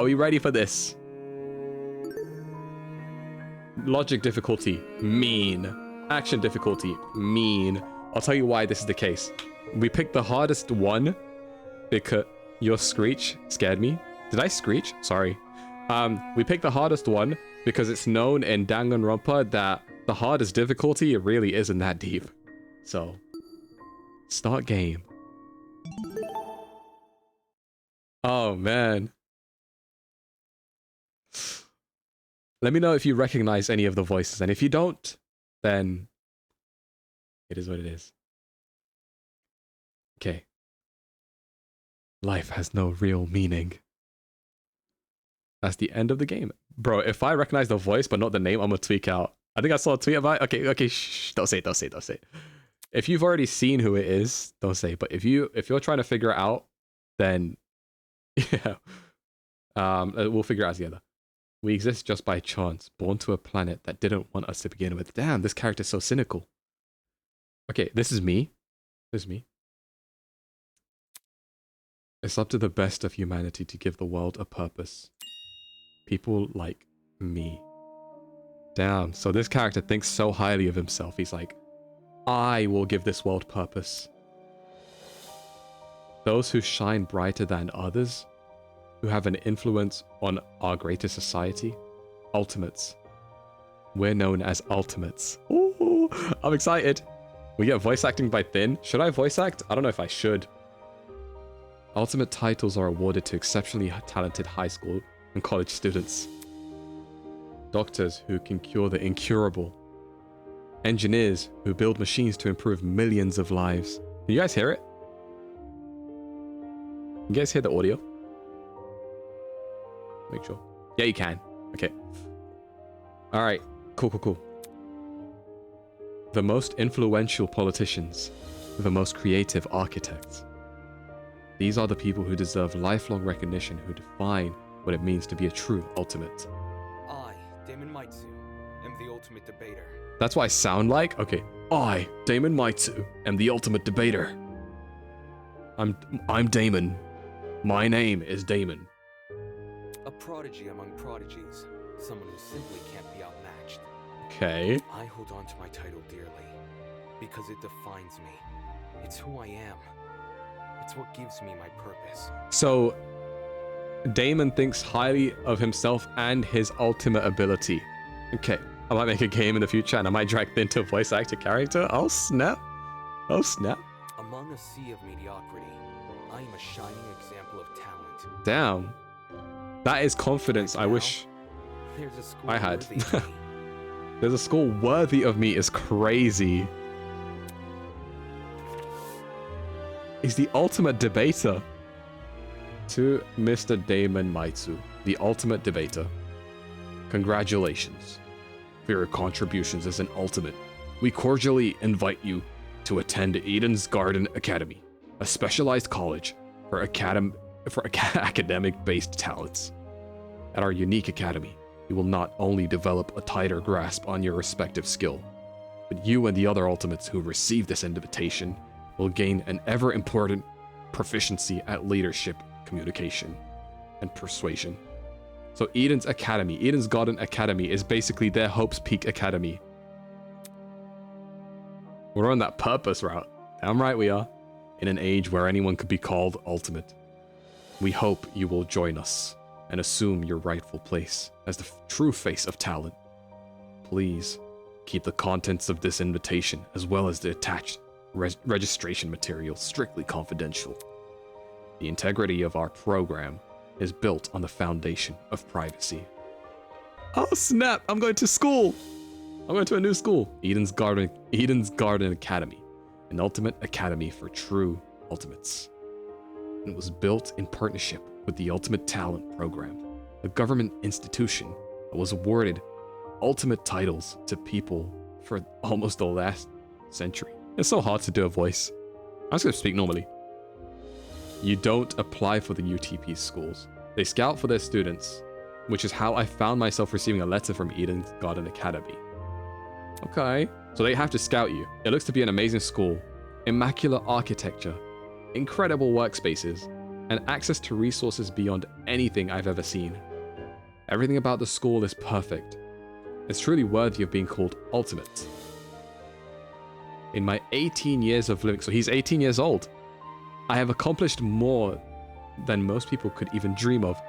Are we ready for this? Logic difficulty, mean. Action difficulty, mean. I'll tell you why this is the case. We picked the hardest one because your screech scared me. Did I screech? Sorry. We picked the hardest one because it's known in Danganronpa that the hardest difficulty, it really isn't that deep. So, start game. Oh, man. Let me know if you recognize any of the voices, and if you don't, then it is what it is. Okay. Life has no real meaning. That's the end of the game. Bro, if I recognize the voice but not the name, I'm gonna tweak out. I think I saw a tweet about it. Okay, shh, don't say it. If you've already seen who it is, don't say it. But if you're trying to figure it out, then yeah. We'll figure it out together. We exist just by chance, born to a planet that didn't want us to begin with. Damn, this character's so cynical. Okay, this is me. This is me. It's up to the best of humanity to give the world a purpose. People like me. Damn, so this character thinks so highly of himself. He's like, I will give this world purpose. Those who shine brighter than others, who have an influence on our greater society, ultimates. We're known as ultimates. Ooh, I'm excited. We get voice acting by Thin. Should I voice act? I don't know if I should. Ultimate titles are awarded to exceptionally talented high school and college students. Doctors who can cure the incurable. Engineers who build machines to improve millions of lives. Can you guys hear it? You guys hear the audio? Make sure. Yeah, you can. Okay. All right. Cool. The most influential politicians. The most creative architects. These are the people who deserve lifelong recognition, who define what it means to be a true ultimate. I, Damon Maitsu, am the ultimate debater. That's what I sound like? Okay. I, Damon Maitsu, am the ultimate debater. I'm Damon. My name is Damon. A prodigy among prodigies. Someone who simply can't be outmatched. Okay. I hold on to my title dearly because it defines me. It's who I am. It's what gives me my purpose. So, Damon thinks highly of himself and his ultimate ability. Okay. I might make a game in the future and I might drag Thin to a voice actor character. Oh, snap. Oh, snap. Among a sea of mediocrity, I am a shining example of talent. Damn. That is confidence I wish There's a school I had. worthy of me. There's a school worthy of me is crazy. He's the ultimate debater. To Mr. Damon Maitsu, the ultimate debater. Congratulations for your contributions as an ultimate. We cordially invite you to attend Eden's Garden Academy, a specialized college for academic-based talents. At our unique academy, you will not only develop a tighter grasp on your respective skill, but you and the other ultimates who receive this invitation will gain an ever-important proficiency at leadership, communication, and persuasion. So Eden's Academy, Eden's Garden Academy is basically their Hope's Peak Academy. We're on that purpose route. Damn right we are. In an age where anyone could be called ultimate. We hope you will join us and assume your rightful place as the true face of talent. Please keep the contents of this invitation as well as the attached registration material strictly confidential. The integrity of our program is built on the foundation of privacy. Oh snap, I'm going to school. I'm going to a new school. Eden's Garden Academy, an ultimate academy for true ultimates. It was built in partnership with the Ultimate Talent Program, a government institution that was awarded ultimate titles to people for almost the last century. It's so hard to do a voice. I'm just going to speak normally. You don't apply for the UTP schools. They scout for their students, which is how I found myself receiving a letter from Eden's Garden Academy. Okay, so they have to scout you. It looks to be an amazing school. Immaculate architecture, incredible workspaces, and access to resources beyond anything I've ever seen. Everything about the school is perfect. It's truly worthy of being called ultimate. In my 18 years of living, so he's 18 years old, I have accomplished more than most people could even dream of.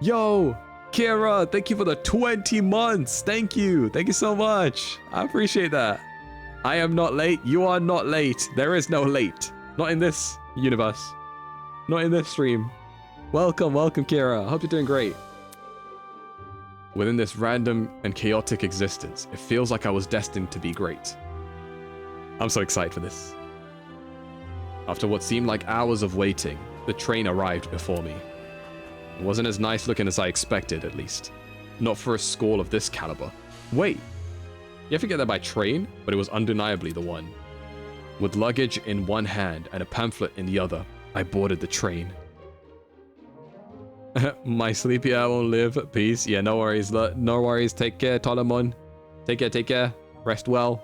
Yo, Kira, thank you for the 20 months. Thank you. Thank you so much. I appreciate that. I am not late. You are not late. There is no late. Not in this universe. Not in this stream. Welcome, welcome, Kira. I hope you're doing great. Within this random and chaotic existence, it feels like I was destined to be great. I'm so excited for this. After what seemed like hours of waiting, the train arrived before me. It wasn't as nice looking as I expected, at least. Not for a school of this caliber. Wait, you have to get there by train, but it was undeniably the one. With luggage in one hand and a pamphlet in the other, I boarded the train. My sleepy eye won't live. Peace. Yeah, no worries. No worries. Take care, Tolemon. Take care, take care. Rest well.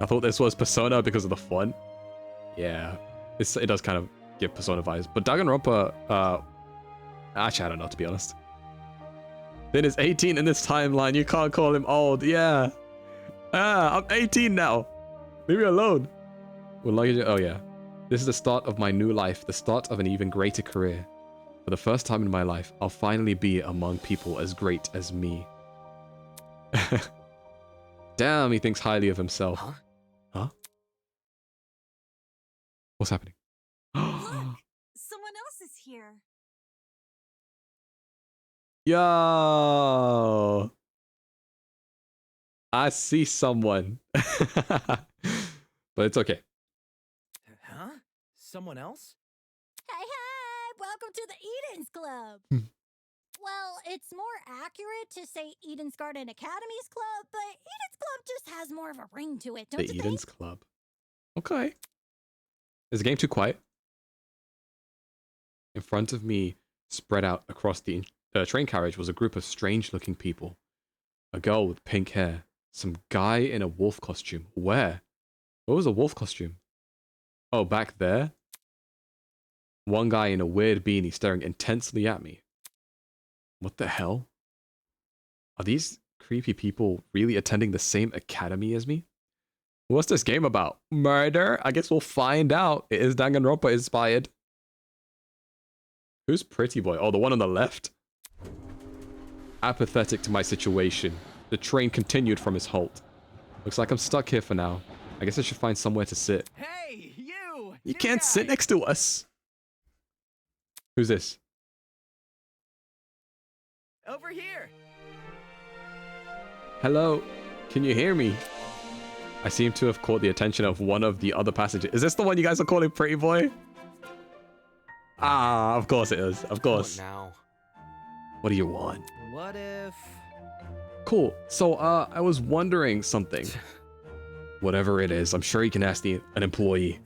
I thought this was Persona because of the font. Yeah, it does kind of give Persona vibes. But Danganronpa, actually, I don't know, to be honest. Then is 18 in this timeline. You can't call him old. Yeah. I'm 18 now. Leave me alone. With luggage, oh yeah. This is the start of my new life. The start of an even greater career. For the first time in my life, I'll finally be among people as great as me. Damn, he thinks highly of himself. Huh? Huh? What's happening? Look! Someone else is here. Yo! I see someone. But it's okay. Huh? Someone else? Hey, welcome to the Eden's Club. Well, it's more accurate to say Eden's Garden Academy's Club, but Eden's Club just has more of a ring to it, don't The you Eden's think? Club. Okay. Is the game too quiet? In front of me, spread out across the train carriage, was a group of strange-looking people. A girl with pink hair. Some guy in a wolf costume. Where? What was a wolf costume? Oh, back there? One guy in a weird beanie staring intensely at me. What the hell? Are these creepy people really attending the same academy as me? What's this game about? Murder? I guess we'll find out. It is Danganronpa inspired. Who's Pretty Boy? Oh, the one on the left? Apathetic to my situation, the train continued from its halt. Looks like I'm stuck here for now. I guess I should find somewhere to sit. Hey, you! You New can't sit guy! next to us. Who's this? Over here! Hello? Can you hear me? I seem to have caught the attention of one of the other passengers. Is this the one you guys are calling Pretty Boy? Ah, of course it is. Of course. What now? What do you want? What if... Cool. So, I was wondering something. Whatever it is, I'm sure you can ask an employee.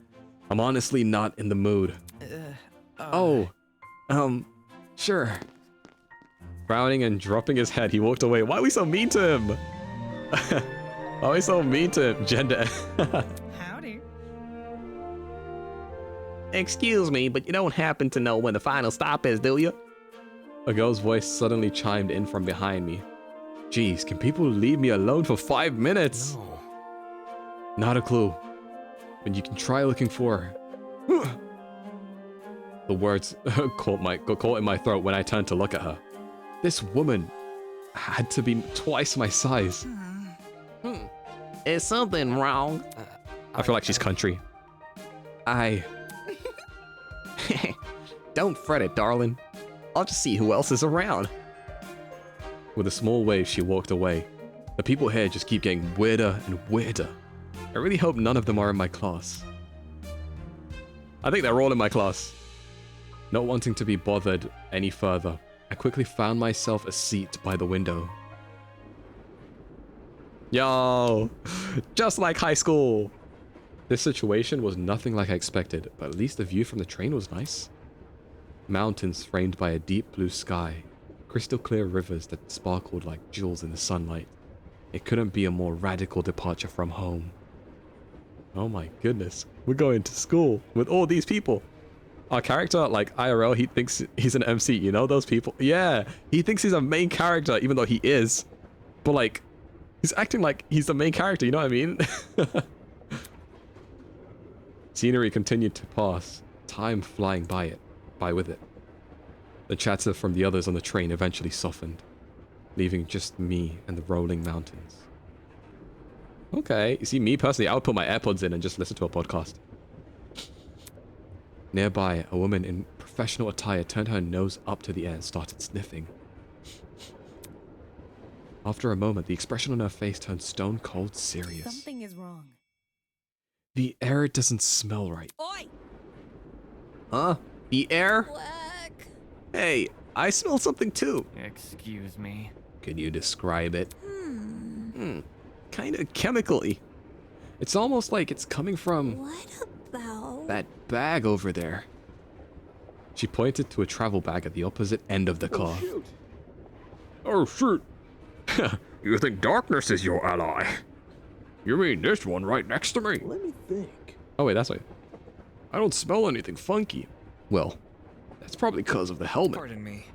I'm honestly not in the mood. Sure. Frowning and dropping his head, he walked away. Why are we so mean to him? Why are we so mean to him? Gender. Howdy. Excuse me, but you don't happen to know when the final stop is, do you? A girl's voice suddenly chimed in from behind me. Jeez, can people leave me alone for 5 minutes? No. Not a clue. But you can try looking for her. The words caught in my throat when I turned to look at her. This woman had to be twice my size. Is something wrong? I feel like she's country. Don't fret it, darling. I'll just see who else is around. With a small wave, she walked away. The people here just keep getting weirder and weirder. I really hope none of them are in my class. I think they're all in my class. Not wanting to be bothered any further, I quickly found myself a seat by the window. Yo, just like high school. This situation was nothing like I expected, but at least the view from the train was nice. Mountains framed by a deep blue sky, crystal clear rivers that sparkled like jewels in the sunlight. It couldn't be a more radical departure from home. Oh my goodness, we're going to school with all these people. our character, like IRL, he thinks he's an MC. You know those people? Yeah, he thinks he's a main character, even though he is. But like, he's acting like he's the main character. You know what I mean? Scenery continued to pass, time flying by with it. The chatter from the others on the train eventually softened, leaving just me and the rolling mountains. Okay, you see, me personally, I would put my AirPods in and just listen to a podcast. Nearby, a woman in professional attire turned her nose up to the air and started sniffing. After a moment, the expression on her face turned stone cold serious. Something is wrong. The air doesn't smell right. Oi! Huh? The air? Black. Hey, I smell something too. Excuse me. Can you describe it? Kinda chemically. It's almost like it's coming from What about? that bag over there. She pointed to a travel bag at the opposite end of the car. Oh shoot! You think darkness is your ally? You mean this one right next to me? Let me think. Oh wait, that's right. I don't smell anything funky. Well, that's probably because of the helmet. Pardon me.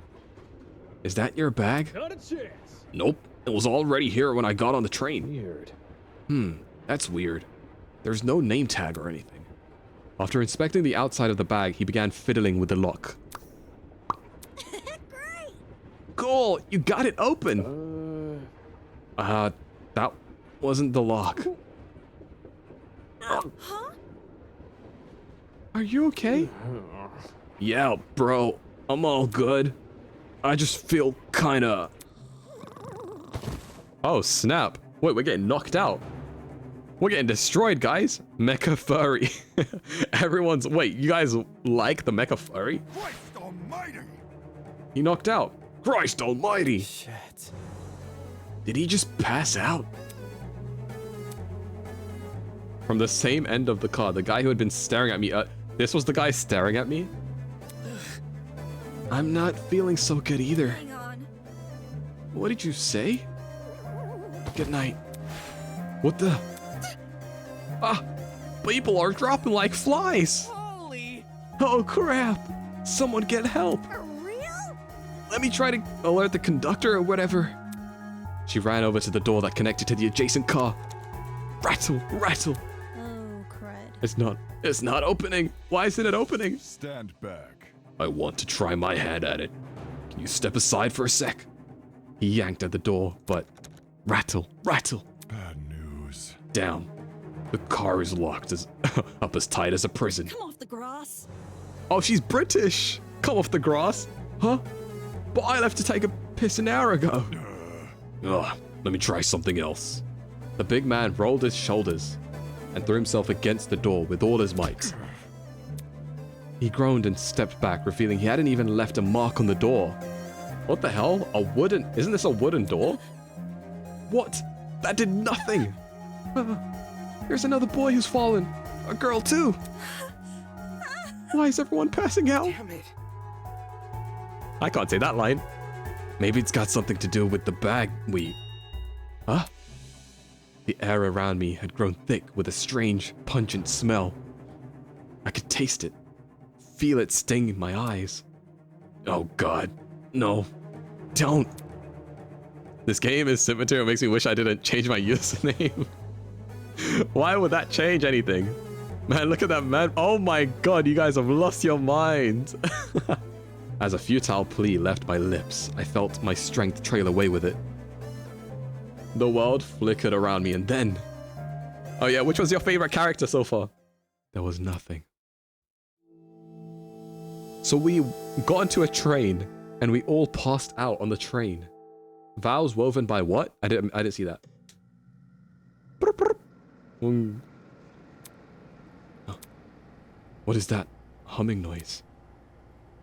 Is that your bag? Not a chance. Nope. It was already here when I got on the train. Weird. That's weird. There's no name tag or anything. After inspecting the outside of the bag, he began fiddling with the lock. Great. Cool, you got it open. That wasn't the lock. Huh? Are you okay? Yeah, bro. I'm all good. I just feel kinda... Oh, snap. Wait, we're getting knocked out. We're getting destroyed, guys. Mecha furry. Everyone's... Wait, you guys like the mecha furry? Christ almighty! He knocked out. Christ almighty. Shit. Did he just pass out? From the same end of the car, the guy who had been staring at me... this was the guy staring at me? I'm not feeling so good either. Hang on. What did you say? Good night. What the? Ah! People are dropping like flies! Holy! Oh crap! Someone get help! For real? Let me try to alert the conductor or whatever. She ran over to the door that connected to the adjacent car. Rattle, rattle. Oh, crud. It's not opening. Why isn't it opening? Stand back. I want to try my hand at it. Can you step aside for a sec? He yanked at the door, but rattle, rattle. Bad news. Down. The car is locked up as tight as a prison. Come off the grass. Oh, she's British. Come off the grass. Huh? But I left to take a piss an hour ago. Ugh, let me try something else. The big man rolled his shoulders and threw himself against the door with all his might. He groaned and stepped back, revealing he hadn't even left a mark on the door. What the hell? Isn't this a wooden door? What? That did nothing. Here's another boy who's fallen. A girl too. Why is everyone passing out? Damn it. I can't say that line. Maybe it's got something to do with the bag Huh? The air around me had grown thick with a strange, pungent smell. I could taste it, feel it sting in my eyes. Oh god, no. Don't. This game is sim material makes me wish I didn't change my username. Why would that change anything? Man, look at that man. Oh my god, you guys have lost your mind. As a futile plea left my lips, I felt my strength trail away with it. The world flickered around me and then... Oh yeah, which was your favorite character so far? There was nothing. So we got into a train and we all passed out on the train. Vows woven by what? I didn't see that. What is that humming noise?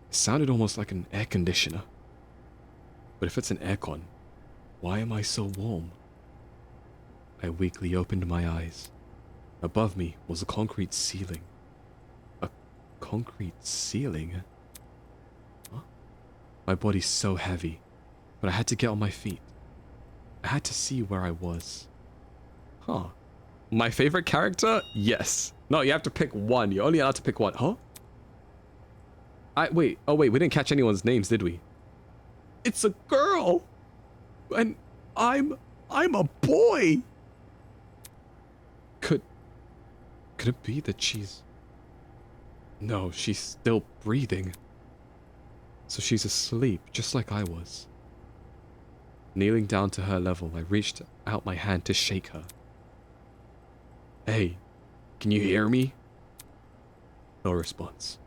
It sounded almost like an air conditioner. But if it's an aircon, why am I so warm? I weakly opened my eyes. Above me was a concrete ceiling. A concrete ceiling? Huh? My body's so heavy, but I had to get on my feet. I had to see where I was. Huh. My favorite character? Yes. No, you have to pick one. You're only allowed to pick one. Huh? Wait. Oh, wait. We didn't catch anyone's names, did we? It's a girl. And I'm a boy. Could it be that she's... No, she's still breathing. So she's asleep, just like I was. Kneeling down to her level, I reached out my hand to shake her. Hey, can you hear me? No response.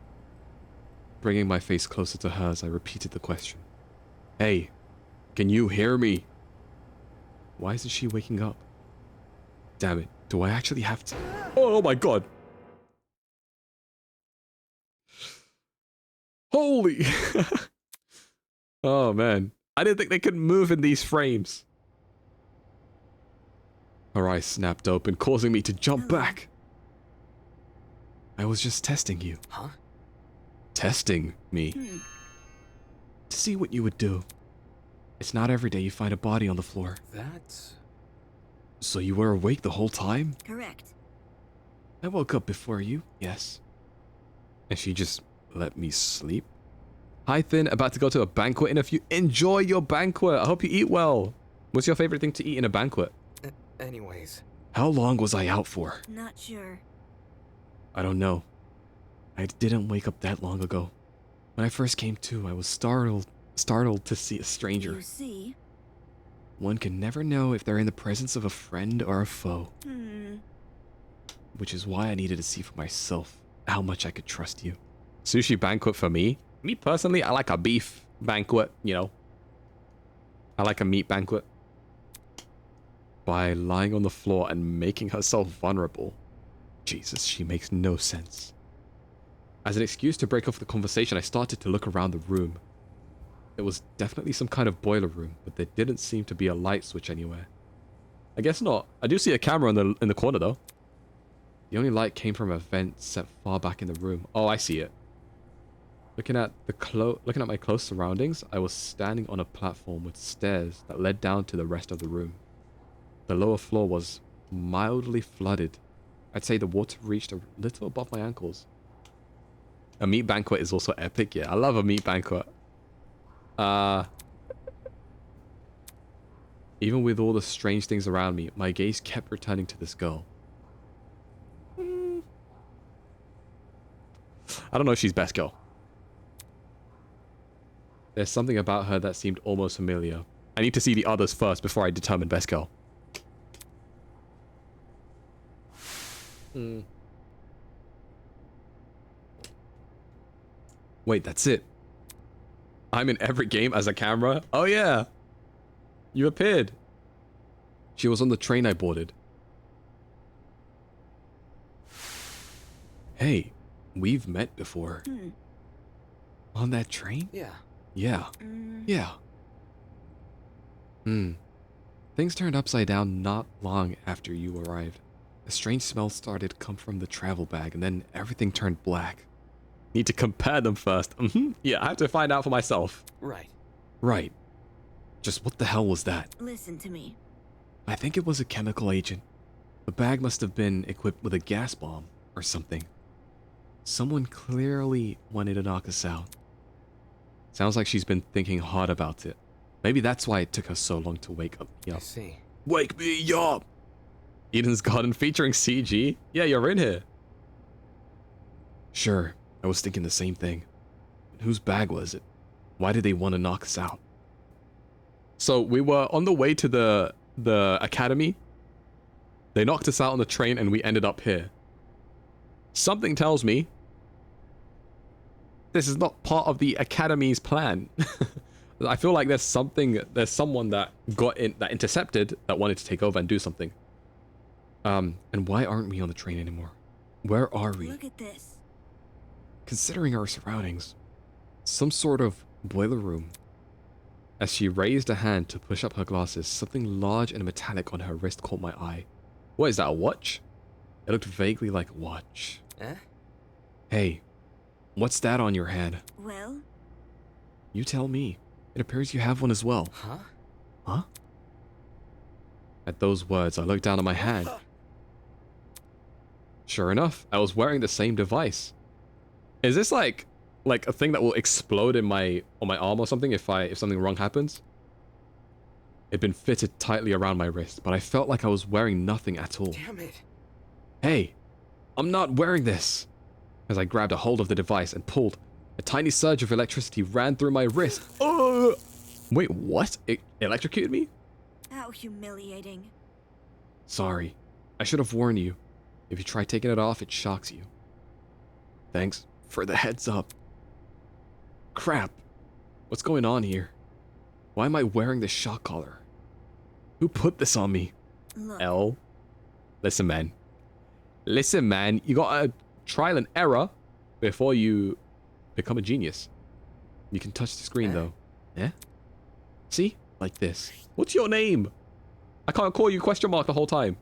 Bringing my face closer to hers, I repeated the question. Hey, can you hear me? Why isn't she waking up? Damn it, do I actually have to? Oh my god! Holy! Oh man, I didn't think they could move in these frames. Her eyes snapped open, causing me to jump back. I was just testing you. Huh? Testing me? To see what you would do. It's not every day you find a body on the floor. That's... So you were awake the whole time? Correct. I woke up before you, yes. And she just let me sleep? Hi Thin, about to go to a banquet in a few... Enjoy your banquet! I hope you eat well! What's your favorite thing to eat in a banquet? Anyways. How long was I out for? Not sure. I don't know. I didn't wake up that long ago. When I first came to, I was startled to see a stranger. You see? One can never know if they're in the presence of a friend or a foe. Which is why I needed to see for myself how much I could trust you. Sushi banquet for me? Me personally, I like a beef banquet, you know. I like a meat banquet. By lying on the floor and making herself vulnerable. Jesus, she makes no sense. As an excuse to break off the conversation, I started to look around the room. It was definitely some kind of boiler room, but there didn't seem to be a light switch anywhere. I guess not. I do see a camera in the corner though. The only light came from a vent set far back in the room. Oh, I see it. Looking at my close surroundings, I was standing on a platform with stairs that led down to the rest of the room. The lower floor was mildly flooded. I'd say the water reached a little above my ankles. A meat banquet is also epic. Yeah, I love a meat banquet. Even with all the strange things around me, my gaze kept returning to this girl. I don't know if she's best girl. There's something about her that seemed almost familiar. I need to see the others first before I determine best girl. Wait, that's it. I'm in every game as a camera? Oh yeah. You appeared. She was on the train I boarded. Hey, we've met before. On that train? Yeah. Yeah. Yeah. Things turned upside down not long after you arrived. A strange smell started to come from the travel bag, and then everything turned black. Need to compare them first. Yeah, I have to find out for myself. Right. Right. Just what the hell was that? Listen to me. I think it was a chemical agent. The bag must have been equipped with a gas bomb or something. Someone clearly wanted to knock us out. Sounds like she's been thinking hard about it. Maybe that's why it took her so long to wake up. I see. Wake me up! Eden's Garden featuring CG? Yeah, you're in here. Sure, I was thinking the same thing. Whose bag was it? Why did they want to knock us out? So we were on the way to the academy. They knocked us out on the train and we ended up here. Something tells me this is not part of the academy's plan. I feel like there's someone that got in, that intercepted, that wanted to take over and do something. And why aren't we on the train anymore? Where are we? Look at this. Considering our surroundings, some sort of boiler room. As she raised a hand to push up her glasses, something large and metallic on her wrist caught my eye. What is that, a watch? It looked vaguely like a watch. Eh? Hey, what's that on your hand? Well? You tell me. It appears you have one as well. Huh? Huh? At those words, I looked down at my hand. Sure enough, I was wearing the same device. Is this like like a thing that will explode in my on my arm or something if something wrong happens. It'd been fitted tightly around my wrist, but I felt like I was wearing nothing at all. Damn it. Hey, I'm not wearing this. As I grabbed a hold of the device and pulled, a tiny surge of electricity ran through my wrist. Oh! Wait, what? It electrocuted me? How humiliating. Sorry. I should have warned you. If you try taking it off, it shocks you. Thanks for the heads up. Crap. What's going on here? Why am I wearing this shock collar? Who put this on me? Look, L. Listen, man. Listen, man. You gotta trial and error before you become a genius. You can touch the screen, though. Yeah? See? Like this. What's your name? I can't call you question mark the whole time.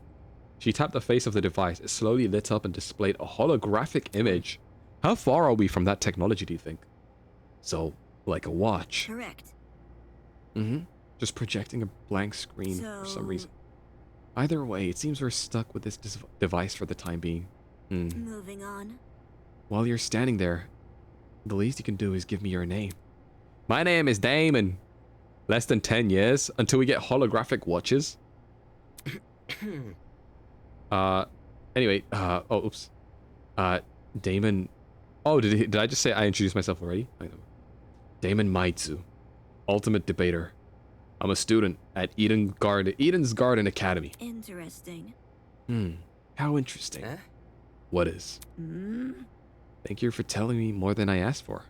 She tapped the face of the device. It slowly lit up and displayed a holographic image. How far are we from that technology, do you think? So, like a watch. correct. Mm-hmm. Just projecting a blank screen for some So- reason. Either way, it seems we're stuck with this device for the time being. Moving on. While you're standing there, the least you can do is give me your name. My name is Damon. Less than 10 years until we get holographic watches. Anyway, oh, oops. Damon. Oh, did I just say I introduced myself already? I know. Damon Maitsu, ultimate debater. I'm a student at Eden's Garden Academy. Interesting. How interesting. Huh? What is? Hmm? Thank you for telling me more than I asked for.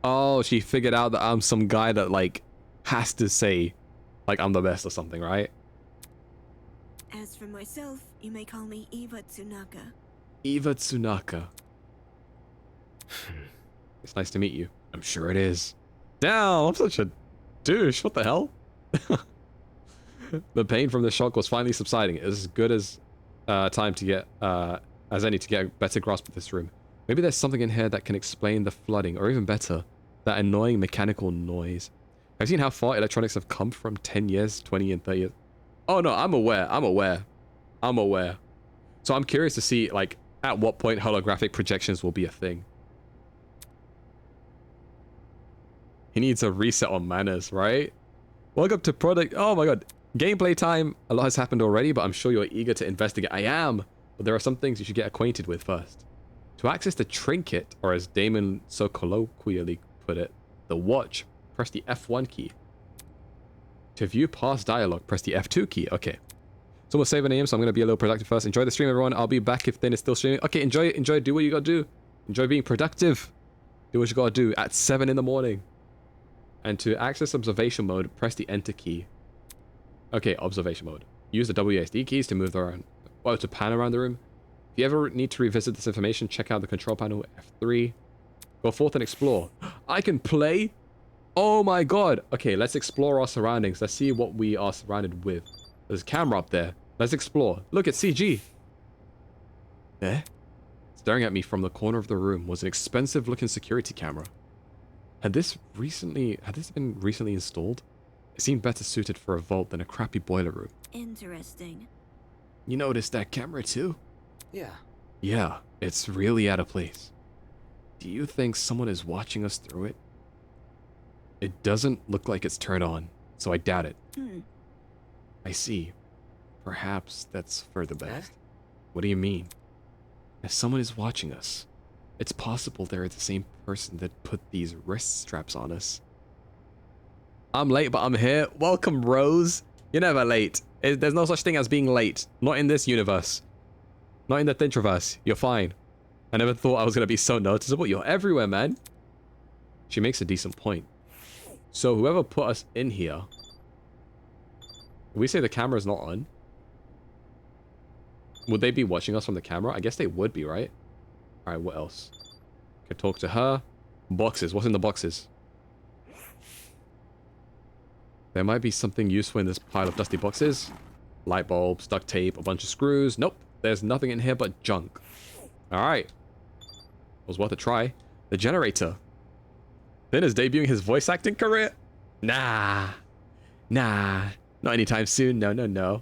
Oh, she figured out that I'm some guy that, like, has to say, like, I'm the best or something, right? As for myself, you may call me Eva Tsunaka. Eva Tsunaka. It's nice to meet you. I'm sure it is. Damn, I'm such a douche. What the hell? The pain from the shock was finally subsiding. It was as good as time to get as any to get a better grasp of this room. Maybe there's something in here that can explain the flooding, or even better, that annoying mechanical noise. Have you seen how far electronics have come from 10 years, 20 and 30 years? Oh no, I'm aware. So I'm curious to see, like, at what point holographic projections will be a thing. He needs a reset on manners, right? Welcome to product. Oh my god. Gameplay time. A lot has happened already, but I'm sure you're eager to investigate. I am. But there are some things you should get acquainted with first. To access the trinket, or as Damon so colloquially put it, the watch, press the F1 key. To view past dialogue, press the F2 key. Okay. So we'll save an AM, so I'm going to be a little productive first. Enjoy the stream, everyone. I'll be back if then it's still streaming. Okay, enjoy. Do what you got to do. Enjoy being productive. Do what you got to do at 7 in the morning. And to access observation mode, press the enter key. Okay, observation mode. Use the WASD keys to move around, well, to pan around the room. If you ever need to revisit this information, check out the control panel, F3. Go forth and explore. I can play? Oh my god. Okay, let's explore our surroundings. Let's see what we are surrounded with. There's a camera up there. Let's explore. Look at CG. Eh? Staring at me from the corner of the room was an expensive looking security camera. Had this been recently installed? It seemed better suited for a vault than a crappy boiler room. Interesting. You noticed that camera too? Yeah. Yeah, it's really out of place. Do you think someone is watching us through it? It doesn't look like it's turned on, so I doubt it. I see. Perhaps that's for the best. What do you mean? If someone is watching us, it's possible they're the same person that put these wrist straps on us. I'm late, but I'm here. Welcome, Rose. You're never late. There's no such thing as being late. Not in this universe. Not in the Thintraverse. You're fine. I never thought I was going to be so noticeable. You're everywhere, man. She makes a decent point. So whoever put us in here... We say the camera's not on. Would they be watching us from the camera? I guess they would be, right? Alright, what else? Could talk to her. Boxes. What's in the boxes? There might be something useful in this pile of dusty boxes. Light bulbs, duct tape, a bunch of screws. Nope. There's nothing in here but junk. Alright. Was worth a try. The generator. Then is debuting his voice acting career? Nah. Not anytime soon. No.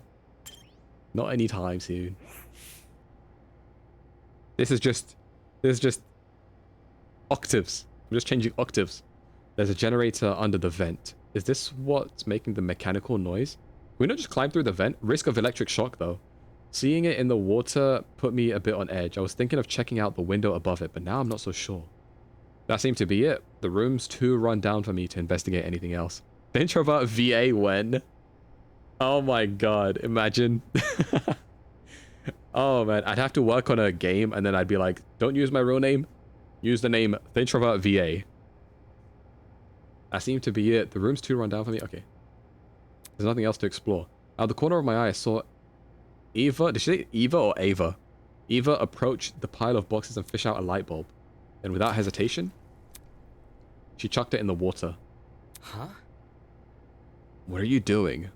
Not anytime soon. This is just octaves I'm just changing octaves. There's a generator under the vent. Is this what's making the mechanical noise? Can we not just climb through the vent? Risk of electric shock, though. Seeing it in the water put me a bit on edge. I was thinking of checking out the window above it, but now I'm not so sure. That seemed to be it. The room's too run down for me to investigate anything else. The introvert VA when? Oh my god, imagine. Oh man, I'd have to work on a game and then I'd be like, don't use my real name. Use the name The Introvert VA. That seemed to be it. The room's too run down for me. Okay. There's nothing else to explore. Out of the corner of my eye, I saw Eva. Did she say Eva or Ava? Eva approach the pile of boxes and fish out a light bulb. And without hesitation, she chucked it in the water. Huh? What are you doing?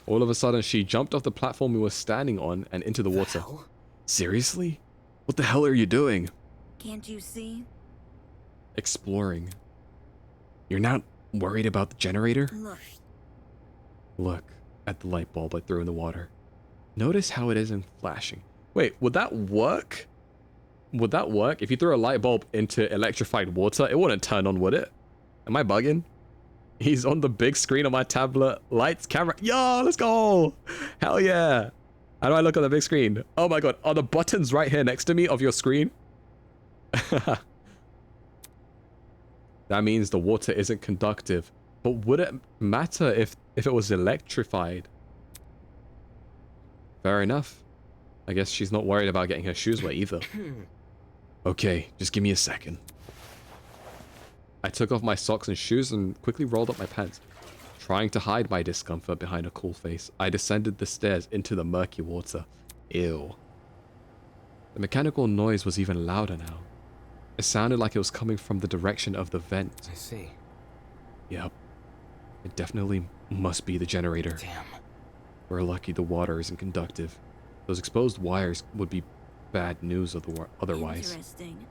All of a sudden, she jumped off the platform we were standing on and into the water. Hell? Seriously? What the hell are you doing? Can't you see? Exploring. You're not worried about the generator? Look. Look at the light bulb I threw in the water. Notice how it isn't flashing. Wait, would that work? Would that work? If you threw a light bulb into electrified water, it wouldn't turn on, would it? Am I bugging? He's on the big screen on my tablet. Lights, camera. Yo, let's go. Hell yeah. How do I look on the big screen? Oh my god. Are the buttons right here next to me of your screen? That means the water isn't conductive. But would it matter if it was electrified? Fair enough. I guess she's not worried about getting her shoes wet either. Okay, just give me a second. I took off my socks and shoes and quickly rolled up my pants. Trying to hide my discomfort behind a cool face, I descended the stairs into the murky water. Ew. The mechanical noise was even louder now. It sounded like it was coming from the direction of the vent. I see. Yep. It definitely must be the generator. Damn. We're lucky the water isn't conductive. Those exposed wires would be bad news otherwise. Interesting.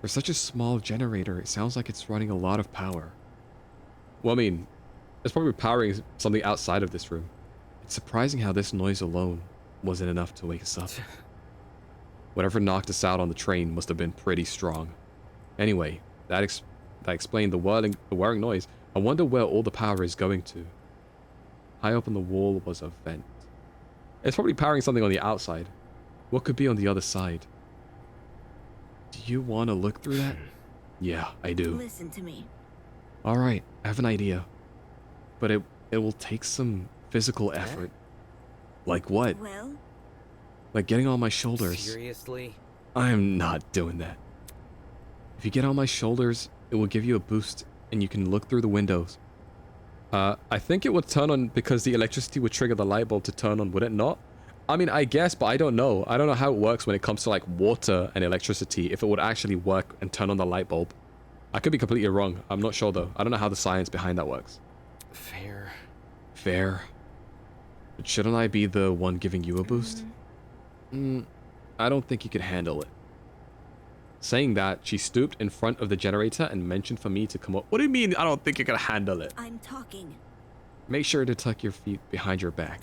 For such a small generator, it sounds like it's running a lot of power. Well, I mean, it's probably powering something outside of this room. It's surprising how this noise alone wasn't enough to wake us up. Whatever knocked us out on the train must have been pretty strong. Anyway, that explained the whirring noise. I wonder where all the power is going to. High up on the wall was a vent. It's probably powering something on the outside. What could be on the other side? Do you want to look through that? Yeah, I do. Listen to me. Alright, I have an idea. But it will take some physical effort. Like what? Well, Like getting on my shoulders. Seriously? I am not doing that. If you get on my shoulders, it will give you a boost and you can look through the windows. I think it would turn on because the electricity would trigger the light bulb to turn on, would it not? I mean, I guess, but I don't know. I don't know how it works when it comes to like water and electricity, if it would actually work and turn on the light bulb. I could be completely wrong. I'm not sure though. I don't know how the science behind that works. Fair. Fair. But shouldn't I be the one giving you a boost? I don't think you could handle it. Saying that, she stooped in front of the generator and mentioned for me to come up. What do you mean I don't think you can handle it? I'm talking. Make sure to tuck your feet behind your back.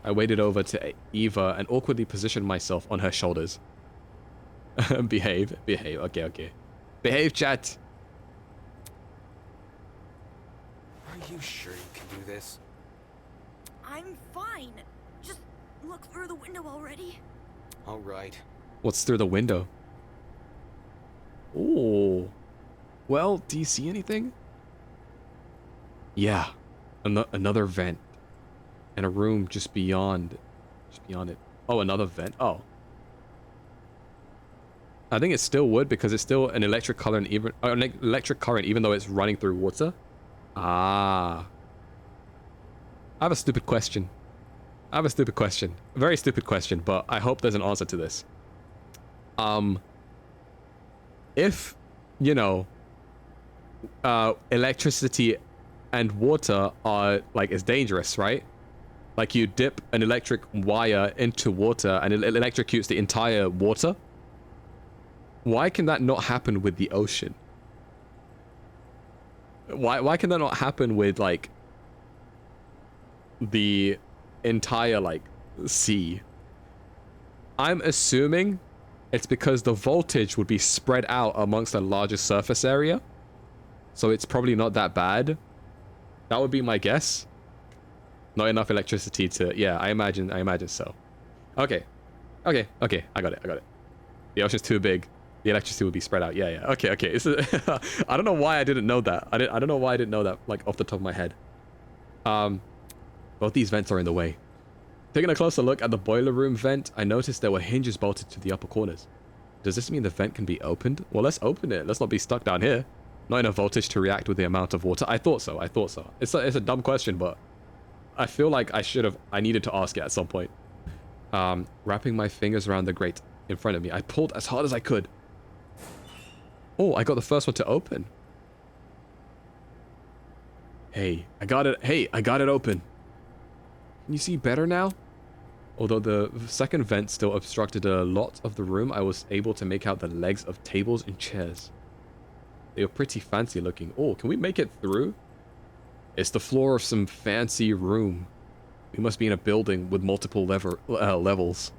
I waded over to Eva and awkwardly positioned myself on her shoulders. Behave. Okay. Behave, chat. Are you sure you can do this? I'm fine. Just look through the window already. All right. What's through the window? Oh. Well, do you see anything? Yeah. Another vent. And a room just beyond it. Oh, another vent. Oh. I think it still would because it's still an electric current even though it's running through water. Ah. I have a stupid question. A very stupid question, but I hope there's an answer to this. If, you know, electricity and water are, like, is dangerous, right? Like, you dip an electric wire into water and it electrocutes the entire water. Why can that not happen with the ocean? Why can that not happen with, like, the entire, like, sea? I'm assuming it's because the voltage would be spread out amongst a larger surface area. So it's probably not that bad. That would be my guess. Not enough electricity to... Yeah, I imagine so. Okay. Okay. I got it. The ocean's too big. The electricity would be spread out. Yeah. Okay. I don't know why I didn't know that. I don't know why I didn't know that, like, off the top of my head. Both these vents are in the way. Taking a closer look at the boiler room vent, I noticed there were hinges bolted to the upper corners. Does this mean the vent can be opened? Well, let's open it. Let's not be stuck down here. Not enough voltage to react with the amount of water. I thought so. It's a dumb question, but I feel like I needed to ask it at some point. Wrapping my fingers around the grate in front of me, I pulled as hard as I could. Oh, I got the first one to open. Hey, I got it open. Can you see better now? Although the second vent still obstructed a lot of the room, I was able to make out the legs of tables and chairs. They were pretty fancy looking. Oh, can we make it through? It's the floor of some fancy room. We must be in a building with multiple levels.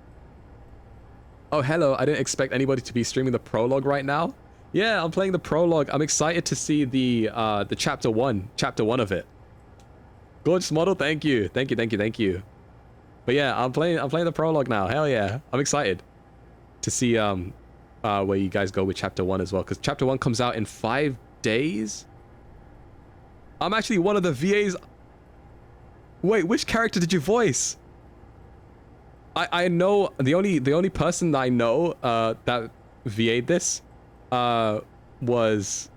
Oh, hello. I didn't expect anybody to be streaming the prologue right now. Yeah, I'm playing the prologue. I'm excited to see the chapter one of it. Gorgeous model, thank you. But yeah, I'm playing the prologue now. Hell yeah. I'm excited to see where you guys go with chapter 1 as well, because chapter 1 comes out in 5 days. I'm actually one of the VAs. Wait, which character did you voice? I know the only person that I know that VA'd this was...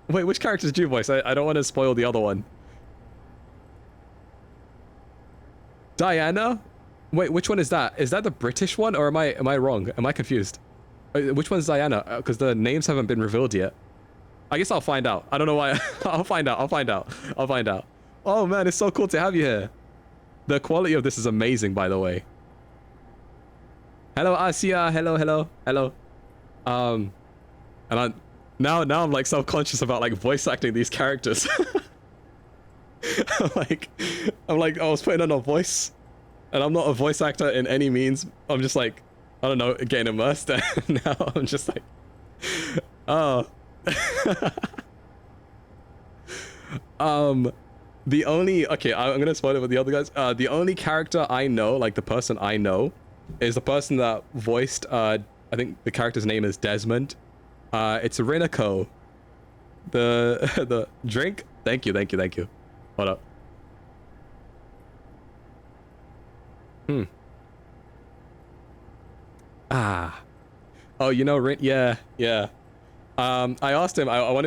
Wait, which character did you voice? I don't want to spoil the other one. Diana? Wait, which one is that? Is that the British one, or am I wrong? Am I confused? Which one's Diana? Because the names haven't been revealed yet. I guess I'll find out. I don't know why. I'll find out. Oh man, it's so cool to have you here. The quality of this is amazing, by the way. Hello, Asia. Hello. And now I'm like self-conscious about like voice acting these characters. I'm like, I was putting on a voice, and I'm not a voice actor in any means. I'm just like, I don't know, getting immersed. And now I'm just like, oh. Okay, I'm gonna spoil it with the other guys. The only character I know, like the person I know, is the person that voiced, I think the character's name is Desmond. It's Rinako. The drink. Thank you. Hold up. Oh, you know, yeah. I asked him, I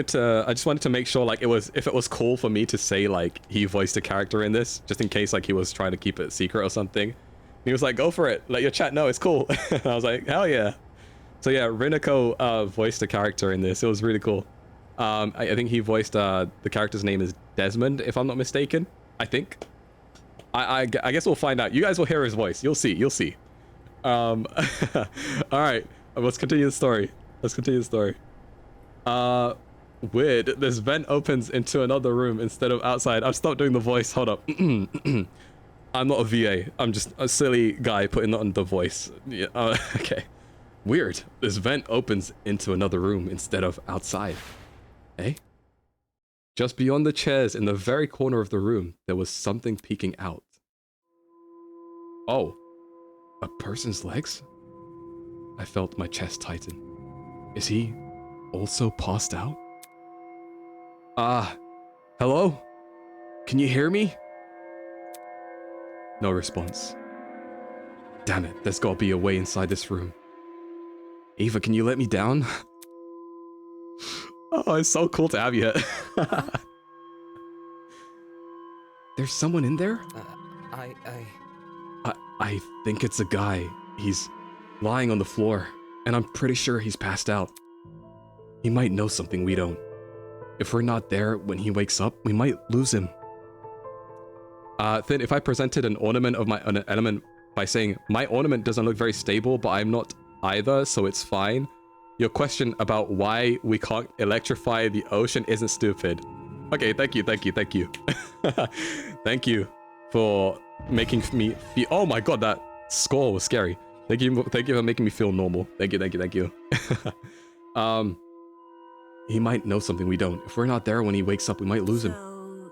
just wanted to make sure, like, if it was cool for me to say, like, he voiced a character in this, just in case, like, he was trying to keep it secret or something. And he was like, go for it. Let your chat know, it's cool. And I was like, hell yeah. So yeah, Rinako voiced a character in this. It was really cool. I think he voiced, the character's name is Desmond, if I'm not mistaken. I think. I guess we'll find out. You guys will hear his voice. You'll see. All right, let's continue the story. Weird. This vent opens into another room instead of outside. I've stopped doing the voice. Hold up. I'm not a VA. I'm just a silly guy putting on the voice. Yeah, okay. Weird. This vent opens into another room instead of outside. Eh? Just beyond the chairs in the very corner of the room, there was something peeking out. Oh. A person's legs? I felt my chest tighten. Is he also passed out? Hello? Can you hear me? No response. Damn it, there's gotta be a way inside this room. Eva, can you let me down? Oh, it's so cool to have you here. There's someone in there? I think it's a guy. He's lying on the floor, and I'm pretty sure he's passed out. He might know something we don't. If we're not there when he wakes up, we might lose him. Then if I presented an ornament of an element by saying, my ornament doesn't look very stable, but I'm not either, so it's fine. Your question about why we can't electrify the ocean isn't stupid. Okay, thank you. Thank you for making me feel... Oh my god, that score was scary. Thank you for making me feel normal. Thank you. He might know something we don't. If we're not there when he wakes up, we might lose him. So,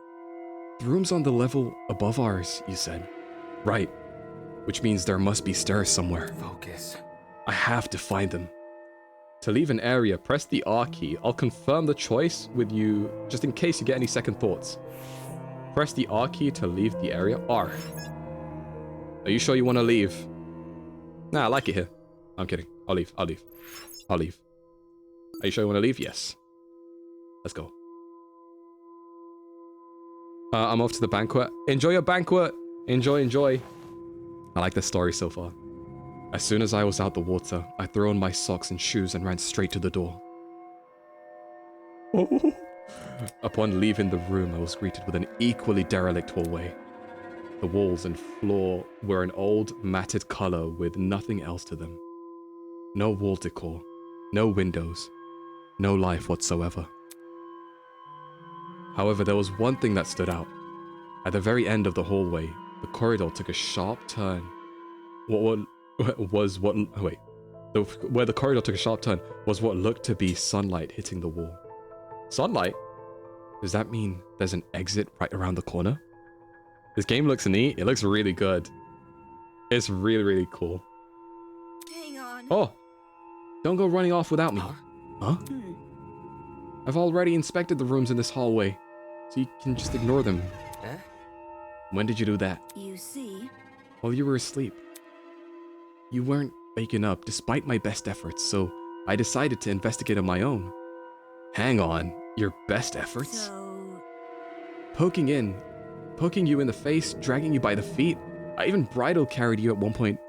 The room's on the level above ours, you said. Right. Which means there must be stairs somewhere. Focus. I have to find them. To leave an area, press the R key. I'll confirm the choice with you just in case you get any second thoughts. Press the R key to leave the area. R. Are you sure you want to leave? Nah, I like it here. I'm kidding. I'll leave. Are you sure you want to leave? Yes. Let's go. I'm off to the banquet. Enjoy your banquet. Enjoy. I like this story so far. As soon as I was out the water, I threw on my socks and shoes and ran straight to the door. Upon leaving the room, I was greeted with an equally derelict hallway. The walls and floor were an old, matted color with nothing else to them. No wall decor, no windows, no life whatsoever. However, there was one thing that stood out. At the very end of the hallway, the corridor took a sharp turn. Where the corridor took a sharp turn was what looked to be sunlight hitting the wall. Sunlight? Does that mean there's an exit right around the corner? This game looks neat. It looks really good. It's really, really cool. hang on. Oh! Don't go running off without me. Huh? I've already inspected the rooms in this hallway, so you can just ignore them. Eh? When did you do that? You see, While you were asleep. You weren't waking up despite my best efforts, so I decided to investigate on my own. Hang on, your best efforts? so Poking you in the face, dragging you by the feet. I even bridal carried you at one point.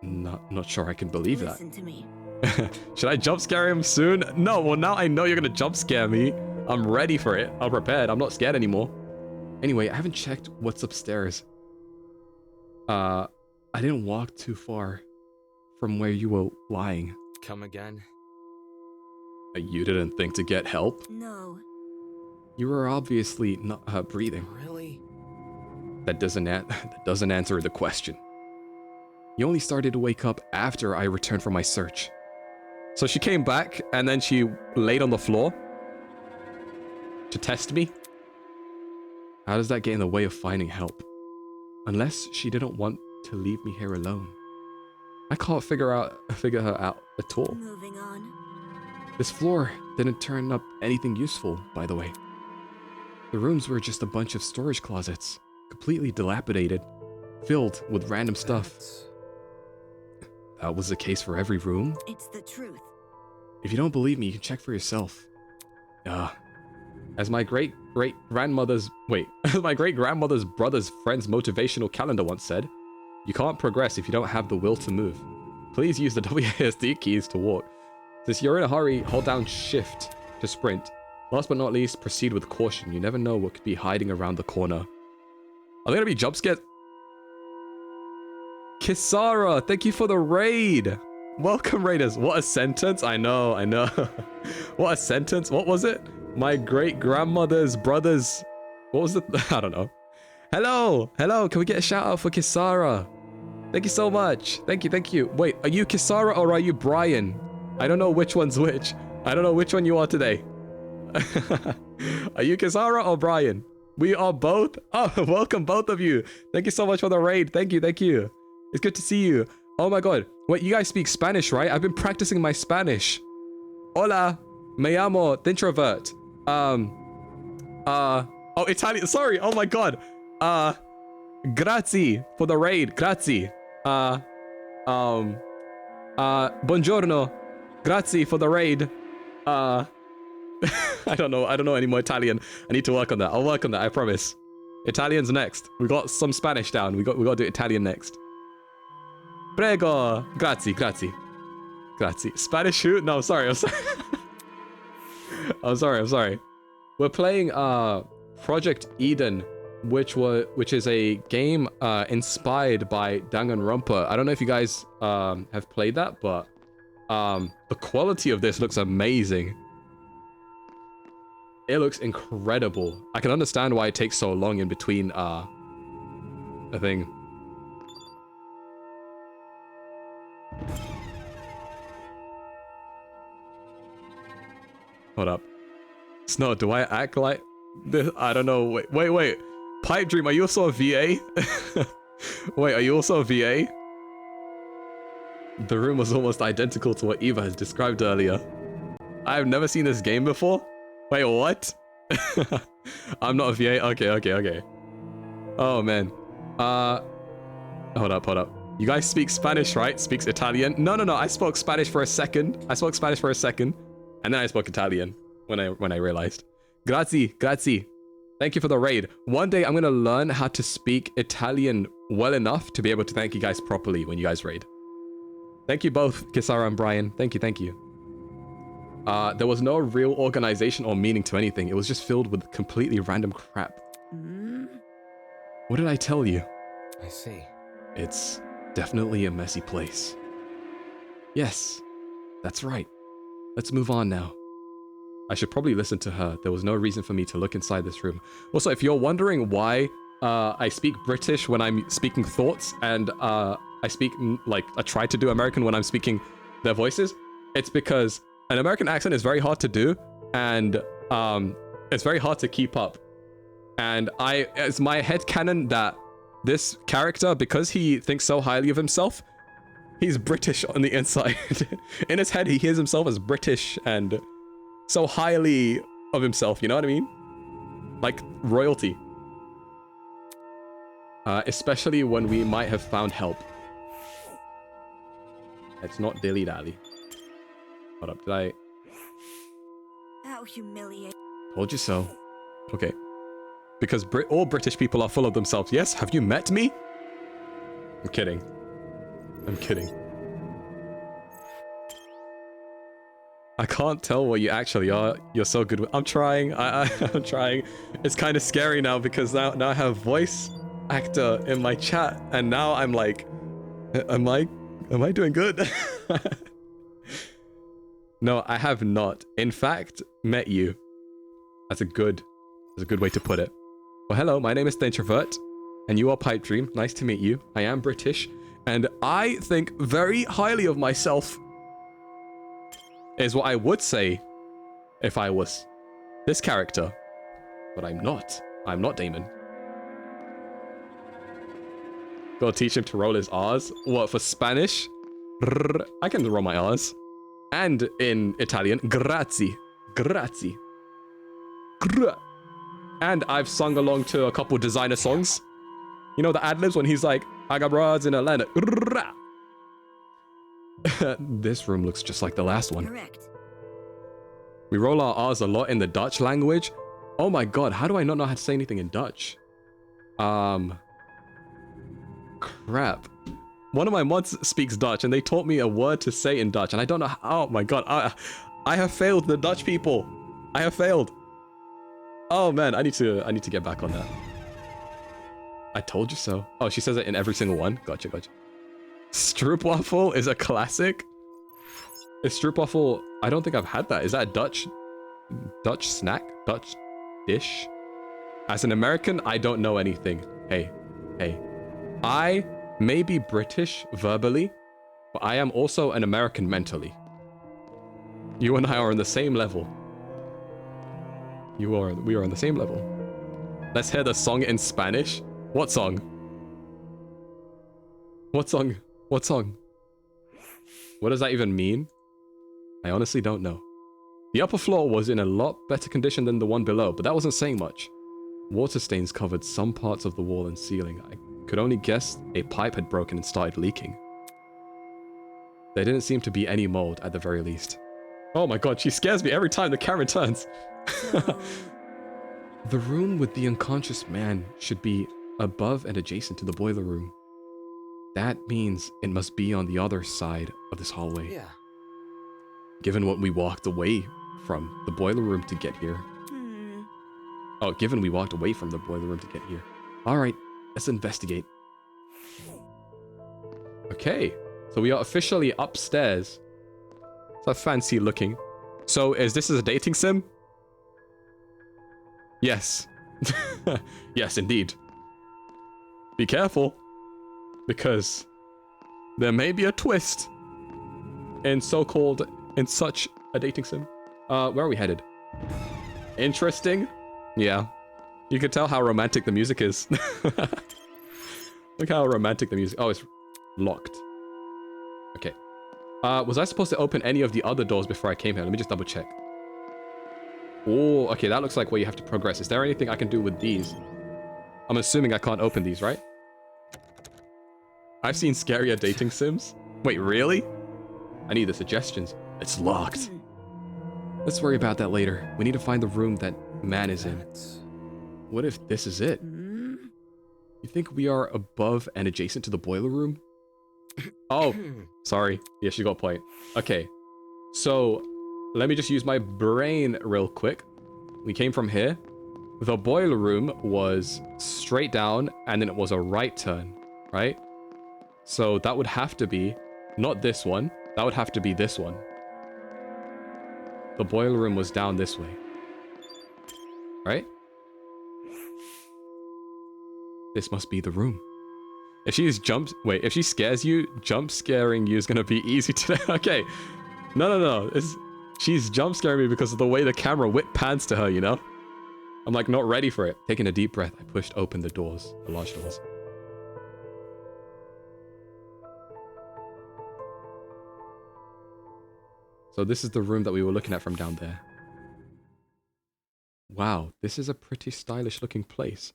Not sure I can believe that. listen to me. Should I jump scare him soon? No, well now I know you're gonna jump scare me. I'm ready for it. I'm prepared. I'm not scared anymore. Anyway, I haven't checked what's upstairs. I didn't walk too far from where you were lying. Come again? You didn't think to get help? No, You were obviously not breathing. Really? That doesn't answer the question. You only started to wake up after I returned from my search. So she came back and then she laid on the floor to test me? How does that get in the way of finding help? Unless she didn't want to leave me here alone. I can't figure her out at all. moving on. This floor didn't turn up anything useful, by the way. The rooms were just a bunch of storage closets, completely dilapidated, filled with random stuff. That's- That was the case for every room? It's the truth. If you don't believe me, you can check for yourself. As my great-grandmother's brother's friend's motivational calendar once said, you can't progress if you don't have the will to move. Please use the WASD keys to walk. Since you're in a hurry, hold down shift to sprint. Last but not least, proceed with caution. You never know what could be hiding around the corner. Are there gonna be jump scares? Kisara, thank you for the raid. Welcome, raiders. What a sentence. I know. What a sentence. What was it? My great-grandmother's brother's... What was it? I don't know. Hello. Can we get a shout out for Kisara? Thank you so much. Thank you. Wait, are you Kisara or are you Brian? I don't know which one's which. I don't know which one you are today. Are you Kisara or Brian? We are both. Oh, welcome both of you. Thank you so much for the raid. Thank you. It's good to see you. Oh my god. Wait, you guys speak Spanish, right? I've been practicing my Spanish. Hola. Me llamo Introvert. Oh, Italian. Sorry. Oh my god. Grazie for the raid. Grazie. Buongiorno. Grazie for the raid. I don't know any more Italian. I need to work on that. I'll work on that, I promise. Italian's next. We got some Spanish down. We got to do Italian next. Prego. Grazie. Spanish who? No, I'm sorry. I'm sorry. We're playing Project Eden, which is a game inspired by Danganronpa. I don't know if you guys have played that, but the quality of this looks amazing. It looks incredible. I can understand why it takes so long in between a thing. Hold up. Snow, do I act like this? I don't know. Wait. Pipe Dream, are you also a VA? Wait, are you also a VA? The room was almost identical to what Eva has described earlier. I've never seen this game before. Wait, what? I'm not a VA? Okay. Oh, man. Hold up. You guys speak Spanish, right? Speaks Italian? No. I spoke Spanish for a second. And then I spoke Italian when I realized. Grazie. Thank you for the raid. One day I'm going to learn how to speak Italian well enough to be able to thank you guys properly when you guys raid. Thank you both, Kisara and Brian. Thank you. There was no real organization or meaning to anything. It was just filled with completely random crap. What did I tell you? I see. It's definitely a messy place. Yes, that's right. Let's move on now. I should probably listen to her. There was no reason for me to look inside this room. Also, if you're wondering why I speak British when I'm speaking thoughts and I speak, like, I try to do American when I'm speaking their voices, it's because an American accent is very hard to do and it's very hard to keep up. And it's my headcanon that this character, because he thinks so highly of himself, he's British on the inside. In his head, he hears himself as British and so highly of himself, you know what I mean? Like royalty. Especially when we might have found help. It's not dilly-dally. Hold up, did I... How humiliating. Told you so. Okay. Because all British people are full of themselves. Yes, have you met me? I'm kidding. I can't tell what you actually are. You're so good with... I'm trying. I'm trying. It's kind of scary now because now I have voice actor in my chat and now I'm like, am I doing good? No, I have not. In fact, met you. That's a good way to put it. Well, hello, my name is The Introvert, and you are Pipe Dream. Nice to meet you. I am British, and I think very highly of myself, is what I would say if I was this character. But I'm not. I'm not Damon. Gotta teach him to roll his R's. What, for Spanish? I can roll my R's. And in Italian, grazie. And I've sung along to a couple designer songs. You know the ad-libs when he's like, I got broads in Atlanta. This room looks just like the last one. Correct. We roll our R's a lot in the Dutch language. Oh my god, how do I not know how to say anything in Dutch? Crap. One of my mods speaks Dutch and they taught me a word to say in Dutch and I don't know how. Oh my god, I have failed the Dutch people. I have failed. Oh man, I need to get back on that. I told you so. Oh, she says it in every single one. Gotcha. Stroopwafel is a classic. Is stroopwafel? I don't think I've had that. Is that a Dutch snack? Dutch dish? As an American, I don't know anything. Hey. I may be British verbally, but I am also an American mentally. You and I are on the same level. We are on the same level. Let's hear the song in Spanish. What song? What song? What does that even mean? I honestly don't know. The upper floor was in a lot better condition than the one below, but that wasn't saying much. Water stains covered some parts of the wall and ceiling. I could only guess a pipe had broken and started leaking. There didn't seem to be any mold at the very least. Oh my god, she scares me every time the camera turns. The room with the unconscious man should be above and adjacent to the boiler room. That means it must be on the other side of this hallway. Yeah. Given what we walked away from the boiler room to get here. Oh, given we walked away from the boiler room to get here. Alright, let's investigate. Okay, so we are officially upstairs. So fancy looking. So is this a dating sim? Yes. Yes, indeed. Be careful, because there may be a twist in such a dating sim. Where are we headed? Interesting. Yeah. You can tell how romantic the music is. Look how romantic the music... Oh, it's locked. Okay. Was I supposed to open any of the other doors before I came here? Let me just double check. Oh, okay. That looks like where you have to progress. Is there anything I can do with these? I'm assuming I can't open these, right? I've seen scarier dating sims. Wait, really? I need the suggestions. It's locked. Let's worry about that later. We need to find the room that man is in. What if this is it? You think we are above and adjacent to the boiler room? Oh, sorry. Yes, you got a point. Okay, so let me just use my brain real quick. We came from here. The boiler room was straight down and then it was a right turn, right? So that would have to be not this one. That would have to be this one. The boiler room was down this way, right? This must be the room. If she's if she scares you, jump scaring you is gonna be easy today. Okay. No. She's jump scaring me because of the way the camera whip pans to her, you know? I'm like not ready for it. Taking a deep breath, I pushed open the doors, the large doors. So this is the room that we were looking at from down there. Wow, this is a pretty stylish looking place.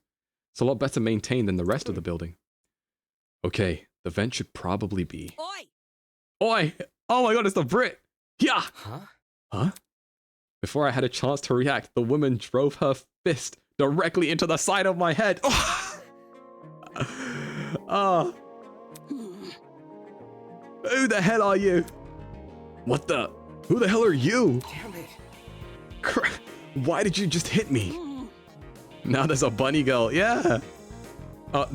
It's a lot better maintained than the rest of the building. Okay, the vent should probably be... Oi! Oi! Oh my god, it's the Brit! Yeah! Huh? Huh? Before I had a chance to react, the woman drove her fist directly into the side of my head. Oh! Oh. Who the hell are you? What the? Who the hell are you? Damn it. Why did you just hit me? Now there's a bunny girl. Yeah.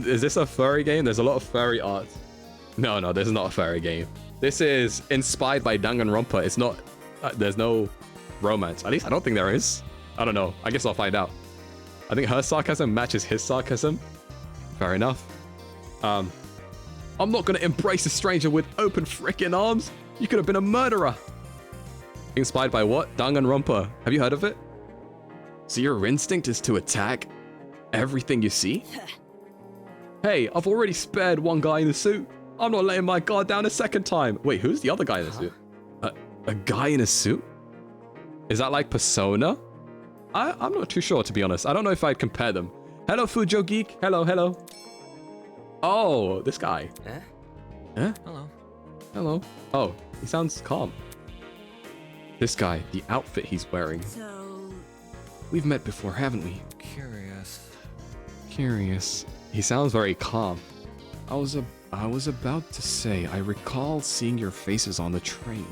Is this a furry game? There's a lot of furry art. No, this is not a furry game. This is inspired by Danganronpa. It's not... there's no romance. At least I don't think there is. I don't know. I guess I'll find out. I think her sarcasm matches his sarcasm. Fair enough. I'm not gonna embrace a stranger with open frickin' arms. You could have been a murderer. Inspired by what? Danganronpa. Have you heard of it? So your instinct is to attack everything you see? Hey, I've already spared one guy in the suit. I'm not letting my guard down a second time. Wait, who's the other guy in the suit? A guy in a suit? Is that like Persona? I'm not too sure, to be honest. I don't know if I'd compare them. Hello, Fujo Geek. Hello. Oh, this guy. Eh? Huh? Hello. Oh, he sounds calm. This guy, the outfit he's wearing. So, We've met before, haven't we? Curious. He sounds very calm. I was about to say, I recall seeing your faces on the train.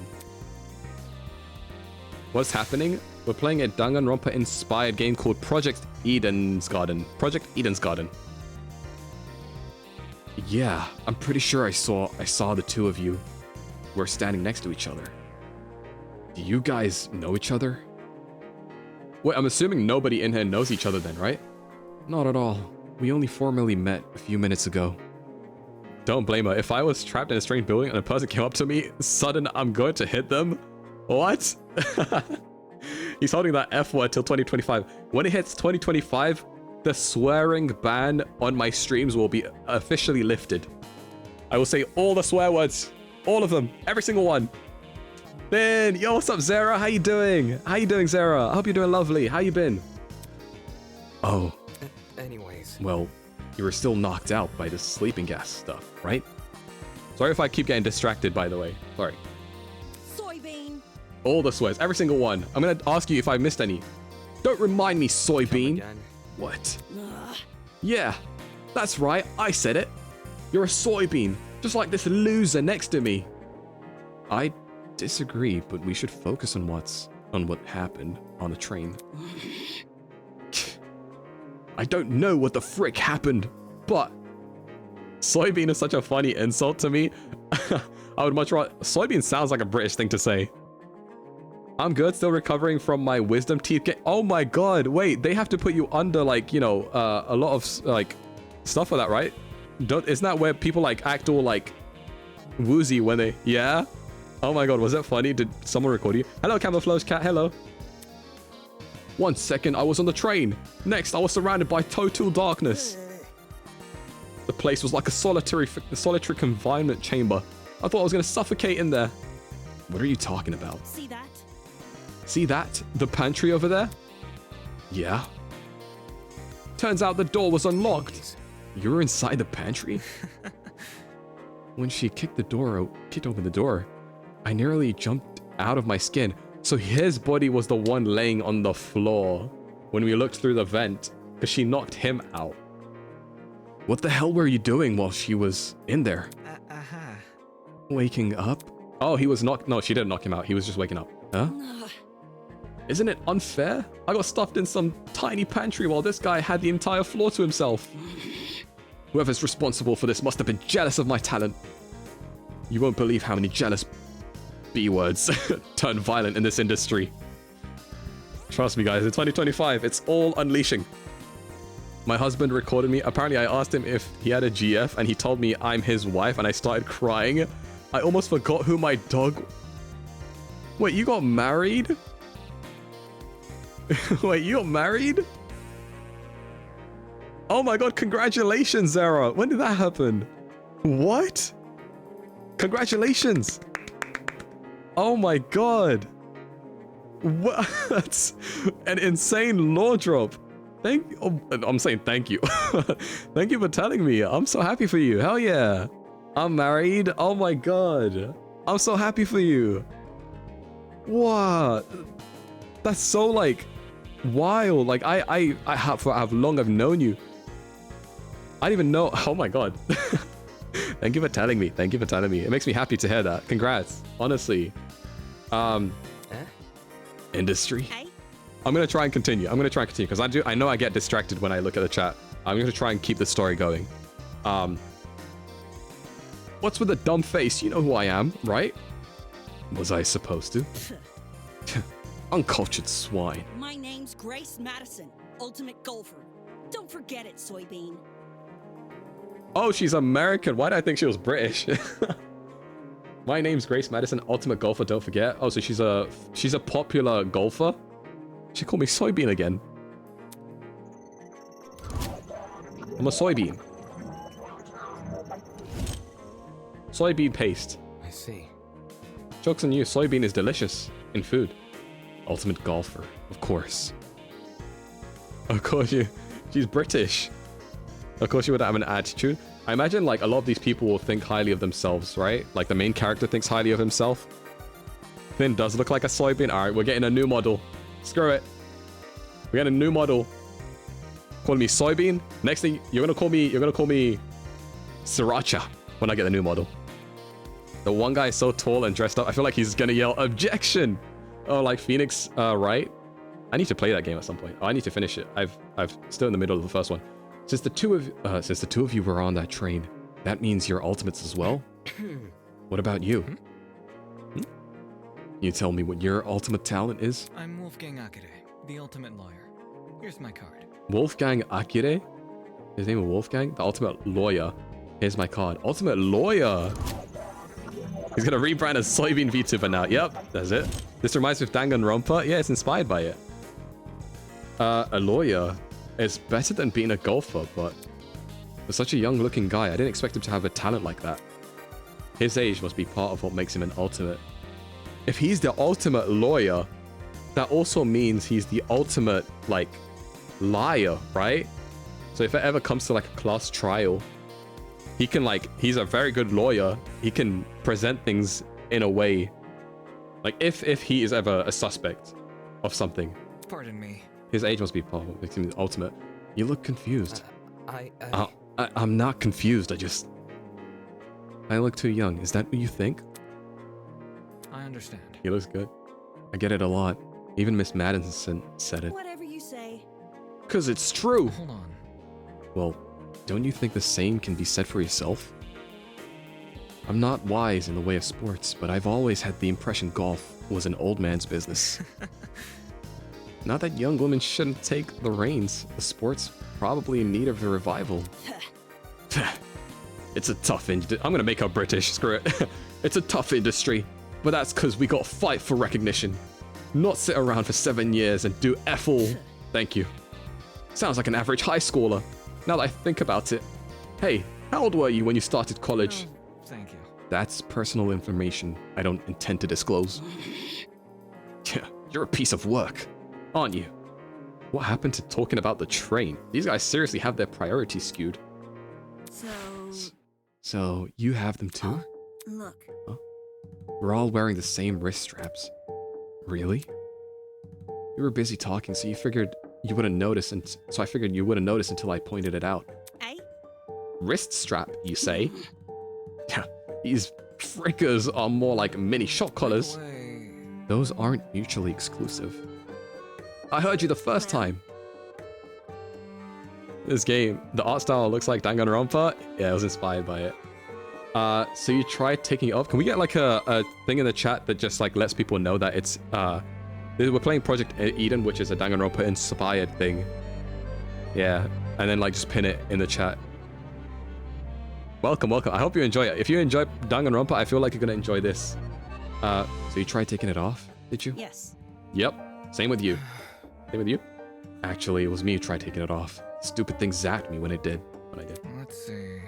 What's happening? We're playing a Danganronpa inspired game called Project Eden's Garden. Yeah, I'm pretty sure I saw the two of you. We're standing next to each other. Do you guys know each other? Wait, I'm assuming nobody in here knows each other then, right? Not at all. We only formally met a few minutes ago. Don't blame her. If I was trapped in a strange building and a person came up to me, sudden I'm going to hit them? What? He's holding that F word till 2025. When it hits 2025, the swearing ban on my streams will be officially lifted. I will say all the swear words. All of them. Every single one. Then, yo, what's up, Zara? How you doing? Zara? I hope you're doing lovely. How you been? Oh. Anyways. Well, you were still knocked out by the sleeping gas stuff, right? Sorry if I keep getting distracted, by the way. Sorry. Soybean. All the swears. Every single one. I'm gonna ask you if I missed any. Don't remind me, soybean. Again. What? Yeah, that's right. I said it. You're a soybean, just like this loser next to me. I disagree, but we should focus on what happened on the train. I don't know what the frick happened, but soybean is such a funny insult to me. I would much rather... Soybean sounds like a British thing to say. I'm good, still recovering from my wisdom teeth. Oh my god, wait, they have to put you under, like, you know, a lot of, like, stuff for that, right? Isn't that where people, like, act all, like, woozy when they... Yeah? Oh my god, was that funny? Did someone record you? Hello, Camouflage Cat, hello. 1 second, I was on the train. Next, I was surrounded by total darkness. The place was like a solitary confinement chamber. I thought I was going to suffocate in there. What are you talking about? See that? See that? The pantry over there? Yeah. Turns out the door was unlocked. You were inside the pantry? When she kicked open the door, I nearly jumped out of my skin. So his body was the one laying on the floor when we looked through the vent, because she knocked him out. What the hell were you doing while she was in there? Waking up? Oh, he was knocked. No, she didn't knock him out. He was just waking up. Huh? Isn't it unfair? I got stuffed in some tiny pantry while this guy had the entire floor to himself. Whoever's responsible for this must have been jealous of my talent. You won't believe how many jealous B-words turn violent in this industry. Trust me, guys, in 2025, it's all unleashing. My husband recorded me. Apparently, I asked him if he had a GF, and he told me I'm his wife, and I started crying. I almost forgot who my dog... Wait, you got married? Wait, you got married? Oh my god, congratulations, Zara. When did that happen? What? Congratulations. Oh my god. What? That's an insane law drop. I'm saying thank you. Thank you for telling me. I'm so happy for you. Hell yeah. I'm married. Oh my god. I'm so happy for you. What? That's so like wild. Like I have long I've known you. I didn't even know. Oh my god. Thank you for telling me. Thank you for telling me. It makes me happy to hear that. Congrats. Honestly. Industry. Hey? I'm gonna try and continue. Because I know I get distracted when I look at the chat. I'm gonna try and keep the story going. What's with the dumb face? You know who I am, right? Was I supposed to? Uncultured swine. My name's Grace Madison, ultimate golfer. Don't forget it, soybean. Oh, she's American. Why did I think she was British? My name's Grace Madison, ultimate golfer. Don't forget. Oh, so she's a popular golfer. She called me soybean again. I'm a soybean. Soybean paste. I see. Joke's on you. Soybean is delicious in food. Ultimate golfer, of course. Of course, she's British. Of course, you would have an attitude. I imagine like a lot of these people will think highly of themselves, right? Like the main character thinks highly of himself. Finn does look like a soybean. All right, we're getting a new model. Screw it. We got a new model. Calling me soybean. Next thing you're gonna call me sriracha when I get the new model. The one guy is so tall and dressed up. I feel like he's gonna yell objection. Oh, like Phoenix, right? I need to play that game at some point. Oh, I need to finish it. I've still in the middle of the first one. Since the two of you were on that train, that means you're ultimates as well. What about you? You tell me what your ultimate talent is? I'm Wolfgang Akire, the ultimate lawyer. Here's my card. Wolfgang Akire? His name is Wolfgang? The ultimate lawyer. Here's my card. Ultimate lawyer! He's gonna rebrand as Soybean VTuber now. Yep, that's it. This reminds me of Danganronpa. Yeah, it's inspired by it. A lawyer is better than being a golfer, but for such a young looking guy, I didn't expect him to have a talent like that. His age must be part of what makes him an ultimate. If he's the ultimate lawyer, that also means he's the ultimate, like, liar, right? So if it ever comes to, like, a class trial, he can, like, he's a very good lawyer. He can present things in a way, like, if he is ever a suspect of something. Pardon me. His age must be part of what makes him the ultimate. You look confused. I'm not confused. I look too young. Is that what you think? I understand. He looks good. I get it a lot. Even Miss Madison said it. Whatever you say. 'Cause it's true. Hold on. Well, don't you think the same can be said for yourself? I'm not wise in the way of sports, but I've always had the impression golf was an old man's business. Not that young women shouldn't take the reins. The sport's probably in need of a revival. It's a tough industry. I'm gonna make her British. Screw it. It's a tough industry, but that's because we got to fight for recognition. Not sit around for 7 years and do F all. Thank you. Sounds like an average high schooler. Now that I think about it. Hey, how old were you when you started college? Oh, thank you. That's personal information I don't intend to disclose. You're a piece of work, aren't you? What happened to talking about the train? These guys seriously have their priorities skewed. So you have them too? Look. Huh? We're all wearing the same wrist straps. Really? You were busy talking, so you figured you wouldn't notice, and so I figured you wouldn't notice until I pointed it out. Eh? Wrist strap, you say? Yeah, these frickers are more like mini shot collars. Those aren't mutually exclusive. I heard you the first time. This game, the art style looks like Danganronpa. Yeah, I was inspired by it. So you tried taking it off. Can we get like a thing in the chat that just like lets people know that it's we're playing Project Eden, which is a Danganronpa inspired thing. Yeah, and then like just pin it in the chat. Welcome, welcome. I hope you enjoy it. If you enjoy Danganronpa, I feel like you're gonna enjoy this. So you tried taking it off, did you? Yes. Yep. Same with you. Same with you. Actually, it was me who tried taking it off. Stupid thing zapped me when I did. Let's see.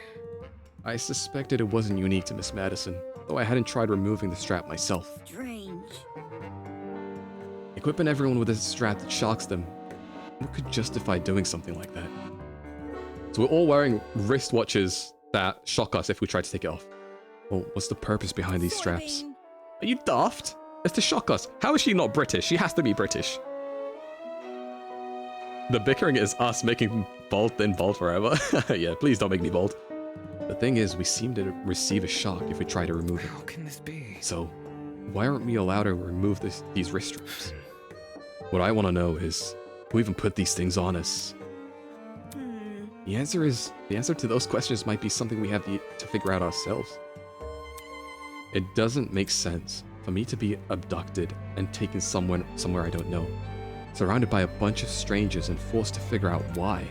I suspected it wasn't unique to Miss Madison, though I hadn't tried removing the strap myself. Strange. Equipping everyone with a strap that shocks them. What could justify doing something like that? So we're all wearing wristwatches that shock us if we try to take it off. Well, what's the purpose behind these straps? Are you daft? It's to shock us. How is she not British? She has to be British. The bickering is us making bold thin bold forever. Yeah, please don't make me bold. The thing is, we seem to receive a shock if we try to remove it. How can this be? So, why aren't we allowed to remove these wrist straps? What I want to know is, who even put these things on us? The answer to those questions might be something we have to figure out ourselves. It doesn't make sense for me to be abducted and taken somewhere I don't know, surrounded by a bunch of strangers and forced to figure out why.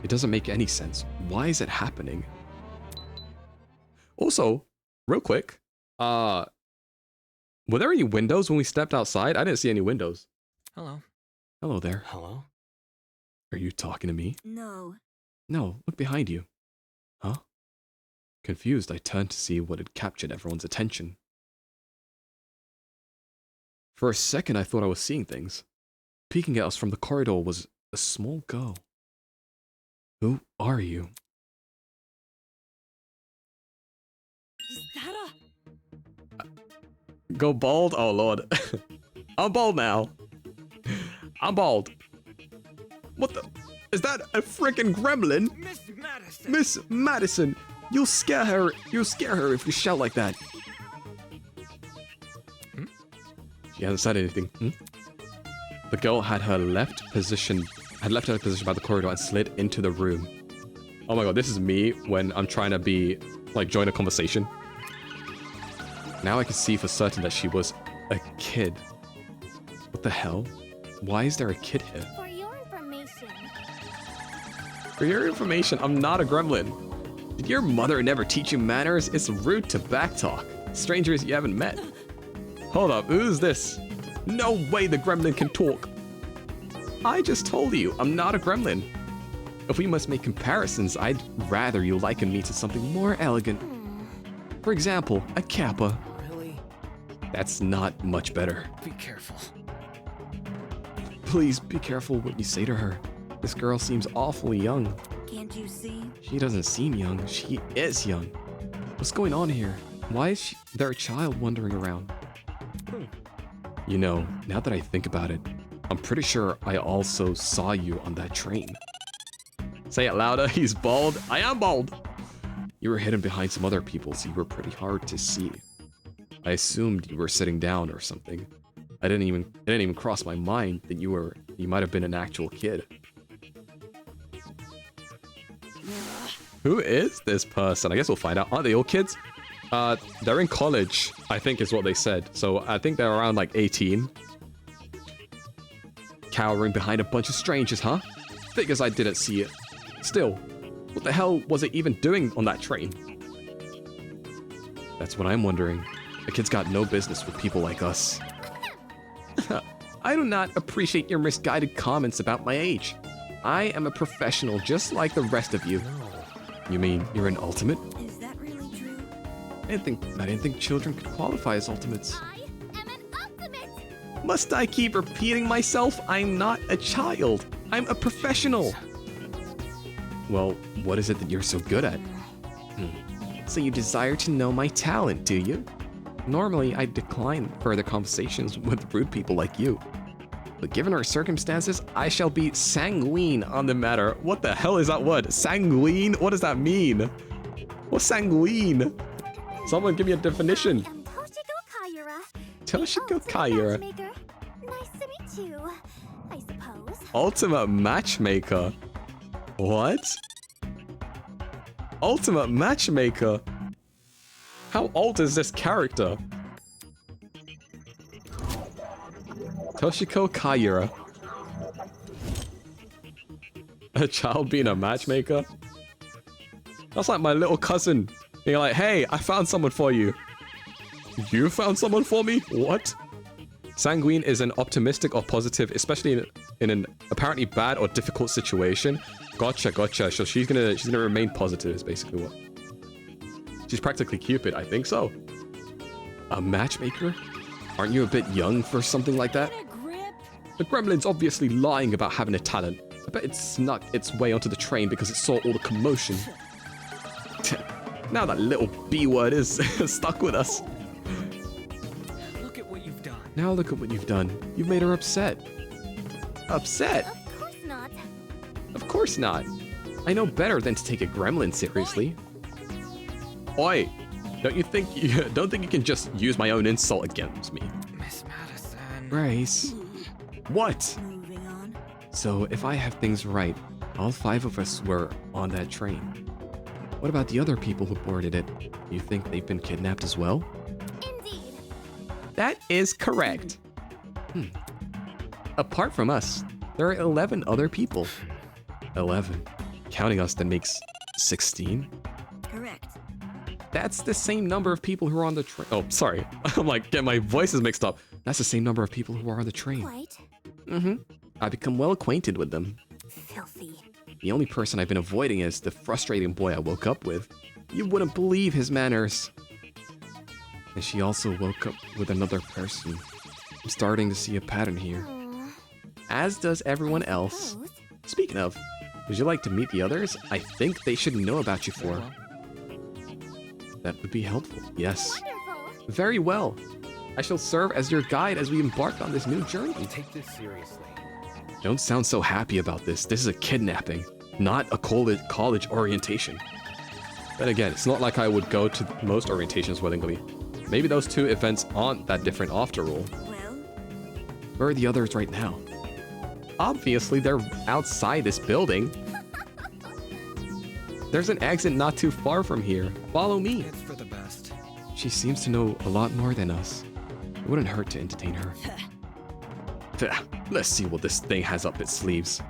It doesn't make any sense. Why is it happening? Also, real quick, were there any windows when we stepped outside? I didn't see any windows. Hello. Hello there. Hello? Are you talking to me? No. No, look behind you. Huh? Confused, I turned to see what had captured everyone's attention. For a second, I thought I was seeing things. Peeking at us from the corridor was a small girl. Who are you? Is that Go bald? Oh, Lord. I'm bald now. I'm bald. What the? Is that a freaking gremlin? Miss Madison! Miss Madison! You'll scare her if you shout like that. She hasn't said anything. The girl had left her position by the corridor and slid into the room. Oh my god, this is me when I'm trying to be, like, join a conversation. Now I can see for certain that she was a kid. What the hell? Why is there a kid here? For your information. For your information, I'm not a gremlin. Did your mother never teach you manners? It's rude to backtalk. Strangers you haven't met. Hold up, who's this? No way the gremlin can talk. I just told you, I'm not a gremlin. If we must make comparisons, I'd rather you liken me to something more elegant. For example, a kappa. Really? That's not much better. Be careful. Please be careful what you say to her. This girl seems awfully young. Can't you see? She doesn't seem young, she is young. What's going on here? Why is there a child wandering around? You know, now that I think about it, I'm pretty sure I also saw you on that train. Say it louder, he's bald. I am bald! You were hidden behind some other people, so you were pretty hard to see. I assumed you were sitting down or something. It didn't even cross my mind that you might have been an actual kid. Who is this person? I guess we'll find out. Aren't they all kids? They're in college, I think is what they said. So I think they're around like 18. Cowering behind a bunch of strangers, huh? Figures I didn't see it. Still, what the hell was it even doing on that train? That's what I'm wondering. The kid's got no business with people like us. I do not appreciate your misguided comments about my age. I am a professional just like the rest of you. No. You mean you're an ultimate? Is that really true? I didn't think children could qualify as ultimates. I am an ultimate! Must I keep repeating myself? I'm not a child. I'm a professional. Well, what is it that you're so good at? So you desire to know my talent, do you? Normally, I decline further conversations with rude people like you. But given our circumstances, I shall be sanguine on the matter. What the hell is that word? Sanguine? What does that mean? What's sanguine? Someone give me a definition. I'm Toshiko Kaira. Toshiko Ultimate Kaira. matchmaker. Nice to meet you, I suppose. Ultimate matchmaker. What? Ultimate matchmaker? How old is this character? Toshiko Kaira. A child being a matchmaker? That's like my little cousin being like, hey, I found someone for you. You found someone for me? What? Sanguine is an optimistic or positive, especially in an apparently bad or difficult situation. Gotcha. So she's gonna remain positive is basically what. She's practically Cupid, I think so. A matchmaker? Aren't you a bit young for something like that? Get a grip. The gremlin's obviously lying about having a talent. I bet it snuck its way onto the train because it saw all the commotion. Now that little B word is stuck with us. Look at what you've done. Now look at what you've done. You've made her upset. Upset? Of course not. Of course not. I know better than to take a gremlin seriously. Oi! Don't think you can just use my own insult against me. Miss Madison. Grace. What? Moving on. So if I have things right, all 5 of us were on that train. What about the other people who boarded it? You think they've been kidnapped as well? Indeed. That is correct. Apart from us, there are 11 other people. 11. Counting us, that makes 16. Correct. That's the same number of people who are on the train. Oh, sorry. I'm like, getting my voices mixed up. That's the same number of people who are on the train. Quite. I've become well acquainted with them. Filthy. The only person I've been avoiding is the frustrating boy I woke up with. You wouldn't believe his manners. And she also woke up with another person. I'm starting to see a pattern here. As does everyone else. Suppose. Speaking of, would you like to meet the others? I think they should know about you for. That would be helpful. Yes. Wonderful. Very well. I shall serve as your guide as we embark on this new journey. Take this seriously. Don't sound so happy about this. This is a kidnapping, not a college orientation. Then again, it's not like I would go to most orientations willingly. Maybe those 2 events aren't that different after all. Well, Where are the others right now? Obviously, they're outside this building. There's an exit not too far from here. Follow me. It's for the best. She seems to know a lot more than us. It wouldn't hurt to entertain her. Let's see what this thing has up its sleeves.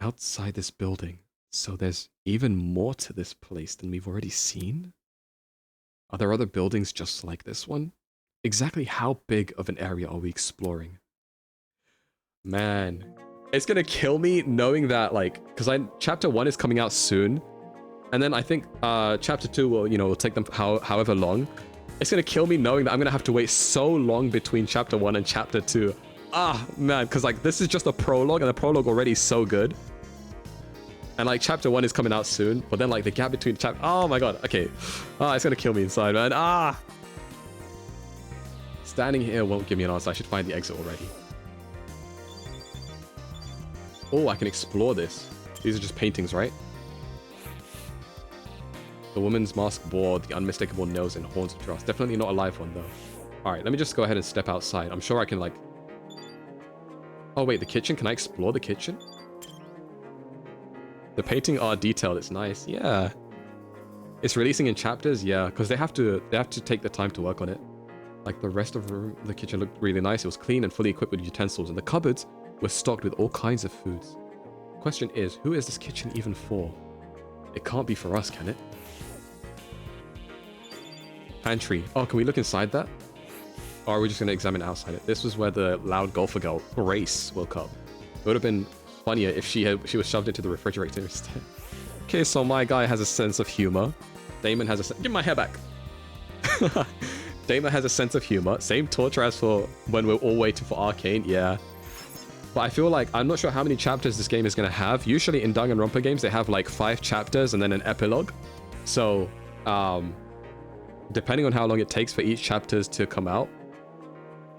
Outside this building. So there's even more to this place than we've already seen? Are there other buildings just like this one? Exactly how big of an area are we exploring? Man, it's gonna kill me knowing that, like, because chapter 1 is coming out soon, and then I think chapter 2 will take them however long. It's gonna kill me knowing that I'm gonna have to wait so long between chapter 1 and chapter 2. Ah, man, because like this is just a prologue, and the prologue already is so good. And like chapter 1 is coming out soon, but then like the gap between chapter, oh my god, okay. Ah, it's gonna kill me inside, man. Ah! Standing here won't give me an answer. I should find the exit already. Oh, I can explore this. These are just paintings, right? The woman's mask bore the unmistakable nose and horns of trust. Definitely not a live one, though. Alright, let me just go ahead and step outside. I'm sure I can, like... Oh, wait, the kitchen? Can I explore the kitchen? The painting are detailed. It's nice. Yeah. It's releasing in chapters? Yeah, because they have to take the time to work on it. Like, the rest of the kitchen looked really nice. It was clean and fully equipped with utensils, and the cupboards were stocked with all kinds of foods. Question is, who is this kitchen even for? It can't be for us, can it? Pantry. Oh, can we look inside that? Or are we just going to examine outside it? This was where the loud golfer girl, Grace, woke up. It would have been funnier if she was shoved into the refrigerator instead. Okay, so my guy has a sense of humor. Damon has a... Give my hair back! Damon has a sense of humor. Same torture as for when we're all waiting for Arcane, yeah. But I feel like, I'm not sure how many chapters this game is going to have. Usually in Danganronpa games, they have like 5 chapters and then an epilogue. So, depending on how long it takes for each chapters to come out,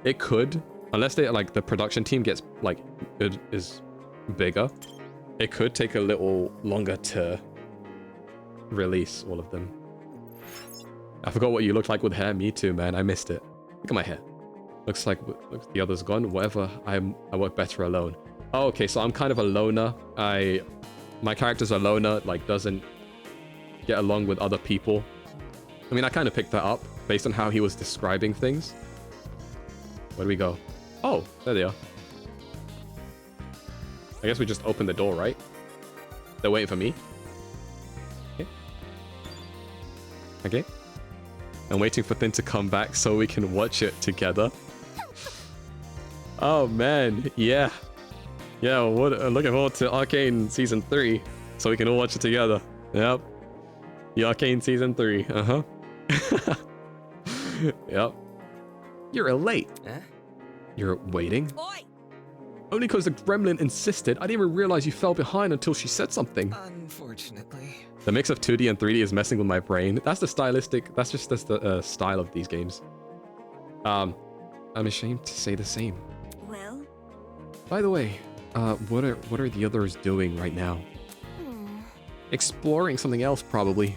it could, unless they like the production team gets like, it is bigger, it could take a little longer to release all of them. I forgot what you looked like with hair. Me too, man. I missed it. Look at my hair. Looks like the other's gone. Whatever. I work better alone. Oh, okay. So I'm kind of a loner. My character's a loner. Like doesn't get along with other people. I mean, I kind of picked that up based on how he was describing things. Where do we go? Oh, there they are. I guess we just opened the door, right? They're waiting for me. Okay. Okay. I'm waiting for Thin to come back so we can watch it together. Oh man, yeah. Yeah, looking forward to Arcane Season 3 so we can all watch it together. Yep. The Arcane Season 3, uh-huh. Yep. You're late. Eh? You're waiting? Oi! Only because the gremlin insisted. I didn't even realize you fell behind until she said something. Unfortunately. The mix of 2D and 3D is messing with my brain. That's the stylistic. That's just the style of these games. I'm ashamed to say the same. Well, By the way, what are the others doing right now? Exploring something else, probably.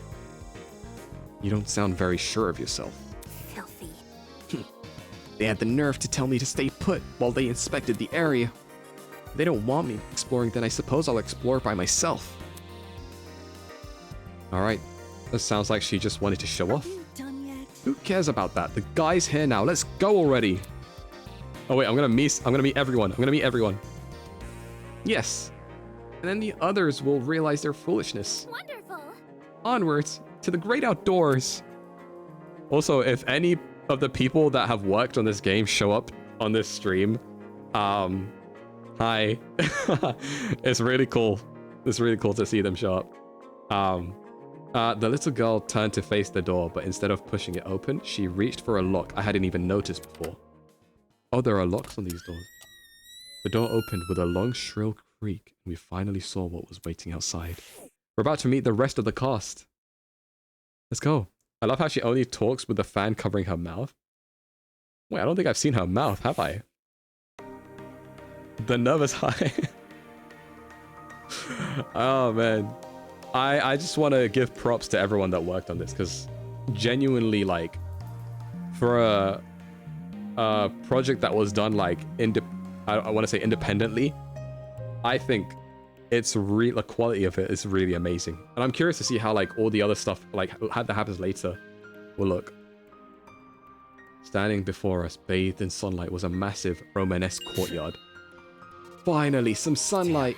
You don't sound very sure of yourself. filthy. They had the nerve to tell me to stay put while they inspected the area. If they don't want me exploring, then I suppose I'll explore by myself. Alright, that sounds like she just wanted to show off. You done yet? Who cares about that? The guy's here now. Let's go already. Oh wait, I'm gonna meet everyone. Yes. And then the others will realize their foolishness. Wonderful. Onwards to the great outdoors. Also, if any of the people that have worked on this game show up on this stream, hi. It's really cool. It's really cool to see them show up. The little girl turned to face the door, but instead of pushing it open, she reached for a lock I hadn't even noticed before. Oh, there are locks on these doors. The door opened with a long, shrill creak, and we finally saw what was waiting outside. We're about to meet the rest of the cast. Let's go. I love how she only talks with the fan covering her mouth. Wait, I don't think I've seen her mouth, have I? The nervous high. Oh, man. I just want to give props to everyone that worked on this, because genuinely, like, for a project that was done, like, I want to say independently, I think it's the quality of it is really amazing. And I'm curious to see how, like, all the other stuff, like, how that happens later will look. Standing before us, bathed in sunlight, was a massive Romanesque courtyard. Finally, some sunlight!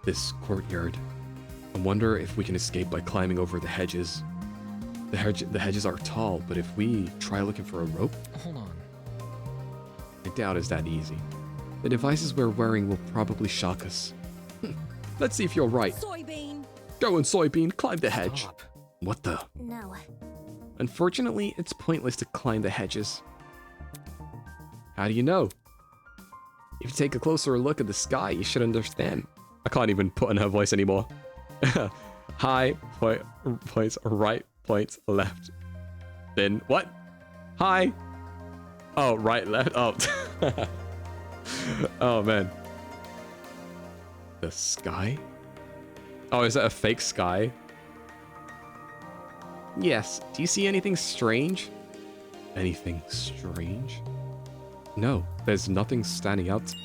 This courtyard. I wonder if we can escape by climbing over the hedges. The hedges are tall, but if we try looking for a rope... Hold on. I doubt it's that easy. The devices we're wearing will probably shock us. Let's see if you're right. Soybean! Go on, Soybean, climb the hedge. Stop. What the? No. Unfortunately, it's pointless to climb the hedges. How do you know? If you take a closer look at the sky, you should understand. I can't even put in her voice anymore. High, points, right, points, left. Then, what? High. Oh, right, left, oh. Oh, man. The sky? Oh, is that a fake sky? Yes. Do you see anything strange? Anything strange? No, there's nothing standing out.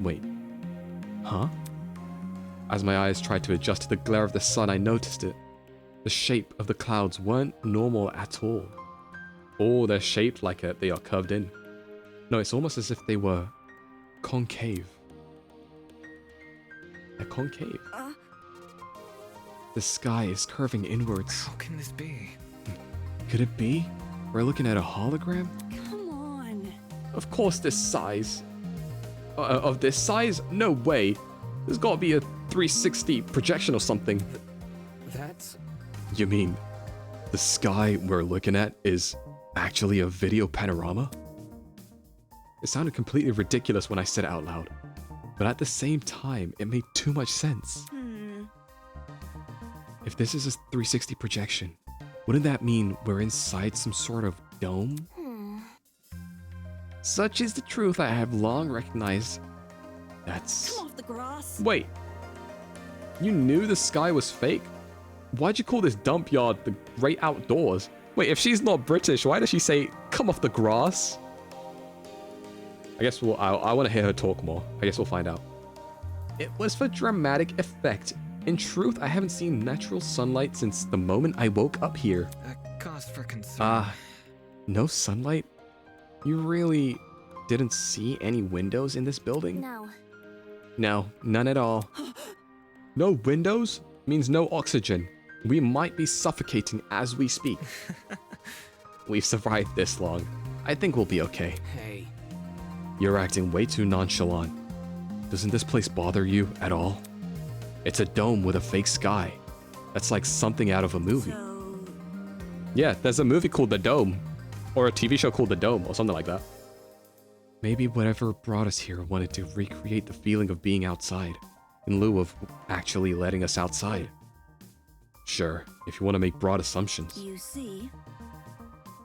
Wait. Huh? As my eyes tried to adjust to the glare of the sun, I noticed it. The shape of the clouds weren't normal at all. Oh, they're shaped like they are curved in. No, it's almost as if they were concave. They're concave. The sky is curving inwards. How can this be? Could it be? We're looking at a hologram? Come on. Of course this size. Of this size? No way. There's gotta be a 360 projection or something. That's... You mean the sky we're looking at is actually a video panorama? It sounded completely ridiculous when I said it out loud, but at the same time, it made too much sense. If this is a 360 projection, wouldn't that mean we're inside some sort of dome? Such is the truth I have long recognized. That's... Come off the grass. Wait. You knew the sky was fake? Why'd you call this dump yard the great outdoors? Wait, if she's not British, why does she say, come off the grass? I guess I want to hear her talk more. I guess we'll find out. It was for dramatic effect. In truth, I haven't seen natural sunlight since the moment I woke up here. A cause for concern. No sunlight? You really didn't see any windows in this building? No. No, none at all. No windows means no oxygen. We might be suffocating as we speak. We've survived this long. I think we'll be okay. Hey. You're acting way too nonchalant. Doesn't this place bother you at all? It's a dome with a fake sky. That's like something out of a movie. So, Yeah, there's a movie called The Dome. Or a TV show called The Dome, or something like that. Maybe whatever brought us here wanted to recreate the feeling of being outside, in lieu of actually letting us outside. Sure, if you want to make broad assumptions. you see,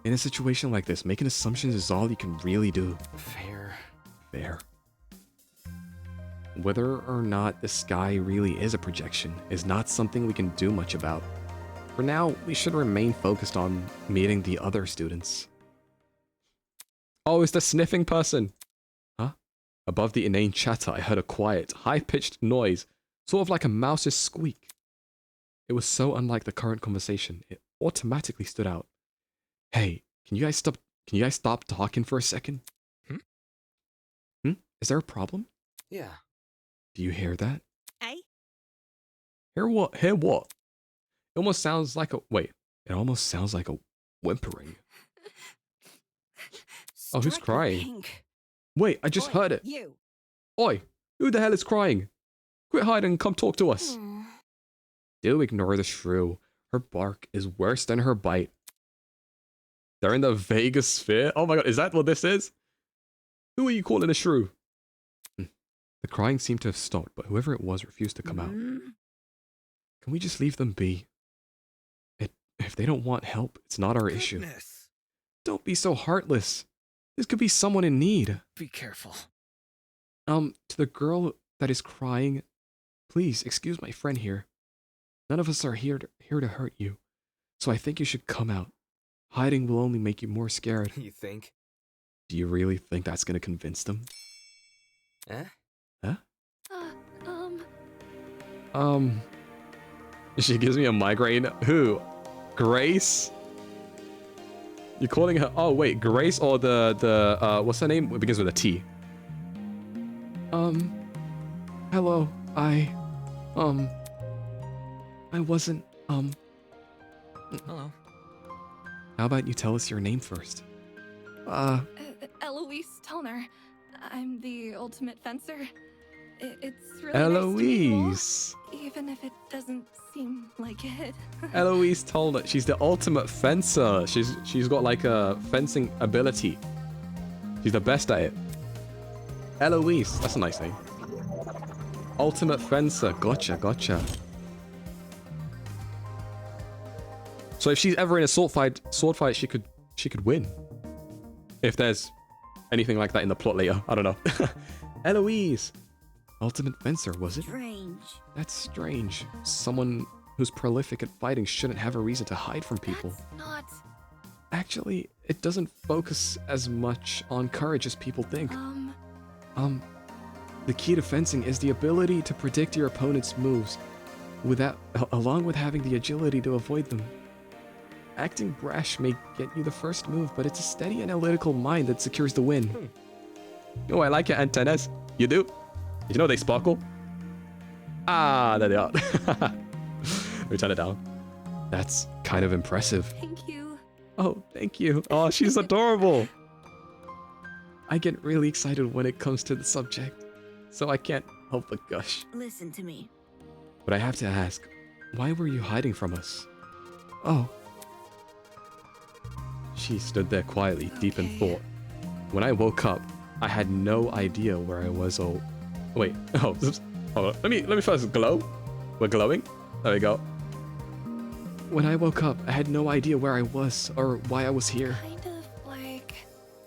In a situation like this, making assumptions is all you can really do. Fair. Fair. Whether or not the sky really is a projection is not something we can do much about. For now, we should remain focused on meeting the other students. Oh, it's the sniffing person! Huh? Above the inane chatter, I heard a quiet, high-pitched noise, sort of like a mouse's squeak. It was so unlike the current conversation, it automatically stood out. Hey, can you guys stop talking for a second? Is there a problem? Yeah. Do you hear that? Eh? Hear what? Hear what? It almost sounds like a... Wait. It almost sounds like a whimpering. Oh, who's Strike the crying? pink. Wait, I just Oi, heard it. You. Oi, who the hell is crying? Quit hiding and come talk to us. Do ignore the shrew. Her bark is worse than her bite. They're in the Vegas sphere? Oh my god, is that what this is? Who are you calling a shrew? The crying seemed to have stopped, but whoever it was refused to come out. Can we just leave them be? If they don't want help, it's not our issue. Goodness. Don't be so heartless. This could be someone in need. Be careful. To the girl that is crying, please excuse my friend here. None of us are here to hurt you, so I think you should come out. Hiding will only make you more scared. You think? Do you really think that's gonna convince them? Eh? Huh? She gives me a migraine. Who? Grace? You're calling her? Oh wait, Grace or the what's her name? It begins with a T. Hello. I wasn't Hello. How about you tell us your name first? Eloise Tellner. I'm the ultimate fencer. It's really Eloise. nice to meet you all, even if it doesn't seem like it. Eloise told her she's the ultimate fencer. She's got like a fencing ability. She's the best at it. Eloise, that's a nice name. Ultimate fencer. Gotcha. So if she's ever in a sword fight, she could win. If there's anything like that in the plot later, I don't know. Eloise, ultimate fencer, was it? strange. That's strange. Someone who's prolific at fighting shouldn't have a reason to hide from people. That's not. Actually, it doesn't focus as much on courage as people think. The key to fencing is the ability to predict your opponent's moves, along with having the agility to avoid them. Acting brash may get you the first move, but it's a steady analytical mind that secures the win. Oh, I like your antennas. You do? Did you know they sparkle? Ah, there they are. Let me turn it down. That's kind of impressive. Thank you. Oh, thank you. Oh, she's adorable. I get really excited when it comes to the subject, so I can't help but gush. Listen to me. But I have to ask, why were you hiding from us? Oh. She stood there quietly, deep in thought. When I woke up, I had no idea where I was. Oh, wait. Oh, hold on. Let me first glow. We're glowing. There we go. When I woke up, I had no idea where I was or why I was here. Kind of like...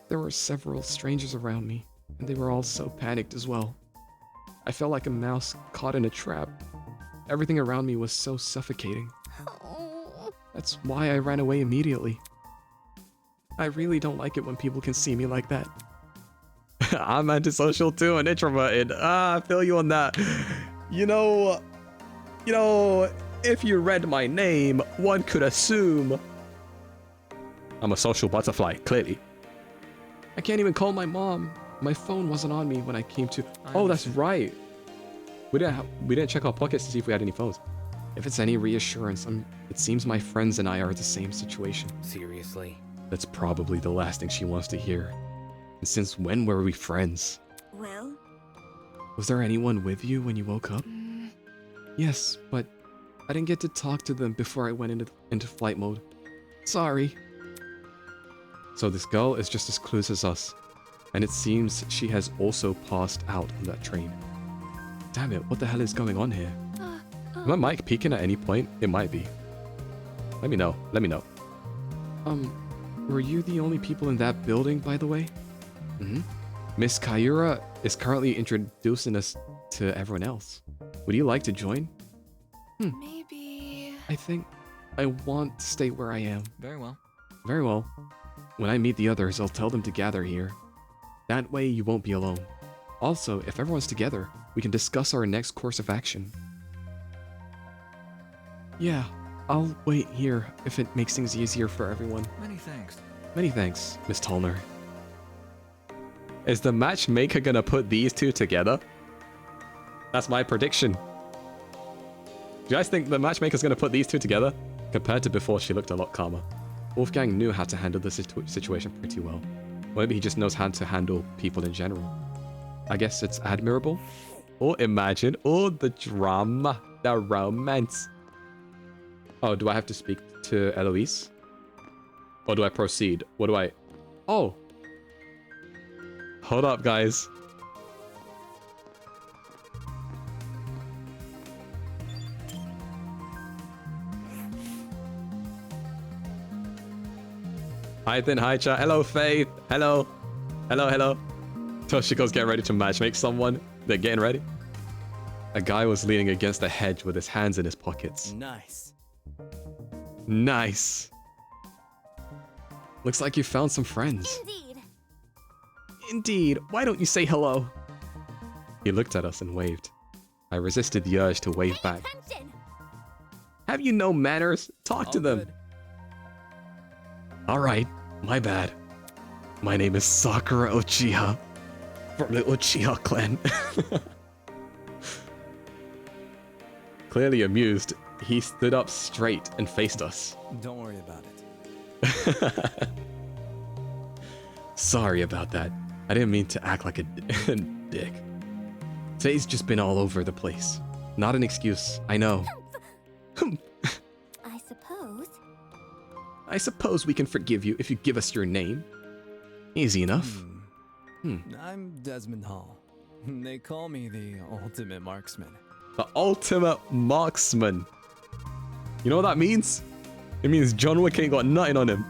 There were several strangers around me, and they were all so panicked as well. I felt like a mouse caught in a trap. Everything around me was so suffocating. That's why I ran away immediately. I really don't like it when people can see me like that. I'm antisocial too and introverted. I feel you on that. You know, if you read my name, one could assume I'm a social butterfly, clearly. I can't even call my mom. My phone wasn't on me when I came to... Oh, that's right. We didn't check our pockets to see if we had any phones. If it's any reassurance, it seems my friends and I are in the same situation. Seriously? That's probably the last thing she wants to hear. And since when were we friends? Well, Was there anyone with you when you woke up? Yes, but I didn't get to talk to them before I went into flight mode. Sorry. So this girl is just as clueless as us, and it seems she has also passed out on that train. Damn it, what the hell is going on here? Is my mic peaking at any point? It might be. Let me know. Were you the only people in that building, by the way? Miss Kaira is currently introducing us to everyone else. Would you like to join? Maybe... I think I want to stay where I am. Very well. Very well. When I meet the others, I'll tell them to gather here. That way you won't be alone. Also, if everyone's together, we can discuss our next course of action. Yeah, I'll wait here if it makes things easier for everyone. Many thanks. Many thanks, Miss Tolner. Is the matchmaker gonna put these two together? That's my prediction. Do you guys think the matchmaker's gonna put these two together? Compared to before, she looked a lot calmer. Wolfgang knew how to handle the situation pretty well. Maybe he just knows how to handle people in general. I guess it's admirable. Or imagine, or the drama, the romance. Oh, do I have to speak to Eloise? Or do I proceed? What do I... Oh! Hold up, guys. Hi, Thin. Hi, chat. Hello, Faith. Hello. Hello. Toshiko's getting ready to matchmake someone. They're getting ready. A guy was leaning against a hedge with his hands in his pockets. Nice. Looks like you found some friends. Indeed. Why don't you say hello? He looked at us and waved. I resisted the urge to wave back. Have you no manners? Talk to them. Alright, my bad. My name is Sakura Uchiha from the Uchiha clan. Clearly amused, he stood up straight and faced us. Don't worry about it. Sorry about that. I didn't mean to act like a dick. Today's just been all over the place. Not an excuse, I know. I suppose we can forgive you if you give us your name. Easy enough. I'm Desmond Hall. They call me the ultimate marksman. The ultimate marksman. You know what that means? It means John Wick ain't got nothing on him.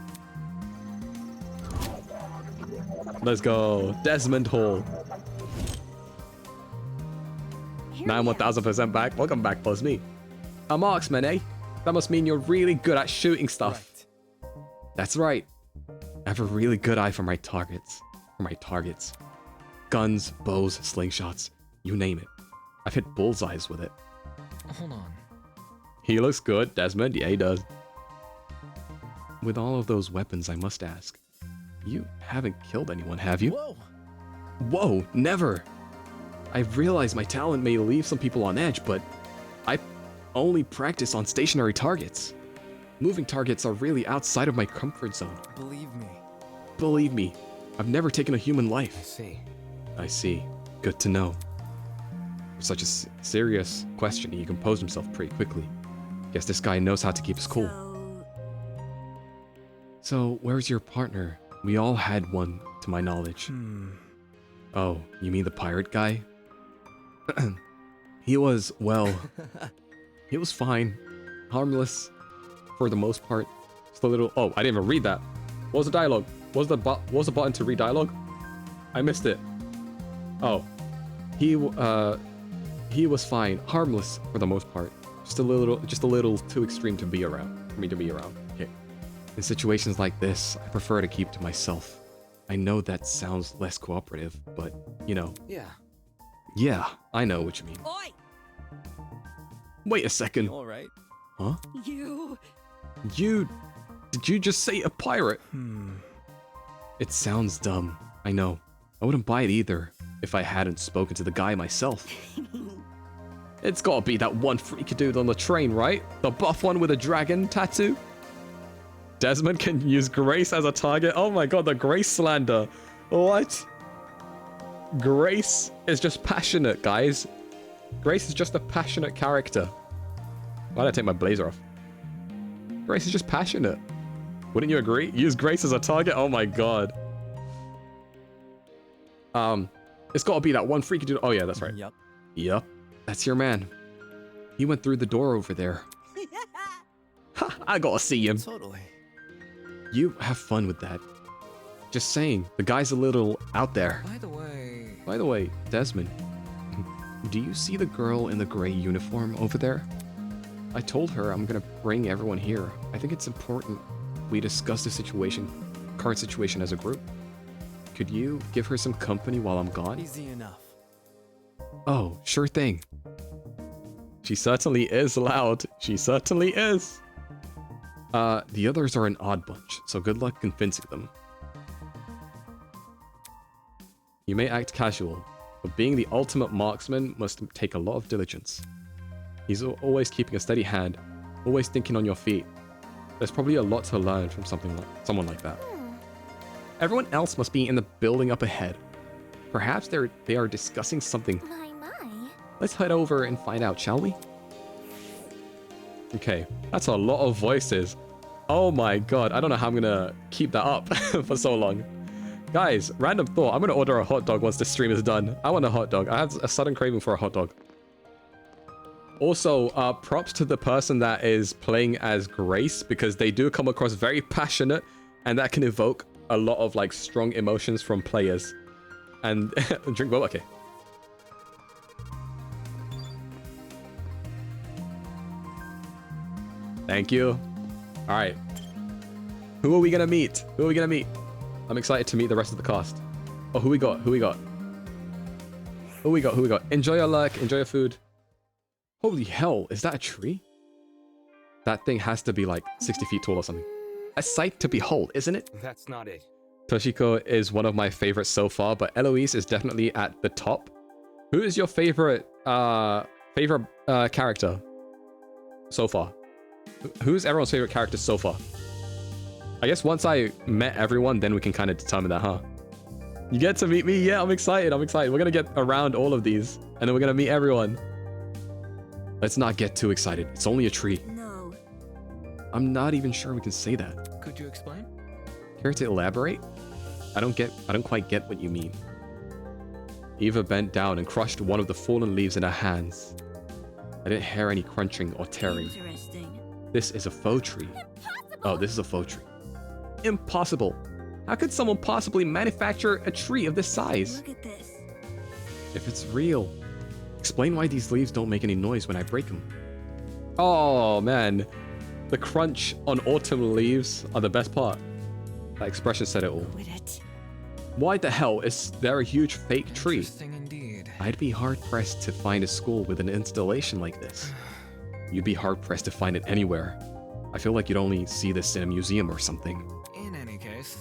Let's go. Desmond Hall. Now I'm 1000% back. Welcome back, Buzz me. A marksman, eh? That must mean you're really good at shooting stuff. Right. That's right. I have a really good eye for my targets. Guns, bows, slingshots, you name it. I've hit bullseyes with it. Hold on. He looks good, Desmond. Yeah, he does. With all of those weapons, I must ask, you haven't killed anyone, have you? Whoa, never. I realize my talent may leave some people on edge, but I only practice on stationary targets. Moving targets are really outside of my comfort zone. Believe me. Believe me, I've never taken a human I life. see. I see. Good to know. For such a serious question, he composed himself pretty quickly. Guess this guy knows how to keep his cool. So, where's your partner? We all had one, to my knowledge. Oh, you mean the pirate guy? He was, well, he was fine. Harmless, for the most part. Just a little... Oh, I didn't even read that. What was the dialogue? What was the button to read dialogue? I missed it. Oh. He was fine. Harmless, for the most part. Just a little too extreme to be around. For me to be around. Okay. In situations like this, I prefer to keep to myself. I know that sounds less cooperative, but, you know. Yeah. Yeah, I know what you mean. Oi! Wait a second. All right. Huh? You... Did you just say a pirate? It sounds dumb. I know. I wouldn't buy it either if I hadn't spoken to the guy myself. It's gotta be that one freaky dude on the train, right? The buff one with a dragon tattoo? Desmond can use Grace as a target? Oh my god, the Grace slander. What? Grace is just passionate, guys. Grace is just a passionate character. Why did I take my blazer off? Grace is just passionate. Wouldn't you agree? Use Grace as a target? Oh my god. It's gotta be that one freaky dude. Oh yeah, that's right. Yep. That's your man. He went through the door over there. Ha! I gotta see him. Totally. You have fun with that. Just saying, the guy's a little out there. By the way, Desmond, do you see the girl in the gray uniform over there? I told her I'm gonna bring everyone here. I think it's important we discuss the current situation as a group. Could you give her some company while I'm gone? Easy enough. Oh, sure thing. She certainly is loud. She certainly is. The others are an odd bunch, so good luck convincing them. You may act casual, but being the ultimate marksman must take a lot of diligence. He's always keeping a steady hand, always thinking on your feet. There's probably a lot to learn from someone like that. Everyone else must be in the building up ahead. Perhaps they are discussing something. Let's head over and find out, shall we? Okay, that's a lot of voices. Oh my god, I don't know how I'm gonna keep that up for so long. Guys, random thought. I'm gonna order a hot dog once the stream is done. I want a hot dog. I have a sudden craving for a hot dog. Also, props to the person that is playing as Grace, because they do come across very passionate, and that can evoke a lot of like strong emotions from players. And drink well, okay. Thank you. All right. Who are we gonna meet? Who are we gonna meet? I'm excited to meet the rest of the cast. Oh, who we got? Who we got? Who we got? Who we got? Enjoy your luck. Enjoy your food. Holy hell, is that a tree? That thing has to be like 60 feet tall or something. A sight to behold, isn't it? That's not it. Toshiko is one of my favorites so far, but Eloise is definitely at the top. Who is your favorite character so far? Who's everyone's favorite character so far? I guess once I met everyone, then we can kind of determine that, huh? You get to meet me? Yeah, I'm excited. I'm excited. We're gonna get around all of these, and then we're gonna meet everyone. Let's not get too excited. It's only a tree. No. I'm not even sure we can say that. Could you explain? Care to elaborate? I don't quite get what you mean. Eva bent down and crushed one of the fallen leaves in her hands. I didn't hear any crunching or tearing. Interesting. This is a faux tree. Impossible! Oh, this is a faux tree. Impossible. How could someone possibly manufacture a tree of this size? Look at this. If it's real, explain why these leaves don't make any noise when I break them. Oh, man. The crunch on autumn leaves are the best part. That expression said it all. Quit it. Why the hell is there a huge fake tree? Interesting indeed. I'd be hard-pressed to find a school with an installation like this. You'd be hard-pressed to find it anywhere. I feel like you'd only see this in a museum or something. In any case,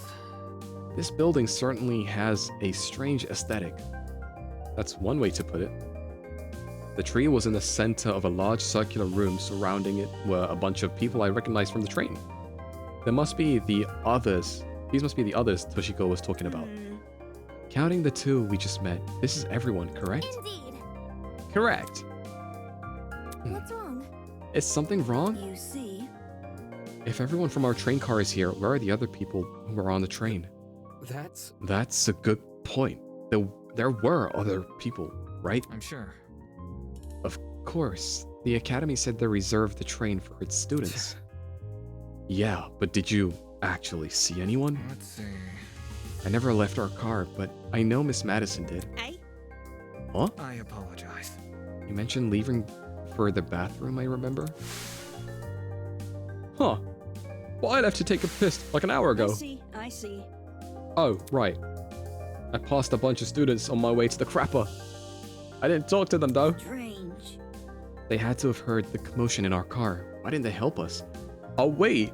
This building certainly has a strange aesthetic. That's one way to put it. The tree was in the center of a large circular room. Surrounding it were a bunch of people I recognized from the train. There must be the others These must be the others Toshiko was talking about. Counting the two we just met, this is everyone, correct? Indeed. Correct. What's wrong? Is something wrong? You see, If everyone from our train car is here, where are the other people who were on the train? That's a good point. There were other people, right? I'm sure. Of course. The academy said they reserved the train for its students. Yeah, but did you actually see anyone? Let's see. I never left our car, but I know Miss Madison did. Eh? Huh? I apologize. You mentioned leaving for the bathroom, I remember? Huh. Well, I left to take a piss like an hour ago. I see. Oh, right. I passed a bunch of students on my way to the crapper. I didn't talk to them, though. strange. They had to have heard the commotion in our car. Why didn't they help us? Oh, wait.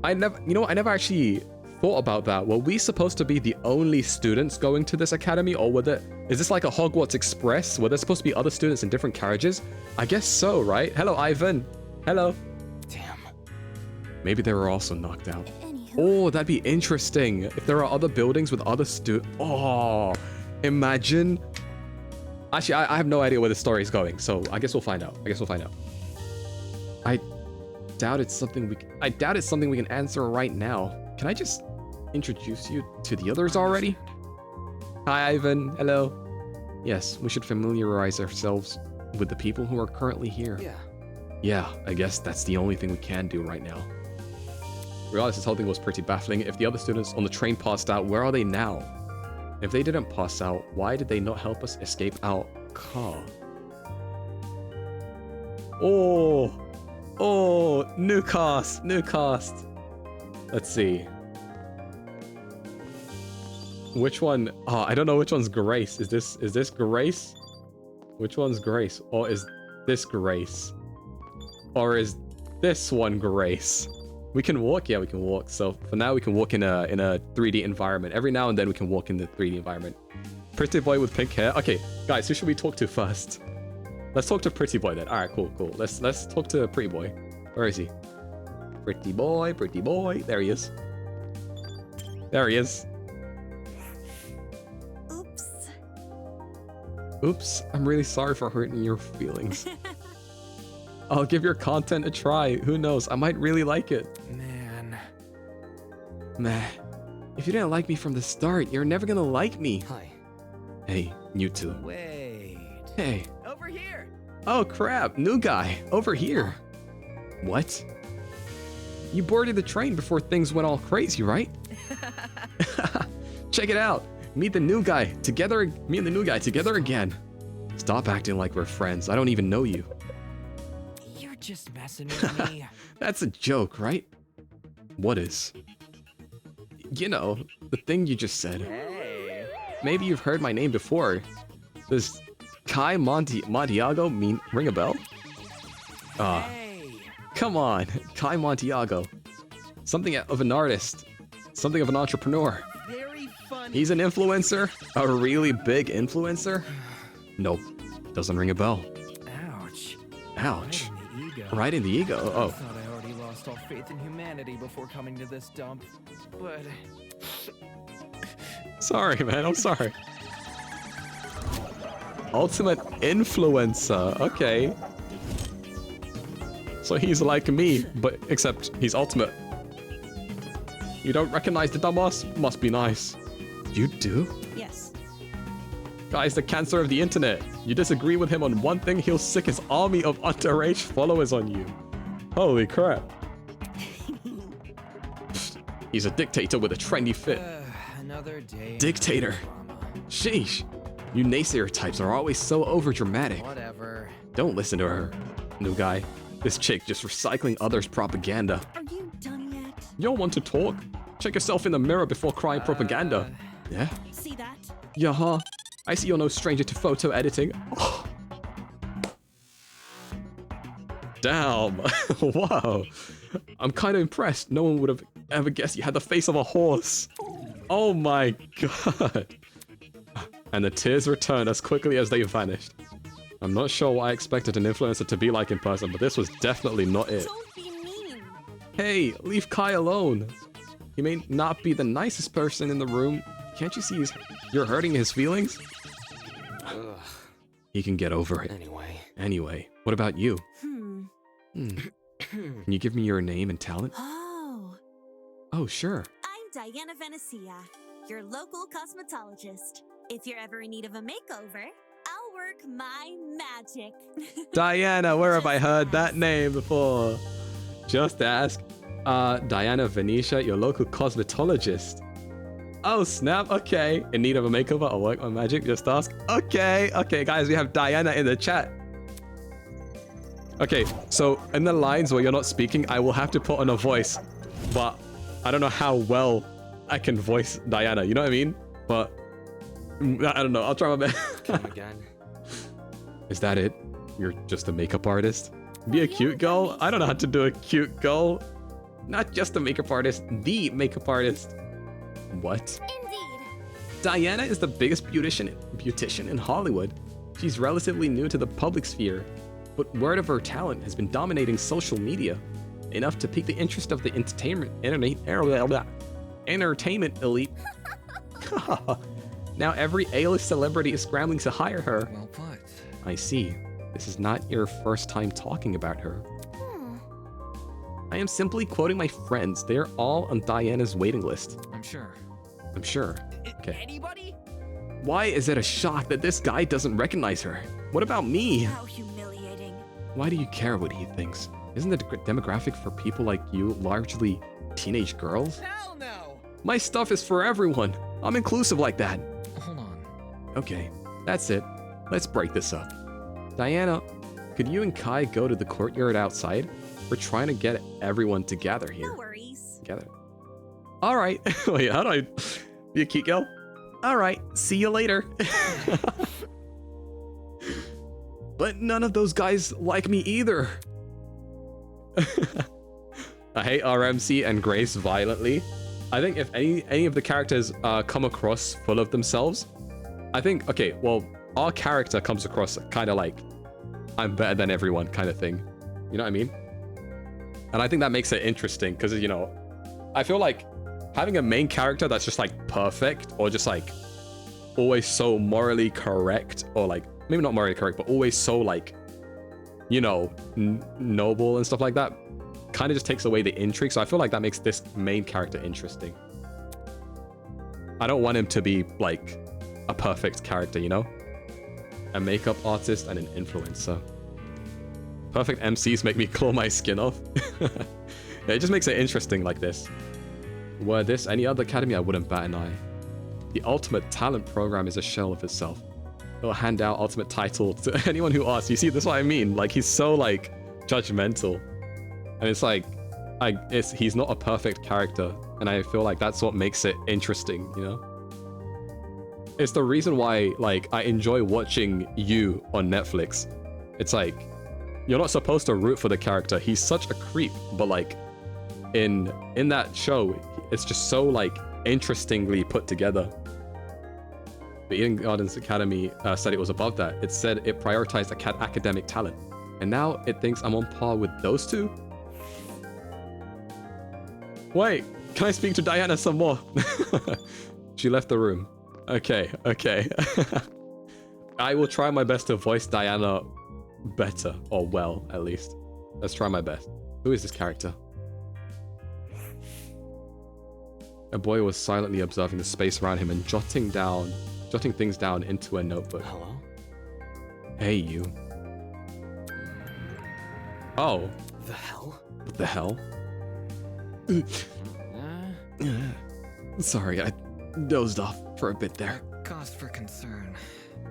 I never actually thought about that. Were we supposed to be the only students going to this academy, or is this like a Hogwarts Express? Were there supposed to be other students in different carriages? I guess so, right? Hello, Ivan. Hello. Damn. Maybe they were also knocked out. Anywho. Oh, that'd be interesting. If there are other buildings with other Oh, imagine. Actually, I have no idea where the story is going, so I guess we'll find out. I doubt it's something we can answer right now. Can I just introduce you to the others already? Hi, Ivan. Hello. Yes, we should familiarize ourselves with the people who are currently here. Yeah, I guess that's the only thing we can do right now. Regardless, this whole thing was pretty baffling. If the other students on the train passed out, where are they now? If they didn't pass out, why did they not help us escape our car? Oh, new cast. Let's see. Which one? Oh, I don't know which one's Grace. Is this Grace? Which one's Grace? Or is this Grace? Or is this one Grace? We can walk? Yeah, we can walk. So for now, we can walk in a 3D environment. Every now and then we can walk in the 3D environment. Pretty boy with pink hair. Okay, guys, who should we talk to first? Let's talk to Pretty Boy then. All right, cool. Let's talk to Pretty Boy. Where is he? Pretty boy. There he is. Oops, I'm really sorry for hurting your feelings. I'll give your content a try. Who knows? I might really like it. Meh. If you didn't like me from the start, you're never gonna like me. Hi. Hey, you two. Wait. Hey. Over here. Oh crap, new guy. Over here. What? You boarded the train before things went all crazy, right? Check it out. Me and the new guy together again. Stop acting like we're friends. I don't even know you. You're just messing with me. That's a joke, right? What is? You know, the thing you just said. Hey. Maybe you've heard my name before. Does Kai Montiago ring a bell? Hey. Come on, Kai Montiago. Something of an artist. Something of an entrepreneur. Very funny. He's an influencer? A really big influencer? Nope, doesn't ring a bell. Ouch. Ouch. Right in the ego. Right in the ego, I oh. thought I already lost all faith in humanity before coming to this dump. But Sorry, man, I'm sorry. Ultimate influencer, okay. So he's like me, but except he's ultimate. You don't recognize the dumbass? Must be nice. You do? Yes. Guy's the cancer of the internet. You disagree with him on one thing, he'll sick his army of underage followers on you. Holy crap. He's a dictator with a trendy fit. another day. Dictator. Sheesh. You naysayer types are always so overdramatic. Whatever. Don't listen to her, new guy. This chick just recycling others' propaganda. Are you done yet? You don't want to talk? Check yourself in the mirror before crying propaganda. Yeah? See that? Yeah, huh? I see you're no stranger to photo editing. Damn. Wow. I'm kind of impressed. No one would have ever guessed you had the face of a horse. Oh my god. And the tears returned as quickly as they vanished. I'm not sure what I expected an influencer to be like in person, but this was definitely not it. Don't be mean. Hey, leave Kai alone. He may not be the nicest person in the room. Can't you see you're hurting his feelings? Ugh. He can get over it. Anyway, what about you? Can you give me your name and talent? Oh, sure. I'm Diana Venecia, your local cosmetologist. If you're ever in need of a makeover, I'll work my magic. Diana, where have I heard that name before? Just ask. Diana Venecia, your local cosmetologist. Oh, snap. Okay. In need of a makeover? I'll work my magic. Just ask. Okay. Okay, guys, we have Diana in the chat. Okay, so in the lines where you're not speaking, I will have to put on a voice. But I don't know how well I can voice Diana. You know what I mean? But I don't know. I'll try my best. Come again. Is that it? You're just a makeup artist? Be a cute girl? I don't know how to do a cute girl. Not just a makeup artist, the makeup artist. What? Indeed. Diana is the biggest beautician in Hollywood. She's relatively new to the public sphere, but word of her talent has been dominating social media, enough to pique the interest of the entertainment elite. Now every A-list celebrity is scrambling to hire her. Well put. I see. This is not your first time talking about her. I am simply quoting my friends. They are all on Diana's waiting list. I'm sure. I'm sure. Okay. Anybody? Why is it a shock that this guy doesn't recognize her? What about me? How humiliating. Why do you care what he thinks? Isn't the demographic for people like you largely teenage girls? Hell no! My stuff is for everyone. I'm inclusive like that. Hold on. Okay, that's it. Let's break this up. Diana, could you and Kai go to the courtyard outside? We're trying to get everyone to gather here. No worries. Gather. All right. Wait, how do I be a cute girl? All right. See you later. But none of those guys like me either. I hate RMC and Grace violently. I think if any of the characters come across full of themselves, I think, okay, well, our character comes across kind of like, I'm better than everyone kind of thing. You know what I mean? And I think that makes it interesting because, you know, I feel like having a main character that's just like perfect or just like always so morally correct, or like maybe not morally correct, but always so like, you know, noble and stuff like that, kind of just takes away the intrigue. So I feel like that makes this main character interesting. I don't want him to be like a perfect character, you know? A makeup artist and an influencer. Perfect MCs make me claw my skin off. It just makes it interesting like this. Were this any other academy, I wouldn't bat an eye. The Ultimate Talent Program is a shell of itself. It'll hand out ultimate title to anyone who asks. You see, that's what I mean. Like, he's so, like, judgmental. And it's like, he's not a perfect character. And I feel like that's what makes it interesting, you know? It's the reason why, like, I enjoy watching You on Netflix. It's like, you're not supposed to root for the character. He's such a creep, but like in that show, it's just so like interestingly put together. The Eden Gardens Academy said it was above that. It said it prioritized academic talent, and now it thinks I'm on par with those two. Wait, can I speak to Diana some more? She left the room. Okay. I will try my best to voice Diana better, or well, at least. Let's try my best. Who is this character? A boy was silently observing the space around him and jotting things down into a notebook. Hello? Hey, you. Oh. The hell? What the hell? Sorry, I dozed off for a bit there. Cause for concern.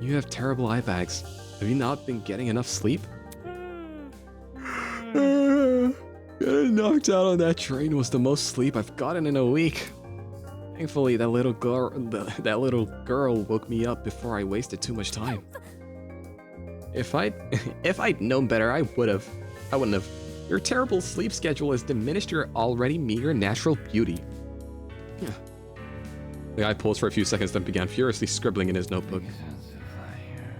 You have terrible eye bags. Have you not been getting enough sleep? Getting knocked out on that train was the most sleep I've gotten in a week. Thankfully, that little girl woke me up before I wasted too much time. If I'd known better, I wouldn't have. Your terrible sleep schedule has diminished your already meager natural beauty. The guy paused for a few seconds, then began furiously scribbling in his notebook.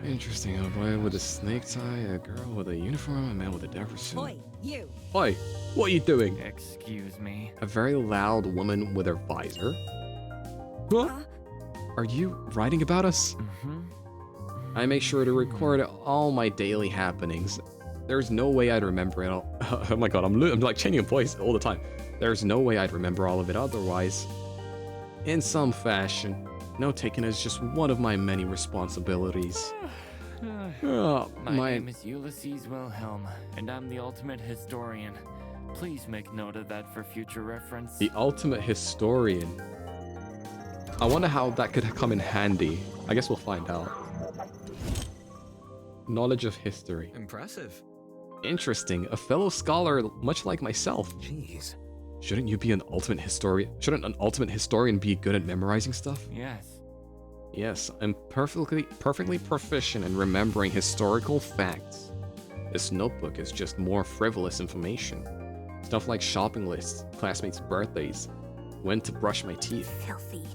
Interesting. A boy with a snake tie, a girl with a uniform, a man with a dapper suit. Oi, you. Oi, what are you doing? Excuse me. A very loud woman with her visor. Huh? Are you writing about us? I make sure to record all my daily happenings. There's no way I'd remember it all. Oh my god, I'm like changing voice all the time. There's no way I'd remember all of it otherwise. In some fashion, note-taking is just one of my many responsibilities. My name is Ulysses Wilhelm, and I'm the ultimate historian. Please make note of that for future reference. The ultimate historian. I wonder how that could come in handy. I guess we'll find out. Knowledge of history. Impressive. Interesting. A fellow scholar much like myself. Jeez. Shouldn't you be an ultimate historian? Shouldn't an ultimate historian be good at memorizing stuff? Yes. Yes, I'm perfectly proficient in remembering historical facts. This notebook is just more frivolous information. Stuff like shopping lists, classmates' birthdays, when to brush my teeth. Filthy.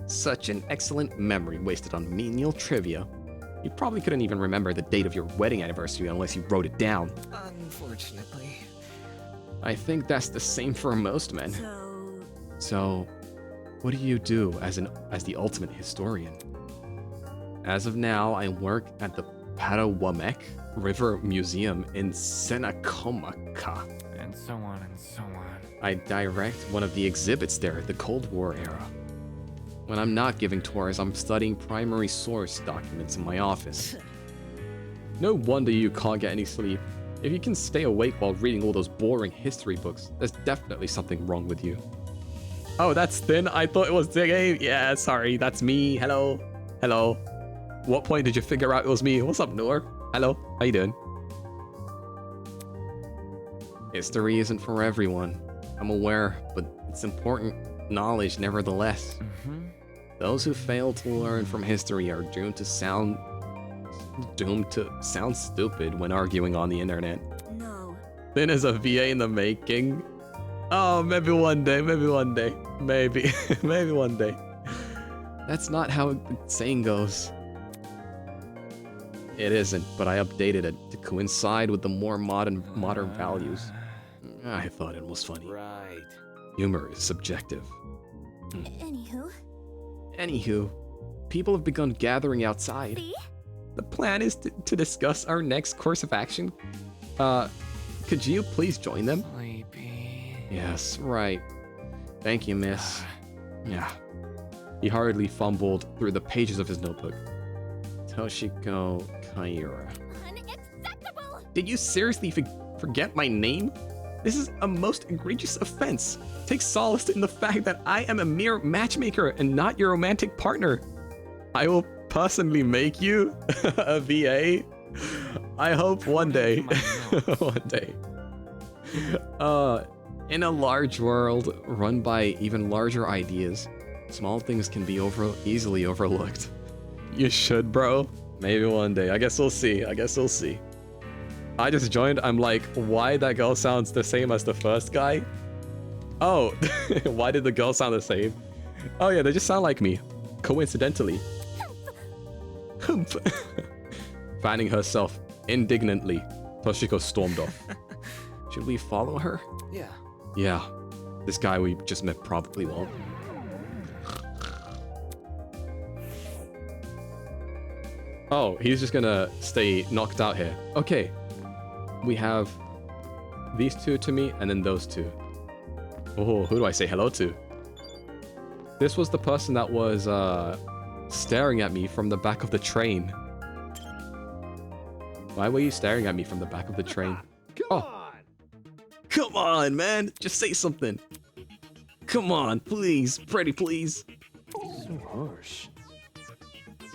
Such an excellent memory wasted on menial trivia. You probably couldn't even remember the date of your wedding anniversary unless you wrote it down. Unfortunately. I think that's the same for most men. So, what do you do as the ultimate historian? As of now, I work at the Patawamek River Museum in Senacomaca. And so on and so on. I direct one of the exhibits there, the Cold War era. When I'm not giving tours, I'm studying primary source documents in my office. No wonder you can't get any sleep. If you can stay awake while reading all those boring history books, there's definitely something wrong with you. Oh, that's Thin? I thought it was Diggy. Yeah, sorry, that's me. Hello. Hello. What point did you figure out it was me? What's up, Noor? Hello, how you doing? History isn't for everyone. I'm aware, but it's important knowledge nevertheless. Those who fail to learn from history are doomed to sound stupid when arguing on the internet. No. Thin is a VA in the making. Oh, maybe one day, maybe one day. Maybe, maybe one day. That's not how the saying goes. It isn't, but I updated it to coincide with the more modern values. I thought it was funny. Right. Humor is subjective. Anywho, people have begun gathering outside. see? The plan is to discuss our next course of action. Could you please join them? Sleepy. Yes, right. Thank you, miss. Yeah. He hurriedly fumbled through the pages of his notebook. Toshiko Kaira. Unacceptable! Did you seriously forget my name? This is a most egregious offense. Take solace in the fact that I am a mere matchmaker and not your romantic partner. I will personally make you a VA. I hope one day. One day. In a large world run by even larger ideas, small things can be easily overlooked. You should, bro. Maybe one day. I guess we'll see. I just joined. I'm like, why that girl sounds the same as the first guy? Oh, why did the girl sound the same? Oh yeah, they just sound like me. Coincidentally. Humph. Fanning herself indignantly, Toshiko stormed off. Should we follow her? Yeah. Yeah. This guy we just met probably won't. Oh, he's just gonna stay knocked out here. Okay. We have these two to me, and then those two. Oh, who do I say hello to? This was the person that was staring at me from the back of the train. Why were you staring at me from the back of the train? Come on! Come on, man! Just say something. Come on, please. Pretty please. So harsh.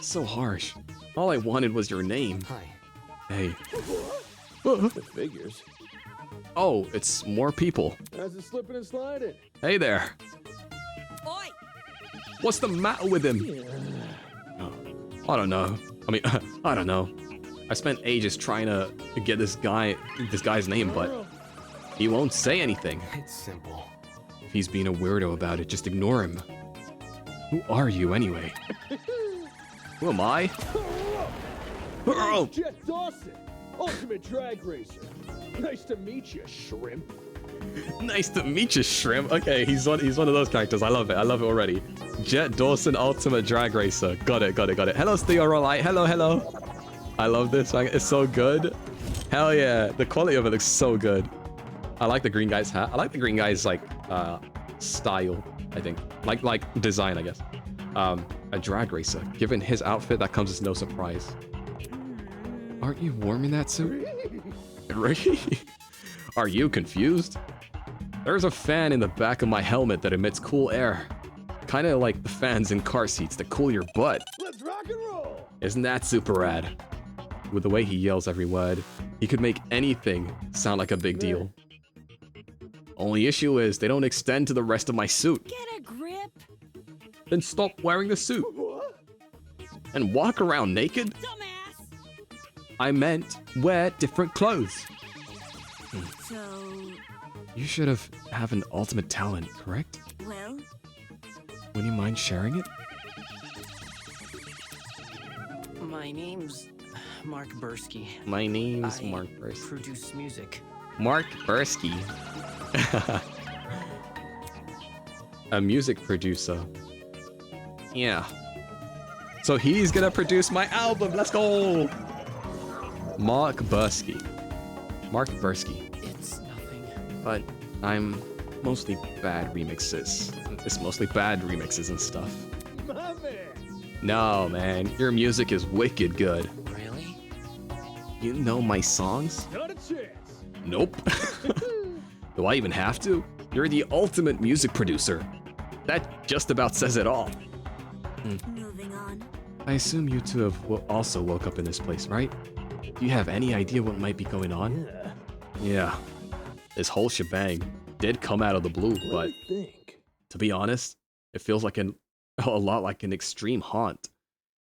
So harsh. All I wanted was your name. Hi. Hey. The figures. Oh, it's more people. How's it slipping and sliding? Hey there. Oi! What's the matter with him? Oh, I don't know. I mean, I don't know. I spent ages trying to get this guy's name, but he won't say anything. It's simple. If he's being a weirdo about it, just ignore him. Who are you anyway? Who am I? Jet Dawson, ultimate drag racer. Nice to meet you, shrimp. Nice to meet you, shrimp. Okay, he's one of those characters. I love it. I love it already. Jet Dawson, ultimate drag racer. Got it. Hello, Theorolite. Hello. I love this. It's so good. Hell yeah. The quality of it looks so good. I like the green guy's hat. I like the green guy's like style, I think. Like design, I guess. A drag racer. Given his outfit, that comes as no surprise. Aren't you warm in that suit? Really? Are you confused? There's a fan in the back of my helmet that emits cool air. Kinda like the fans in car seats that cool your butt. Let's rock and roll! Isn't that super rad? With the way he yells every word, he could make anything sound like a big deal. Only issue is they don't extend to the rest of my suit. Get a grip. Then stop wearing the suit. And walk around naked? Dumbass. I meant wear different clothes. So, You should have an ultimate talent, correct? well, Would you mind sharing it? My name's Mark Bursky. My name's I Mark Bursky. produce music. Mark Bursky. A music producer. Yeah. So he's gonna produce my album. Let's go. Mark Bursky. Mark Bursky. It's nothing. But I'm mostly bad remixes. It's mostly bad remixes and stuff. My man! No, man. Your music is wicked good. Really? You know my songs? Not a chance! Nope. Do I even have to? You're the ultimate music producer. That just about says it all. moving on. I assume you two have also woke up in this place, right? Do you have any idea what might be going on? Yeah. This whole shebang did come out of the blue, but to be honest, it feels like a lot like an extreme haunt.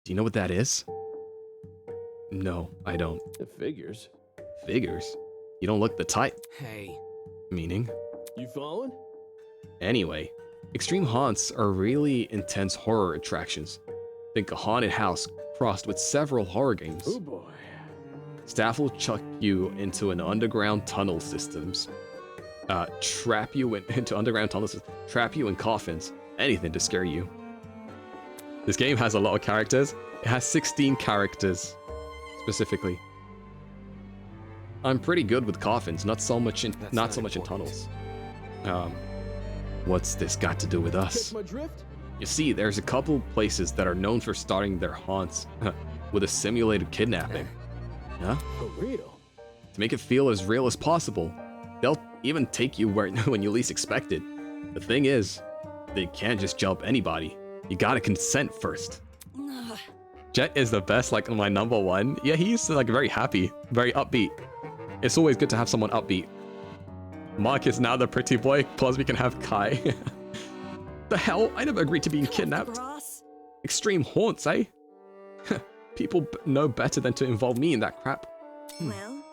Do you know what that is? No, I don't. It figures. Figures? You don't look the type. Hey. Meaning? You following? Anyway, extreme haunts are really intense horror attractions. Think a haunted house crossed with several horror games. Oh boy. Staff will chuck you into an underground tunnel systems. Trap you into underground tunnels. Trap you in coffins. Anything to scare you. This game has a lot of characters. It has 16 characters, specifically. I'm pretty good with coffins, not so much in tunnels. What's this got to do with us? Catch my drift? You see, there's a couple places that are known for starting their haunts with a simulated kidnapping. Huh? For real? To make it feel as real as possible, they'll even take you when you least expect it. The thing is, they can't just jump anybody. You gotta consent first. Jet is the best, like my number one. Yeah, he's like very happy, very upbeat. It's always good to have someone upbeat. Mark is now the pretty boy, plus we can have Kai. The hell? I never agreed to being kidnapped. Extreme haunts, eh? People know better than to involve me in that crap. Well,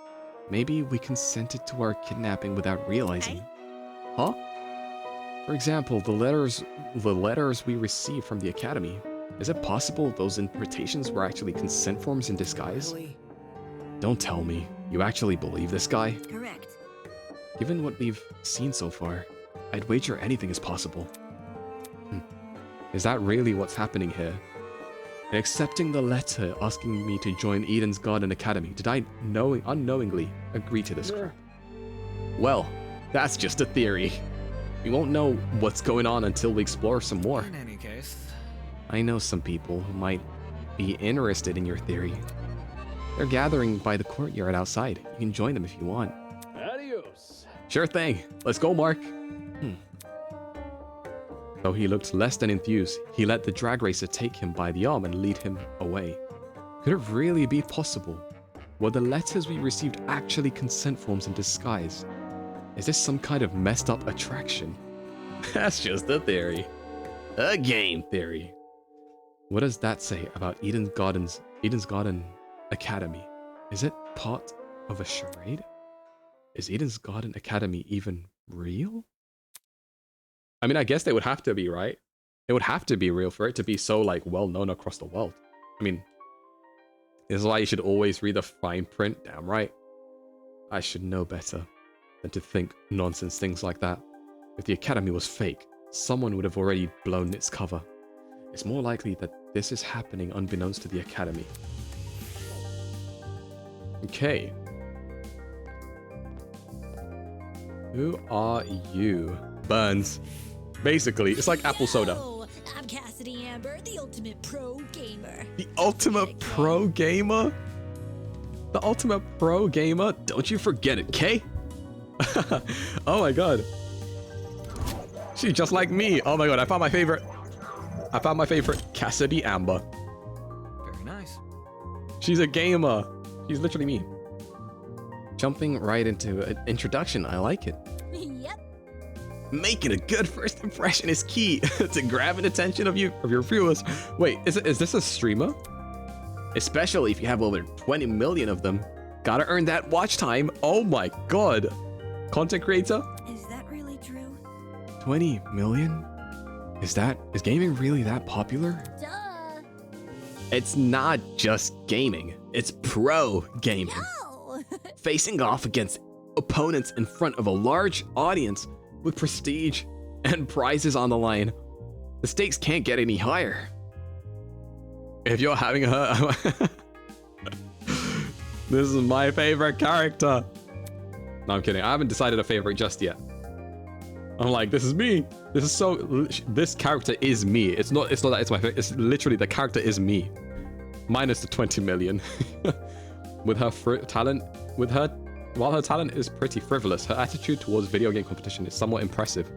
maybe we consented to our kidnapping without realizing. Huh? For example, the letters we received from the academy. Is it possible those interpretations were actually consent forms in disguise? Really? Don't tell me. You actually believe this guy? correct. Given what we've seen so far, I'd wager anything is possible. Is that really what's happening here? In accepting the letter asking me to join Eden's Garden Academy, did I unknowingly agree to this crap? Well, that's just a theory. We won't know what's going on until we explore some more. In any case, I know some people who might be interested in your theory. They're gathering by the courtyard outside. You can join them if you want. Adios. Sure thing. Let's go, Mark. Though he looked less than enthused, he let the drag racer take him by the arm and lead him away. Could it really be possible? Were the letters we received actually consent forms in disguise? Is this some kind of messed up attraction? That's just a theory. A game theory. What does that say about Eden's Garden Academy? Is it part of a charade? Is Eden's Garden Academy even real? I mean, I guess they would have to be, right? It would have to be real for it to be so, like, well known across the world. I mean, This is why you should always read the fine print. Damn right. I should know better than to think nonsense things like that. If the Academy was fake, someone would have already blown its cover. It's more likely that this is happening unbeknownst to the Academy. Okay. Who are you? Burns. Basically, it's like apple soda. Yo, I'm Cassidy Amber, the ultimate pro gamer. The ultimate pro gamer? The ultimate pro gamer? Don't you forget it, Kay? Oh my god. She's just like me. Oh my god, I found my favorite. I found my favorite, Cassidy Amber. Very nice. She's a gamer. She's literally me. Jumping right into an introduction, I like it. Yep. Making a good first impression is key to grabbing attention of your viewers. Wait, is this a streamer? Especially if you have over 20 million of them. Gotta earn that watch time. Oh my god. Content creator? Is that really true? 20 million? Is gaming really that popular? Duh. It's not just gaming. It's pro gaming. No. Facing off against opponents in front of a large audience with prestige and prizes on the line. The stakes can't get any higher. If you're having a... This is my favorite character. No, I'm kidding. I haven't decided a favorite just yet. I'm like, this is me. This character is me. It's not that it's my favorite. It's literally the character is me. Minus the 20 million. While her talent is pretty frivolous, her attitude towards video game competition is somewhat impressive.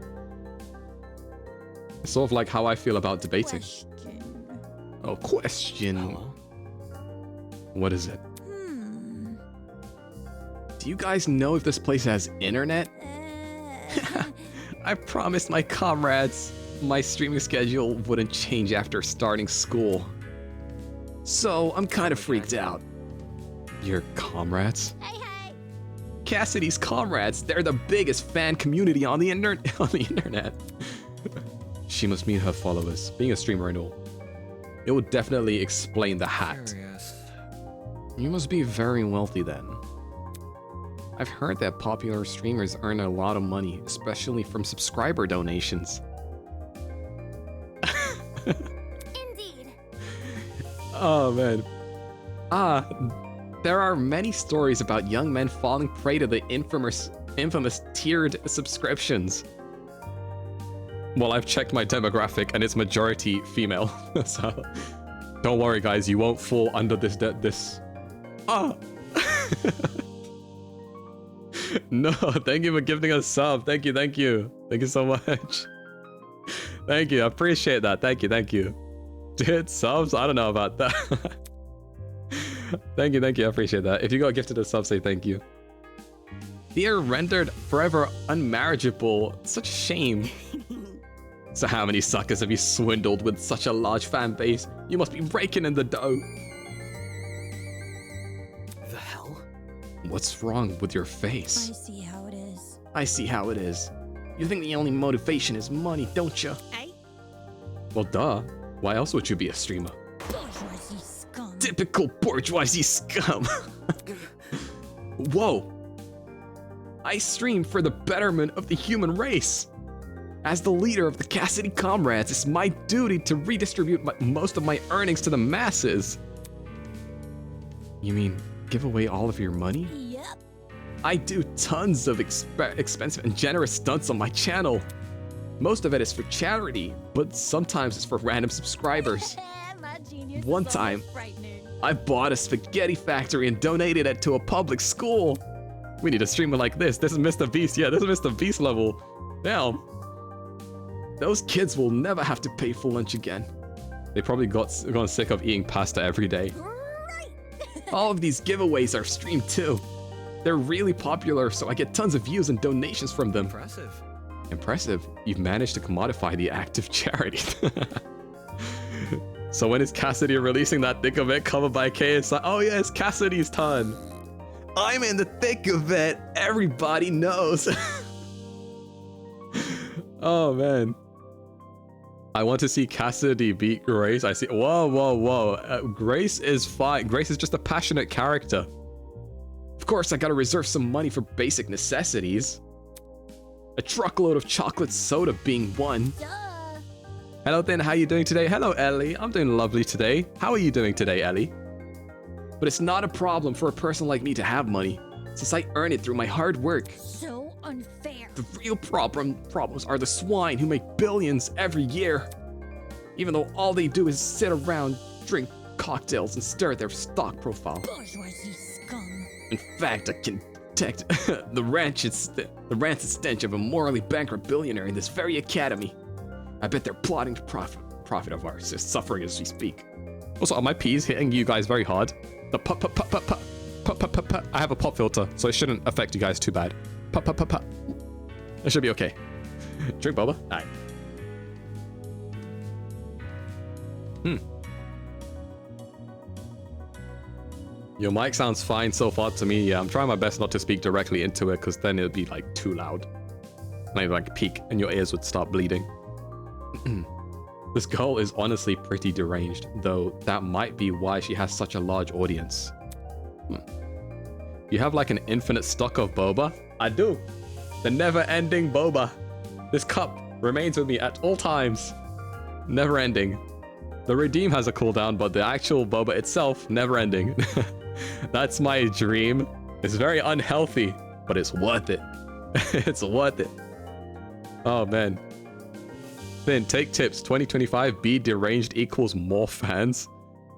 It's sort of like how I feel about debating. Oh, question. Hello? What is it? Do you guys know if this place has internet? I promised my comrades my streaming schedule wouldn't change after starting school. So I'm kind of freaked out. Your comrades? Hey, hey. Cassidy's comrades. They're the biggest fan community on the internet. She must meet her followers. Being a streamer and all. It would definitely explain the hat. Curious. You must be very wealthy then. I've heard that popular streamers earn a lot of money, especially from subscriber donations. Indeed. Oh man. There are many stories about young men falling prey to the infamous tiered subscriptions. Well, I've checked my demographic and it's majority female, so don't worry guys, you won't fall under this. No, thank you for giving us a sub. Thank you. Thank you so much. Thank you, I appreciate that. Thank you. Dude, subs? I don't know about that. Thank you, I appreciate that. If you got gifted a sub, say thank you. Fear rendered forever unmarriageable. Such a shame. So how many suckers have you swindled with such a large fan base? You must be raking in the dough. The hell? What's wrong with your face? I see how it is. I see how it is. You think the only motivation is money, don't you? Hey? Well, duh. Why else would you be a streamer? Bourgeoisie scum. Typical bourgeoisie scum. Whoa. I stream for the betterment of the human race. As the leader of the Cassidy Comrades, it's my duty to redistribute most of my earnings to the masses. You mean give away all of your money? Yep. I do tons of expensive and generous stunts on my channel. Most of it is for charity, but sometimes it's for random subscribers. My genius One is so time, frightening. I bought a spaghetti factory and donated it to a public school. We need a streamer like this. This is Mr. Beast. Yeah, this is Mr. Beast level. Damn. Those kids will never have to pay for lunch again. They probably gone sick of eating pasta every day. Right. All of these giveaways are streamed too. They're really popular, so I get tons of views and donations from them. Impressive. Impressive. You've managed to commodify the act of charity. So when is Cassidy releasing that thick of it covered by KSI? Oh yeah, it's Cassidy's turn. I'm in the thick of it. Everybody knows. Oh man. I want to see Cassidy beat Grace. I see. Whoa, whoa, whoa. Grace is fine. Grace is just a passionate character. Of course, I gotta reserve some money for basic necessities. A truckload of chocolate soda being one. Duh. Hello, then. How you doing today? Hello, Ellie. I'm doing lovely today. How are you doing today, Ellie? But it's not a problem for a person like me to have money, since I earn it through my hard work. So unfair. The real problems are the swine who make billions every year. Even though all they do is sit around, drink cocktails, and stare at their stock profile. Bourgeoisie scum. In fact, I can detect the rancid stench of a morally bankrupt billionaire in this very academy. I bet they're plotting to profit of our suffering as we speak. Also, are my peas hitting you guys very hard? The pop. I have a pop filter, so it shouldn't affect you guys too bad. Pop. It should be okay. Drink boba? Alright. Your mic sounds fine so far to me. Yeah, I'm trying my best not to speak directly into it, because then it would be like too loud. Maybe like peak and your ears would start bleeding. This girl is honestly pretty deranged, though that might be why she has such a large audience. You have like an infinite stock of boba? I do. The never-ending boba. This cup remains with me at all times. Never ending. The redeem has a cooldown, but the actual boba itself, never ending. That's my dream. It's very unhealthy, but it's worth it. It's worth it. Oh man. Then take tips. 2025 be deranged equals more fans.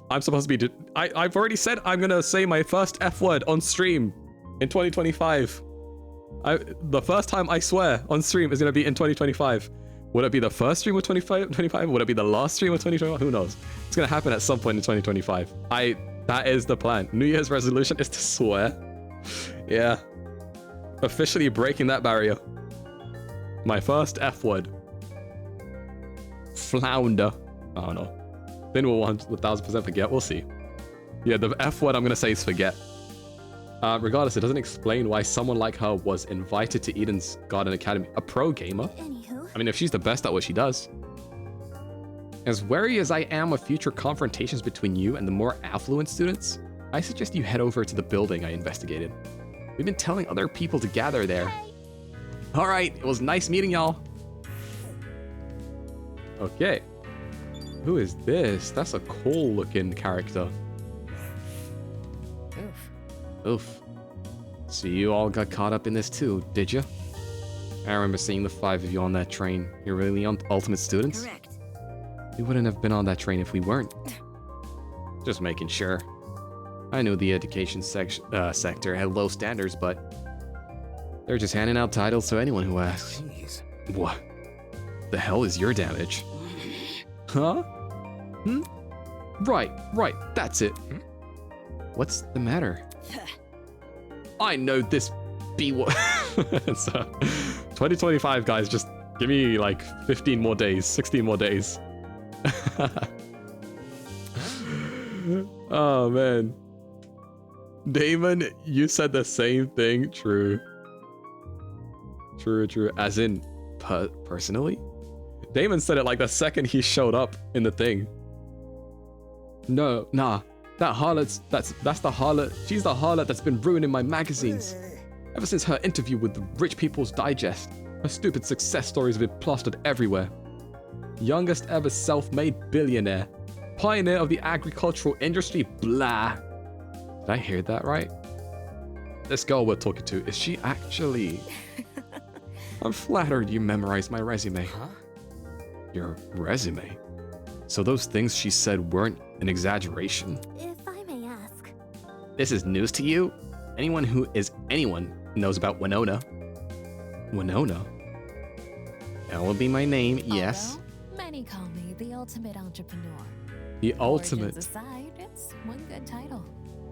I'm supposed to be. I've already said I'm gonna say my first F word on stream in 2025. The first time I swear on stream is gonna be in 2025. Would it be the first stream of 2025? Would it be the last stream of 2025? Who knows? It's gonna happen at some point in 2025. That is the plan. New Year's resolution is to swear. Yeah. Officially breaking that barrier. My first F word. Flounder. I don't know. Then we'll 1000% forget. We'll see. Yeah, the F word I'm gonna say is forget. Regardless, it doesn't explain why someone like her was invited to Eden's Garden Academy. A pro gamer? Anywho. I mean, if she's the best at what she does. As wary as I am of future confrontations between you and the more affluent students, I suggest you head over to the building I investigated. We've been telling other people to gather there. Hey. Alright, it was nice meeting y'all. Okay. Who is this? That's a cool looking character. Oof. So you all got caught up in this too, did you? I remember seeing the 5 of you on that train. You're really ultimate students? Correct. We wouldn't have been on that train if we weren't. Just making sure. I knew the education sector had low standards, but they're just handing out titles to anyone who asks. Jeez. What the hell is your damage? Huh? Right, that's it. What's the matter? I know this B-word. So, 2025, guys, just give me like 15 more days, 16 more days. Oh, man. Damon, you said the same thing. True. As in, personally? Damon said it like the second he showed up in the thing. No, nah. That harlot's, that's the harlot. She's the harlot that's been ruining my magazines. Ever since her interview with the Rich People's Digest, her stupid success stories have been plastered everywhere. Youngest ever self-made billionaire. Pioneer of the agricultural industry, blah. Did I hear that right? This girl we're talking to, is she actually... I'm flattered you memorized my resume. Huh? Your resume? So those things she said weren't an exaggeration? If I may ask. This is news to you? Anyone knows about Winona. Winona? That will be my name, yes. Although, many call me the ultimate entrepreneur. The ultimate. Origins aside, it's one good title.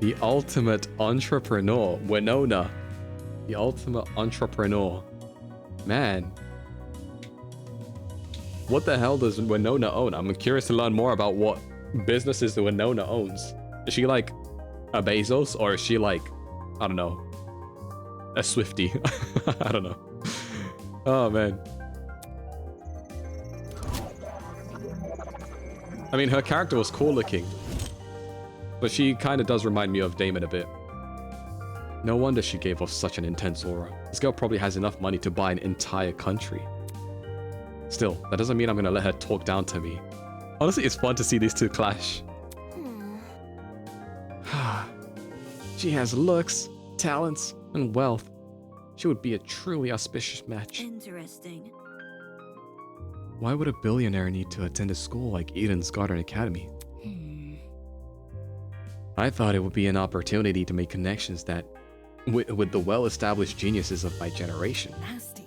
The ultimate entrepreneur, Winona. The ultimate entrepreneur. Man. What the hell does Winona own? I'm curious to learn more about what businesses that Winona owns. Is she like a Bezos, or is she like, I don't know, a Swiftie? I don't know. Oh man. I mean, her character was cool looking, but she kind of does remind me of Damon a bit. No wonder she gave off such an intense aura. This girl probably has enough money to buy an entire country. Still, that doesn't mean I'm gonna let her talk down to me. Honestly, it's fun to see these two clash. She has looks, talents, and wealth. She would be a truly auspicious match. Interesting. Why would a billionaire need to attend a school like Eden's Garden Academy? I thought it would be an opportunity to make connections that with the well-established geniuses of my generation. Nasty.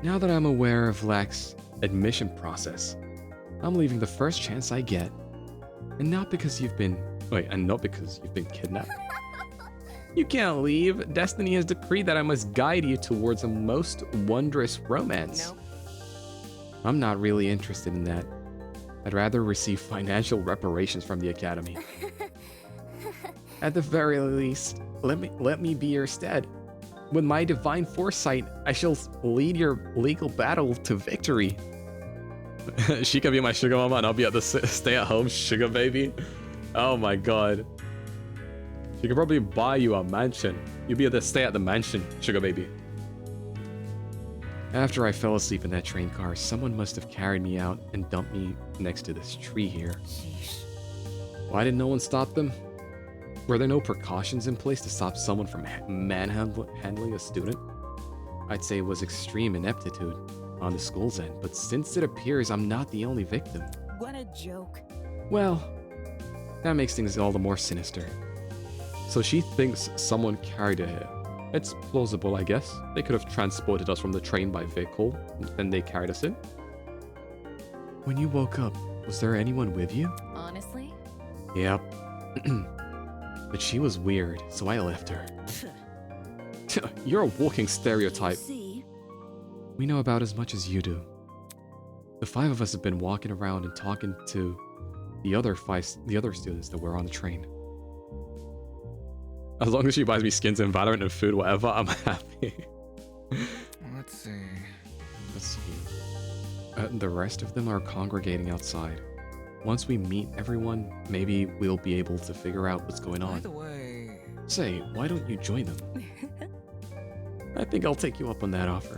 Now that I'm aware of Lack's admission process, I'm leaving the first chance I get. And not because you've been kidnapped. You can't leave. Destiny has decreed that I must guide you towards a most wondrous romance. Nope. I'm not really interested in that. I'd rather receive financial reparations from the Academy. At the very least, let me be your stead. With my divine foresight, I shall lead your legal battle to victory. She could be my sugar mama and I'll be at the stay-at-home sugar baby. Oh my god. She could probably buy you a mansion. You'll be able to stay at the mansion, sugar baby. After I fell asleep in that train car, someone must have carried me out and dumped me next to this tree here. Sheesh. Why did no one stop them? Were there no precautions in place to stop someone from manhandling a student? I'd say it was extreme ineptitude on the school's end, but since it appears I'm not the only victim. What a joke. Well, that makes things all the more sinister. So she thinks someone carried her here. It's plausible, I guess. They could have transported us from the train by vehicle, and they carried us in. When you woke up, was there anyone with you? Honestly? Yep. But she was weird, so I left her. You're a walking stereotype. See? We know about as much as you do. The five of us have been walking around and talking to the other students that were on the train. As long as she buys me skins in Valorant and food, whatever, I'm happy. Let's see. The rest of them are congregating outside. Once we meet everyone, maybe we'll be able to figure out what's going on. By the way... Say, why don't you join them? I think I'll take you up on that offer.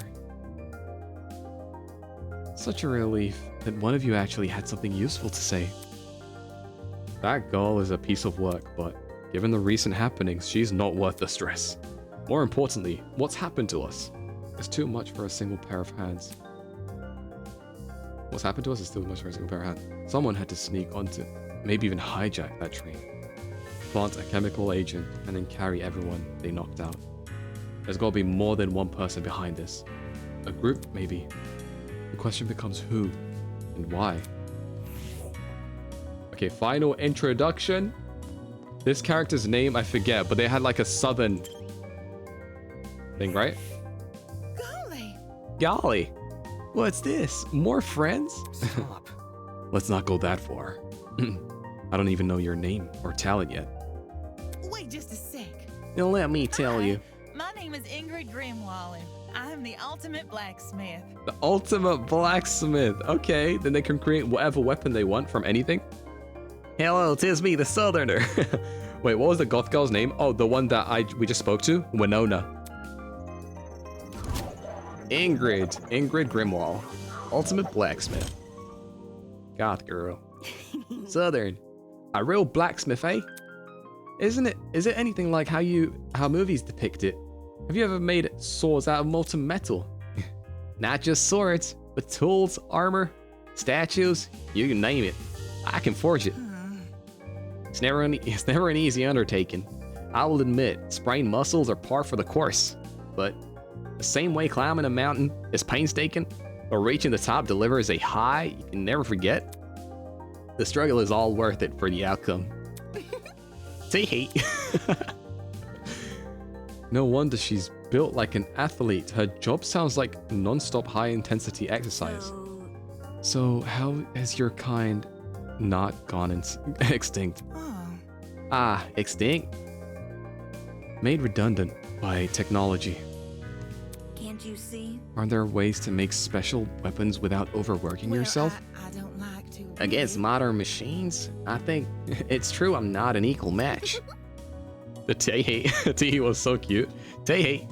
Such a relief that one of you actually had something useful to say. That girl is a piece of work, but given the recent happenings, she's not worth the stress. More importantly, what's happened to us? It's too much for a single pair of hands. What's happened to us is too much for a single pair of hands. Someone had to sneak onto, maybe even hijack that train, plant a chemical agent, and then carry everyone they knocked out. There's gotta be more than one person behind this. A group, maybe. The question becomes who and why. Okay, final introduction. This character's name, I forget, but they had like a southern thing, right? Golly. Golly. What's this? More friends? Stop. Let's not go that far. I don't even know your name or talent yet. Wait just a sec. Now let me tell you. My name is Ingrid Grimwall, and I'm the ultimate blacksmith. The ultimate blacksmith. Okay, then they can create whatever weapon they want from anything. Hello, 'tis me, the Southerner. Wait, what was the goth girl's name? Oh, the one that we just spoke to? Winona. Ingrid Grimwall. Ultimate blacksmith. Goth girl. Southern. A real blacksmith, eh? Is it anything like how movies depict it? Have you ever made swords out of molten metal? Not just swords, but tools, armor, statues, you can name it. I can forge it. It's never an easy undertaking. I will admit, sprained muscles are par for the course. But the same way climbing a mountain is painstaking, or reaching the top delivers a high you can never forget, the struggle is all worth it for the outcome. Tee. No wonder she's built like an athlete. Her job sounds like non-stop high-intensity exercise. So how has your kind not gone extinct? Ah, extinct? Made redundant by technology. Can't you see? Aren't there ways to make special weapons without overworking yourself? I don't like to. against modern machines, I think it's true I'm not an equal match. The Teehee was so cute. Teehee.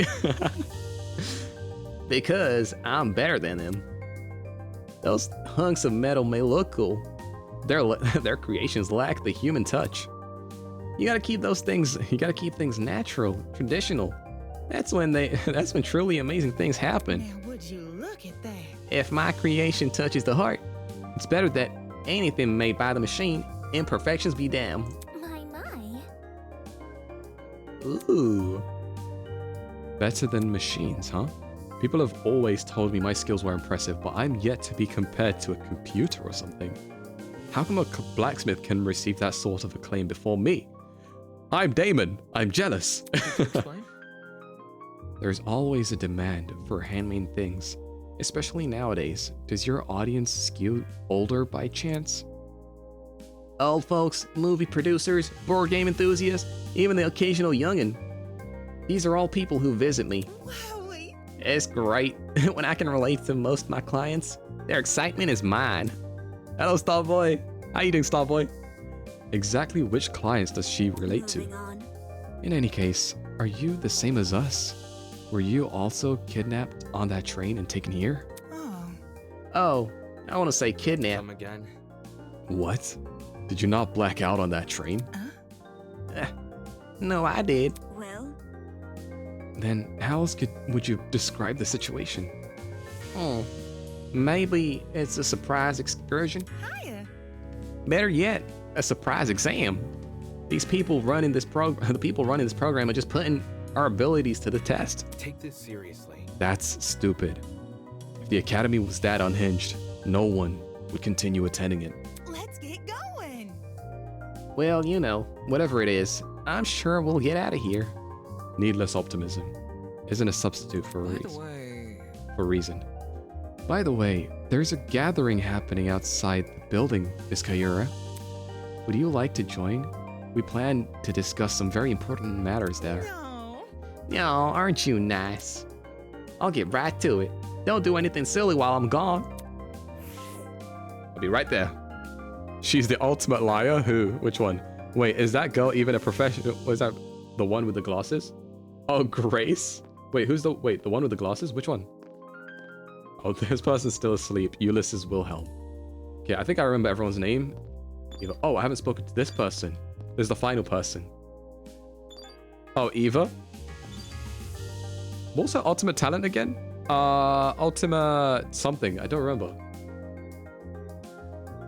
Because I'm better than them. Those hunks of metal may look cool. Their creations lack the human touch. You gotta keep things natural, traditional. That's when truly amazing things happen. Now, would you look at that? If my creation touches the heart, it's better that anything made by the machine. Imperfections be damned. My. Ooh. Better than machines, huh? People have always told me my skills were impressive, but I'm yet to be compared to a computer or something. How come a blacksmith can receive that sort of acclaim before me? I'm Damon. I'm jealous. There's always a demand for handmade things, especially nowadays. Does your audience skew older by chance? Old folks, movie producers, board game enthusiasts, even the occasional youngin'. These are all people who visit me. Wowie. It's great when I can relate to most of my clients. Their excitement is mine. Hello, Starboy. How you doing, Starboy? Exactly which clients does she relate to? In any case, are you the same as us? Were you also kidnapped on that train and taken here? Oh, I want to say kidnapped. Come again? What? Did you not black out on that train? No, I did. Well, Then how else would you describe the situation? Maybe it's a surprise excursion? Hiya. Better yet, a surprise exam. These people running this program are just putting our abilities to the test. Take this seriously. That's stupid. If the academy was that unhinged, no one would continue attending it. Let's get going. Well, you know, whatever it is, I'm sure we'll get out of here. Needless optimism isn't a substitute for reason. By the way, there's a gathering happening outside the building, Miss Kayura. Would you like to join? We plan to discuss some very important matters there. No, aren't you nice? I'll get right to it. Don't do anything silly while I'm gone. I'll be right there. She's the ultimate liar? Who? Which one? Wait, is that girl even a professional? Was that the one with the glasses? Oh, Grace? Wait, the one with the glasses? Which one? Oh, this person's still asleep. Ulysses Wilhelm. Okay, I think I remember everyone's name. Oh, I haven't spoken to this person. This is the final person. Oh, Eva? What's her ultimate talent again? Ultimate something. I don't remember.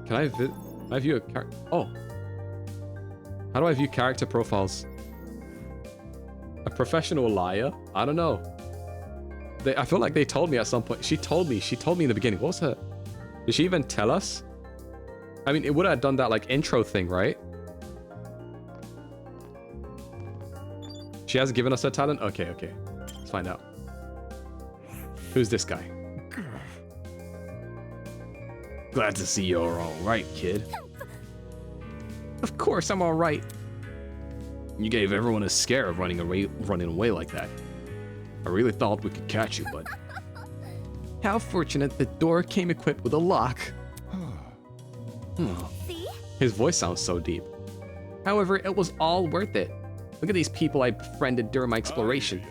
Can I view a character? Oh. How do I view character profiles? A professional liar? I don't know. I feel like they told me at some point. She told me in the beginning. What was her? Did she even tell us? I mean, it would have done that like intro thing, right? She hasn't given us her talent? Okay. Let's find out. Who's this guy? Glad to see you're all right, kid. Of course I'm all right. You gave everyone a scare of running away like that. I really thought we could catch you, but... How fortunate the door came equipped with a lock. See? His voice sounds so deep. However, it was all worth it. Look at these people I befriended during my exploration.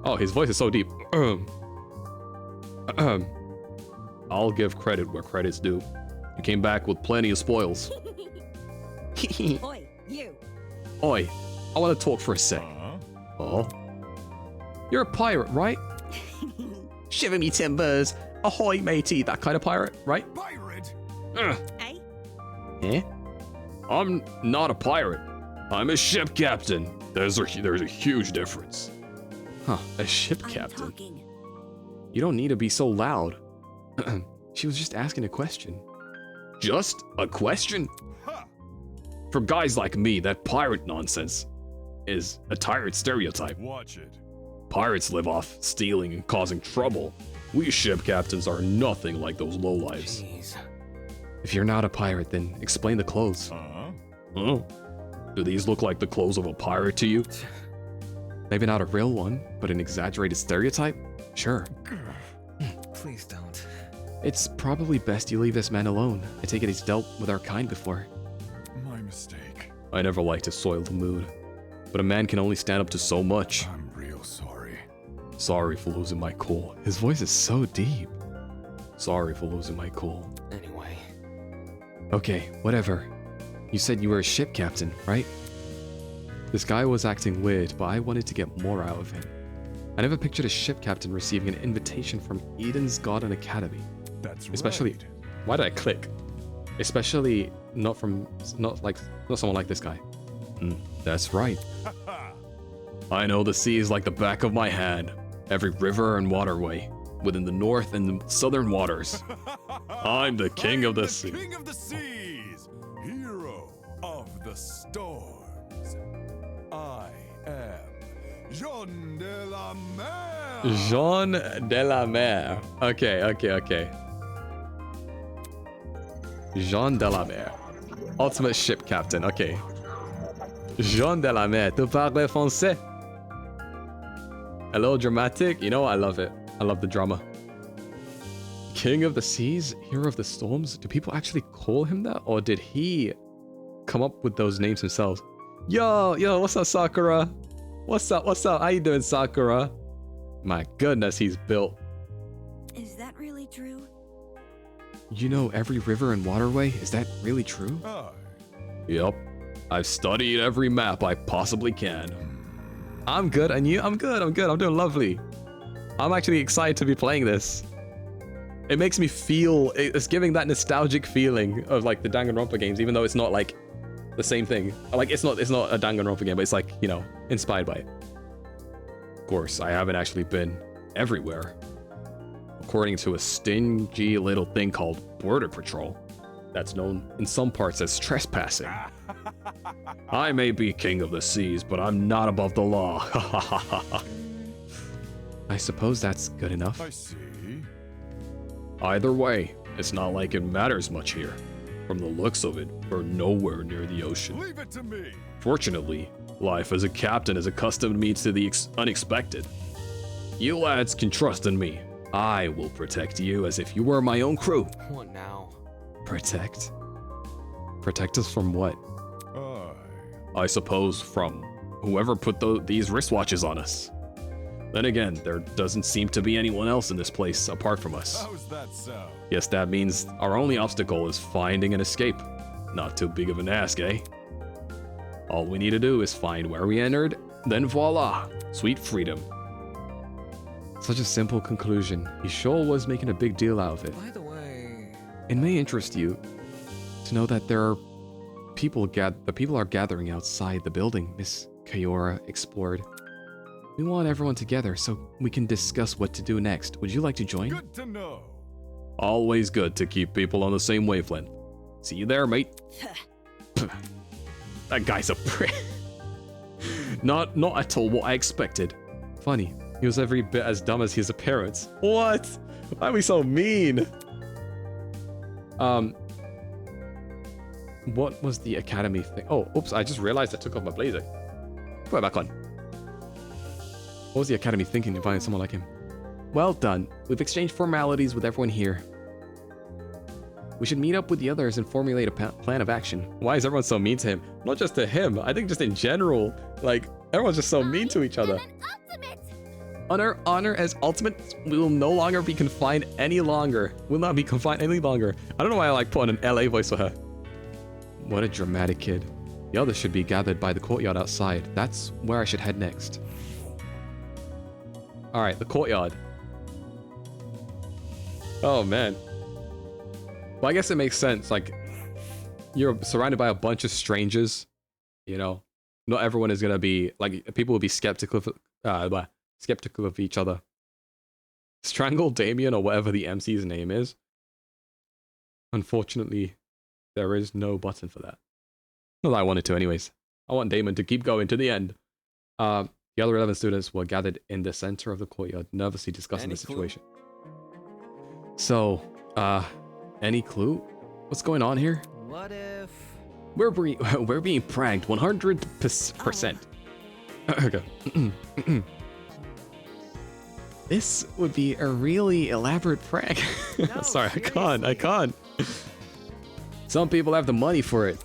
Oh, his voice is so deep. I'll give credit where credit's due. You came back with plenty of spoils. Oi, you. Oi, I want to talk for a sec. Oh? You're a pirate, right? Shiver me timbers. Ahoy, matey. That kind of pirate, right? Pirate? Hey? Eh? I'm not a pirate. I'm a ship captain. There's a huge difference. Huh, a ship captain. You don't need to be so loud. She was just asking a question. Just a question? For guys like me, that pirate nonsense is a tyrant stereotype. Watch it. Pirates live off stealing and causing trouble. We ship captains are nothing like those lowlifes. Jeez. If you're not a pirate, then explain the clothes. Huh? Do these look like the clothes of a pirate to you? Maybe not a real one, but an exaggerated stereotype? Sure. Please don't. It's probably best you leave this man alone. I take it he's dealt with our kind before. My mistake. I never like to soil the mood, but a man can only stand up to so much. I'm real sorry. Sorry for losing my cool. His voice is so deep. Sorry for losing my cool. Anyway. Okay, whatever. You said you were a ship captain, right? This guy was acting weird, but I wanted to get more out of him. I never pictured a ship captain receiving an invitation from Eden's Garden Academy. That's Especially, right. why did I click? Especially not someone like this guy. That's right. I know the seas like the back of my hand. Every river and waterway within the north and the southern waters. I'm the king of the sea. King of the seas, hero of the storms. I am Jean de la Mer. Jean de la Mer. Okay. Jean de la Mer. Ultimate ship captain, okay. Jean de la Mer, tu parles français? A little dramatic, you know what? I love it. I love the drama. King of the seas, hero of the storms. Do people actually call him that, or did he come up with those names himself? Yo, what's up, Sakura? What's up? How you doing, Sakura? My goodness, he's built. Is that really true? You know every river and waterway? Is that really true? Yep. I've studied every map I possibly can. I'm good, and you? I'm good. I'm doing lovely. I'm actually excited to be playing this. It makes me feel, it's giving that nostalgic feeling of like the Danganronpa games, even though it's not like the same thing. Like it's not a Danganronpa game, but it's like, you know, inspired by it. Of course, I haven't actually been everywhere. According to a stingy little thing called Border Patrol, that's known in some parts as trespassing. I may be king of the seas, but I'm not above the law. I suppose that's good enough. I see. Either way, it's not like it matters much here. From the looks of it, we're nowhere near the ocean. Leave it to me. Fortunately, life as a captain has accustomed me to the unexpected. You lads can trust in me. I will protect you as if you were my own crew. What now? Protect? Protect us from what? I suppose from whoever put these wristwatches on us. Then again, there doesn't seem to be anyone else in this place apart from us. How's that sound? Guess that means our only obstacle is finding an escape. Not too big of an ask, eh? All we need to do is find where we entered, then voila, sweet freedom. Such a simple conclusion. He sure was making a big deal out of it. By the way, it may interest you to know that there are people are gathering outside the building, Miss Kayora explored. We want everyone together so we can discuss what to do next. Would you like to join? Good to know. Always good to keep people on the same wavelength. See you there, mate. That guy's a prick. Not at all what I expected. Funny, he was every bit as dumb as his appearance. What? Why are we so mean? What was the academy thing? Oh, oops, I just realized I took off my blazer. Put it back on. What was the academy thinking to find someone like him? Well done. We've exchanged formalities with everyone here. We should meet up with the others and formulate a plan of action. Why is everyone so mean to him? Not just to him, I think just in general. Like, everyone's just so mean to each other. Honor as ultimate, we will no longer be confined any longer. Will not be confined any longer. I don't know why I like putting an LA voice for her. What a dramatic kid. The others should be gathered by the courtyard outside. That's where I should head next. Alright, the courtyard. Oh man. Well, I guess it makes sense. Like, you're surrounded by a bunch of strangers. You know, not everyone is gonna be like, people will be skeptical of each other. Strangle Damien or whatever the MC's name is. Unfortunately, there is no button for that. Not that I wanted to, anyways. I want Damon to keep going to the end. The other 11 students were gathered in the center of the courtyard, nervously discussing the situation. So, any clue? What's going on here? What if... We're being pranked 100%. Okay. This would be a really elaborate prank. No, Sorry, I can't. Some people have the money for it.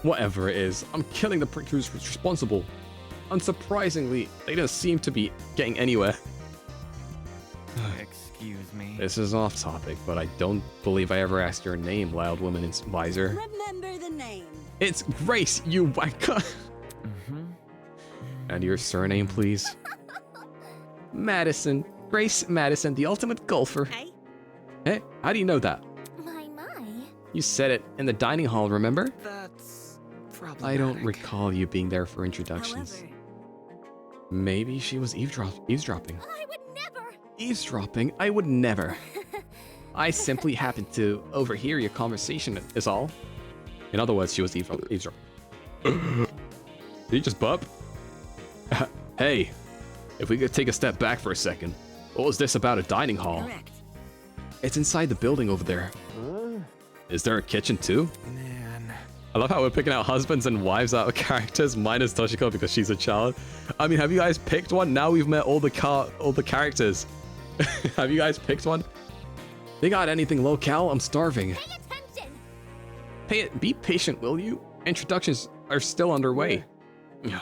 Whatever it is, I'm killing the prick who's responsible. Unsurprisingly, they don't seem to be getting anywhere. Excuse me. This is off topic, but I don't believe I ever asked your name, loud woman in visor. Remember the name. It's Grace, you wanker. And your surname, please? Madison. Grace Madison, the ultimate golfer. Hey. Hey, how do you know that? My. You said it in the dining hall, remember? That's problematic. I don't recall you being there for introductions. However, Maybe she was eavesdropping. I would never. Eavesdropping? I would never. I simply happened to overhear your conversation, is all. In other words, she was eavesdropping. Did you just burp? Hey, if we could take a step back for a second. What was this about a dining hall? correct. It's inside the building over there. Is there a kitchen too? Man. I love how we're picking out husbands and wives out of characters, minus Toshiko because she's a child. I mean, have you guys picked one? Now we've met all the characters. Have you guys picked one? They got anything locale? I'm starving. Pay attention. Be patient, will you? Introductions are still underway. Yeah.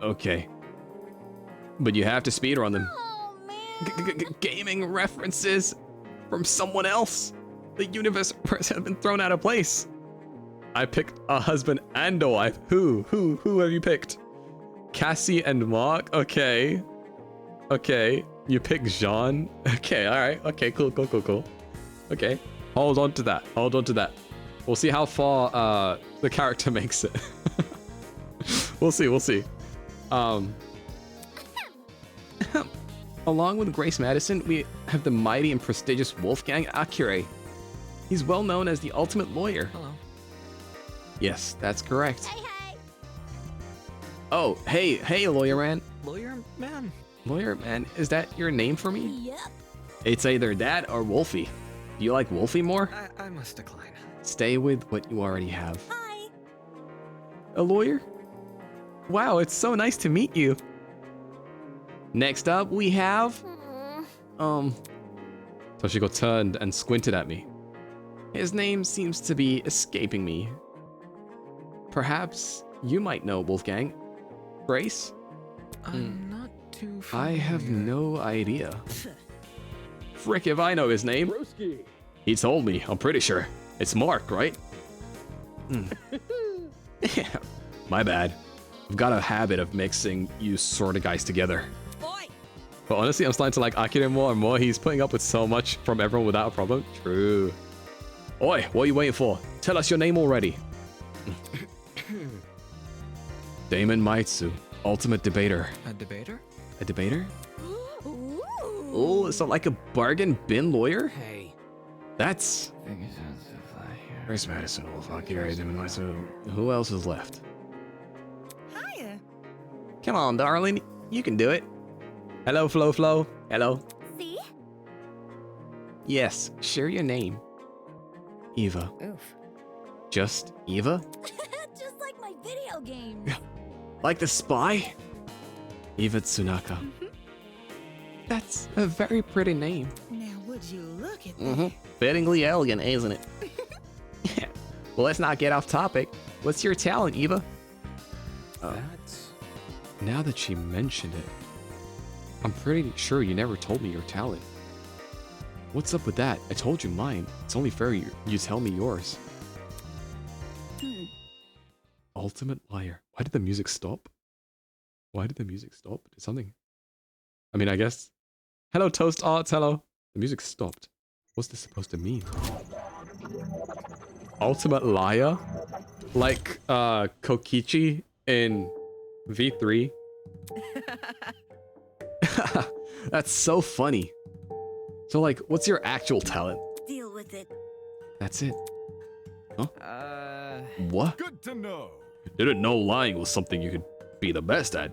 Okay. But you have to speedrun them. Oh, man. Gaming references from someone else. The universe has been thrown out of place. I picked a husband and a wife. Who have you picked? Cassie and Mark? Okay. Okay. You picked Jean? Okay, alright. Okay, cool. Okay. Hold on to that. We'll see how far the character makes it. We'll see. Along with Grace Madison, we have the mighty and prestigious Wolfgang Acure. He's well known as the ultimate lawyer. Hello. Yes, that's correct. Hey. Oh, hey, lawyer man. Lawyer man. Lawyer man, is that your name for me? Yep. It's either that or Wolfie. Do you like Wolfie more? I must decline. Stay with what you already have. Hi. A lawyer? Wow, it's so nice to meet you. Next up, we have... Toshiko turned and squinted at me. His name seems to be escaping me. Perhaps you might know Wolfgang. Grace? I'm not too I have familiar. no idea. Frick if I know his name. He told me, I'm pretty sure. It's Mark, right? My bad. I've got a habit of mixing you sort of guys together. Boy. But honestly, I'm starting to like Akira more and more. He's putting up with so much from everyone without a problem. True. Oi, what are you waiting for? Tell us your name already. Damon Maitsu, ultimate debater. A debater? A debater? Ooh. Oh, so like a bargain bin lawyer? Hey. That's... Grace Madison, Wolf Akira, Damon Maitsu. Who else is left? Hiya. Come on, darling. You can do it. Hello, Flo. Hello. See? Yes, share your name. Eva. Oof. Just Eva? Just like my video games. Like the spy? Eva Tsunaka. That's a very pretty name. Now, would you look at that? Fittingly elegant, isn't it? Yeah. Well, let's not get off topic. What's your talent, Eva? That's... Now that she mentioned it, I'm pretty sure you never told me your talent. What's up with that? I told you mine. It's only fair you tell me yours. Ultimate liar. Why did the music stop? Did something... I mean, I guess... Hello, Toast Arts, hello. The music stopped. What's this supposed to mean? Ultimate liar? Like, Kokichi in V3? That's so funny. So, like, what's your actual talent? Deal with it. That's it. Huh? What? Good to know. Didn't know lying was something you could be the best at.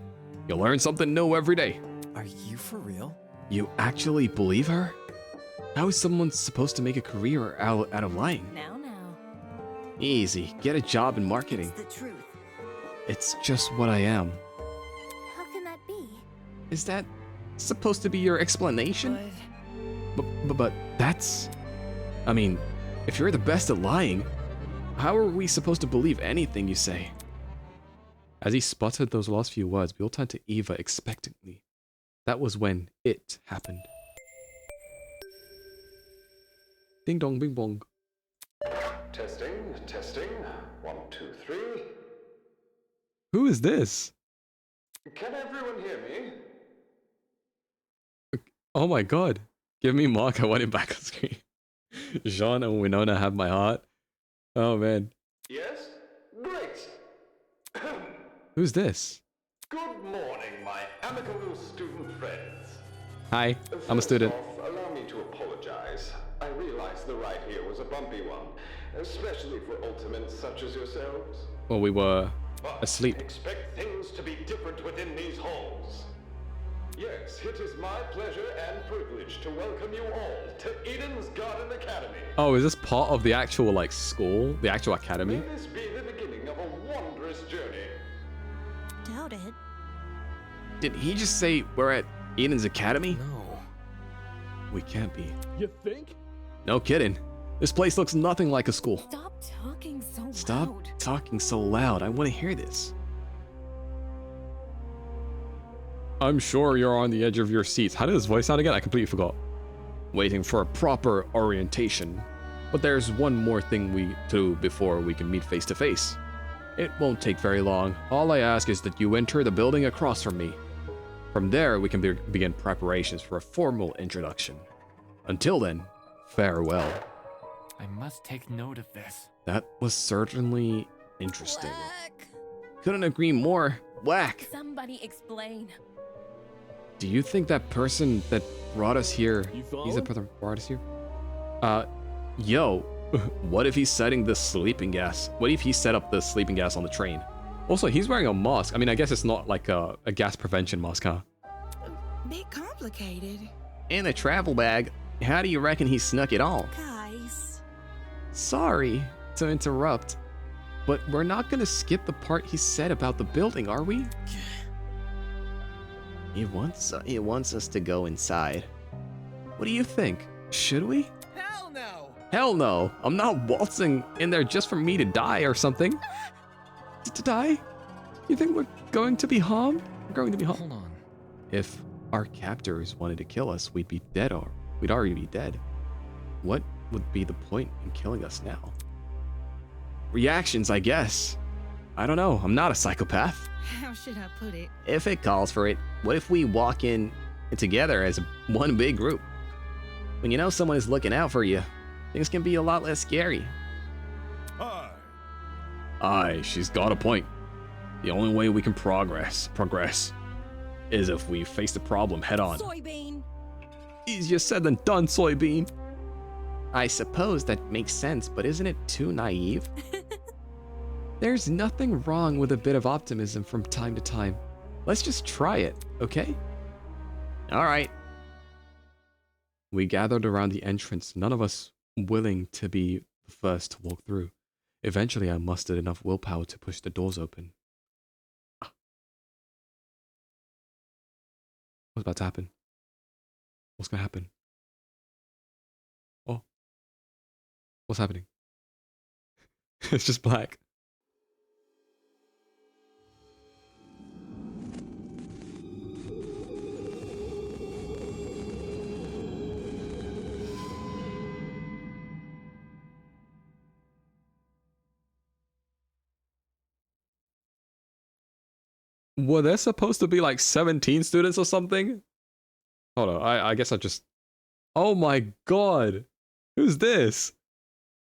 You learn something new every day. Are you for real? You actually believe her? How is someone supposed to make a career out of lying? Now. Easy. Get a job in marketing. It's the truth. It's just what I am. How can that be? Is that supposed to be your explanation? But that's... I mean, if you're the best at lying, how are we supposed to believe anything you say? As he sputtered those last few words, we all turned to Eva expectantly. That was when it happened. Ding dong, bing bong. Testing, testing. 1, 2, 3. Who is this? Can everyone hear me? Oh my god. Give me Mark, I want him back on screen. Jean and Winona have my heart. Oh man. Yes? Great! Who's this? Good morning, my amicable student friends. Hi, I'm a student. First off, allow me to apologize. I realize the ride here was a bumpy one, especially for ultimates such as yourselves. Well, we were But asleep. expect things to be different within these halls. Yes, it is my pleasure and privilege to welcome you all to Eden's Garden Academy. Oh, is this part of the actual, like, school? The actual academy? May this be the beginning of a wondrous journey. Doubt it. Did he just say we're at Eden's Academy? No. We can't be. You think? No kidding. This place looks nothing like a school. Stop talking so loud. Stop talking so loud. I want to hear this. I'm sure you're on the edge of your seats. How did his voice sound again? I completely forgot. Waiting for a proper orientation. But there's one more thing we do before we can meet face to face. It won't take very long. All I ask is that you enter the building across from me. From there, we can begin preparations for a formal introduction. Until then, farewell. I must take note of this. That was certainly interesting. Whack. Couldn't agree more. Whack. Somebody explain. Do you think that person that brought us here, You he's the followed? person that brought us here? Yo, what if he's setting the sleeping gas? What if he set up the sleeping gas on the train? Also, he's wearing a mask. I mean, I guess it's not like a gas prevention mask, huh? Bit complicated. In a travel bag. How do you reckon he snuck it all? Guys. Sorry to interrupt, but we're not gonna skip the part he said about the building, are we? He wants us to go inside. What do you think? Should we? Hell no! Hell no! I'm not waltzing in there just for me to die or something. To die? You think we're going to be harmed? We're going to be harmed. Hold on. If our captors wanted to kill us, we'd be dead or we'd already be dead. What would be the point in killing us now? Reactions, I guess. I don't know. I'm not a psychopath. How should I put it? If it calls for it, what if we walk in together as one big group? When you know someone is looking out for you, things can be a lot less scary. Aye, she's got a point. The only way we can progress, is if we face the problem head on. Soybean. Easier said than done, soybean. I suppose that makes sense, but isn't it too naive? There's nothing wrong with a bit of optimism from time to time. Let's just try it, okay? All right. We gathered around the entrance, none of us willing to be the first to walk through. Eventually, I mustered enough willpower to push the doors open. What's about to happen? What's gonna happen? Oh. What's happening? It's just black. Were there supposed to be like 17 students or something? Hold on, I guess I just... Oh my god! Who's this?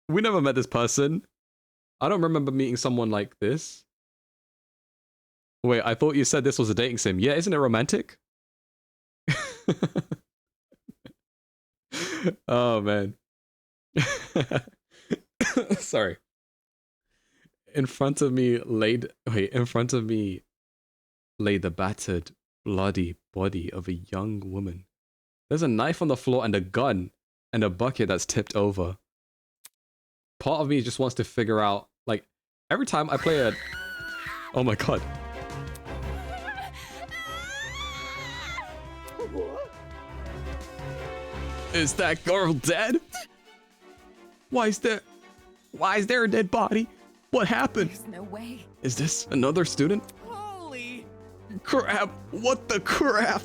We never met this person. I don't remember meeting someone like this. Wait, I thought you said this was a dating sim. Yeah, isn't it romantic? Oh man. Sorry. In front of me lay the battered, bloody body of a young woman. There's a knife on the floor and a gun and a bucket that's tipped over. Part of me just wants to figure out, like, every time I play a... Oh my god. Is that girl dead? Why is there a dead body? What happened? There's no way. Is this another student? Holy Crap! What the crap?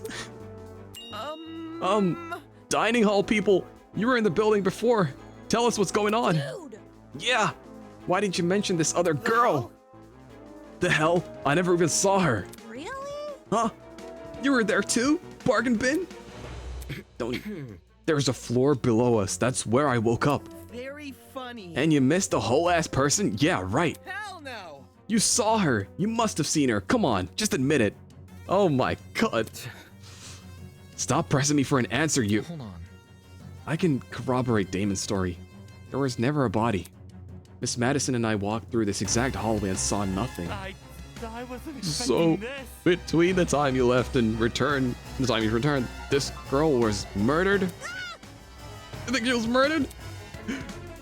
Dining hall people, you were in the building before. Tell us what's going on. Dude! Yeah. Why didn't you mention this other girl? The hell? I never even saw her. Really? Huh? You were there too? Bargain bin? Don't. There's a floor below us. That's where I woke up. very funny. And you missed a whole ass person? Yeah, right. Hell no. You saw her. You must have seen her. Come on, just admit it. Oh my god. Stop pressing me for an answer, you. Hold on. I can corroborate Damon's story. There was never a body. Miss Madison and I walked through this exact hallway and saw nothing. I wasn't So, expecting this. between the time you left and the time you returned, this girl was murdered? You think she was murdered?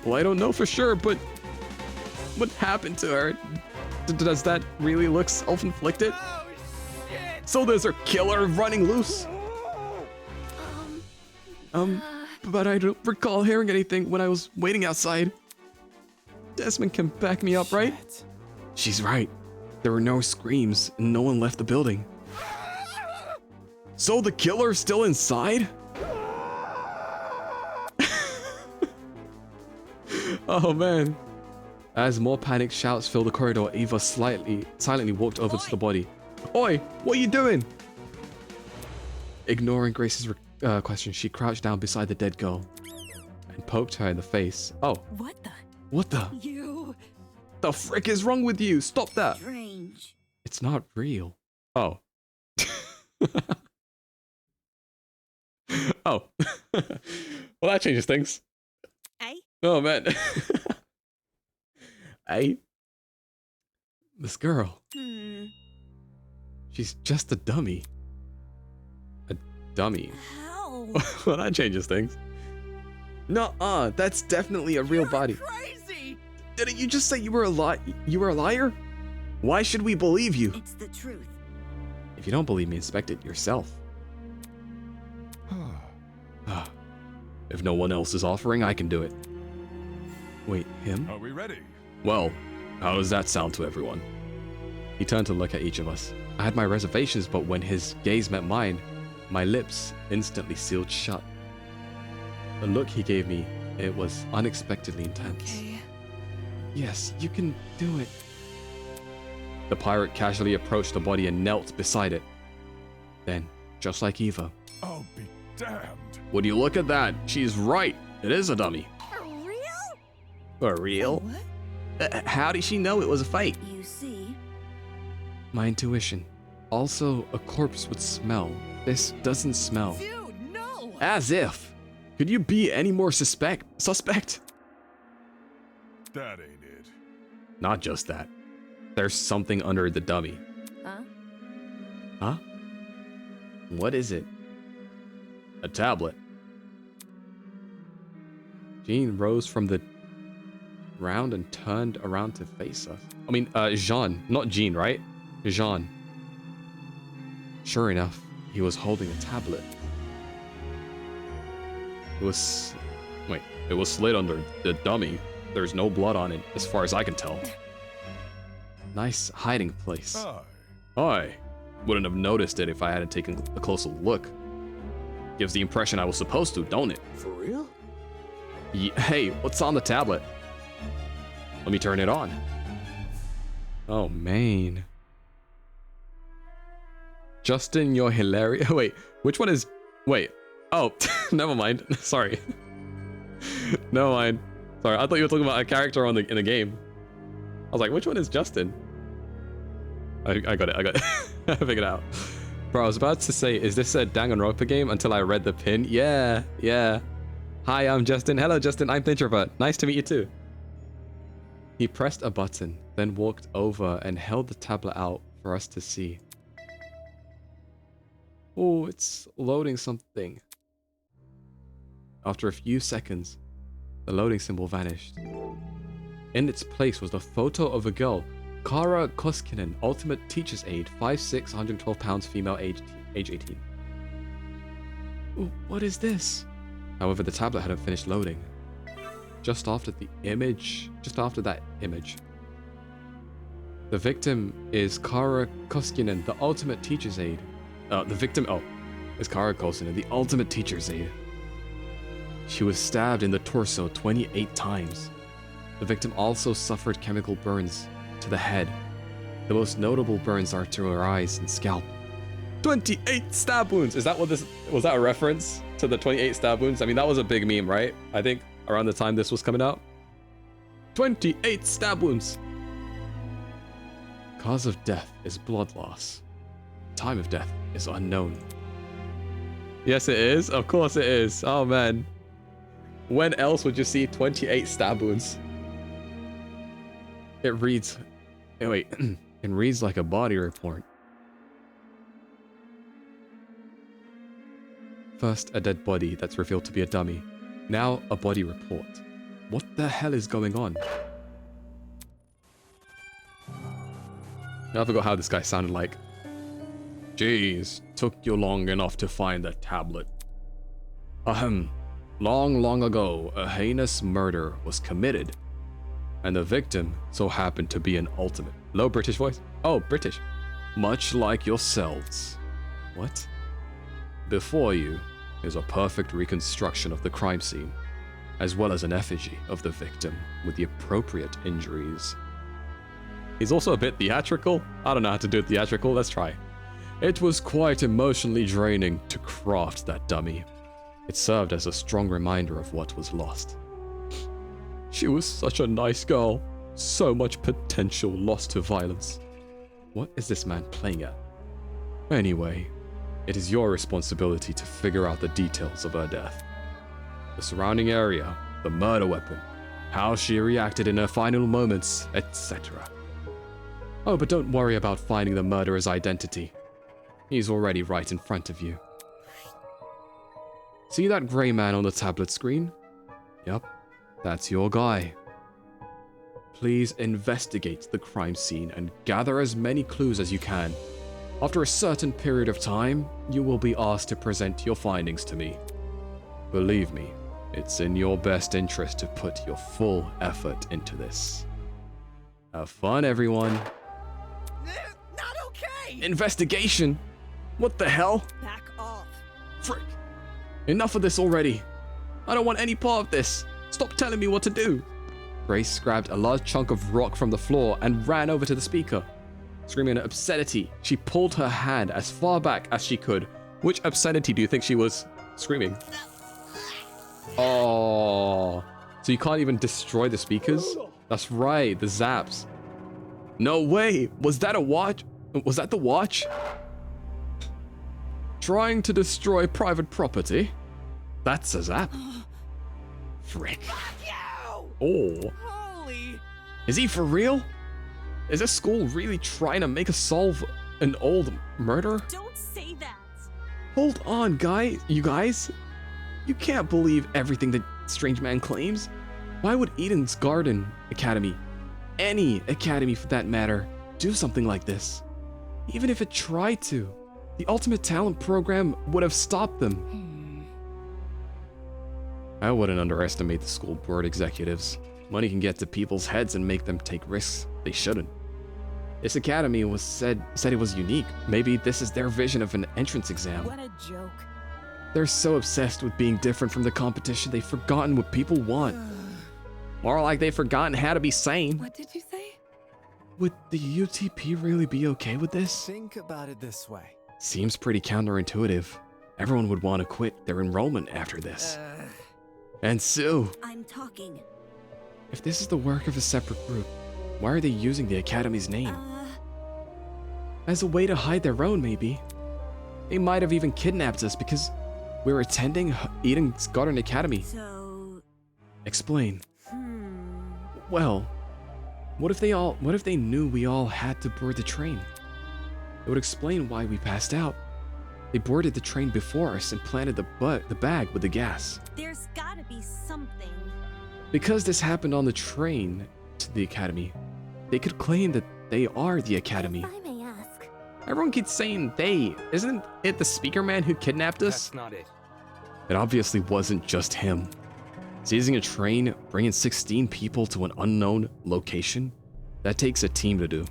Well, I don't know for sure, but what happened to her? Does that really look self-inflicted? Oh, shit. So there's a killer running loose? But I don't recall hearing anything when I was waiting outside. Desmond can back me up, right? She's right. There were no screams, and no one left the building. So the killer's still inside? Oh man. As more panicked shouts filled the corridor, Eva silently walked over to the body. Oi, what are you doing? Ignoring Grace's question, she crouched down beside the dead girl and poked her in the face. Oh. What the? What the? You. The frick is wrong with you? Stop that. Strange. It's not real. Oh. Oh. Well, that changes things. Eh? Oh, man. Hey. This girl. She's just a dummy. A dummy. How? Well, that changes things. Nuh-uh, that's definitely a real body. Crazy. Didn't you just say you were a liar? Why should we believe you? It's the truth. If you don't believe me, inspect it yourself. If no one else is offering, I can do it. Wait, him? Are we ready? Well, how does that sound to everyone? He turned to look at each of us. I had my reservations, but when his gaze met mine, my lips instantly sealed shut. The look he gave me, it was unexpectedly intense. Okay. Yes, you can do it. The pirate casually approached the body and knelt beside it. Then, just like Eva. I'll be damned. Would you look at that? She's right. It is a dummy. For real? For real? What? How did she know it was a fake? You see? My intuition. Also, a corpse would smell. This doesn't smell. Dude, no. As if. Could you be any more suspect? That ain't it. Not just that. There's something under the dummy. Huh? Huh? What is it? A tablet. Jean rose from the ground and turned around to face us. I mean, Jean, not Jean, right? Jean. Sure enough, he was holding a tablet. It was slid under the dummy. There's no blood on it, as far as I can tell. Nice hiding place. I wouldn't have noticed it if I hadn't taken a closer look. Gives the impression I was supposed to, don't it? For real? Hey, what's on the tablet? Let me turn it on. Oh, man. Justin, you're hilarious. Wait, which one is... Wait. Oh, never mind. Sorry. Never mind. Sorry, I thought you were talking about a character in the game. I was like, which one is Justin? I got it. I figured it out. Bro, I was about to say, is this a Danganronpa game until I read the pin? Yeah. Hi, I'm Justin. Hello, Justin. I'm the introvert. Nice to meet you too. He pressed a button, then walked over and held the tablet out for us to see. Oh, it's loading something. After a few seconds, the loading symbol vanished. In its place was the photo of a girl, Kara Koskinen, ultimate teacher's aide, 5'6", 112 pounds, female, age 18. What is this? However, the tablet hadn't finished loading. Just after that image. The victim is Kara Koskinen, the ultimate teacher's aide. Is Kara Koskinen, the ultimate teacher's aide. She was stabbed in the torso 28 times. The victim also suffered chemical burns to the head. The most notable burns are to her eyes and scalp. 28 stab wounds! Is that what this was? That a reference to the 28 stab wounds? I mean, that was a big meme, right? I think around the time this was coming out. 28 stab wounds! Cause of death is blood loss. Time of death is unknown. Yes, it is. Of course it is. Oh, man. When else would you see 28 stab wounds? It reads... Wait. It reads like a body report. First, a dead body that's revealed to be a dummy. Now, a body report. What the hell is going on? I forgot how this guy sounded like. Jeez, took you long enough to find that tablet. Ahem. Long ago, a heinous murder was committed. And the victim so happened to be an ultimate. Low British voice? Oh, British. Much like yourselves. What? Before you is a perfect reconstruction of the crime scene, as well as an effigy of the victim with the appropriate injuries. He's also a bit theatrical. I don't know how to do it theatrical. Let's try. It was quite emotionally draining to craft that dummy. It served as a strong reminder of what was lost. She was such a nice girl. So much potential lost to violence. What is this man playing at? Anyway, it is your responsibility to figure out the details of her death. The surrounding area, the murder weapon, how she reacted in her final moments, etc. Oh, but don't worry about finding the murderer's identity. He's already right in front of you. See that grey man on the tablet screen? Yep, that's your guy. Please investigate the crime scene and gather as many clues as you can. After a certain period of time, you will be asked to present your findings to me. Believe me, it's in your best interest to put your full effort into this. Have fun, everyone. Not okay! Investigation? What the hell? Back off. Frick. Enough of this already. I don't want any part of this. Stop telling me what to do. Grace grabbed a large chunk of rock from the floor and ran over to the speaker. Screaming at obscenity, she pulled her hand as far back as she could. Which obscenity do you think she was screaming? Oh, so you can't even destroy the speakers? That's right, the zaps. No way, was that a watch? Was that the watch? Trying to destroy private property? That's a zap. Frick. Oh. Holy. Is he for real? Is this school really trying to make us solve an old murder? Don't say that. Hold on, you guys. You can't believe everything that Strange Man claims. Why would Eden's Garden Academy, any academy for that matter, do something like this? Even if it tried to, the Ultimate Talent Program would have stopped them. I wouldn't underestimate the school board executives. Money can get to people's heads and make them take risks they shouldn't. This academy was said it was unique. Maybe this is their vision of an entrance exam. What a joke. They're so obsessed with being different from the competition, they've forgotten what people want. More like they've forgotten how to be sane. What did you say? Would the UTP really be okay with this? Think about it this way. Seems pretty counterintuitive. Everyone would want to quit their enrollment after this. And Sue. I'm talking. If this is the work of a separate group, why are they using the Academy's name? As a way to hide their own, maybe. They might have even kidnapped us because we're attending Eden's Garden Academy. So... Explain. Well, what if they knew we all had to board the train? It would explain why we passed out. They boarded the train before us and planted the bag with the gas. There's gotta be something. Because this happened on the train to the Academy, they could claim that they are the Academy. If I may ask. Everyone keeps saying they. Isn't it the speaker man who kidnapped us? That's not it. It obviously wasn't just him. Seizing a train, bringing 16 people to an unknown location, that takes a team to do.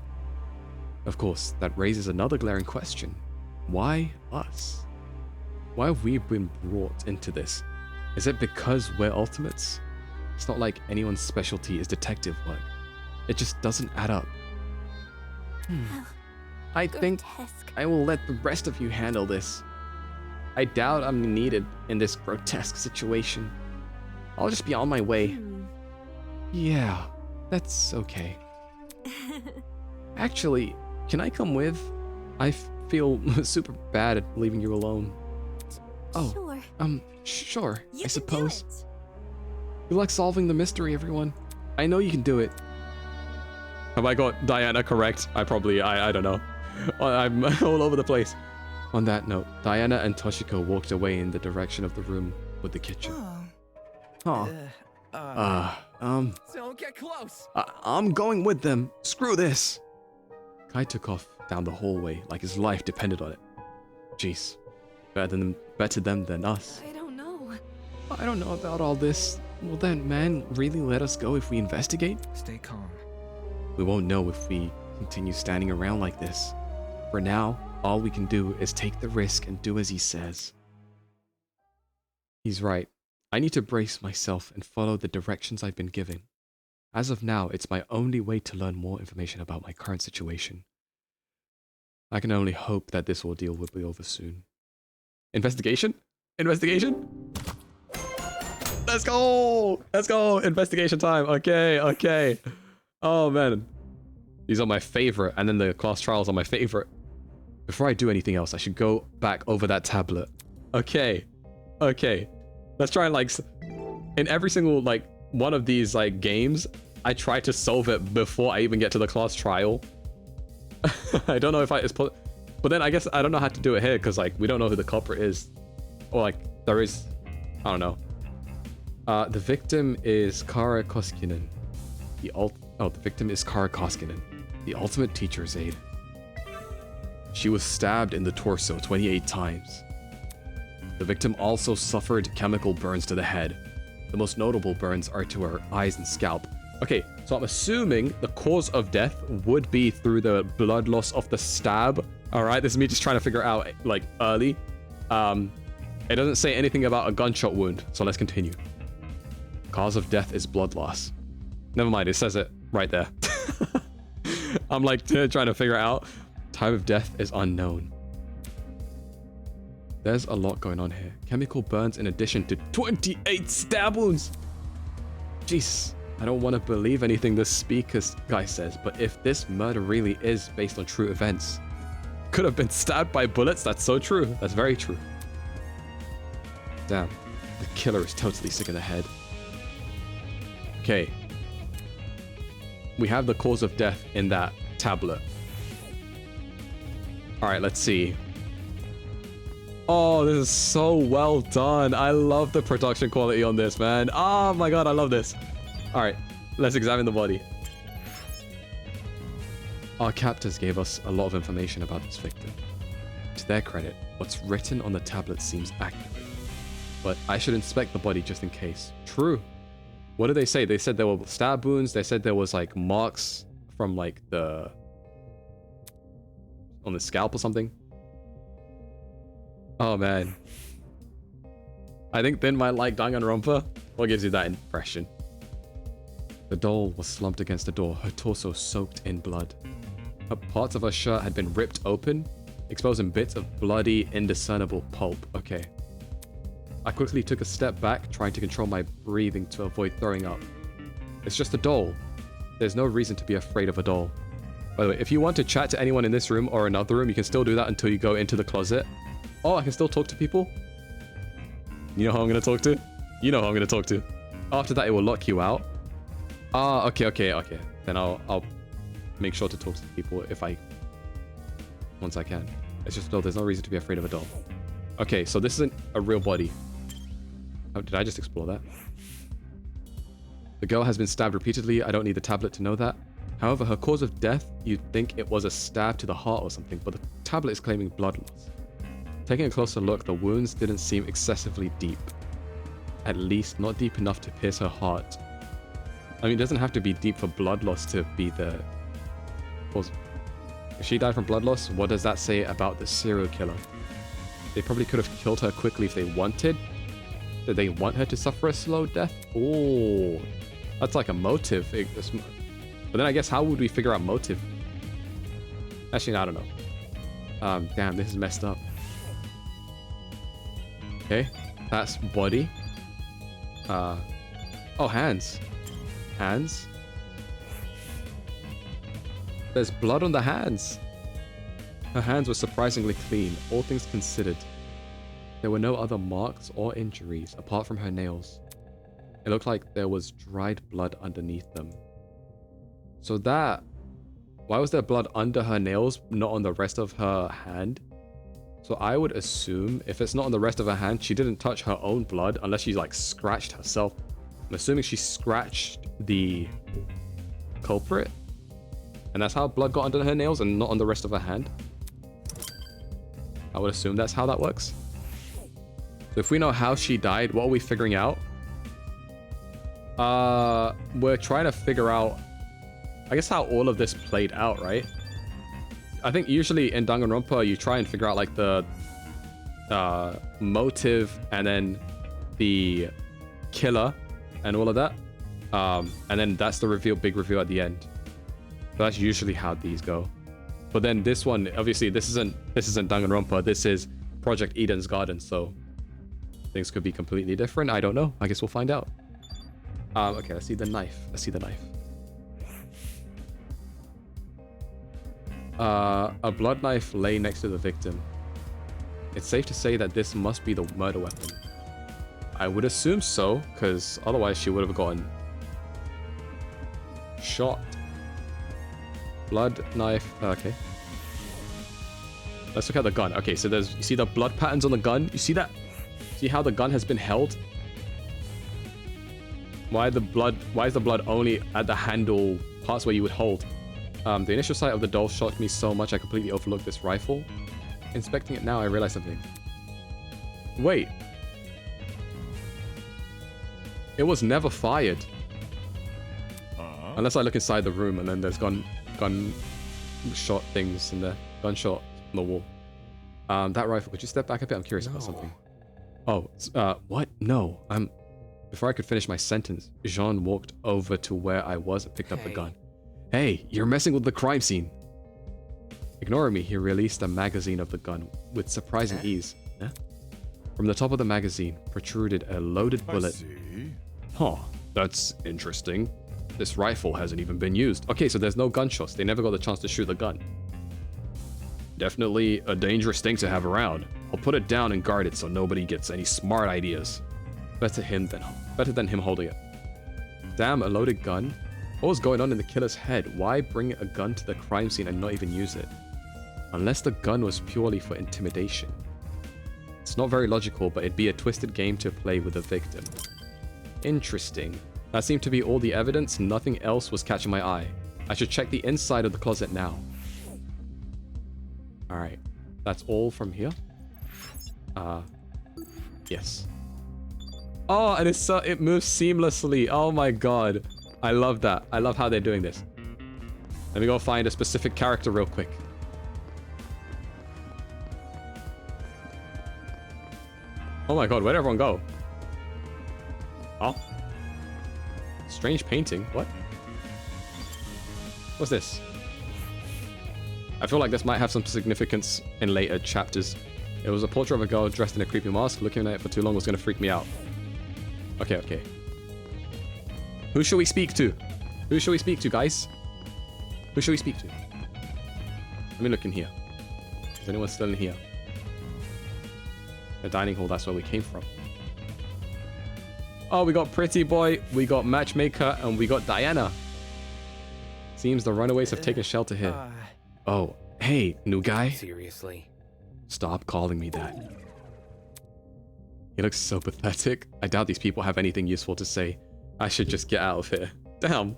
Of course, that raises another glaring question. Why us? Why have we been brought into this? Is it because we're ultimates? It's not like anyone's specialty is detective work. It just doesn't add up. I think I will let the rest of you handle this. I doubt I'm needed in this grotesque situation. I'll just be on my way. Yeah, that's okay. Actually, can I come with? I feel super bad at leaving you alone. Oh, sure, I suppose. Good luck solving the mystery, everyone. I know you can do it. Have I got Diana correct? I don't know. I'm all over the place. On that note, Diana and Toshiko walked away in the direction of the room with the kitchen. Don't get close. I'm going with them. Screw this. Kai took off down the hallway like his life depended on it. Jeez, better them than us. I don't know. I don't know about all this. Will that man really let us go if we investigate? Stay calm. We won't know if we continue standing around like this. For now, all we can do is take the risk and do as he says. He's right. I need to brace myself and follow the directions I've been given. As of now, it's my only way to learn more information about my current situation. I can only hope that this ordeal will be over soon. Investigation? Investigation? Let's go! Let's go! Investigation time. Okay. Oh, man. These are my favorite, and then the class trials are my favorite. Before I do anything else, I should go back over that tablet. Okay. Let's try and, like, in every single, like, one of these, like, games, I try to solve it before I even get to the class trial. I don't know if but then I guess I don't know how to do it here, because, like, we don't know who the culprit is. Or, like, there is, I don't know. The victim is Kara Koskinen. The victim is Kara Koskinen, the ultimate teacher's aide. She was stabbed in the torso 28 times. The victim also suffered chemical burns to the head. The most notable burns are to her eyes and scalp. Okay, so I'm assuming the cause of death would be through the blood loss of the stab. Alright, this is me just trying to figure out, like, early. It doesn't say anything about a gunshot wound, so let's continue. Cause of death is blood loss. Never mind, it says it right there. I'm like trying to figure out. Time of death is unknown. There's a lot going on here. Chemical burns in addition to 28 stab wounds. Jeez, I don't want to believe anything this speaker guy says, but if this murder really is based on true events, could have been stabbed by bullets. That's so true. That's very true. Damn, the killer is totally sick in the head. Okay. We have the cause of death in that tablet. Alright, let's see. Oh, this is so well done. I love the production quality on this, man. Oh my god, I love this. Alright, let's examine the body. Our captors gave us a lot of information about this victim. To their credit, what's written on the tablet seems accurate. But I should inspect the body just in case. True. What did they say? They said there were stab wounds. They said there was, like, marks from, like, on the scalp or something. Oh, man. I think Bin might like Danganronpa. What gives you that impression? The doll was slumped against the door, her torso soaked in blood. Parts of her shirt had been ripped open, exposing bits of bloody, indiscernible pulp. Okay. I quickly took a step back, trying to control my breathing to avoid throwing up. It's just a doll. There's no reason to be afraid of a doll. By the way, if you want to chat to anyone in this room or another room, you can still do that until you go into the closet. Oh, I can still talk to people? You know who I'm going to talk to? You know who I'm going to talk to. After that, it will lock you out. Ah, okay. Then I'll make sure to talk to people once I can. It's just a doll. There's no reason to be afraid of a doll. Okay, so this isn't a real body. Oh, did I just explore that? The girl has been stabbed repeatedly. I don't need the tablet to know that. However, her cause of death, you'd think it was a stab to the heart or something, but the tablet is claiming blood loss. Taking a closer look, the wounds didn't seem excessively deep. At least not deep enough to pierce her heart. I mean, it doesn't have to be deep for blood loss to be the... Pause. If she died from blood loss, what does that say about the serial killer? They probably could have killed her quickly if they wanted. Did they want her to suffer a slow death? Oh, that's like a motive. But then I guess how would we figure out motive? Actually, I don't know. Damn, this is messed up. Okay, that's body. Oh, hands. Hands. There's blood on the hands. Her hands were surprisingly clean, all things considered. There were no other marks or injuries apart from her nails. It looked like there was dried blood underneath them. So that... Why was there blood under her nails, not on the rest of her hand? So I would assume if it's not on the rest of her hand, she didn't touch her own blood unless she like scratched herself. I'm assuming she scratched the culprit. And that's how blood got under her nails and not on the rest of her hand. I would assume that's how that works. So if we know how she died, what are we figuring out? We're trying to figure out, I guess, how all of this played out, right? I think usually in Danganronpa, you try and figure out like the motive and then the killer and all of that. And then that's the reveal, big reveal at the end. So that's usually how these go. But then this one, obviously, this isn't Danganronpa. This is Project Eden's Garden, so things could be completely different. I don't know. I guess we'll find out. Okay, let's see the knife. Let's see the knife. A blood knife lay next to the victim. It's safe to say that this must be the murder weapon. I would assume so, because otherwise she would have gotten shot. Blood knife. Okay. Let's look at the gun. Okay, so there's, you see the blood patterns on the gun? You see that? See how the gun has been held? Why is the blood only at the handle parts where you would hold? The initial sight of the doll shocked me so much I completely overlooked this rifle. Inspecting it now, I realized something. Wait. It was never fired. Unless I look inside the room and then there's gunshot things in there. Gunshot on the wall. That rifle, could you step back a bit? I'm curious about something. Oh, what? No. Before I could finish my sentence, Jean walked over to where I was and picked up the gun. Hey, you're messing with the crime scene. Ignoring me, he released a magazine of the gun with surprising ease. From the top of the magazine protruded a loaded bullet. Huh, that's interesting. This rifle hasn't even been used. Okay, so there's no gunshots. They never got the chance to shoot the gun. Definitely a dangerous thing to have around. I'll put it down and guard it so nobody gets any smart ideas. Better than him holding it. Damn, a loaded gun? What was going on in the killer's head? Why bring a gun to the crime scene and not even use it? Unless the gun was purely for intimidation. It's not very logical, but it'd be a twisted game to play with a victim. Interesting. That seemed to be all the evidence. Nothing else was catching my eye. I should check the inside of the closet now. Alright. That's all from here. Yes. Oh, and it moves seamlessly. Oh my god. I love that. I love how they're doing this. Let me go find a specific character real quick. Oh my god, where'd everyone go? Oh. Strange painting. What? What's this? I feel like this might have some significance in later chapters. It was a portrait of a girl dressed in a creepy mask. Looking at it for too long was going to freak me out. Okay, okay. Who shall we speak to? Who shall we speak to, guys? Who shall we speak to? Let me look in here. Is anyone still in here? The dining hall, that's where we came from. Oh, we got Pretty Boy, we got Matchmaker, and we got Diana. Seems the runaways have taken shelter here. Oh, hey, new guy. Seriously? Stop calling me that. He looks so pathetic. I doubt these people have anything useful to say. I should just get out of here. Damn.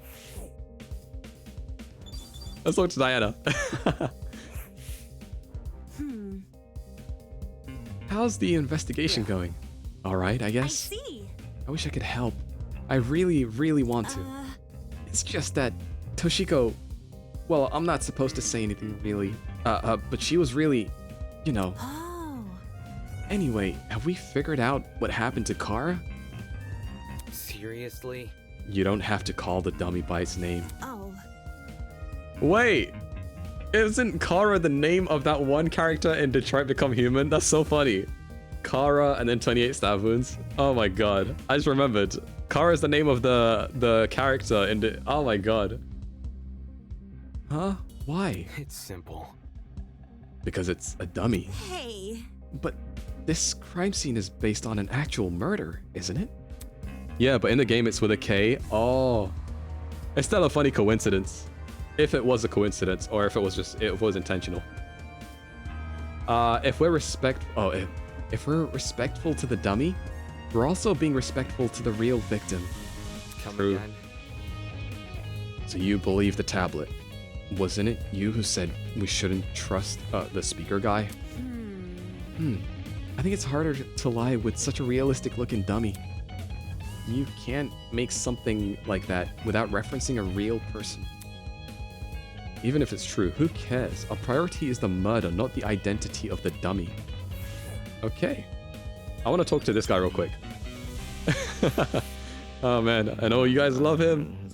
Let's talk to Diana. How's the investigation going? All right, I guess. I see. I wish I could help. I really, really want to. It's just that Toshiko, well, I'm not supposed to say anything really, but she was really, you know. Oh. Anyway, have we figured out what happened to Kara? Seriously? You don't have to call the dummy by its name. Oh. Wait, isn't Kara the name of that one character in Detroit Become Human? That's so funny. Kara and then 28 stab wounds. Oh my god, I just remembered. Kara is the name of the character in the. Oh my god. Huh? Why? It's simple. Because it's a dummy. Hey. But this crime scene is based on an actual murder, isn't it? Yeah, but in the game it's with a K. Oh. It's still a funny coincidence. If it was a coincidence, or if it was intentional. If we're respectful to the dummy, we're also being respectful to the real victim. True. Again. So you believe the tablet. Wasn't it you who said we shouldn't trust the speaker guy? I think it's harder to lie with such a realistic looking dummy. You can't make something like that without referencing a real person. Even if it's true, who cares? Our priority is the murder, not the identity of the dummy. Okay. I want to talk to this guy real quick. Oh man, I know you guys love him.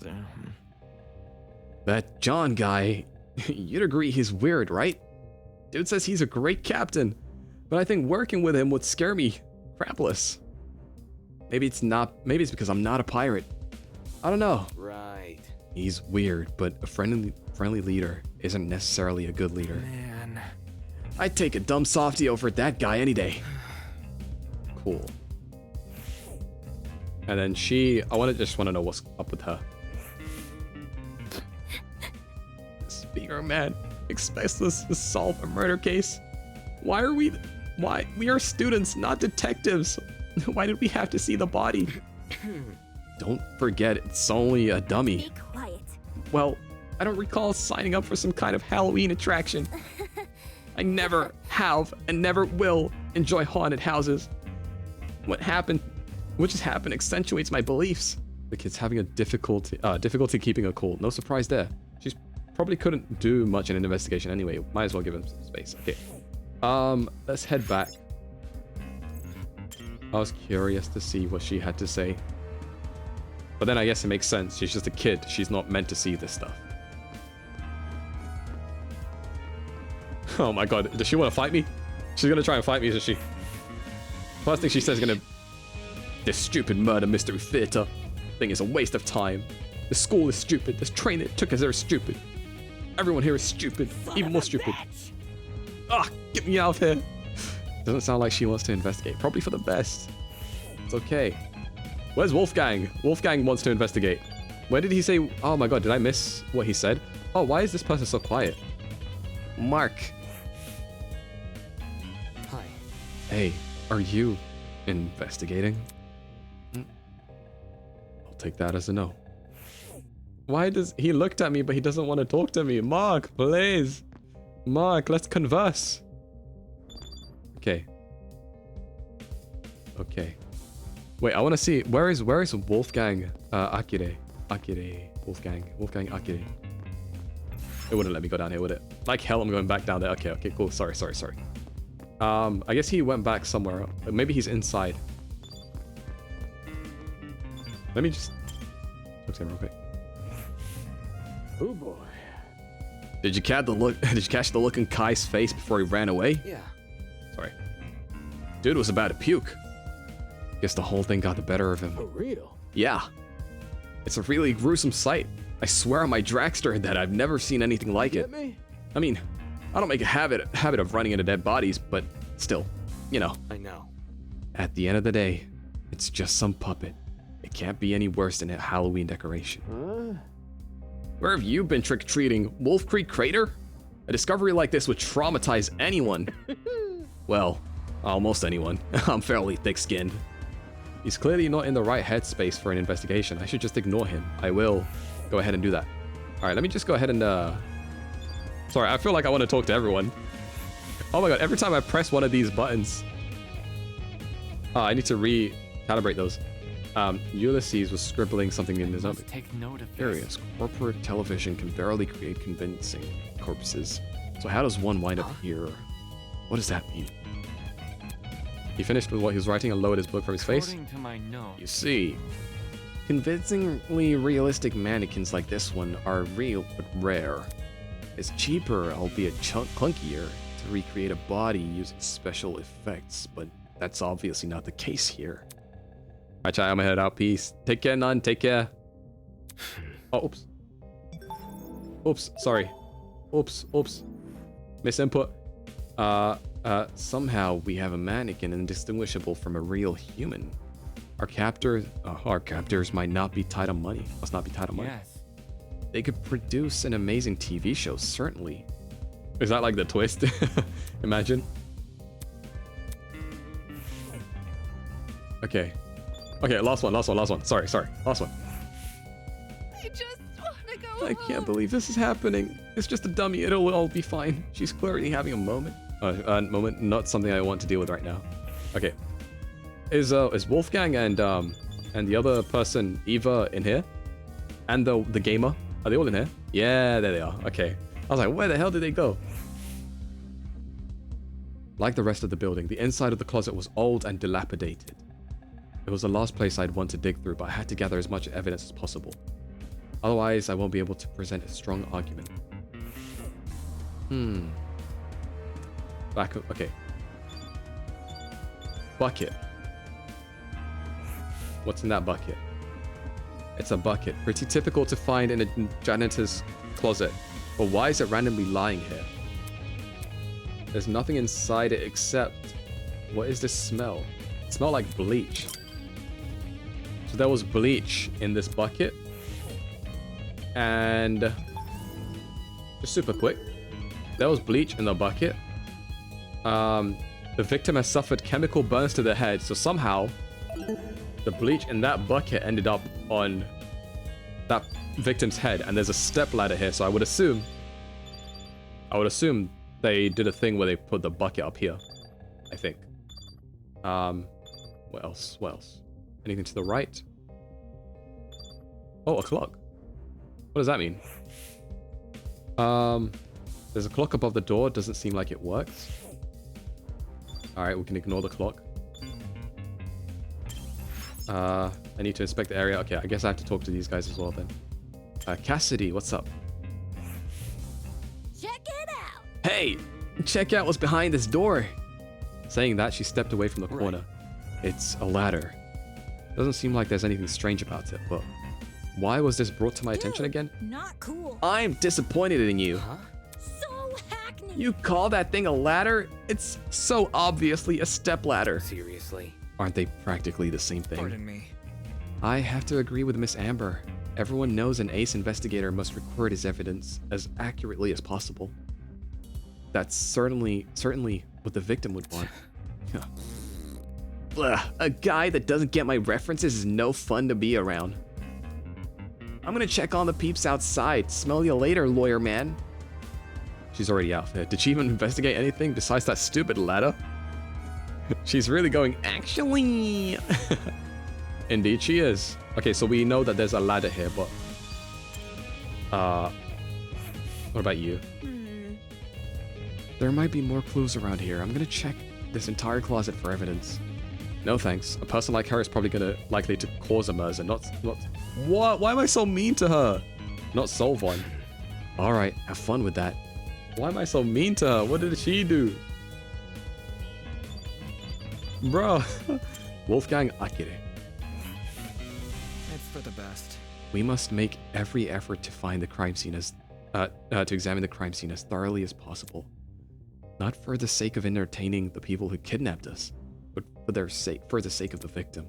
That John guy, you'd agree he's weird, right? Dude says he's a great captain, but I think working with him would scare me crapless. Maybe it's because I'm not a pirate. I don't know. Right. He's weird, but a friendly leader isn't necessarily a good leader. Man. I'd take a dumb softy over that guy any day. Cool. And then I just want to know what's up with her. Speaker man expects us to solve a murder case. Why? We are students, not detectives. Why did we have to see the body? Don't forget, it's only a dummy. Be quiet. Well, I don't recall signing up for some kind of Halloween attraction. I never have and never will enjoy haunted houses. What just happened accentuates my beliefs. The kid's having a difficulty keeping her cool. No surprise there. She's probably couldn't do much in an investigation anyway. Might as well give him some space. Okay. Let's head back. I was curious to see what she had to say. But then I guess it makes sense. She's just a kid. She's not meant to see this stuff. Oh my god. Does she want to fight me? She's going to try and fight me, isn't she? First thing she says is going to... This stupid murder mystery theater thing is a waste of time. The school is stupid. This train it took us there is stupid. Everyone here is stupid. Even more stupid. Ah, get me out of here. Doesn't sound like she wants to investigate. Probably for the best. It's okay. Where's Wolfgang? Wolfgang wants to investigate. Where did he say... Oh my god, did I miss what he said? Oh, why is this person so quiet? Mark. Hi. Hey, are you investigating? I'll take that as a no. Why does... He looked at me, but he doesn't want to talk to me. Mark, please. Mark, let's converse. Okay. Okay. Wait, I want to see... Where is Wolfgang Akire? Wolfgang Akire. It wouldn't let me go down here, would it? Like hell, I'm going back down there. Okay, cool. Sorry. I guess he went back somewhere. Maybe he's inside. Let me just talk to him real quick. Oh boy. Did you catch the look in Kai's face before he ran away? Yeah. Sorry. Dude was about to puke. Guess the whole thing got the better of him. For real? Yeah. It's a really gruesome sight. I swear on my dragster that I've never seen anything like it. Me? I mean, I don't make a habit of running into dead bodies, but still, you know. I know. At the end of the day, it's just some puppet. It can't be any worse than a Halloween decoration. Huh? Where have you been trick-or-treating? Wolf Creek Crater? A discovery like this would traumatize anyone. Well, almost anyone. I'm fairly thick-skinned. He's clearly not in the right headspace for an investigation. I should just ignore him. I will go ahead and do that. All right, let me just go ahead and... Sorry, I feel like I want to talk to everyone. Oh my god, every time I press one of these buttons, I need to recalibrate those. Ulysses was scribbling something in his notebook. Take note of Curious. Corporate television can barely create convincing corpses. So how does one wind up here? What does that mean? He finished with what he was writing and lowered his book from his face. According to my notes. You see, convincingly realistic mannequins like this one are real but rare. It's cheaper, albeit clunkier, to recreate a body using special effects, but that's obviously not the case here. Alright, chat, I'm gonna head out. Peace. Take care, none. Take care. Oh, oops. Oops, sorry. Oops. Misinput. Somehow we have a mannequin indistinguishable from a real human. Our captors might not be tied on money. Must not be tied on money. Yes. They could produce an amazing TV show, certainly. Is that like the twist? Imagine. Okay, last one. Sorry. Last one. I just want to go I can't believe this is happening. It's just a dummy. It'll all be fine. She's clearly having a moment. Not something I want to deal with right now. Okay. Is Wolfgang and the other person, Eva, in here? And the gamer? Are they all in here? Yeah, there they are. Okay. I was like, where the hell did they go? Like the rest of the building, the inside of the closet was old and dilapidated. It was the last place I'd want to dig through, but I had to gather as much evidence as possible. Otherwise, I won't be able to present a strong argument. Back up. Okay. Bucket. What's in that bucket? It's a bucket. Pretty typical to find in a janitor's closet. But why is it randomly lying here? There's nothing inside it except... What is this smell? It smells like bleach. So there was bleach in this bucket. And... Just super quick. There was bleach in the bucket. The victim has suffered chemical burns to the head. So somehow... The bleach in that bucket ended up on that victim's head, and there's a step ladder here, so I would assume they did a thing where they put the bucket up here, I think. What else? Anything to the right? Oh, a clock. What does that mean? There's a clock above the door. Doesn't seem like it works. Alright, we can ignore the clock. I need to inspect the area. Okay, I guess I have to talk to these guys as well then. Cassidy, what's up? Check it out! Hey! Check out what's behind this door! Saying that, she stepped away from the corner. It's a ladder. Doesn't seem like there's anything strange about it, but why was this brought to my attention again? Not cool. I'm disappointed in you. Huh? So hackneyed. You call that thing a ladder? It's so obviously a step ladder. Seriously? Aren't they practically the same thing? Pardon me. I have to agree with Miss Amber. Everyone knows an ace investigator must record his evidence as accurately as possible. That's certainly what the victim would want. Blah, a guy that doesn't get my references is no fun to be around. I'm gonna check on the peeps outside. Smell you later, lawyer man. She's already out there. Did she even investigate anything besides that stupid ladder? She's really going, actually. Indeed she is. Okay, so we know that there's a ladder here, but... what about you? There might be more clues around here. I'm gonna check this entire closet for evidence. No thanks. A person like her is probably likely to cause a murder, not... What? Why am I so mean to her? Not solve one. Alright, have fun with that. Why am I so mean to her? What did she do? Bro. Wolfgang Akire. It's for the best. We must make every effort to find the crime scene to examine the crime scene as thoroughly as possible. Not for the sake of entertaining the people who kidnapped us, but for the sake of the victim.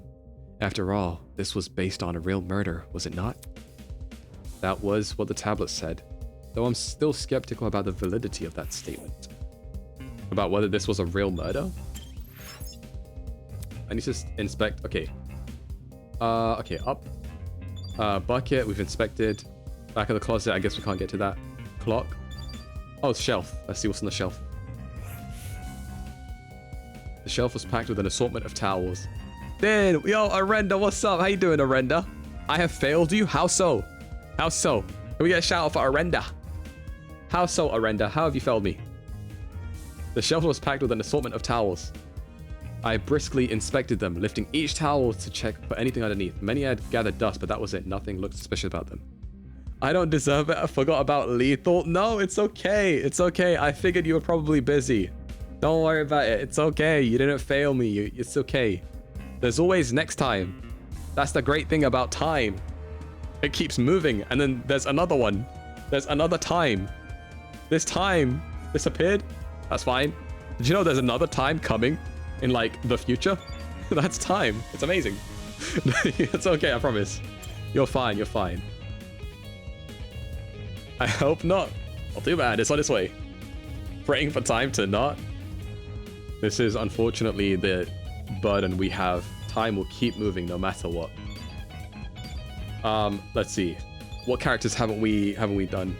After all, this was based on a real murder, was it not? That was what the tablet said, though I'm still skeptical about the validity of that statement. About whether this was a real murder? I need to inspect. Okay. Okay, up. Bucket, we've inspected. Back of the closet, I guess we can't get to that. Clock. Oh, shelf. Let's see what's on the shelf. The shelf was packed with an assortment of towels. Then, yo, Arenda, what's up? How you doing, Arenda? I have failed you? How so? How so? Can we get a shout out for Arenda? How so, Arenda? How have you failed me? The shelf was packed with an assortment of towels. I briskly inspected them, lifting each towel to check for anything underneath. Many had gathered dust, but that was it. Nothing looked suspicious about them. I don't deserve it. I forgot about lethal. No, it's okay. It's okay. I figured you were probably busy. Don't worry about it. It's okay. You didn't fail me. It's okay. There's always next time. That's the great thing about time. It keeps moving, and then there's another one. There's another time. This time disappeared. That's fine. Did you know there's another time coming in like the future? That's time. It's amazing. It's okay, I promise. You're fine. You're fine. I hope not. Well, too bad. It's on its way. Praying for time to not. This is unfortunately the burden we have. Time will keep moving no matter what. Let's see. What characters haven't we done?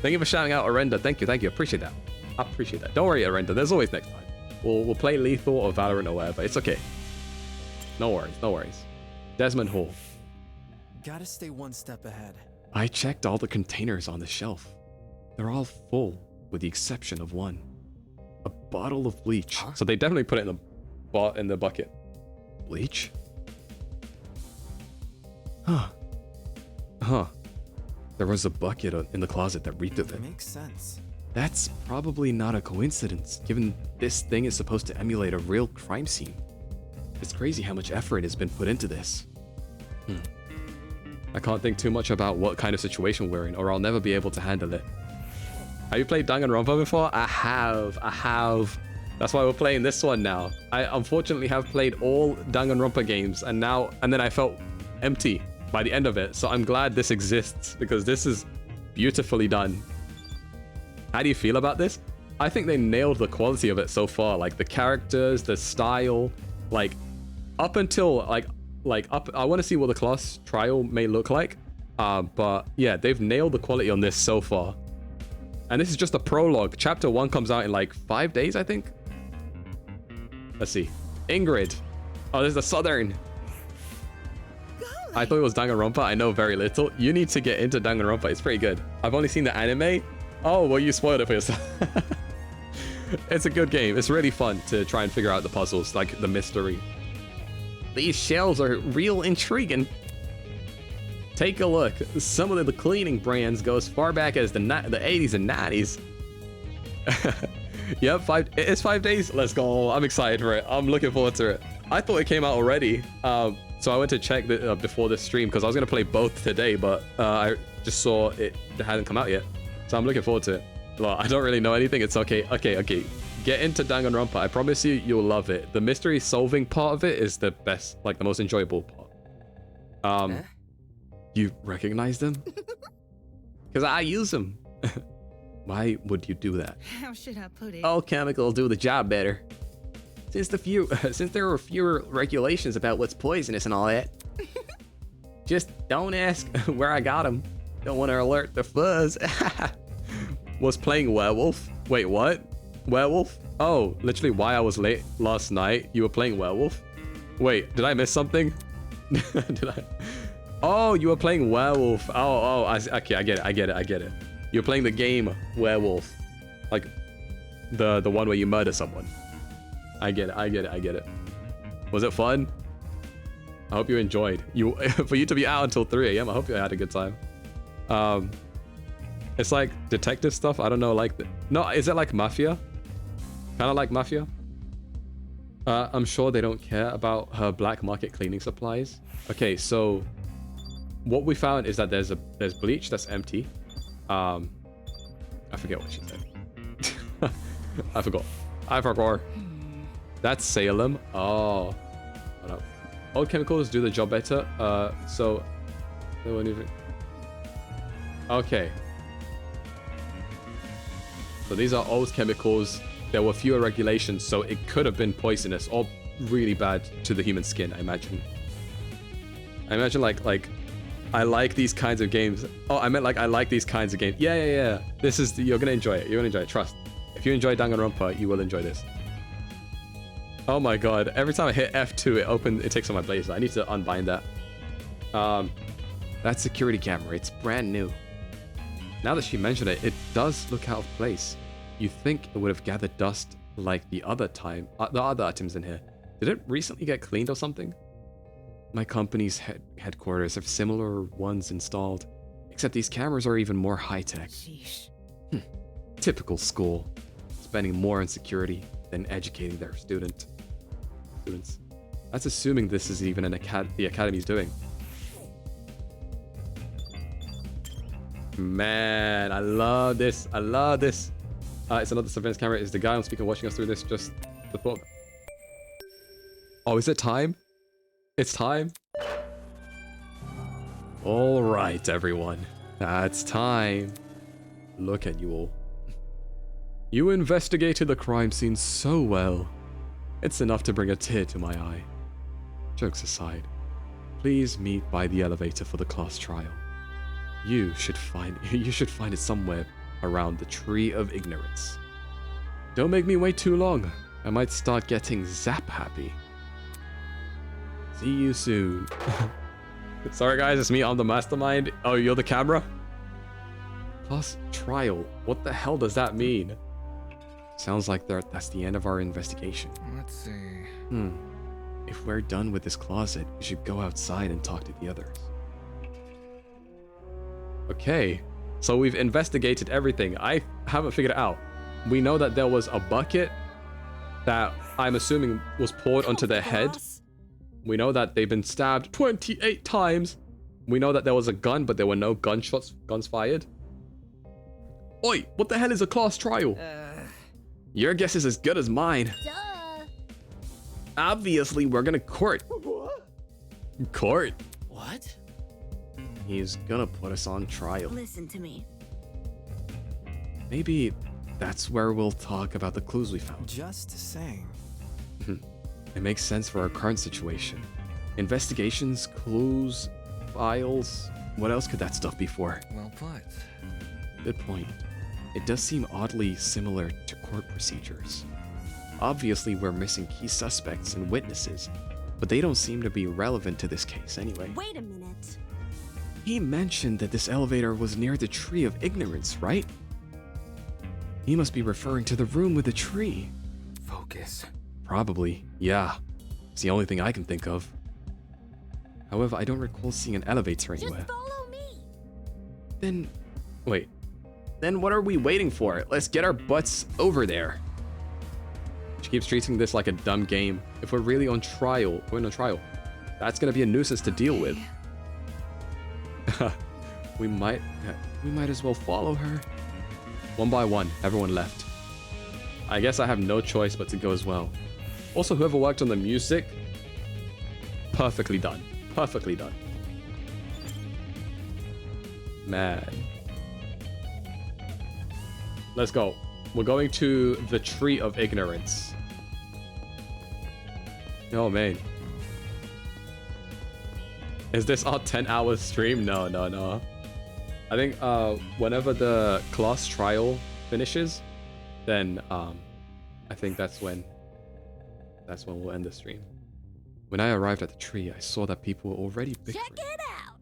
Thank you for shouting out Arenda. Thank you. Appreciate that. I appreciate that. Don't worry, Arenda. There's always next time. We'll play Lethal or Valorant or whatever. It's okay. No worries. No worries. Desmond Hall. Gotta stay one step ahead. I checked all the containers on the shelf. They're all full, with the exception of one. A bottle of bleach. Huh? So they definitely put it in the bucket. Bleach? Huh. There was a bucket in the closet that reeked of it. Makes sense. That's probably not a coincidence, given this thing is supposed to emulate a real crime scene. It's crazy how much effort has been put into this. I can't think too much about what kind of situation we're in, or I'll never be able to handle it. Have you played Danganronpa before? I have. That's why we're playing this one now. I unfortunately have played all Danganronpa games, and then I felt empty by the end of it. So I'm glad this exists, because this is beautifully done. How do you feel about this? I think they nailed the quality of it so far. Like the characters, the style, like up until I want to see what the class trial may look like. But yeah, they've nailed the quality on this so far. And this is just a prologue. Chapter 1 comes out in like 5 days, I think. Let's see. Ingrid. Oh, there's the Southern. I thought it was Danganronpa. I know very little. You need to get into Danganronpa. It's pretty good. I've only seen the anime. Oh, well, you spoiled it for yourself. It's a good game. It's really fun to try and figure out the puzzles, like the mystery. These shells are real intriguing. Take a look. Some of the cleaning brands go as far back as the 80s and 90s. Yep, it's 5 days. Let's go. I'm excited for it. I'm looking forward to it. I thought it came out already. So I went to check before this stream because I was going to play both today, but I just saw it hadn't come out yet. So I'm looking forward to it. Well, I don't really know anything. It's okay. Okay. Get into Danganronpa. I promise you'll love it. The mystery solving part of it is the best, like the most enjoyable part. You recognize them? Because I use them. Why would you do that? How should I put it? All chemicals do the job better. Since there were fewer regulations about what's poisonous and all that. Just don't ask where I got them. Don't want to alert the fuzz. Was playing werewolf. Wait, what? Werewolf? Oh, literally why I was late last night. You were playing werewolf? Wait, did I miss something? Did I? Oh, you were playing werewolf. Okay, I get it. You're playing the game werewolf. Like the one where you murder someone. I get it. Was it fun? I hope you enjoyed. For you to be out until 3 a.m. I hope you had a good time. It's like detective stuff. I don't know, no, is it like Mafia? Kind of like Mafia. I'm sure they don't care about her black market cleaning supplies. Okay, so what we found is that there's bleach that's empty. I forget what she said. I forgot. That's Salem. Oh, hold up. Old chemicals do the job better. So they won't even. Okay. So these are old chemicals. There were fewer regulations, so it could have been poisonous or really bad to the human skin, I imagine. Like I like these kinds of games. Oh, I meant I like these kinds of games. Yeah. You're gonna enjoy it. Trust. If you enjoy Danganronpa, you will enjoy this. Oh my god. Every time I hit F2, it takes on my blazer. I need to unbind that. That security camera, it's brand new. Now that she mentioned it, it does look out of place. You think it would have gathered dust like the other items in here. Did it recently get cleaned or something? My company's headquarters have similar ones installed, except these cameras are even more high-tech. Typical school, spending more on security than educating their students. That's assuming this is even the academy's doing. Man, I love this. I love this. It's another surveillance camera. Is the guy on speaker watching us through this just the thought? Oh, is it time? It's time. All right, everyone. That's time. Look at you all. You investigated the crime scene so well. It's enough to bring a tear to my eye. Jokes aside, please meet by the elevator for the class trial. You should find it somewhere around the Tree of Ignorance. Don't make me wait too long. I might start getting zap happy. See you soon. Sorry guys, it's me, I'm the mastermind. Oh, you're the camera? Class trial. What the hell does that mean? Sounds like that's the end of our investigation. Let's see. If we're done with this closet, we should go outside and talk to the others. Okay, so we've investigated everything. I haven't figured it out. We know that there was a bucket that I'm assuming was poured onto their head. We know that they've been stabbed 28 times. We know that there was a gun, but there were no guns fired. Oi, what the hell is a class trial? Your guess is as good as mine. Duh. Obviously, we're gonna court. Court? What? He's gonna put us on trial. Listen to me. Maybe that's where we'll talk about the clues we found. Just saying. It makes sense for our current situation. Investigations, clues, files. What else could that stuff be for? Well put. Good point. It does seem oddly similar to court procedures. Obviously, we're missing key suspects and witnesses, but they don't seem to be relevant to this case anyway. Wait a minute. He mentioned that this elevator was near the Tree of Ignorance, right? He must be referring to the room with the tree. Focus. Probably, yeah. It's the only thing I can think of. However, I don't recall seeing an elevator anywhere. Just follow me. Then, wait. Then what are we waiting for? Let's get our butts over there. She keeps treating this like a dumb game. If we're really on trial, that's gonna be a nuisance to deal with. we might as well follow her. One by one, everyone left. I guess I have no choice but to go as well. Also, whoever worked on the music, perfectly done. Perfectly done. Man. Let's go. We're going to the Tree of Ignorance. Oh, man. Is this our 10-hour stream? No. I think whenever the class trial finishes, then I think that's when we'll end the stream. When I arrived at the tree, I saw that people were already bickering. Check it out.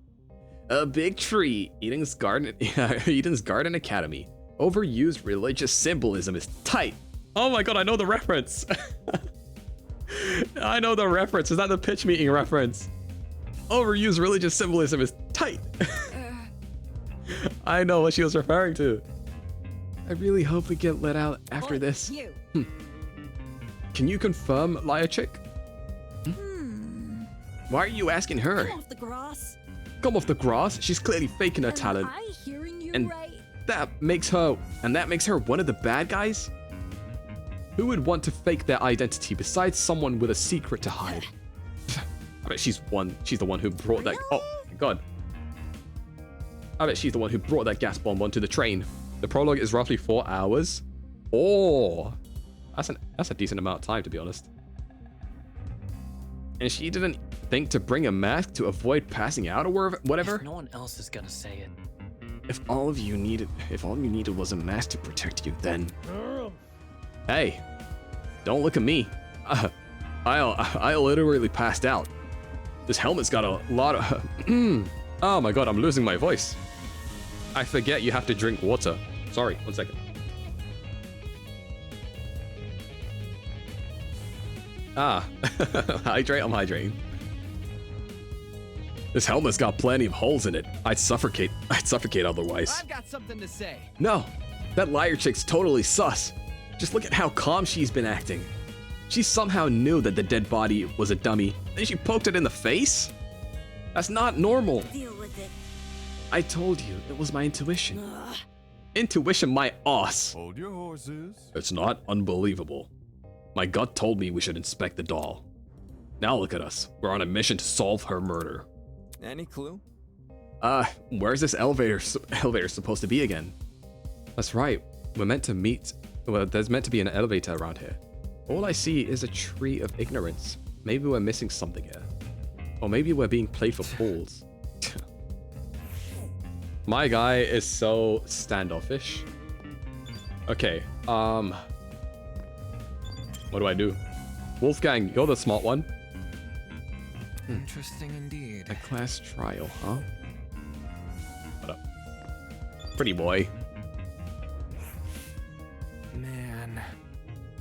A big tree. Eden's Garden Academy. Overused religious symbolism is tight. Oh my god, I know the reference. I know the reference. Is that the pitch meeting reference? Overused religious symbolism is tight. I know what she was referring to. I really hope we get let out after this. You. Can you confirm, liar chick? Why are you asking her? Come off the grass. Come off the grass? She's clearly faking her talent. Am I hearing you And right? that makes her one of the bad guys? Who would want to fake their identity besides someone with a secret to hide? I bet she's the one who brought that. Oh my god. I bet she's the one who brought that gas bomb onto the train. The prologue is roughly 4 hours. Oh, that's a decent amount of time, to be honest. And she didn't think to bring a mask to avoid passing out or whatever. If no one else is gonna say it. If all you needed was a mask to protect you, then. Hey, don't look at me. I literally passed out. This helmet's got a lot of... Oh my god, I'm losing my voice. I forget you have to drink water. Sorry, 1 second. Hydrate, I'm hydrating. This helmet's got plenty of holes in it. I'd suffocate otherwise. I've got something to say. No, that liar chick's totally sus. Just look at how calm she's been acting. She somehow knew that the dead body was a dummy, and she poked it in the face? That's not normal. Deal with it. I told you, it was my intuition. Intuition my ass. Hold your horses. It's not unbelievable. My gut told me we should inspect the doll. Now look at us. We're on a mission to solve her murder. Any clue? Where's this elevator supposed to be again? That's right. We're meant to meet. Well, there's meant to be an elevator around here. All I see is a tree of ignorance. Maybe we're missing something here. Or maybe we're being played for fools. My guy is so standoffish. Okay, what do I do? Wolfgang, you're the smart one. Interesting indeed. A class trial, huh? What up? Pretty boy. Man.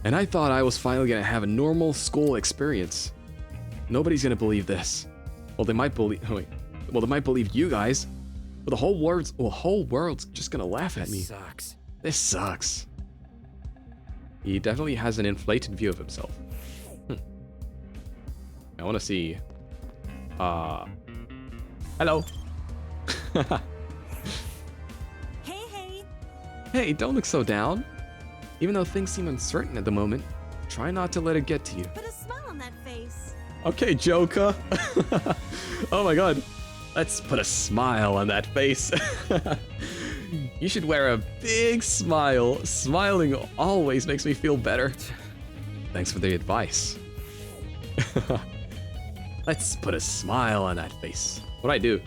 And I thought I was finally gonna have a normal school experience. Nobody's gonna believe this. Well, they might believe. Wait. Well, they might believe you guys, but the whole world's just gonna laugh at me. This sucks. This sucks. He definitely has an inflated view of himself. I want to see. Hello. Hey. Hey, don't look so down. Even though things seem uncertain at the moment, try not to let it get to you. Put a smile on that face. Okay, Joker. Oh my god. Let's put a smile on that face. You should wear a big smile. Smiling always makes me feel better. Thanks for the advice. Let's put a smile on that face. What'd I do?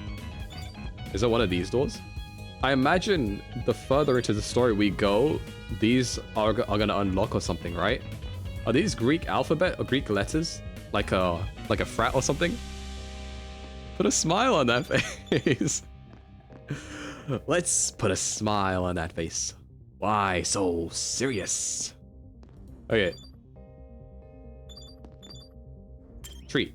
Is it one of these doors? I imagine the further into the story we go, these are gonna unlock or something, right? Are these Greek alphabet or Greek letters? Like a frat or something? Put a smile on that face. Let's put a smile on that face. Why so serious? Okay. Tree.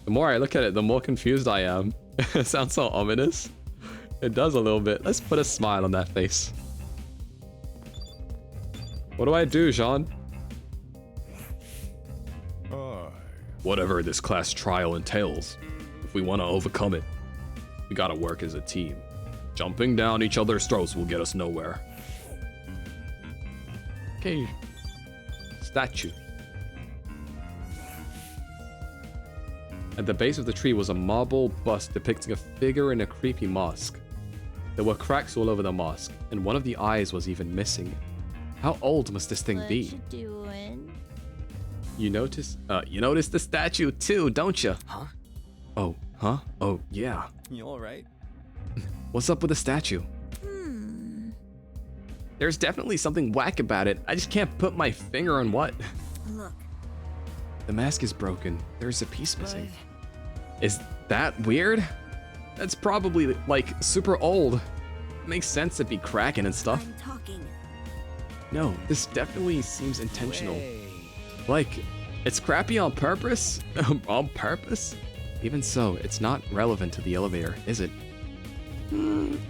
The more I look at it, the more confused I am. It sounds so ominous. It does a little bit. Let's put a smile on that face. What do I do, Jean? Whatever this class trial entails, if we want to overcome it, we gotta work as a team. Jumping down each other's throats will get us nowhere. Okay. Statue. At the base of the tree was a marble bust depicting a figure in a creepy mask. There were cracks all over the mask, and one of the eyes was even missing. How old must this thing be? What you doing? You notice the statue too, don't you? Huh? Oh, huh? Oh, yeah. You alright? What's up with the statue? There's definitely something whack about it. I just can't put my finger on what. Look. The mask is broken. There's a piece missing. Is that weird? That's probably like super old. It makes sense it'd be cracking and stuff. I'm talking. No, this definitely seems intentional. Like, it's crappy on purpose? On purpose? Even so, it's not relevant to the elevator, is it?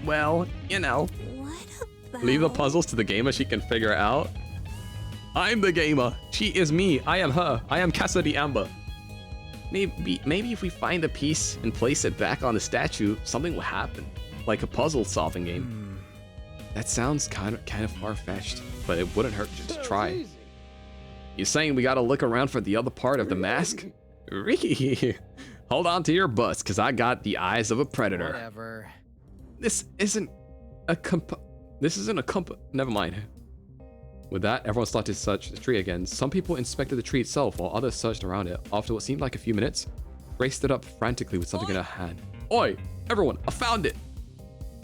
Well, you know. What about... Leave the puzzles to the gamer, she can figure it out. I'm the gamer. She is me. I am her. I am Cassidy Amber. Maybe if we find the piece and place it back on the statue, something will happen. Like a puzzle solving game. That sounds kind of far-fetched, but it wouldn't hurt just to try. You saying we gotta look around for the other part of the mask? Hold on to your butts, cause I got the eyes of a predator. Whatever. This isn't a never mind. With that, everyone started to search the tree again. Some people inspected the tree itself, while others searched around it. After what seemed like a few minutes, Grace stood up frantically with something in her hand. Oi! Everyone, I found it!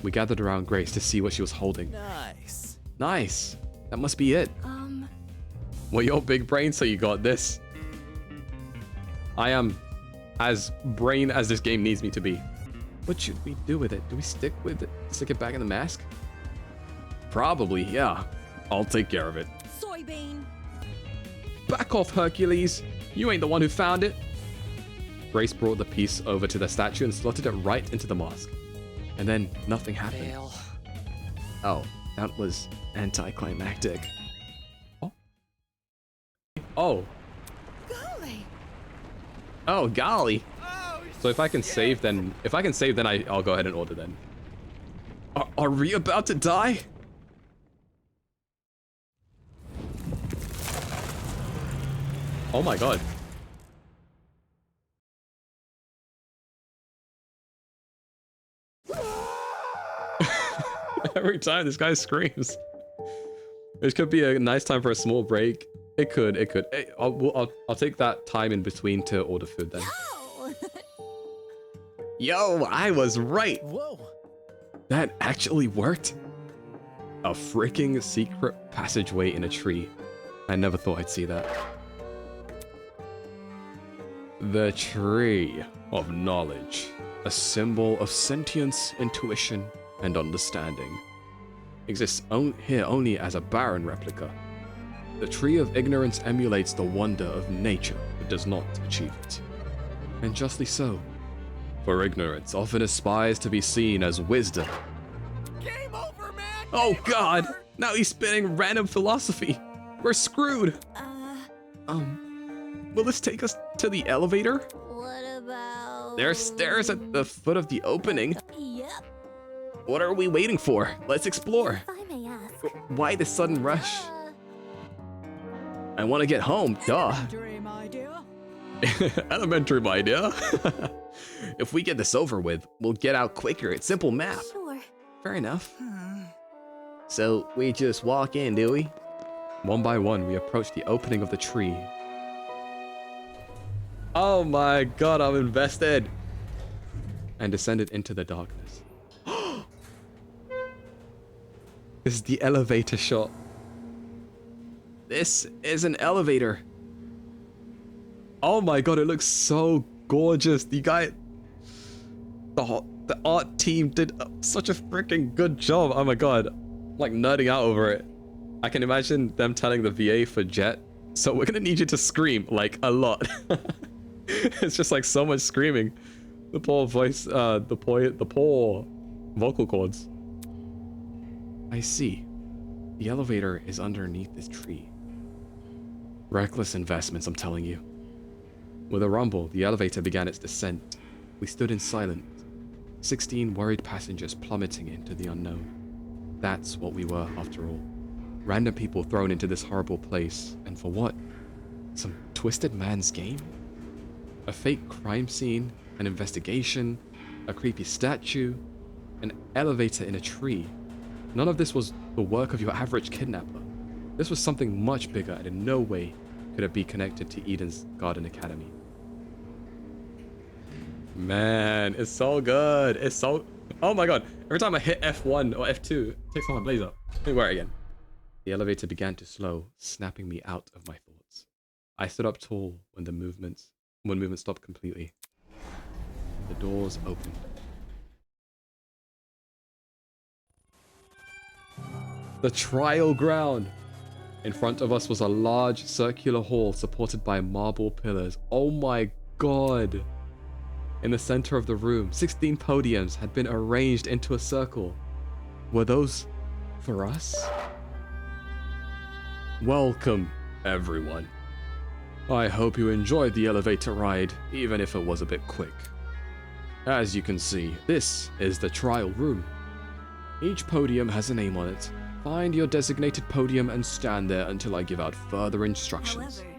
We gathered around Grace to see what she was holding. Nice. Nice. That must be it. Well, you're big brain, so you got this. I am as brain as this game needs me to be. What should we do with it? Do we stick it back in the mask? Probably, yeah. I'll take care of it. Soybean. Back off, Hercules. You ain't the one who found it. Grace brought the piece over to the statue and slotted it right into the mask. And then nothing happened. Fail. Oh, that was anticlimactic. Oh. Golly. Oh, golly. So if I can save, then I'll go ahead and order then. Are we about to die? Oh my god. Every time this guy screams. This could be a nice time for a small break. It could. Hey, I'll take that time in between to order food then. Yo, I was right. Whoa. That actually worked. A freaking secret passageway in a tree. I never thought I'd see that. The Tree of Knowledge. A symbol of sentience, intuition, and understanding. Exists here only as a barren replica. The Tree of Ignorance emulates the wonder of nature, but does not achieve it. And justly so. For ignorance often aspires to be seen as wisdom. Game over, man! Oh god! Now he's spitting random philosophy. We're screwed. Will this take us to the elevator? What about... There's stairs at the foot of the opening. Yep. What are we waiting for? Let's explore. If I may ask. Why this sudden rush? I want to get home, duh. Dream idea. Elementary, my dear. If we get this over with, we'll get out quicker. It's simple math. Sure. Fair enough. So we just walk in, do we? One by one, we approach the opening of the tree. Oh my god, I'm invested. And descended into the darkness. This is the elevator shot. This is an elevator. Oh my god, it looks so gorgeous. The art team did such a freaking good job. Oh my god, I'm like nerding out over it. I can imagine them telling the VA for Jet, so we're gonna need you to scream like a lot. It's just like so much screaming. The poor voice, the poor vocal cords. I see. The elevator is underneath this tree. Reckless investments, I'm telling you. With a rumble, the elevator began its descent. We stood in silence, 16 worried passengers plummeting into the unknown. That's what we were, after all. Random people thrown into this horrible place, and for what? Some twisted man's game? A fake crime scene, an investigation, a creepy statue, an elevator in a tree. None of this was the work of your average kidnapper. This was something much bigger, and in no way could it be connected to Eden's Garden Academy. Man, it's so good. It's so... Oh my god. Every time I hit F1 or F2, it takes off my blazer. Let me wear it again. The elevator began to slow, snapping me out of my thoughts. I stood up tall when movement stopped completely. The doors opened. The trial ground. In front of us was a large circular hall supported by marble pillars. Oh my god. In the center of the room, 16 podiums had been arranged into a circle. Were those for us? Welcome, everyone. I hope you enjoyed the elevator ride, even if it was a bit quick. As you can see, this is the trial room. Each podium has a name on it. Find your designated podium and stand there until I give out further instructions. However,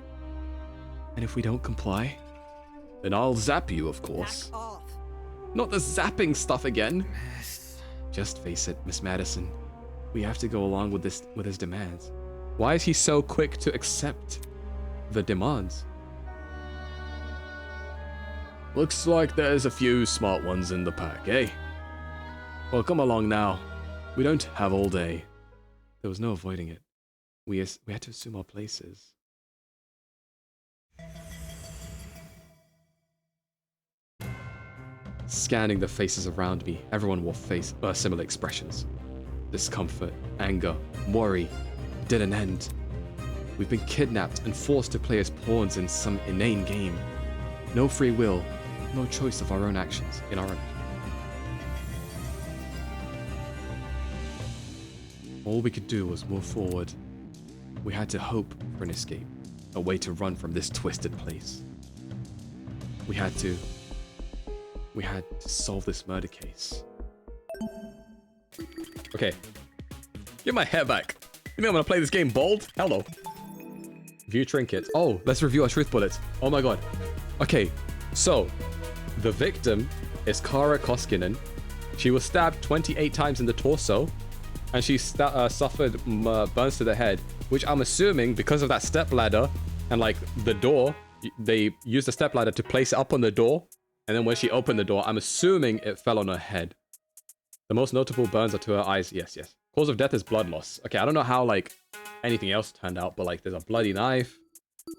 And if we don't comply, then I'll zap you, of course. Back off. Not the zapping stuff again. Just face it, Miss Madison. We have to go along with his demands. Why is he so quick to accept the demands? Looks like there's a few smart ones in the pack, eh? Well, come along now. We don't have all day. There was no avoiding it. We had to assume our places. Scanning the faces around me, everyone wore similar expressions. Discomfort, anger, worry didn't end. We've been kidnapped and forced to play as pawns in some inane game. No free will, no choice of our own actions in our own. All we could do was move forward. We had to hope for an escape, a way to run from this twisted place. We had to solve this murder case. Okay. Give my hair back. You know I'm gonna play this game bold? Hello. View trinkets. Oh, let's review our truth bullets. Oh my god. Okay, so the victim is Kara Koskinen. She was stabbed 28 times in the torso, and she suffered burns to the head, which I'm assuming because of that stepladder and like the door, they used the stepladder to place it up on the door, and then when she opened the door, I'm assuming it fell on her head. The most notable burns are to her eyes. Yes, yes. Cause of death is blood loss. Okay, I don't know how like anything else turned out, but like there's a bloody knife,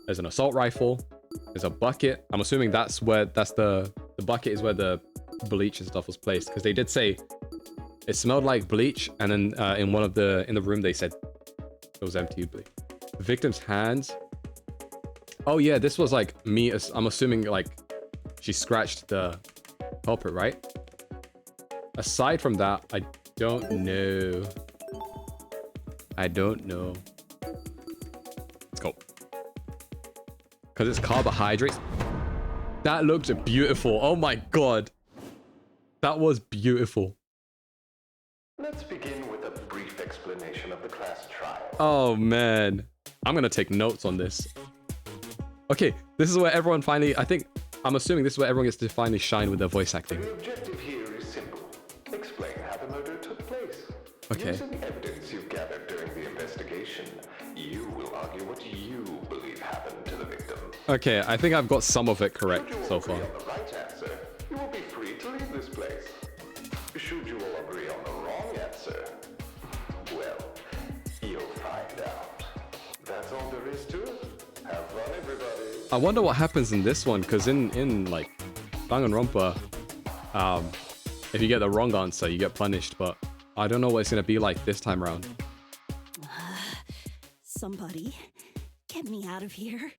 there's an assault rifle, there's a bucket. I'm assuming that's the bucket is where the bleach and stuff was placed, because they did say it smelled like bleach, and then in the room they said it was empty bleach. The victim's hands. Oh yeah, this was like me. I'm assuming like she scratched the culprit, right? Aside from that, I don't know. Let's go. Because it's carbohydrates. That looked beautiful. Oh my god. That was beautiful. Let's begin with a brief explanation of the class trial. Oh man. I'm going to take notes on this. Okay, this is where everyone finally, I'm assuming this is where everyone gets to finally shine with their voice acting. The objective here is simple. Explain how the murder took place. Okay. Using evidence you've gathered during the investigation, you will argue what you believe happened to the victim. Okay, I think I've got some of it correct so far. Should you all agree on the right answer, you will be free to leave this place. Should you all agree on the wrong answer, well, you'll find out. That's all there is to it. Have fun, everybody. I wonder what happens in this one, because in like Danganronpa, if you get the wrong answer, you get punished, but I don't know what it's going to be like this time around. Somebody, get me out of here.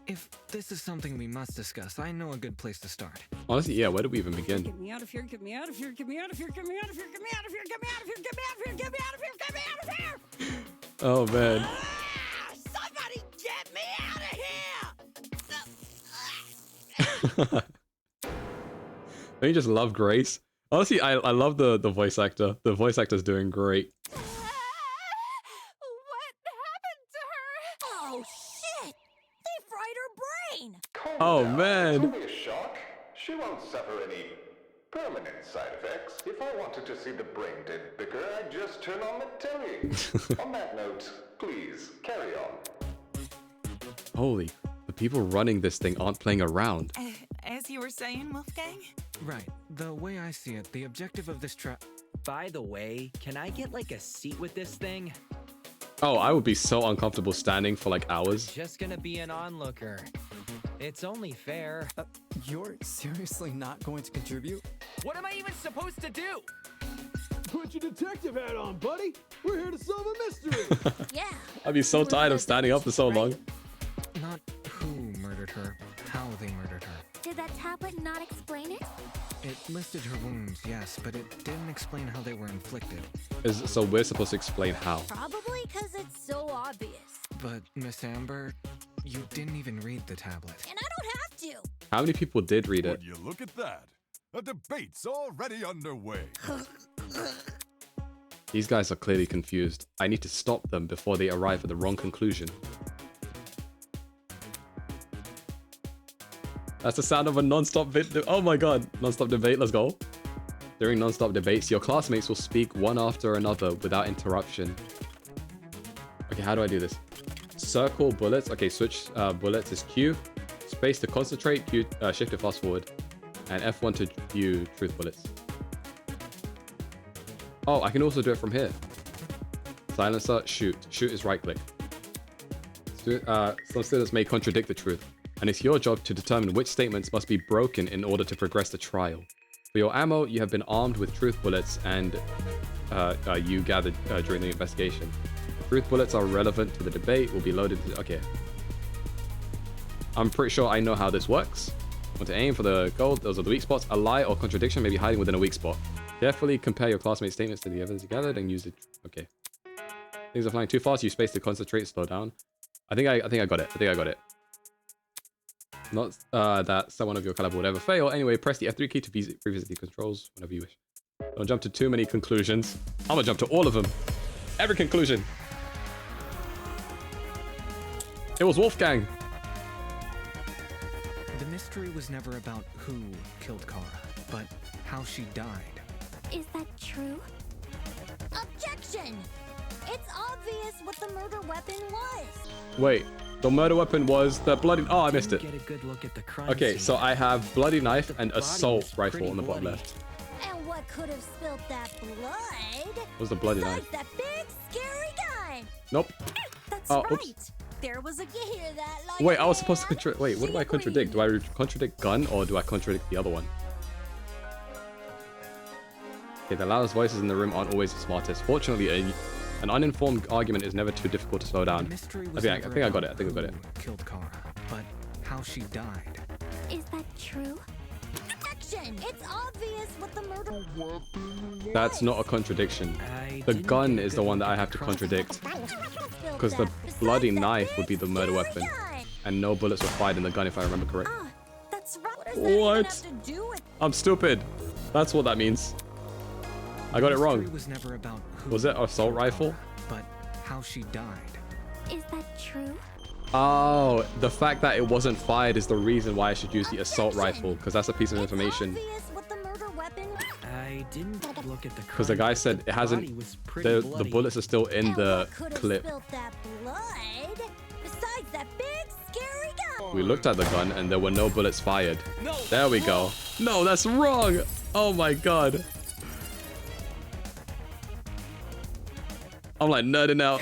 If this is something we must discuss, I know a good place to start. Honestly, yeah, where do we even begin? Get me out of here, get me out of here, get me out of here, get me out of here, get me out of here, get me out of here, get me out of here, get me out of here, get me out of here! Oh man. Somebody get me out of here! Don't you just love Grace? Honestly, I love the voice actor. The voice actor's doing great. What happened to her? Oh shit! They fried her brain! Oh man. It's only a shock. She won't suffer any permanent side effects. If I wanted to see the brain dead bigger, I'd just turn on the telly. On that note, please, carry on. Holy, the people running this thing aren't playing around. As you were saying, Wolfgang? Right. The way I see it, the objective of this By the way, can I get like a seat with this thing? Oh, I would be so uncomfortable standing for like hours. Just gonna be an onlooker. It's only fair. You're seriously not going to contribute? What am I even supposed to do? Put your detective hat on, buddy. We're here to solve a mystery. Yeah. I'd be so tired of standing up for so long. Not who murdered her, how they murdered her. Did that tablet not explain it? It listed her wounds, yes, but it didn't explain how they were inflicted. So we're supposed to explain how. Probably because it's so obvious. But, Miss Amber, you didn't even read the tablet. And I don't have to. How many people did read it? Would you look at that? A debate's already underway. These guys are clearly confused. I need to stop them before they arrive at the wrong conclusion. That's the sound of a non-stop oh my god, non-stop debate, let's go. During non-stop debates, your classmates will speak one after another without interruption. Okay, how do I do this? Circle bullets. Okay, switch bullets is Q. Space to concentrate, Q, shift to fast forward. And F1 to view truth bullets. Oh, I can also do it from here. Silencer, shoot. Shoot is right click. Some students may contradict the truth, and it's your job to determine which statements must be broken in order to progress the trial. For your ammo, you have been armed with truth bullets and you gathered during the investigation. Truth bullets are relevant to the debate, will be loaded. Okay. I'm pretty sure I know how this works. Want to aim for the gold, those are the weak spots. A lie or contradiction may be hiding within a weak spot. Carefully compare your classmates' statements to the evidence you gathered and use it. Okay. Things are flying too fast, use space to concentrate, slow down. I think I got it. I think I got it. Not that someone of your caliber would ever fail. Anyway, press the F3 key to revisit the controls whenever you wish. Don't jump to too many conclusions. I'm gonna jump to all of them. Every conclusion. It was Wolfgang. The mystery was never about who killed Kara, but how she died. Is that true? Objection! It's obvious what the murder weapon was. Wait, the murder weapon was the bloody... Oh, I missed it. Get a good look at the crime Okay, scene. so I have bloody knife and assault rifle on the bottom left. And what could have spilled that blood? What was the bloody knife? That big, scary gun. Nope. That's Oh, right. oops. There was a You hear that? Like Wait, I was supposed to contradict... Wait, what do I contradict? Do I contradict gun or do I contradict the other one? Okay, the loudest voices in the room aren't always the smartest. Fortunately, an uninformed argument is never too difficult to slow down. I think I got it. I think I got it. Killed Kara, but how she died. Is that true? Objection! It's obvious what the murder weapon. That's not a contradiction. The gun is the one that I have to contradict. Because the bloody knife would be the murder weapon. And no bullets were fired in the gun if I remember correctly. That's right. What? I'm stupid. That's what that means. I got it wrong. Was it assault rifle? But how she died. Is that true? Oh, the fact that it wasn't fired is the reason why I should use the assault rifle, because that's a piece of information. I didn't look at the Because the guy said it hasn't. The bullets are still in the clip. We looked at the gun and there were no bullets fired. There we go. No, that's wrong. Oh my god. I'm like nerding out.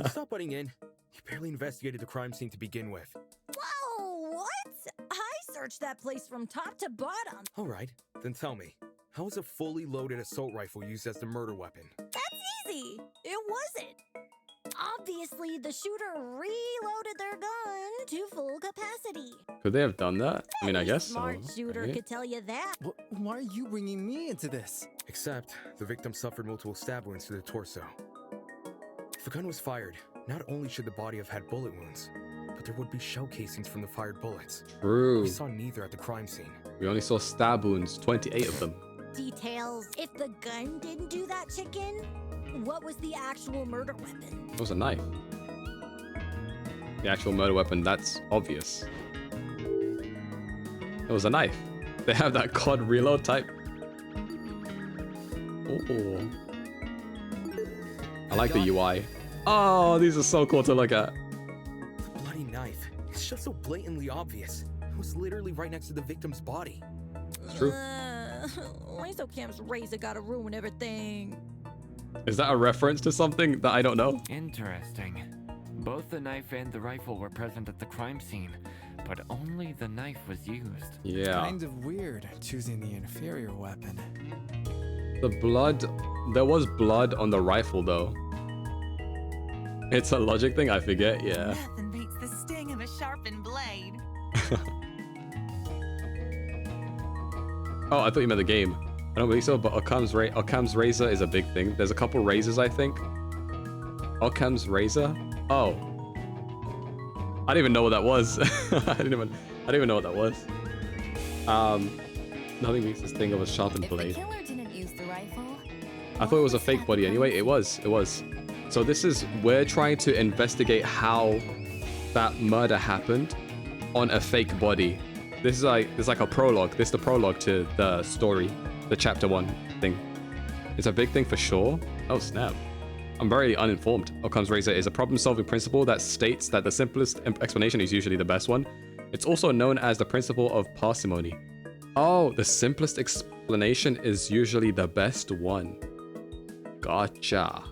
Stop butting in. You barely investigated the crime scene to begin with. Whoa, what? I searched that place from top to bottom. All right, then tell me, how was a fully loaded assault rifle used as the murder weapon? That's easy. It wasn't. Obviously, the shooter reloaded their gun to full capacity. Could they have done that? I mean, I guess so. Smart shooter right? could tell you that. Why are you bringing me into this? Except, the victim suffered multiple stab wounds to the torso. If a gun was fired, not only should the body have had bullet wounds, but there would be shell casings from the fired bullets. True. We saw neither at the crime scene. We only saw stab wounds, 28 of them. Details. If the gun didn't do that, chicken, what was the actual murder weapon? It was a knife. The actual murder weapon, that's obvious. It was a knife. They have that COD reload type. Oh. I like the UI. Oh, these are so cool to look at. The bloody knife. It's just so blatantly obvious. It was literally right next to the victim's body. It's true. Lysocam's razor gotta ruin everything. Is that a reference to something that I don't know? Interesting. Both the knife and the rifle were present at the crime scene, but only the knife was used. Yeah. Kind of weird choosing the inferior weapon. The blood... There was blood on the rifle, though. It's a logic thing? I forget, yeah. Nothing beats the sting of a sharpened blade. Oh, I thought you meant the game. I don't believe so, but Occam's razor is a big thing. There's a couple razors, I think. Occam's razor? Oh. I didn't even know what that was. I didn't even know what that was. Nothing beats this thing of a sharpened blade. The killer didn't use the rifle. I thought it was a fake body anyway. It was. So this is, we're trying to investigate how that murder happened on a fake body. This is like a prologue. This is the prologue to the story, the chapter 1 thing. It's a big thing for sure. Oh snap. I'm very uninformed. Occam's razor is a problem-solving principle that states that the simplest explanation is usually the best one. It's also known as the principle of parsimony. Oh, the simplest explanation is usually the best one. Gotcha.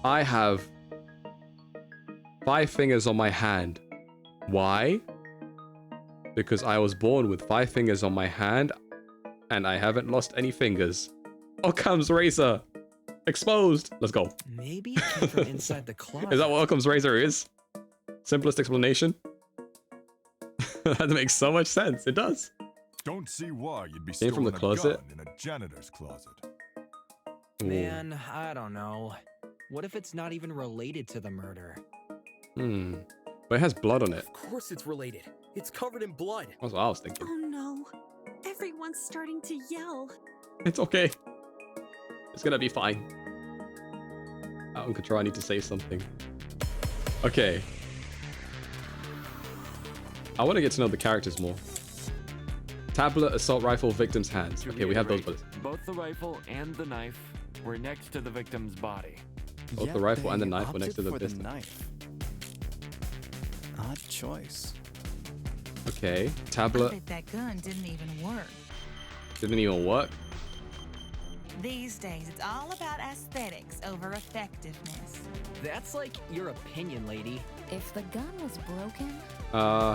I have 5 fingers on my hand. Why? Because I was born with 5 fingers on my hand, and I haven't lost any fingers. Occam's razor! Exposed! Let's go. Maybe it came from inside the closet. Is that what Occam's razor is? Simplest explanation? That makes so much sense. It does. Don't see why you'd be Came from the storing a closet? gun in a janitor's closet. Man, I don't know. What if it's not even related to the murder? But it has blood on it. Of course it's related. It's covered in blood. That's what I was thinking. Oh no. Everyone's starting to yell. It's okay. It's gonna be fine. Out of control, I need to say something. Okay. I want to get to know the characters more. Tablet, assault rifle, victim's hands. Okay, we have those bullets. Both the rifle and the knife were next to the victim's body. Both the rifle and the knife were next to the victim. Knife. Odd choice. Okay, I tablet bet that gun didn't even work. didn't even work. These days, it's all about aesthetics over effectiveness. That's like your opinion, lady. If the gun was broken,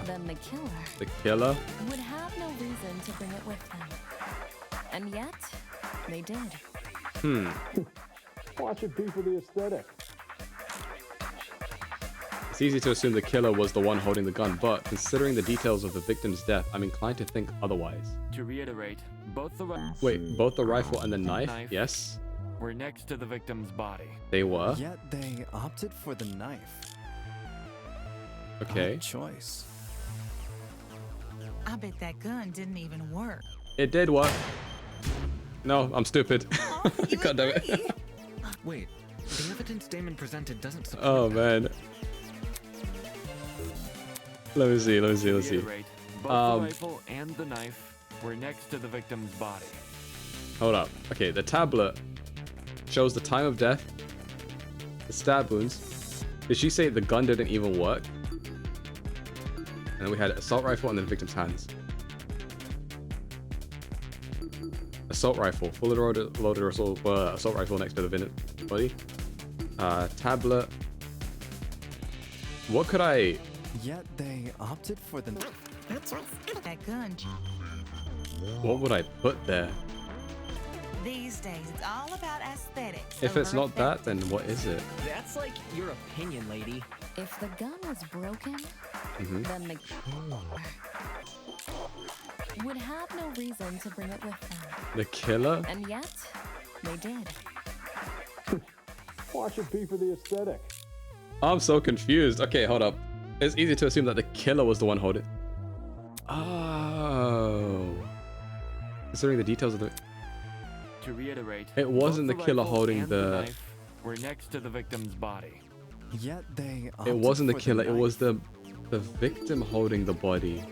then The killer. would have no reason to bring it with them. And yet, they did. Watch it be for the aesthetic. It's easy to assume the killer was the one holding the gun, but considering the details of the victim's death, I'm inclined to think otherwise. To reiterate, both the Both the rifle and the knife, yes, were next to the victim's body. they were. Yet they opted for the knife. Okay, Odd choice. I bet that gun didn't even work. it did work. No, I'm stupid. God damn it. Wait, the evidence Damon presented doesn't support Oh that. man. Let me see. To reiterate, both the rifle and the knife were next to the victim's body. Hold up. Okay, the tablet shows the time of death, the stab wounds. Did she say the gun didn't even work? And then we had assault rifle and then victim's hands. Assault rifle, fully loaded assault rifle next to the victim's body. Tablet. What could I? Yet they opted for the knife. That gun. What would I put there? These days, it's all about aesthetics. If it's over not that, then what is it? That's like your opinion, lady. If the gun was broken, Mhm. then the would have no reason to bring it with them. The killer? And yet, they did. Watch it be for the aesthetic. I'm so confused. Okay, hold up. It's easy to assume that the killer was the one holding. Oh. Considering the details of the. To reiterate, It wasn't both the killer rifle holding and the- knife were next to the victim's body. Yet they It opted wasn't the for killer. It knife. was the victim holding the body.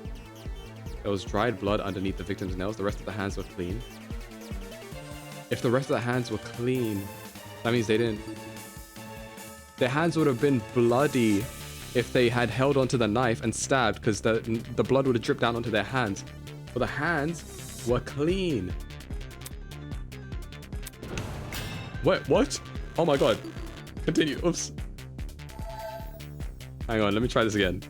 There was dried blood underneath the victim's nails. The rest of the hands were clean. If the rest of the hands were clean, that means they didn't. Their hands would have been bloody if they had held onto the knife and stabbed, because the blood would have dripped down onto their hands. But the hands were clean. Wait, what? Oh my god. Continue. Oops. Hang on, let me try this again.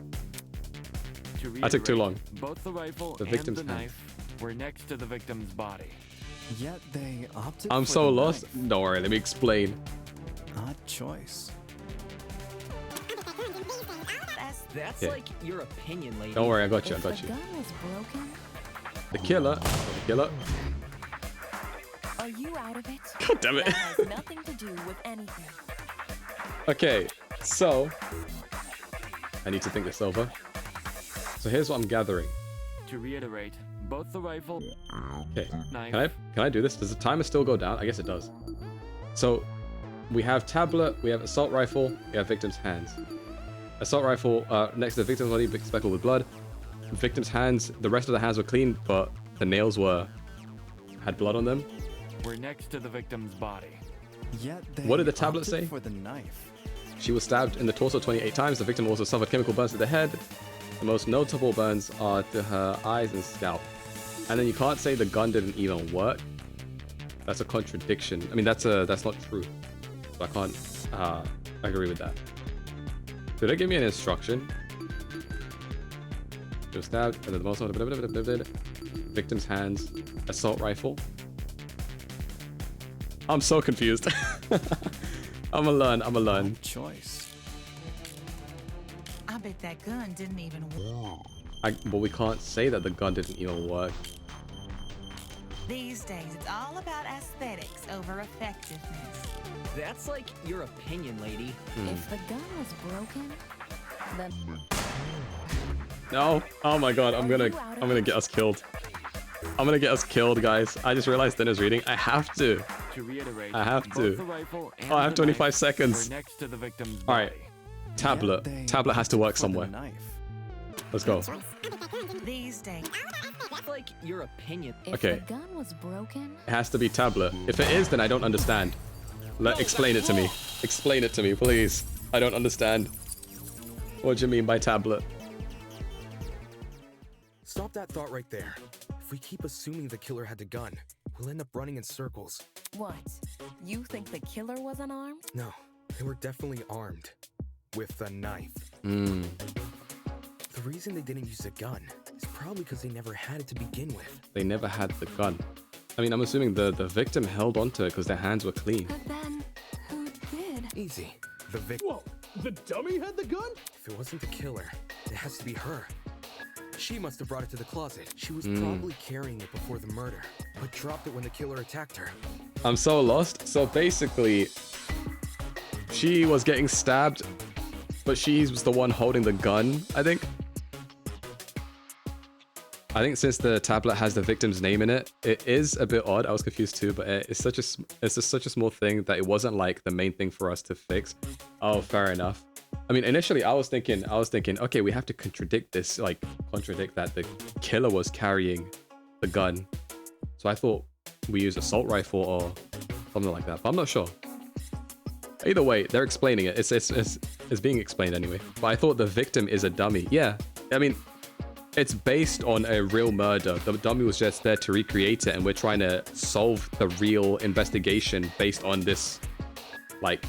To I took too reiterate, long. Both the rifle The and victim's the hand. knife were next to the victim's body. Yet they opted I'm for so the lost. knife. Don't worry, let me explain. Odd choice. That's Okay. like your opinion, lady. Don't worry, I got you, I If got the you. gun was broken, The killer. are you out of it? God damn it. That has nothing to do with anything. Okay, so I need to think this over. So here's what I'm gathering. To reiterate, both the rifle Okay, knife can I do this? Does the timer still go down? I guess it does. So we have tablet, we have assault rifle, we have victim's hands. Assault rifle next to the victim's body, speckled with blood. Victim's hands, the rest of the hands were clean, but the nails had blood on them. were next to the victim's body. Yet they What did the tablet opted say? For the knife. She was stabbed in the torso 28 times. The victim also suffered chemical burns to the head. The most notable burns are to her eyes and scalp. And then you can't say the gun didn't even work. That's a contradiction. I mean, that's not true. So I can't agree with that. Did they give me an instruction? She was stabbed at the most victim's hands. Assault rifle. I'm so confused. I'm gonna learn. Choice. I bet that gun didn't even work. But we can't say that the gun didn't even work. These days, it's all about aesthetics over effectiveness. That's like your opinion, lady. If the gun was broken, then... No. Oh my god, I'm gonna get us killed. I'm gonna get us killed, guys. I just realized Dinner's reading. I have to. To reiterate, I have to. both the rifle and Oh, I have the 25 knife seconds. were next to the victim's Alright. body. Tablet. Tablet has to work somewhere. Let's go. These days, That's like your opinion. Okay. If the gun was broken, It has to be tablet. If it is, then I don't understand. Explain it to me. Explain it to me, please. I don't understand. What do you mean by tablet? Stop that thought right there. If we keep assuming the killer had the gun, we'll end up running in circles. what? You think the killer was unarmed? No, they were definitely armed. With a knife. Hmm. The reason they didn't use a gun is probably because they never had it to begin with. They never had the gun. I mean, I'm assuming the victim held onto it because their hands were clean. But then, who did? Easy. The victim. Whoa, the dummy had the gun? If it wasn't the killer, it has to be her. She must have brought it to the closet. She was probably carrying it before the murder, but dropped it when the killer attacked her. I'm so lost. So basically, she was getting stabbed, but she was the one holding the gun, I think. I think since the tablet has the victim's name in it, it is a bit odd. I was confused too, but it's just such a small thing that it wasn't like the main thing for us to fix. Oh, fair enough. I mean, initially I was thinking, okay, we have to contradict that the killer was carrying the gun. So I thought we use assault rifle or something like that, but I'm not sure. Either way, they're explaining it. It's being explained anyway. But I thought the victim is a dummy. Yeah, I mean, it's based on a real murder. The dummy was just there to recreate it, and we're trying to solve the real investigation based on this, like,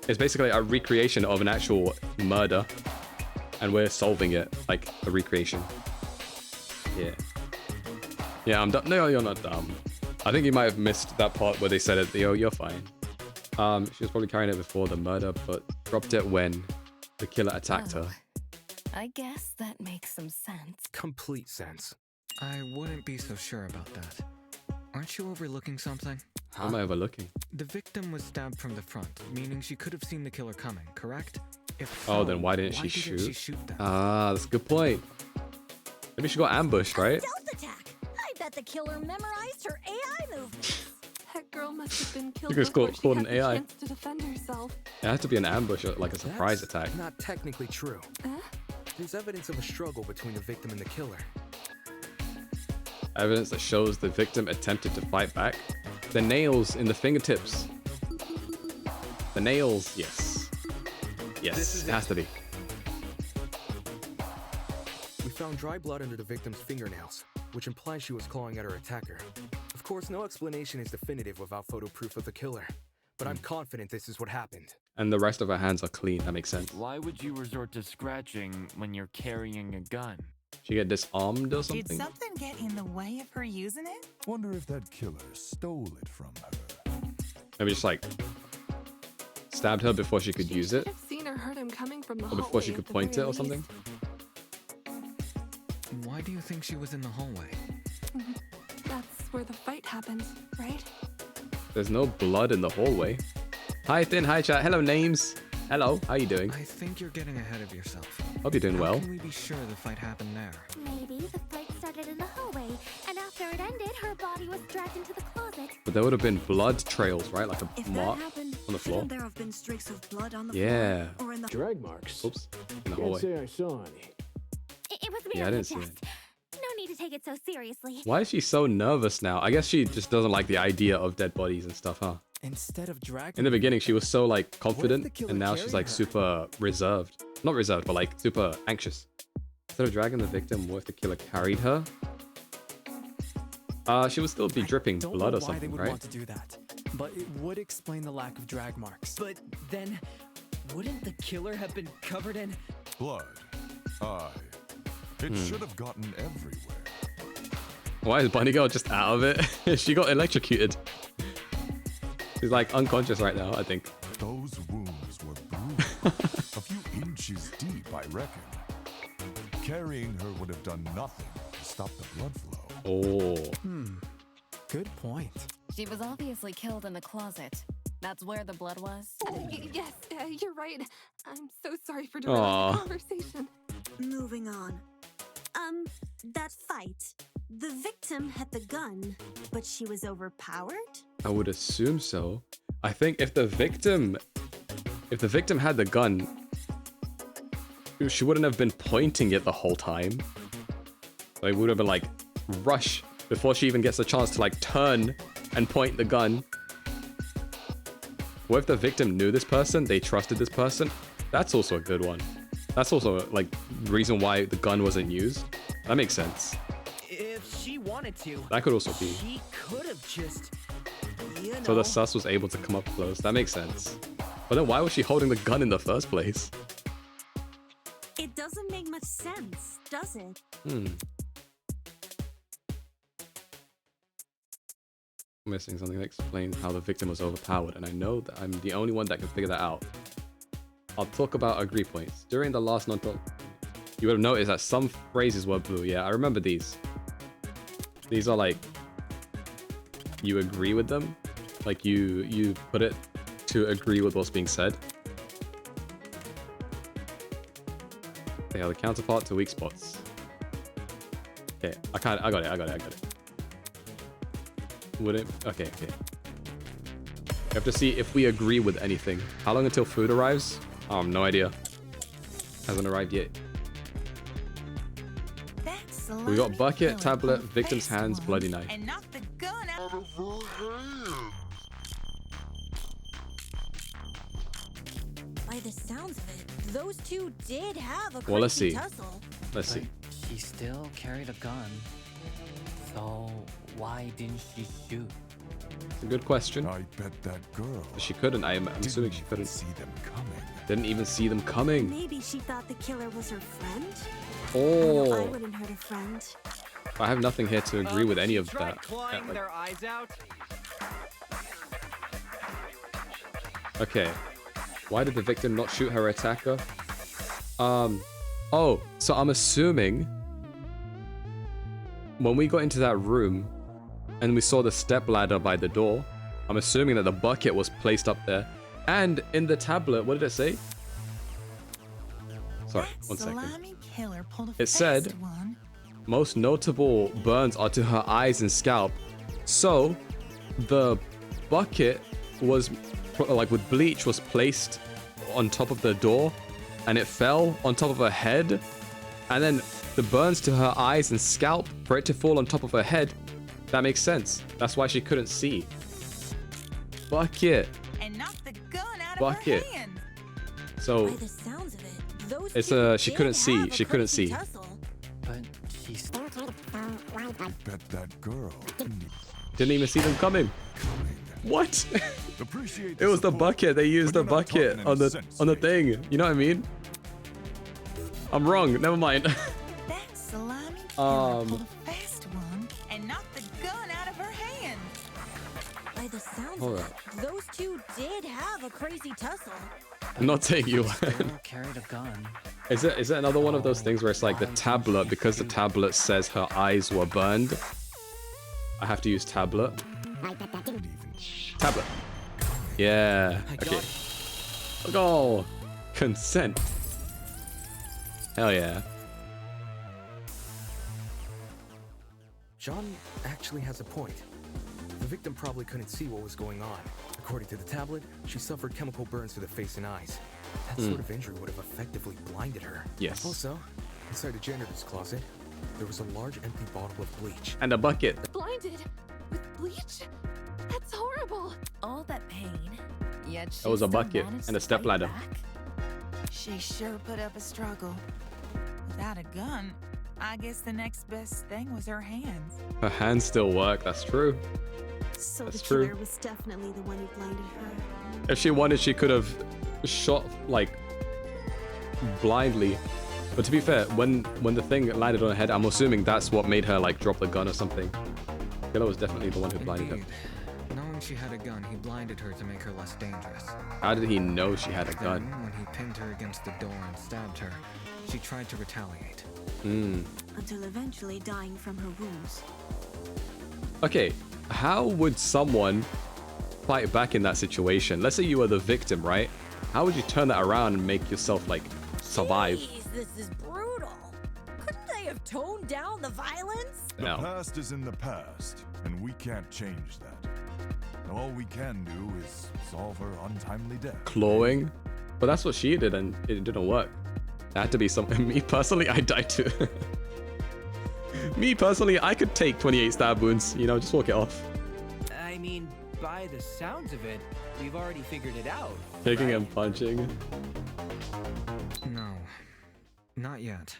it's basically a recreation of an actual murder, and we're solving it, like, a recreation. Yeah. Yeah, I'm dumb. No, you're not dumb. I think you might have missed that part where they said it. Yo, you're fine. She was probably carrying it before the murder, but dropped it when the killer attacked her. I guess that makes some sense. Complete sense. I wouldn't be so sure about that. Aren't you overlooking something? What am I overlooking? The victim was stabbed from the front, meaning she could have seen the killer coming, correct? If Oh, so, then why didn't she she shoot? shoot them? Ah, that's a good point. Maybe she got ambushed, right? Stealth attack. I bet the killer memorized her AI movements. That girl must have been killed You guys before called she an had the AI. chance to defend herself. It has to be an ambush, like a surprise That's attack. not technically true. There's evidence of a struggle between the victim and the killer. Evidence that shows the victim attempted to fight back. The nails in the fingertips. The nails, yes. Yes, it has to be. We found dry blood under the victim's fingernails, which implies she was clawing at her attacker. Of course, no explanation is definitive without photo proof of the killer, but I'm confident this is what happened. And the rest of her hands are clean, that makes sense. Why would you resort to scratching when you're carrying a gun? She get disarmed or Did something? something get in the way of her using it? Wonder if that killer stole it from her. Maybe just like stabbed her before she could use it? I've seen or heard him coming from the Or before she hallway could at the point it very or something? Why do you think she was in the hallway? least. That's where the fight happened, right? There's no blood in the hallway. Hi Thin, hi chat. Hello names. Hello, how you doing? I think you're getting ahead of yourself. Hope you're doing How well. can we be sure the fight happened there? Maybe the fight started in the hallway, and after it ended, her body was dragged into the closet. But there would have been blood trails, right? Like a If that mark happened, on the floor. shouldn't there have been streaks of blood on the Yeah. floor? Or in the Drag marks. Oops. In the Can't hallway. say I saw any. It was Yeah, I merely a didn't see test. it. No need to take it so seriously. Why is she so nervous now? I guess she just doesn't like the idea of dead bodies and stuff, huh? Instead of dragging In the beginning, she was so like confident, killer and now she's carried like her? super reserved. Not reserved, but like super anxious. Instead of dragging the victim, what if the killer carried her? She would still be dripping Don't blood know or why they something, would right? want to do that. but it would explain the lack of drag marks. But then, wouldn't the killer have been covered in blood? Aye. It should have gotten everywhere. Why is Bunny Girl just out of it? She got electrocuted. She's like unconscious right now, I think. Those wounds were brutal. A few inches deep, I reckon. Carrying her would have done nothing to stop the blood flow. Oh. Good point. She was obviously killed in the closet. That's where the blood was. Yes, you're right. I'm so sorry for derailing the conversation. Moving on. That fight. The victim had the gun, but she was overpowered? I would assume so. I think if the victim had the gun, she wouldn't have been pointing it the whole time. So it would have been like rush before she even gets a chance to like turn and point the gun. What if the victim knew this person? They trusted this person? That's also a good one. That's also like reason why the gun wasn't used. That makes sense. If she wanted to, That could also be. she could have just, you know. So the sus was able to come up close. That makes sense. But then why was she holding the gun in the first place? It doesn't make much sense, does it? I'm missing something that explains how the victim was overpowered, and I know that I'm the only one that can figure that out. I'll talk about agree points. During the last non-talk, you would have noticed that some phrases were blue. Yeah, I remember these. These are like, you agree with them. Like you put it to agree with what's being said. They are the counterpart to weak spots. Okay, I got it. Would it? Okay. We have to see if we agree with anything. How long until food arrives? No idea. Hasn't arrived yet. We got bucket, tablet, victim's hands, bloody knife. And knock the gun out of her hand. By the sounds of it, those two did have a Well, let's crazy see. tussle. Let's see. She still carried a gun. So why didn't she shoot? It's a good question. I bet that girl. She couldn't. I'm assuming she couldn't. See them coming. Didn't even see them coming. Maybe she thought the killer was her friend? Oh. I wouldn't hurt a friend. I have nothing here to agree with any of Try that. clawing Like- their eyes out. Okay. Why did the victim not shoot her attacker? Oh, so I'm assuming when we got into that room and we saw the step ladder by the door, I'm assuming that the bucket was placed up there. And in the tablet, what did it say? Sorry, one second. Salami killer pulled a It said, fast one. most notable burns are to her eyes and scalp. So the bucket was like with bleach was placed on top of the door and it fell on top of her head. And then the burns to her eyes and scalp for it to fall on top of her head. That makes sense. That's why she couldn't see. Bucket. And knock the gun out Bucket. of her hand. So By the sounds of it, those it's two she did couldn't have see. a She couldn't crazy see. tussle. But she's I bet that girl. Didn't even see them coming. What? Appreciate It was the support, bucket. They used the but you're not bucket talking on any the sense. thing. You know what I mean? I'm wrong. Never mind. That salami killer pulled a fast one and knocked the gun out of her hand. By the sounds Hold of up. it, those two did have a crazy tussle. I'm not saying you. still carried a gun. Is it another one of those things where it's like the tablet, because the tablet says her eyes were burned? I have to use tablet. Tablet. Yeah. Okay. Oh, consent. Hell yeah. John actually has a point. The victim probably couldn't see what was going on. According to the tablet, she suffered chemical burns to the face and eyes. That sort of injury would have effectively blinded her. Yes. Also, inside the janitor's closet, there was a large empty bottle of bleach. And a bucket. Blinded with bleach? That's horrible. All that pain, yet she That was a still bucket managed and a to step fight ladder. back. She sure put up a struggle. Without a gun, I guess the next best thing was her hands. Her hands still work. That's true. So That's the true. killer was definitely the one who blinded her. If she wanted, she could have shot like blindly. But to be fair, when the thing landed on her head, I'm assuming that's what made her like drop the gun or something. Killer was definitely the one who blinded her. Knowing she had a gun, he blinded her to make her less dangerous. How did he know she had a gun? Then, when he pinned her against the door and stabbed her, she tried to retaliate. Until eventually dying from her wounds. Okay, how would someone fight back in that situation? Let's say you were the victim, right? How would you turn that around and make yourself like survive? Jeez, this is brutal. Couldn't they have toned down the violence? The No. past is in the past, and we can't change that. All we can do is solve her untimely death. Clawing? But that's what she did and it didn't work. It had to be something. Me personally, I died too. Me personally, I could take 28 stab wounds, you know, just walk it off. I mean, by the sounds of it, we've already figured it out. Kicking and punching. No, not yet.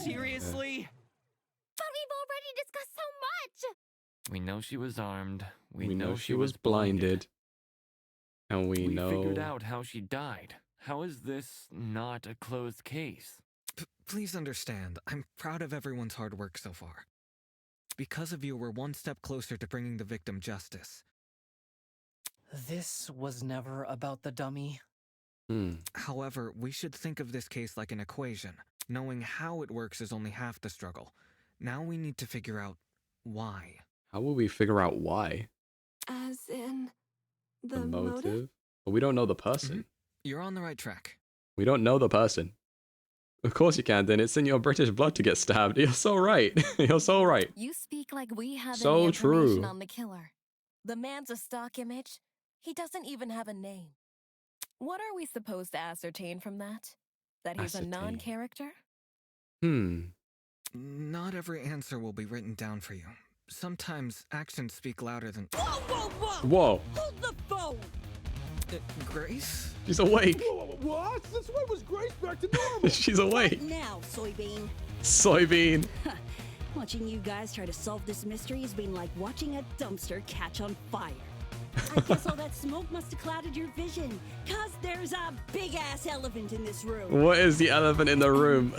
Seriously? But we've already discussed so much! We know she was armed. We know she was blinded. And we know... figured out how she died. How is this not a closed case? Please understand, I'm proud of everyone's hard work so far. Because of you, we're one step closer to bringing the victim justice. This was never about the dummy. However, we should think of this case like an equation. Knowing how it works is only half the struggle. Now we need to figure out why. How will we figure out why? As in The motive? But we don't know the person. You're on the right track. We don't know the person. Of course you can, then. It's in your British blood to get stabbed. You're so right. You're so right. You speak like we have So any information true. on the killer. The man's a stock image. He doesn't even have a name. What are we supposed to ascertain from that? That he's a non-character? Not every answer will be written down for you. Sometimes actions speak louder than... Whoa! Whoa. Hold the phone! Grace? She's awake. What? Since when was Grace back to normal? She's awake. Now, soybean. Soybean. Watching you guys try to solve this mystery has been like watching a dumpster catch on fire. I guess all that smoke must have clouded your vision, cause there's a big-ass elephant in this room. What is the elephant in the room?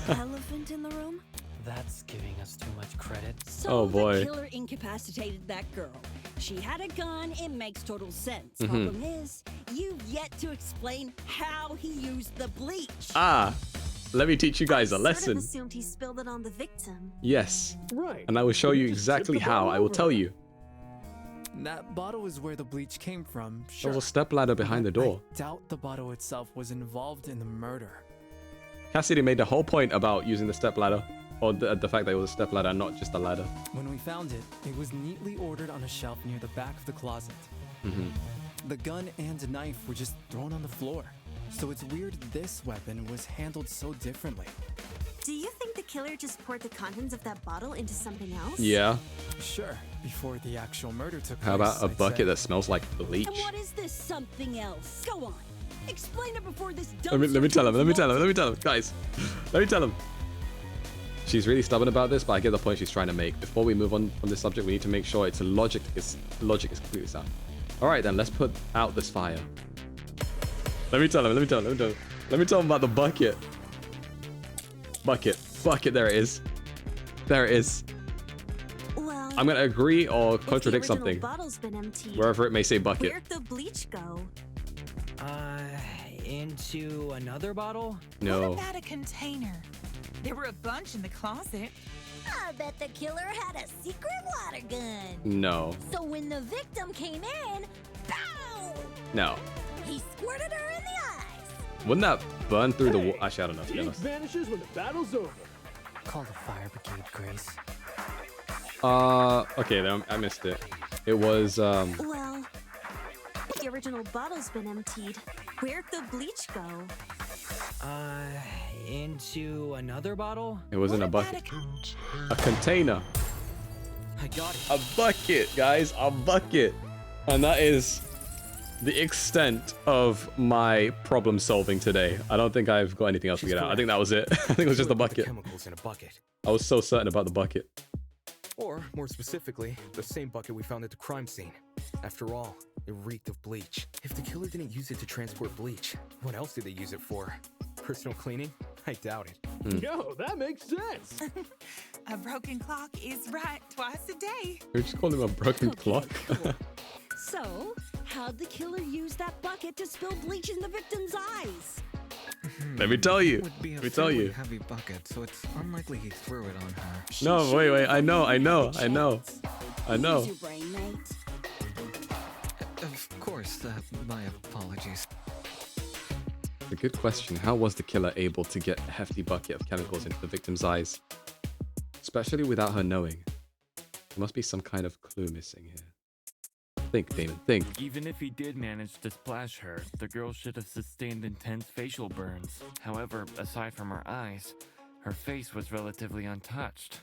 Elephant in the room? That's giving us too much credit. So Oh, boy. the killer incapacitated that girl. She had a gun, it makes total sense. Mhm. Problem is, you've yet to explain how he used the bleach. Let me teach you guys a Sort lesson. of assumed he spilled it on the victim. Yes. Right. And I will show you exactly how. I will tell you. That bottle is where the bleach came from, There sure. was a stepladder behind the door. I doubt the bottle itself was involved in the murder. Cassidy made the whole point about using the stepladder. Or the fact that it was a stepladder and not just a ladder. When we found it, it was neatly ordered on a shelf near the back of the closet. The gun and knife were just thrown on the floor. So it's weird this weapon was handled so differently. Do you think the killer just poured the contents of that bottle into something else? Yeah. Sure, before the actual murder took place. How about a I'd bucket say. that smells like bleach? And what is this something else? Go on. Explain it before this Let me dumpster tell him. Let me tell him. turns Let me tell him. Guys, let me tell him. She's really stubborn about this, but I get the point she's trying to make. Before we move on from this subject, we need to make sure its logic is completely sound. All right, then let's put out this fire. Let me tell him. Let me tell him. Let me tell him. Let me tell him about the bucket. Bucket. There it is. There it is. Well, I'm gonna agree or if the contradict original something. bottle's been emptied, Wherever it may say bucket. where'd the bleach go? Into another bottle? No. What about a container? There were a bunch in the closet. I bet the killer had a secret water gun. No. So when the victim came in, boom! No. He squirted her in the eyes. Wouldn't that burn through the wall? Actually, I don't know. To be Ink honest. vanishes when the battle's over. Call the fire brigade, Grace. Okay, then I missed it. It was Well, the original bottle's been emptied. Where'd the bleach go? Into another bottle? It wasn't a bucket. A container. I got it. A bucket, guys. A bucket. And that is the extent of my problem solving today. I don't think I've got anything else to get out. I think that was it. I think it was just a bucket. Chemicals in a bucket. I was so certain about the bucket. Or, more specifically, the same bucket we found at the crime scene. After all, it reeked of bleach. If the killer didn't use it to transport bleach, what else did they use it for? Personal cleaning? I doubt it. Yo, that makes sense. A broken clock is right twice a day. You're just calling him a broken clock. So, how'd the killer use that bucket to spill bleach in the victim's eyes? Let me tell you. Would be a Let me tell fairly you. heavy bucket, so it's unlikely he threw it on her. No, wait. I know. Use your brain, mate. Of course, my apologies. A good question. How was the killer able to get a hefty bucket of chemicals into the victim's eyes? Especially without her knowing. There must be some kind of clue missing here. Think, Damon, think. Even if he did manage to splash her, the girl should have sustained intense facial burns. However, aside from her eyes, her face was relatively untouched.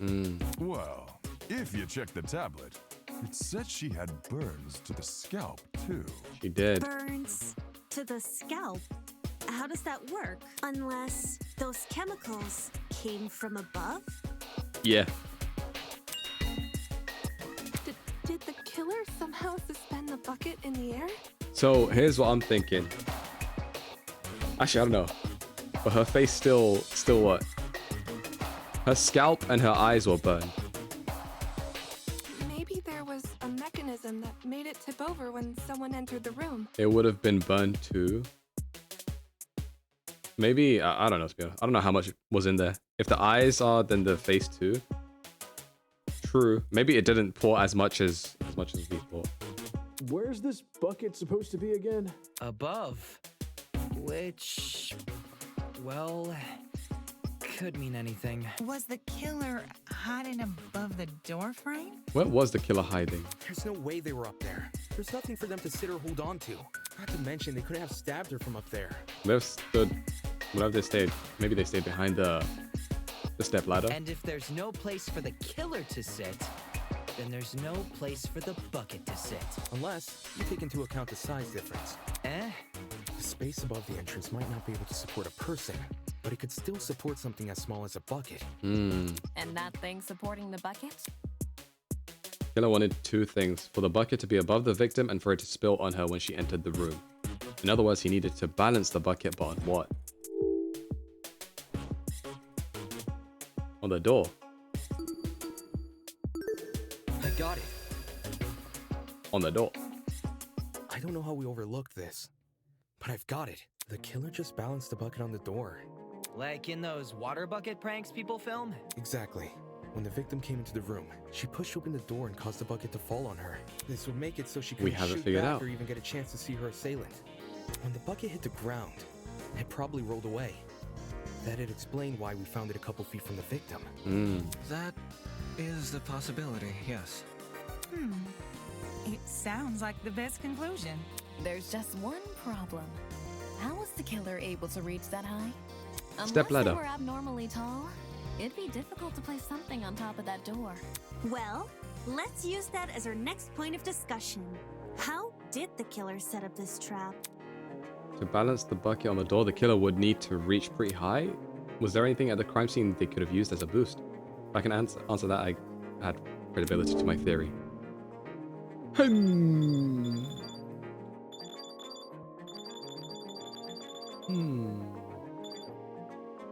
Well, if you check the tablet, it said she had burns to the scalp, too. She did. Burns to the scalp? How does that work? Unless those chemicals came from above? Yeah. Did the killer somehow suspend the bucket in the air? So here's what I'm thinking. Actually, I don't know. But her face still what? Her scalp and her eyes were burned. Maybe there was a mechanism that made it tip over when someone entered the room. It would have been burned too. Maybe, I don't know, to be honest. I don't know how much was in there. If the eyes are, then the face too. True. Maybe it didn't pour as much as we thought. Where's this bucket supposed to be again? Above. Which, well, could mean anything. Was the killer hiding above the door frame? Where was the killer hiding? There's no way they were up there. There's nothing for them to sit or hold on to. Not to mention, they couldn't have stabbed her from up there. They've stood, whatever they stayed. Maybe they stayed behind the step ladder. And if there's no place for the killer to sit, then there's no place for the bucket to sit. Unless you take into account the size difference. The space above the entrance might not be able to support a person, but it could still support something as small as a bucket. And that thing supporting the bucket? Killer wanted two things: for the bucket to be above the victim and for it to spill on her when she entered the room. In other words, he needed to balance the bucket, but on what? On the door. I got it. On the door. I don't know how we overlooked this, but I've got it. The killer just balanced the bucket on the door. Like in those water bucket pranks people film? Exactly. When the victim came into the room, she pushed open the door and caused the bucket to fall on her. This would make it so she couldn't shoot back or even get a chance to see her assailant. When the bucket hit the ground, it probably rolled away. That'd explain why we found it a couple feet from the victim. That is a possibility, yes. It sounds like the best conclusion. There's just one problem. How was the killer able to reach that high? Step ladder. Unless they were abnormally tall, it'd be difficult to place something on top of that door. Well, let's use that as our next point of discussion. How did the killer set up this trap? To balance the bucket on the door, the killer would need to reach pretty high. Was there anything at the crime scene they could have used as a boost? If I can answer that, I add credibility to my theory.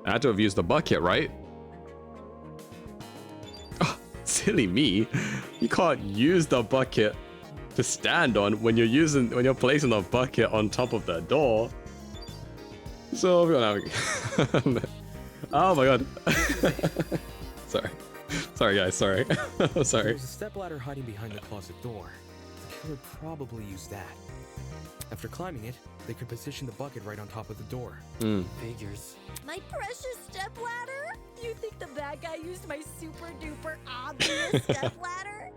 I had to have used the bucket, right? Oh, silly me. You can't use the bucket to stand on when you're placing the bucket on top of the door. So we're gonna oh my god. Sorry guys, sorry. Sorry. There was a stepladder hiding behind the closet door. The killer probably used that. After climbing it, they could position the bucket right on top of the door. Figures. My precious stepladder? You think the bad guy used my super duper obvious stepladder?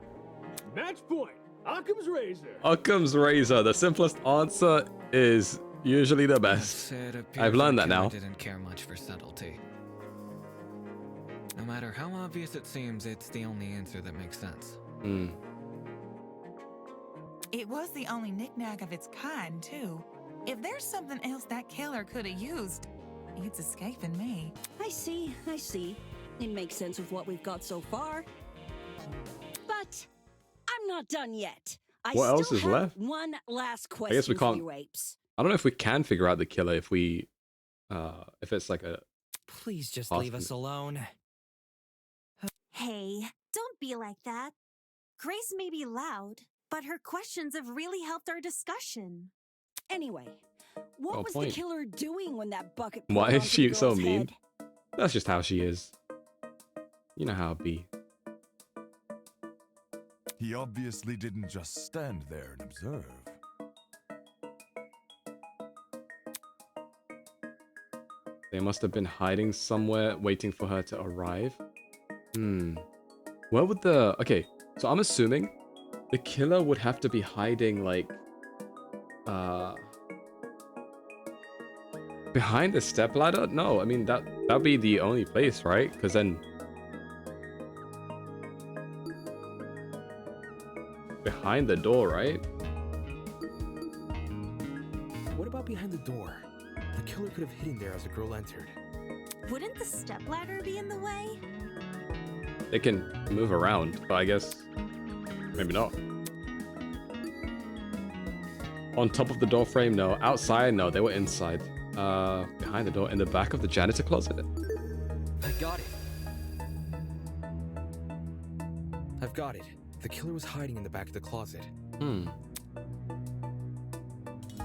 Match point. Occam's razor. Occam's razor. The simplest answer is usually the best. I've learned that now. I didn't care much for subtlety. No matter how obvious it seems, it's the only answer that makes sense. It was the only knick-knack of its kind, too. If there's something else that killer could have used, it's escaping me. I see. It makes sense with what we've got so far. not done yet. What else is have left? One last question I guess we for can't. you apes. I don't know if we can figure out the killer if we, if it's like a. Please just leave us alone. Hey, don't be like that. Grace may be loud, but her questions have really helped our discussion. Anyway, what was the killer doing when that bucket? Why is she so girl's mean? head? That's just how she is. You know how it be. He obviously didn't just stand there and observe. They must have been hiding somewhere, waiting for her to arrive. Where would the... Okay, so I'm assuming the killer would have to be hiding, like... behind the stepladder? No, I mean, that'd be the only place, right? Because then... behind the door, right? What about behind the door? The killer could have hidden there as the girl entered. Wouldn't the stepladder be in the way? They can move around, but I guess maybe not. On top of the door frame, no. Outside, no. They were inside. Behind the door, in the back of the janitor closet. I got it. I've got it. The killer was hiding in the back of the closet.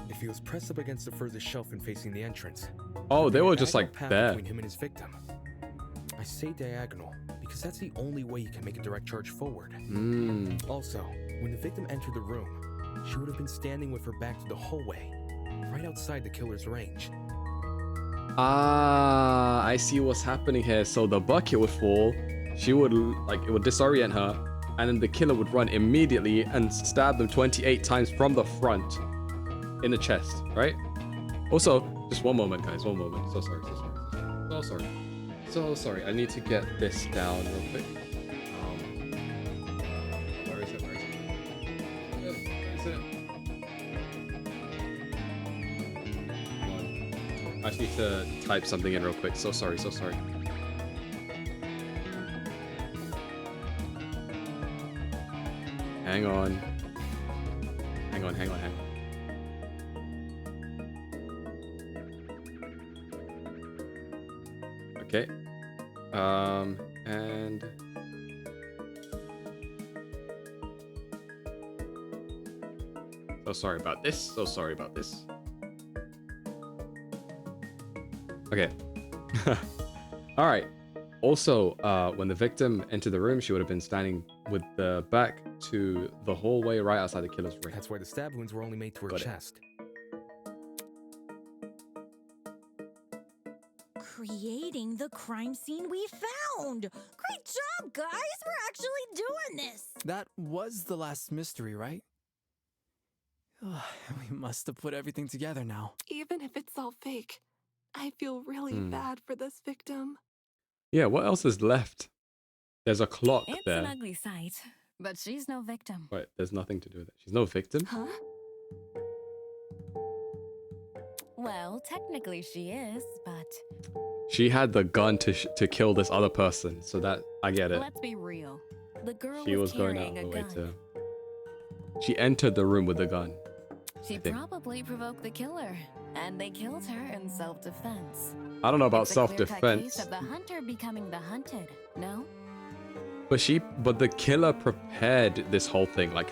If he was pressed up against the furthest shelf and facing the entrance. Oh, they were just like there. Between him and his victim. I say diagonal because that's the only way you can make a direct charge forward. Also, when the victim entered the room, she would have been standing with her back to the hallway, right outside the killer's range. Ah, I see what's happening here. So the bucket would fall, she would, like, it would disorient her, and then the killer would run immediately and stab them 28 times from the front in the chest, right? Also, just one moment, guys, one moment. So sorry. So sorry. I need to get this down real quick. Where is it? I just need to type something in real quick. So sorry. Hang on. Okay. And... So sorry about this. Okay. All right. Also, when the victim entered the room, she would have been standing with the back to the hallway right outside the killer's ring. That's why the stab wounds were only made to her chest. Creating the crime scene we found! Great job, guys! We're actually doing this! That was the last mystery, right? We must have put everything together now. Even if it's all fake, I feel really bad for this victim. Yeah, what else is left? There's a clock It's there. an ugly sight, but she's no victim. Wait, there's nothing to do with it. She's no victim? Huh? Well, technically she is, but... She had the gun to kill this other person, so that, I get it. Let's be real. The girl She was going out carrying of a the way gun. to... She entered the room with the gun. She probably provoked the killer, and they killed her in self-defense. I don't know about It's a clear-cut self-defense. case of the hunter becoming the hunted, no? But the killer prepared this whole thing, like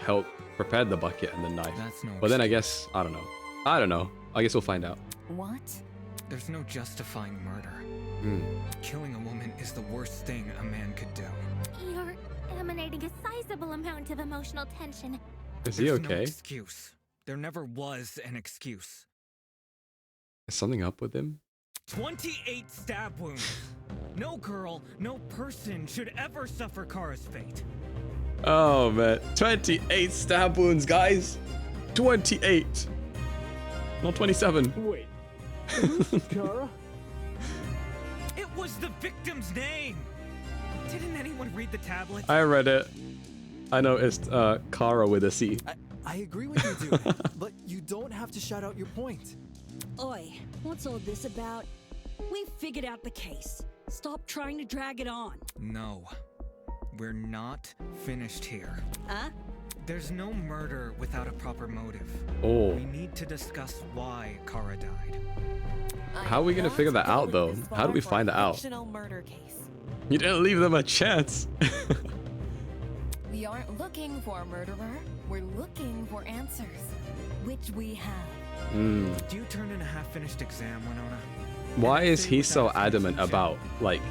prepared the bucket and the knife. That's no But then I guess, I don't know. I guess we'll find out. What? There's no justifying murder. Killing a woman is the worst thing a man could do. You're emanating a sizable amount of emotional tension. Is he There's no okay? excuse. There never was an excuse. Is something up with him? 28 stab wounds. No girl, no person should ever suffer Kara's fate. Oh man, 28 stab wounds, guys. 28. Not 27. Wait, who's Kara? It was the victim's name. Didn't anyone read the tablet? I read it. I noticed Kara with a C. I agree with you, dude, but you don't have to shout out your point. Oi, what's all this about? We figured out the case. Stop trying to drag it on. No. We're not finished here. Huh? There's no murder without a proper motive. Oh. We need to discuss why Kara died. How are we gonna figure that out, though? How do we find that out? Murder case. You didn't leave them a chance. We aren't looking for a murderer. We're looking for answers, which we have. Do you turn in a half-finished exam, Winona? Why is he so adamant about, like,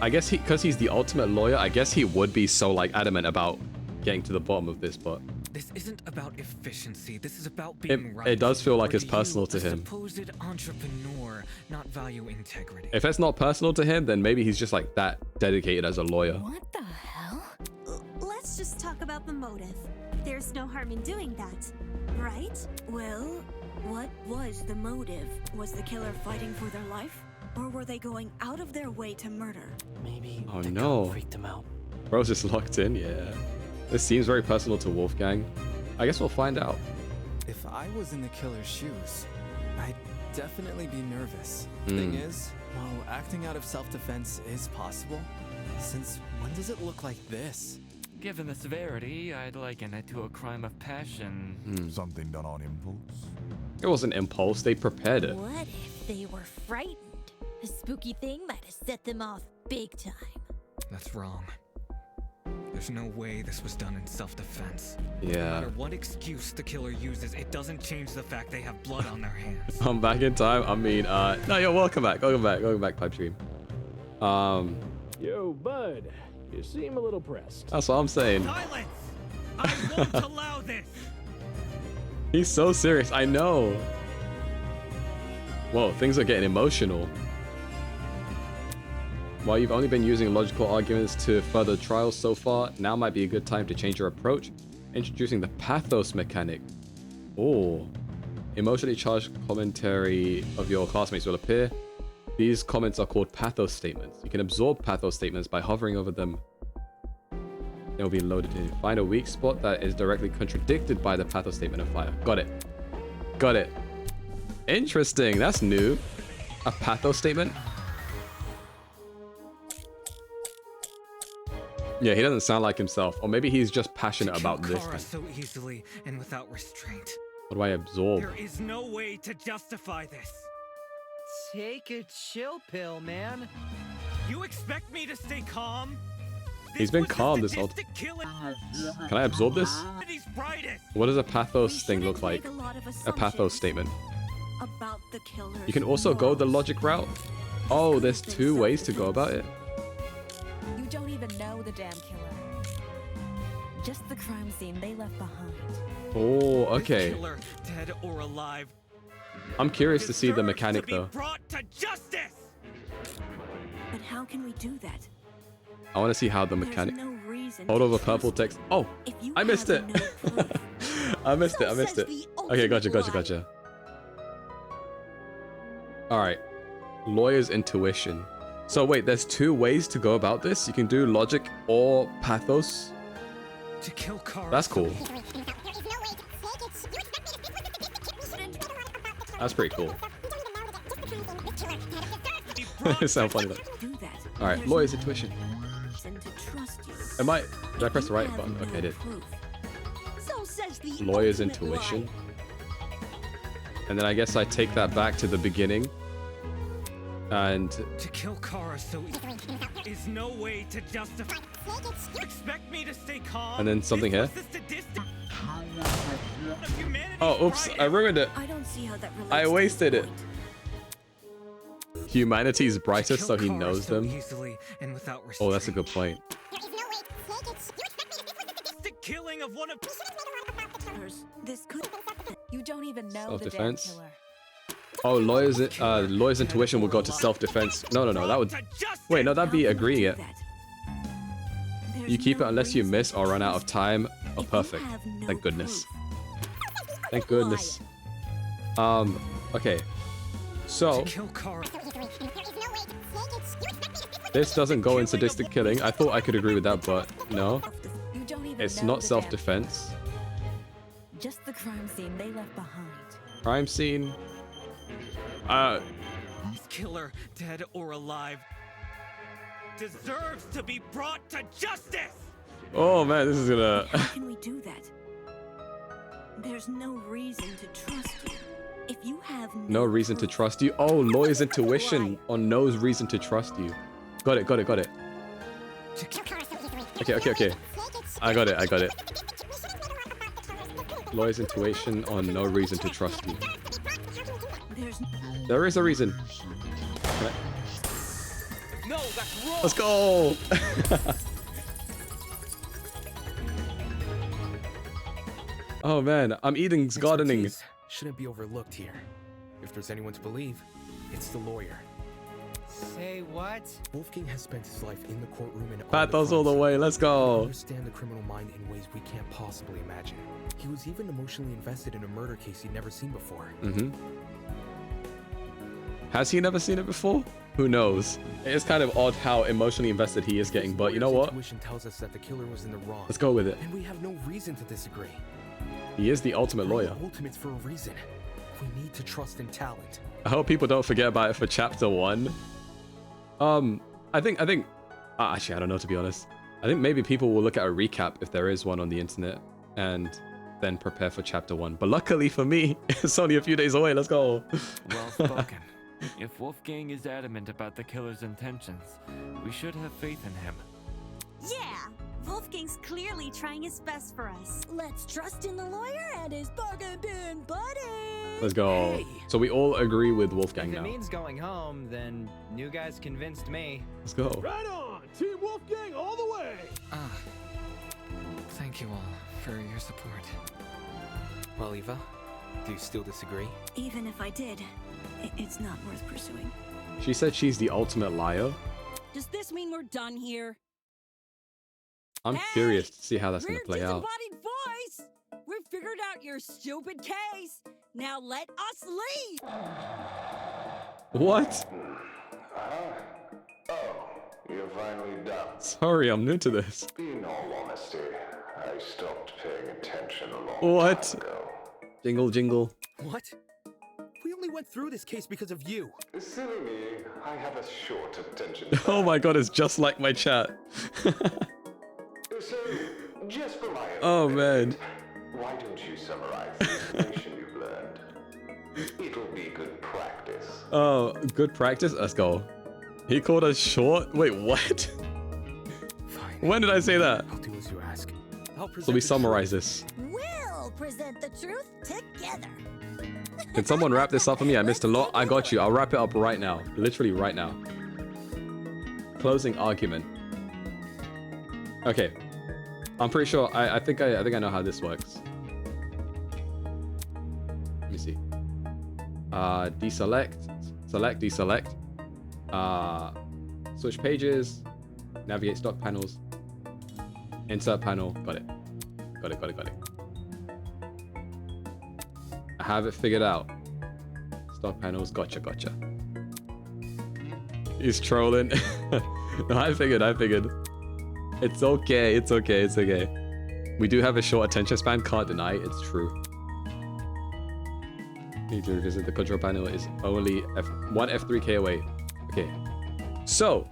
I guess because he's the ultimate lawyer, I guess he would be so, like, adamant about getting to the bottom of this, but This isn't about efficiency. This is about being right. it does feel like Or it's do personal you, to him. A supposed entrepreneur, not value integrity. If it's not personal to him, then maybe he's just, like, that dedicated as a lawyer. What the hell? Let's just talk about the motive. There's no harm in doing that, right? Well, what was the motive? Was the killer fighting for their life? Or were they going out of their way to murder? Maybe Oh the no. gun freaked him out. Bro's just locked in, yeah. This seems very personal to Wolfgang. I guess we'll find out. If I was in the killer's shoes, I'd definitely be nervous. Thing is, while acting out of self-defense is possible, since when does it look like this? Given the severity, I'd liken it to a crime of passion. Something done on impulse? It wasn't impulse, they prepared it. What if they were frightened? A spooky thing might have set them off big time. That's wrong. There's no way this was done in self-defense. No Yeah. matter what excuse the killer uses, it doesn't change the fact they have blood on their hands. I'm back in time. I mean, no, yo, welcome back, Pipe Stream. Yo, bud, you seem a little pressed. That's what I'm saying. Silence! I won't allow this! He's so serious, I know. Whoa, things are getting emotional. While you've only been using logical arguments to further trials so far, now might be a good time to change your approach. Introducing the pathos mechanic. Oh. Emotionally charged commentary of your classmates will appear. These comments are called pathos statements. You can absorb pathos statements by hovering over them. They'll be loaded in. Find a weak spot that is directly contradicted by the pathos statement of fire. Got it. Got it. Interesting. That's new. A pathos statement? Yeah, he doesn't sound like himself. Or maybe he's just passionate about this Kara thing. so easily and without restraint. What do I absorb? There is no way to justify this. Take a chill pill, man. You expect me to stay calm? He's been calm this whole Sadistic killing. Can I absorb this? Humanity's brightest. What does a pathos thing look like? Make a lot of A assumptions pathos statement. about the killer. You can also go the logic route. Oh, there's two ways to go about it. You don't even know the damn killer. Just the crime scene they left behind. Oh, okay. Killer, dead or alive. I'm curious to see the mechanic to be though. Brought to justice. But how can we do that? I want to see how the mechanic. No reason Hold to over trust purple text. Oh, I missed it. I missed it. Okay, gotcha. All right. Lawyer's intuition. So wait, there's two ways to go about this. You can do logic or pathos. To kill Kara. That's cool. That's pretty cool. It sounds funny though. All right, lawyer's intuition. Did I press the right button? Okay, I did. So says the Lawyer's ultimate intuition. lie. And then I guess I take that back to the beginning. And To kill Kara so is no way to justify. You expect me to stay calm? and then something here. Was the sadistic of humanity Oh, oops, I ruined it. I don't see how that relates. I to wasted the it. Humanity's brightest, so he knows them. easily and without Oh, that's a good point. The killing of one of This could. You don't even know the damn Self-defense. killer. Oh, lawyer's intuition will go to self-defense. No, that would. Wait, no, that'd be agreeing it. You keep it unless you miss or run out of time. Oh, perfect. Thank goodness. Thank goodness. Okay. So kill Kara. this doesn't go in sadistic killing. I thought I could agree with that, but no. You don't even It's know not the damn self-defense. killer. Just the crime scene they left behind. Crime scene. This killer, dead or alive, deserves to be brought to justice. Oh man, this is gonna. How can we do that? There's no reason to trust you. If you have No reason to trust you. Oh, lawyer's intuition on knows reason to trust you. Got it. Okay. I got it. Lawyer's intuition on no reason to trust you. There is a reason. No, that's wrong. Let's go. Oh man, I'm Eden's gardening. Expertise shouldn't be overlooked here. If there's anyone to believe, it's the lawyer. Say what? Wolfgang has spent his life in the courtroom and Pathos all the way. Let's go. Understand the criminal mind in ways we can't possibly imagine. He was even emotionally invested in a murder case he'd never seen before. Has he never seen it before? Who knows? It is kind of odd how emotionally invested he is getting, but you know what? Intuition tells us that the killer was in the wrong. Let's go with it. And we have no reason to disagree. He is the ultimate lawyer. Ultimates for a reason. We need to trust in talent. I hope people don't forget about it for chapter 1. I think actually I don't know, to be honest. I think maybe people will look at a recap if there is one on the internet and then prepare for chapter 1. But luckily for me, it's only a few days away. Let's go. Well spoken. If Wolfgang is adamant about the killer's intentions, we should have faith in him. Yeah, Wolfgang's clearly trying his best for us. Let's trust in the lawyer and his bargain bin buddy. Let's go. Hey. So we all agree with Wolfgang now. If it means going home, then new guys convinced me. Let's go. Right on! Team Wolfgang all the way! Thank you all for your support. Well, Eva, do you still disagree? Even if I did, it's not worth pursuing. She said she's the ultimate liar. Does this mean we're done here? I'm curious to see how that's going to play out. Disembodied voice! We've figured out your stupid case. Now let us leave! What? Oh, you're finally done. Sorry, I'm new to this. In all honesty, I stopped paying attention a long What? time ago. Jingle. What? We only went through this case because of you. Silly me, I have a short attention. Oh my god, it's just like my chat. So, just for my Oh man. Why don't you summarize the information you've learned? It'll be good practice. Oh, good practice? Let's go. He called us short? Wait, what? Fine. When did I say that? I'll do as you ask. So we summarize this. We'll present the truth together. Can someone wrap this up for me? I missed a lot. I got you. I'll wrap it up right now. Literally right now. Closing argument. Okay. I'm pretty sure. I think I know how this works. Let me see. Deselect. Select. Deselect. Switch pages. Navigate stock panels. Insert panel. Got it. Got it. I have it figured out. Stock panels. Gotcha. He's trolling. No, I figured. It's okay. We do have a short attention span. Can't deny it. It's true. Need to revisit the control panel. Is only one F3K away. Okay. So,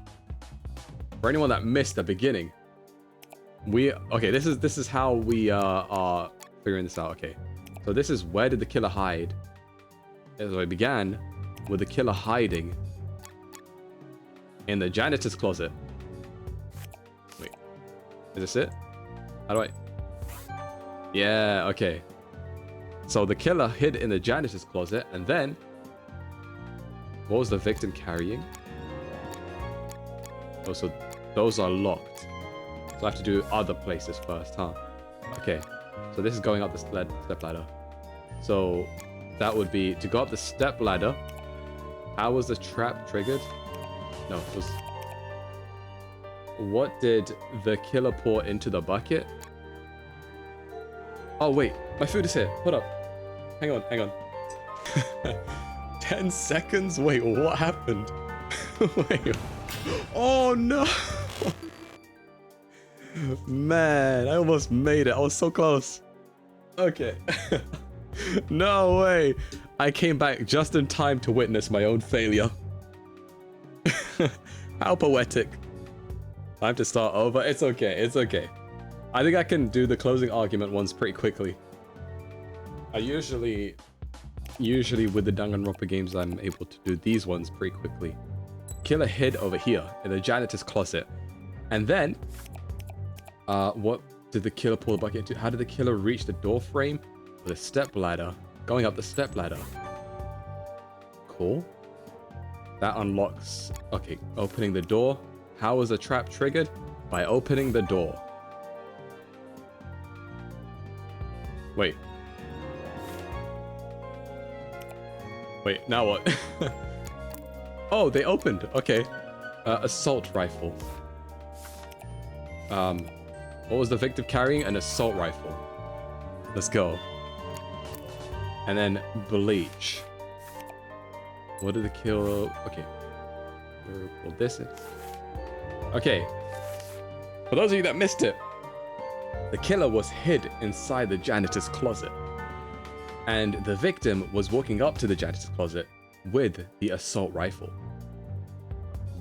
for anyone that missed the beginning, this is how we are figuring this out. Okay. So this is where did the killer hide? So it began with the killer hiding in the janitor's closet. Wait, is this it? How do I? Yeah, okay. So the killer hid in the janitor's closet, and then what was the victim carrying? Oh, so those are locked. So I have to do other places first, huh? Okay. So this is going up the step ladder. So that would be to go up the step ladder. How was the trap triggered? No, it was. What did the killer pour into the bucket? Oh wait, my food is here. Hold up. Hang on. 10 seconds? Wait, what happened? Wait. Oh no! Man, I almost made it. I was so close. Okay. No way. I came back just in time to witness my own failure. How poetic. Time to start over. It's okay. I think I can do the closing argument ones pretty quickly. I usually with the Danganronpa games, I'm able to do these ones pretty quickly. Killer hid over here in the janitor's closet. And then, what did the killer pull the bucket into? How did the killer reach the door frame with a step ladder? Going up the step ladder. Cool. That unlocks... Okay, opening the door. How was the trap triggered? By opening the door. Wait. Wait, now what? Oh, they opened. Okay. Assault rifle. What was the victim carrying? An assault rifle. Let's go. And then bleach. What did the killer... Okay. Pull this in. Okay. For those of you that missed it, the killer was hid inside the janitor's closet. And the victim was walking up to the janitor's closet with the assault rifle.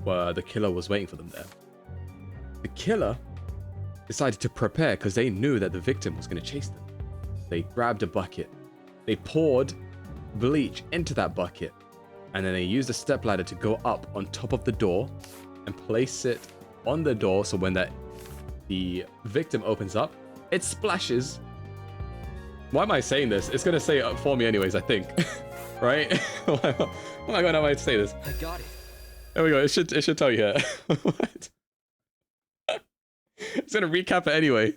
Where the killer was waiting for them there. The killer decided to prepare because they knew that the victim was going to chase them. They grabbed a bucket. They poured bleach into that bucket. And then they used a stepladder to go up on top of the door and place it on the door so when the victim opens up, it splashes. Why am I saying this? It's going to say it for me anyways, I think. Right? Why am I going to say this? I got it. There we go. It should tell you here. What? It's going to recap it anyway.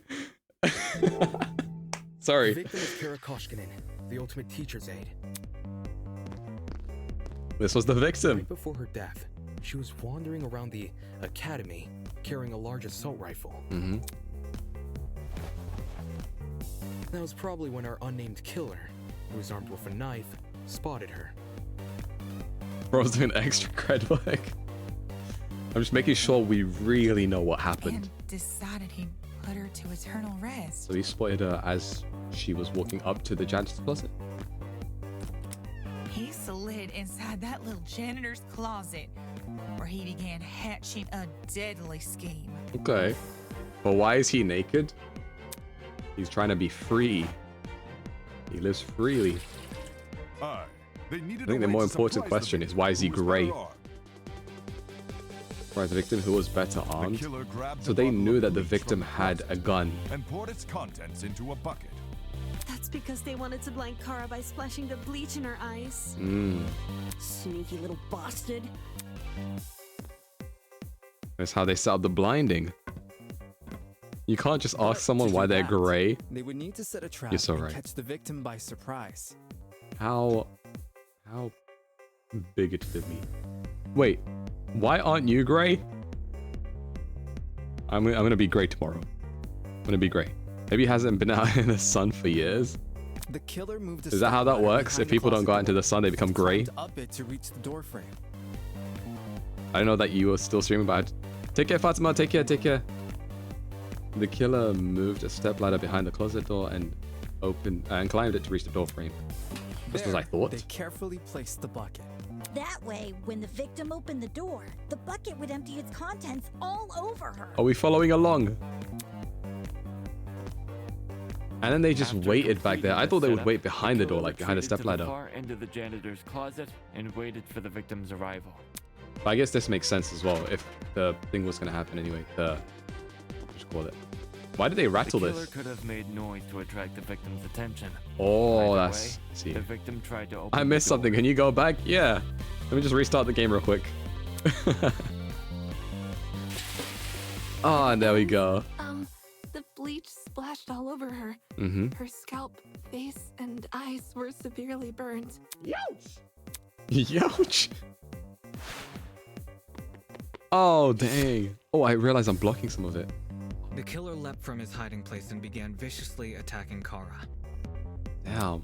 Sorry. The victim is Kara Koshkinen, the ultimate teacher's aide. This was the victim. Right before her death, she was wandering around the academy carrying a large assault rifle. Mm-hmm. That was probably when our unnamed killer, who was armed with a knife, spotted her. Bro's doing extra cred work. I'm just making sure we really know what happened. And decided he'd put her to eternal rest. So he spotted her as she was walking up to the janitor's closet? He slid inside that little janitor's closet, where he began hatching a deadly scheme. Okay. But why is he naked? He's trying to be free. He lives freely. I think the more important question is, why is he grey? Right, the victim who was better armed. So they knew that the victim had a gun. And poured its contents into a bucket. That's because they wanted to blind Kara by splashing the bleach in her eyes. Sneaky little bastard. That's how they set up the blinding. You can't just ask someone why they're grey. They would need to set a trap and catch the victim by surprise. How bigoted of me. Wait, why aren't you grey? I'm gonna be grey tomorrow. I'm gonna be grey. Maybe he hasn't been out in the sun for years. The killer moved. Is that how that works? If people don't go out into the sun, they become grey? Up it to reach the door frame. I know that you were still streaming, but take care, Fatima. Take care. Take care. The killer moved a stepladder behind the closet door and opened and climbed it to reach the door frame. Just as I thought. They carefully placed the bucket. That way, when the victim opened the door, the bucket would empty its contents all over her. Are we following along? And then they just waited back there. I thought they would wait behind the door, like behind the stepladder. Far into the janitor's closet and waited for the victim's arrival. But I guess this makes sense as well. If the thing was gonna happen anyway, what you call it? Why did they rattle the killer this? Could have made noise to attract the victim's attention. Oh, Either that's. way, See. the victim tried to open I missed the door. something. Can you go back? Yeah. Let me just restart the game real quick. Oh, and there we go. The bleach splashed all over her. Mm-hmm. Her scalp, face, and eyes were severely burned. Youch! Youch! Oh, dang. Oh, I realize I'm blocking some of it. The killer leapt from his hiding place and began viciously attacking Kara. Damn.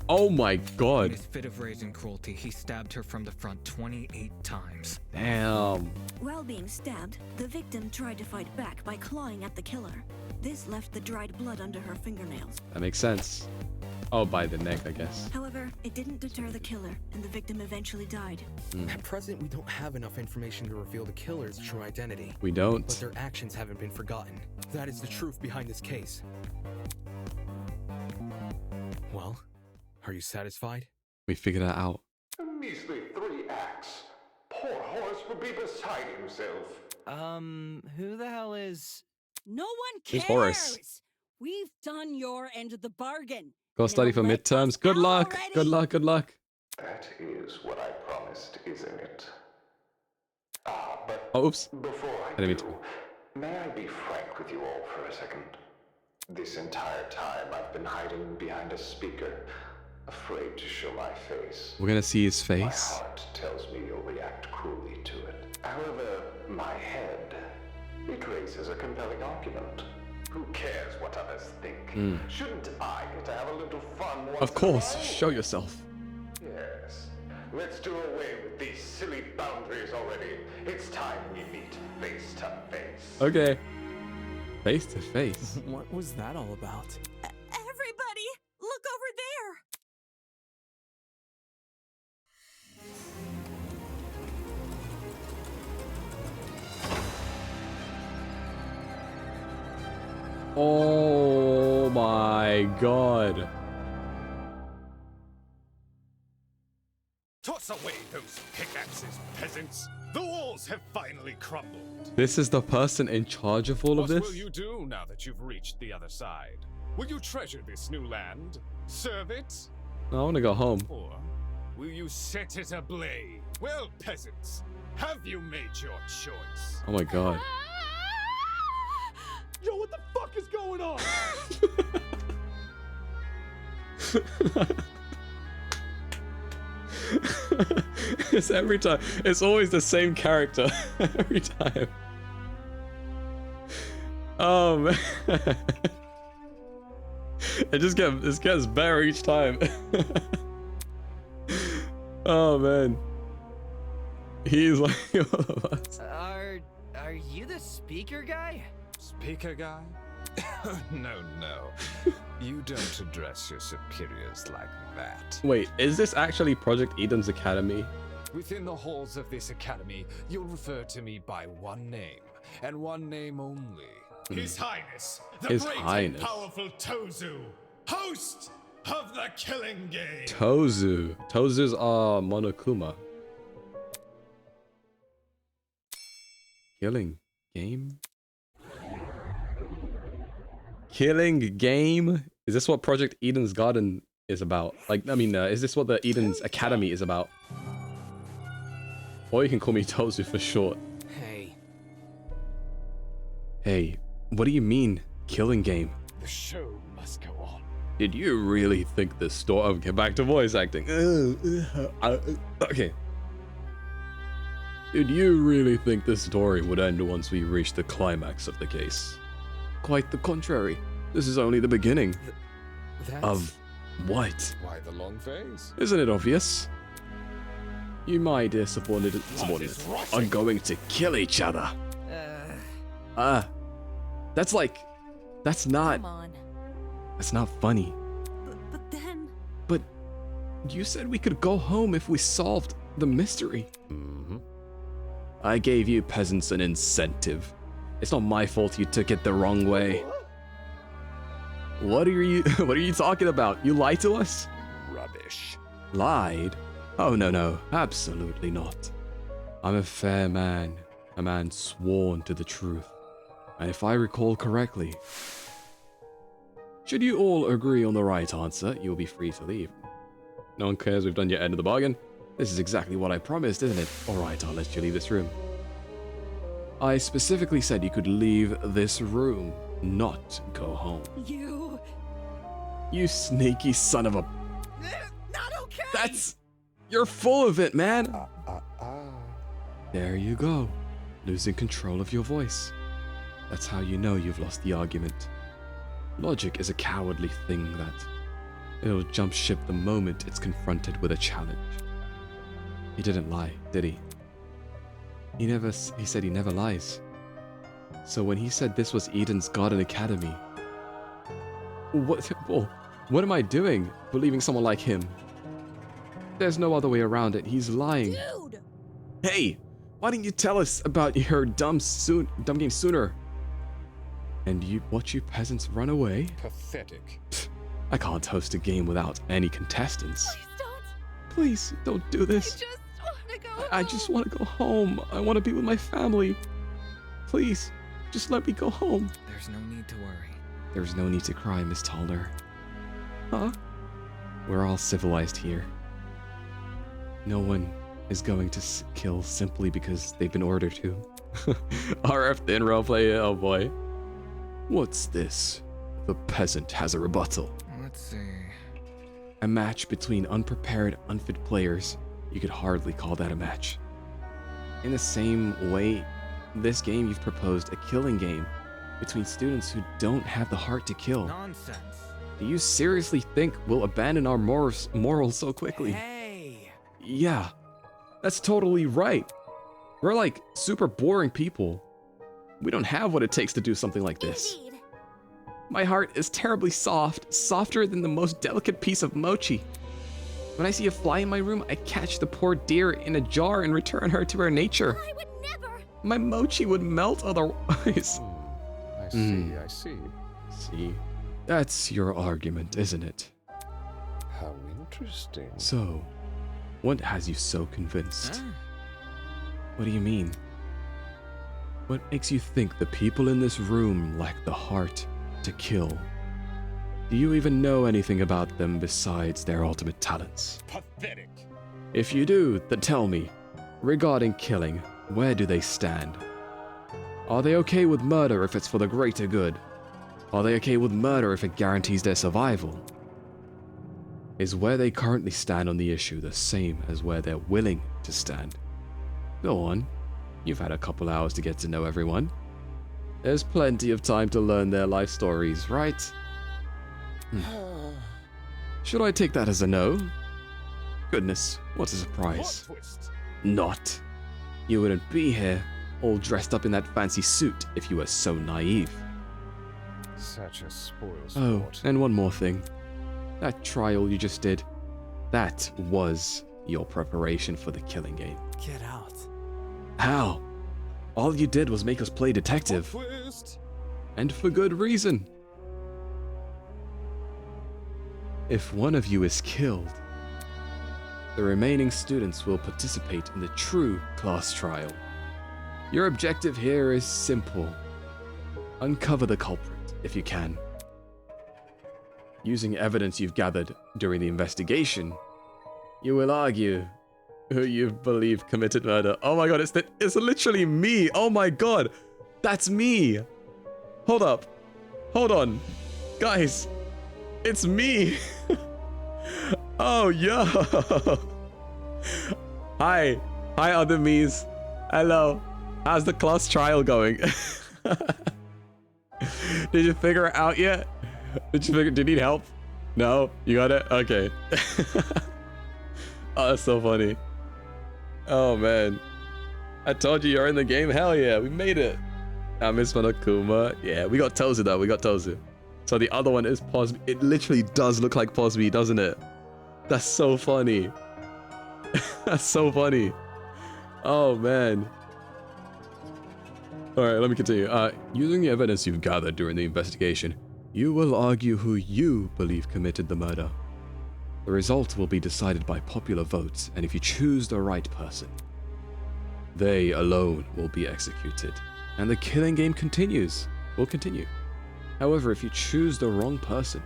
Oh my In god. his fit of rage and cruelty, he stabbed her from the front 28 times. Damn. While being stabbed, the victim tried to fight back by clawing at the killer. This left the dried blood under her fingernails. That makes sense. Oh, by the neck, I guess. However, It didn't deter the killer, and the victim eventually died. At present, we don't have enough information to reveal the killer's true identity. We don't. But their actions haven't been forgotten. That is the truth behind this case. Well, are you satisfied? We figured that out. A measly 3 acts. Poor Horace would be beside himself. Who the hell is... No one Who's cares! Horace? We've done your end of the bargain. Go study for midterms. Good luck. already. Good luck. Good luck. That is what I promised, isn't it? But Oh, oops. before I didn't mean do, may I be frank with you all for a second? This entire time I've been hiding behind a speaker, afraid to show my face. We're gonna see his My face. heart tells me you'll react cruelly to it. However, my head, it raises a compelling argument. Who cares what others think? Shouldn't I get to have a little fun once Of course. in a while? Show yourself. Yes. Let's do away with these silly boundaries already. It's time we meet face to face. Okay. Face to face. What was that all about? Everybody, look over there. Oh my god. Toss away those pickaxes, peasants. The walls have finally crumbled. This is the person in charge of all of What this? will you do now that you've reached the other side? Will you treasure this new land? Serve it? I want to go home. Or will you set it ablaze? Well, peasants, have you made your choice? Oh my god. Yo, what the fuck is going on? It's every time. It's always the same character. Every time. Oh man. It gets better each time. Oh man. He's like all of us. Are you the speaker guy? Speaker guy? No. You don't address your superiors like that. Wait, is this actually Project Eden's Academy? Within the halls of this academy, you'll refer to me by one name, and one name only. His Highness, the His great Highness. and powerful Tozu, host of the Killing Game. Tozu. Tozu's Monokuma. Killing game? Killing game? Is this what Project Eden's Garden is about? Like, I mean, is this what the Eden's Academy is about? Or you can call me Tozu for short. Hey. Hey, what do you mean, killing game? The show must go on. Did you really think the story... Oh, get back to voice acting. Okay. Did you really think the story would end once we reached the climax of the case? Quite the contrary. This is only the beginning. Of what? Why the long face? Isn't it obvious? You, my dear subordinate, are going to kill each other. That's like... That's not... Come on. That's not funny. But then... But you said we could go home if we solved the mystery. I gave you peasants an incentive. It's not my fault you took it the wrong way. What are you talking about? You lied to us? Rubbish. Lied? Oh no, absolutely not. I'm a fair man, a man sworn to the truth. And if I recall correctly, should you all agree on the right answer, you'll be free to leave. No one cares, we've done your end of the bargain. This is exactly what I promised, isn't it? Alright, I'll let you leave this room. I specifically said you could leave this room, not go home. You sneaky son of a... Not okay! That's... You're full of it, man! There you go. Losing control of your voice. That's how you know you've lost the argument. Logic is a cowardly thing that... It'll jump ship the moment it's confronted with a challenge. He didn't lie, did he? He said he never lies. So when he said this was Eden's Garden Academy... What am I doing, believing someone like him? There's no other way around it. He's lying. Dude! Hey, why didn't you tell us about your dumb game sooner? And you watch you peasants run away? Pathetic. I can't host a game without any contestants. Please don't do this. I just want to go home. I want to be with my family. Please, just let me go home. There's no need to worry. There's no need to cry, Miss Talner. Huh? We're all civilized here. No one is going to kill simply because they've been ordered to. RF in roleplay, oh boy. What's this? The peasant has a rebuttal. Let's see. A match between unprepared, unfit players. You could hardly call that a match. In the same way, this game you've proposed a killing game between students who don't have the heart to kill. Nonsense. Do you seriously think we'll abandon our morals so quickly? Hey! Yeah, that's totally right. We're like super boring people. We don't have what it takes to do something like this. Indeed. My heart is terribly soft, softer than the most delicate piece of mochi. When I see a fly in my room, I catch the poor deer in a jar and return her to her nature. I would never. My mochi would melt otherwise. I see. See, that's your argument, isn't it? How interesting. So, what has you so convinced? Ah. What do you mean? What makes you think the people in this room lack the heart to kill? Do you even know anything about them besides their ultimate talents? Pathetic. If you do, then tell me, regarding killing, where do they stand? Are they okay with murder if it's for the greater good? Are they okay with murder if it guarantees their survival? Is where they currently stand on the issue the same as where they're willing to stand? Go on. You've had a couple hours to get to know everyone. There's plenty of time to learn their life stories, right? Should I take that as a no? Goodness, what a surprise. Not. You wouldn't be here, all dressed up in that fancy suit, if you were so naive. Such a spoil Oh, sport. and one more thing. That trial you just did, that was your preparation for the killing game. Get out. How? All you did was make us play detective. And for good reason. If one of you is killed, the remaining students will participate in the true class trial. Your objective here is simple. Uncover the culprit, if you can. Using evidence you've gathered during the investigation, you will argue who you believe committed murder. Oh my god, it's literally me. Oh my god, that's me. Hold up. Hold on. Guys, it's me. Oh, yo. Hi, other me's. Hello. How's the class trial going? Did you figure it out yet? Do you need help? No? You got it? Okay. Oh, that's so funny. Oh, man. I told you you're in the game. Hell yeah, we made it. Miss Monokuma. Yeah, we got Tozu though. We got Tozu. So the other one is Posby. It literally does look like Posby, doesn't it? That's so funny. That's so funny. Oh, man. Alright, let me continue. Using the evidence you've gathered during the investigation, you will argue who you believe committed the murder. The result will be decided by popular votes, and if you choose the right person, they alone will be executed. And the killing game will continue. However, if you choose the wrong person,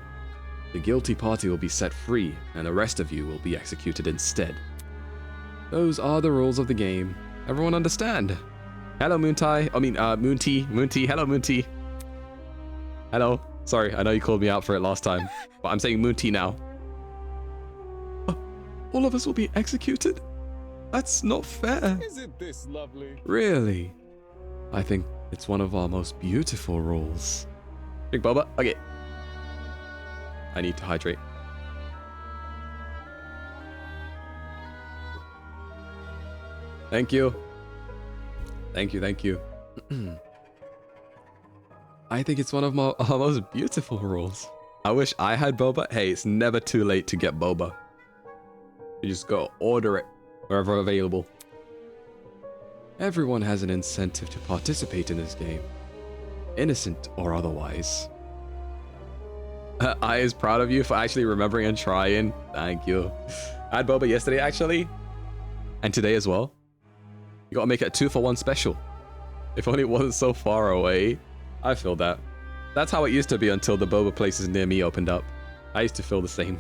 the guilty party will be set free, and the rest of you will be executed instead. Those are the rules of the game. Everyone understand? Hello, Moontie. Moontie. Hello, Moontie. Hello. Sorry, I know you called me out for it last time, but I'm saying Moontie now. All of us will be executed? That's not fair. Isn't this lovely? Really? I think it's one of our most beautiful rules. Big Boba? Okay. I need to hydrate. Thank you. Thank you. I think it's one of our most beautiful rules. I wish I had boba. Hey, it's never too late to get boba. You just go order it wherever available. Everyone has an incentive to participate in this game, innocent or otherwise. I is proud of you for actually remembering and trying. Thank you. I had boba yesterday actually, and today as well. You gotta make it a 2-for-1 special. If only it wasn't so far away. I feel that. That's how it used to be until the boba places near me opened up. I used to feel the same.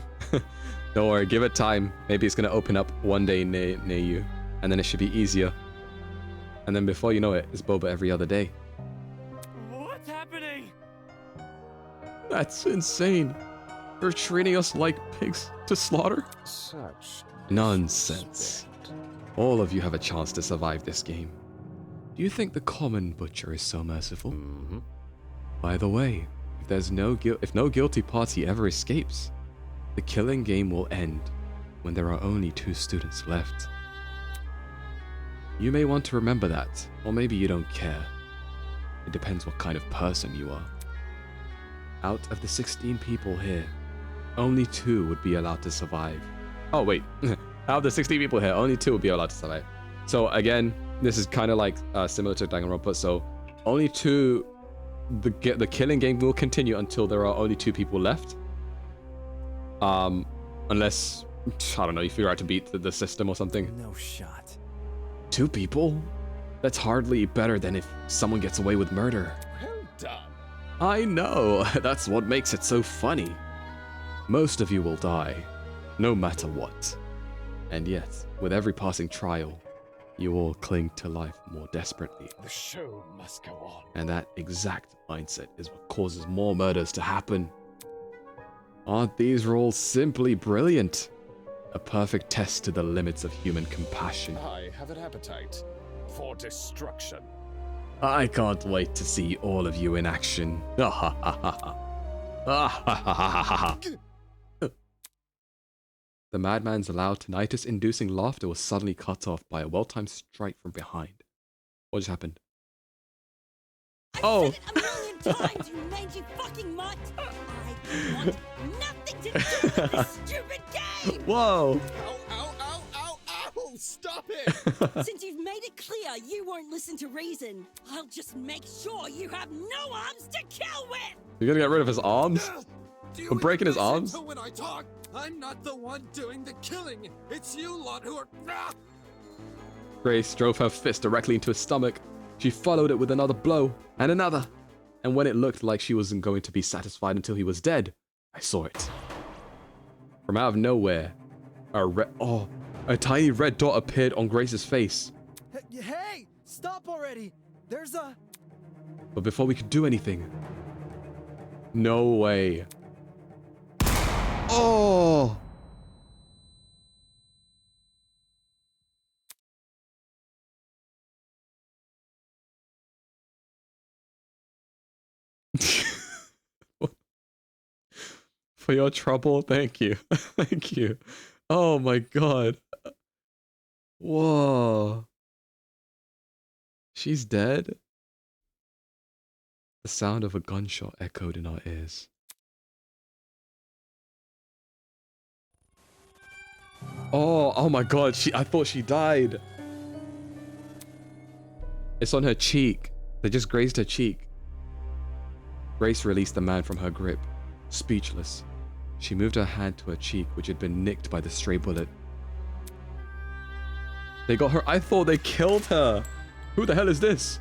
Don't worry, give it time. Maybe it's gonna open up one day near you, and then it should be easier. And then before you know it, it's boba every other day. What's happening? That's insane. You're treating us like pigs to slaughter? Such nonsense. All of you have a chance to survive this game. Do you think the common butcher is so merciful? Mm-hmm. By the way, if no guilty party ever escapes, the killing game will end when there are only 2 students left. You may want to remember that, or maybe you don't care. It depends what kind of person you are. Out of the 16 people here, only 2 would be allowed to survive. Oh wait, out of the 16 people here, only 2 would be allowed to survive. So again, this is kind of like similar to Danganronpa. So only 2, the killing game will continue until there are only 2 people left. Unless, I don't know, you figure out to beat the system or something. No shot. 2 people? That's hardly better than if someone gets away with murder. Well done. I know, that's what makes it so funny. Most of you will die, no matter what. And yet, with every passing trial, you all cling to life more desperately. The show must go on. And that exact mindset is what causes more murders to happen. Aren't these roles simply brilliant? A perfect test to the limits of human compassion. I have an appetite for destruction. I can't wait to see all of you in action. The madman's loud tinnitus-inducing laughter was suddenly cut off by a well-timed strike from behind. What just happened? I've said it a million times, you mangy fucking mutt! I want nothing to do with this stupid game! Whoa! Ow, ow, ow, ow, ow! Stop it! Since you've made it clear you won't listen to reason, I'll just make sure you have no arms to kill with! You're gonna get rid of his arms? For breaking his arms? When I talk, I'm not the one doing the killing. It's you lot who are... Grace drove her fist directly into his stomach. She followed it with another blow, and another. And when it looked like she wasn't going to be satisfied until he was dead, I saw it. From out of nowhere, a tiny red dot appeared on Grace's face. Hey, stop already! There's a... But before we could do anything... No way. Oh! For your trouble, thank you. Thank you. Oh my god. Whoa. She's dead? The sound of a gunshot echoed in our ears. Oh my god, I thought she died. It's on her cheek. They just grazed her cheek. Grace released the man from her grip, speechless. She moved her hand to her cheek, which had been nicked by the stray bullet. They got her. I thought they killed her. Who the hell is this?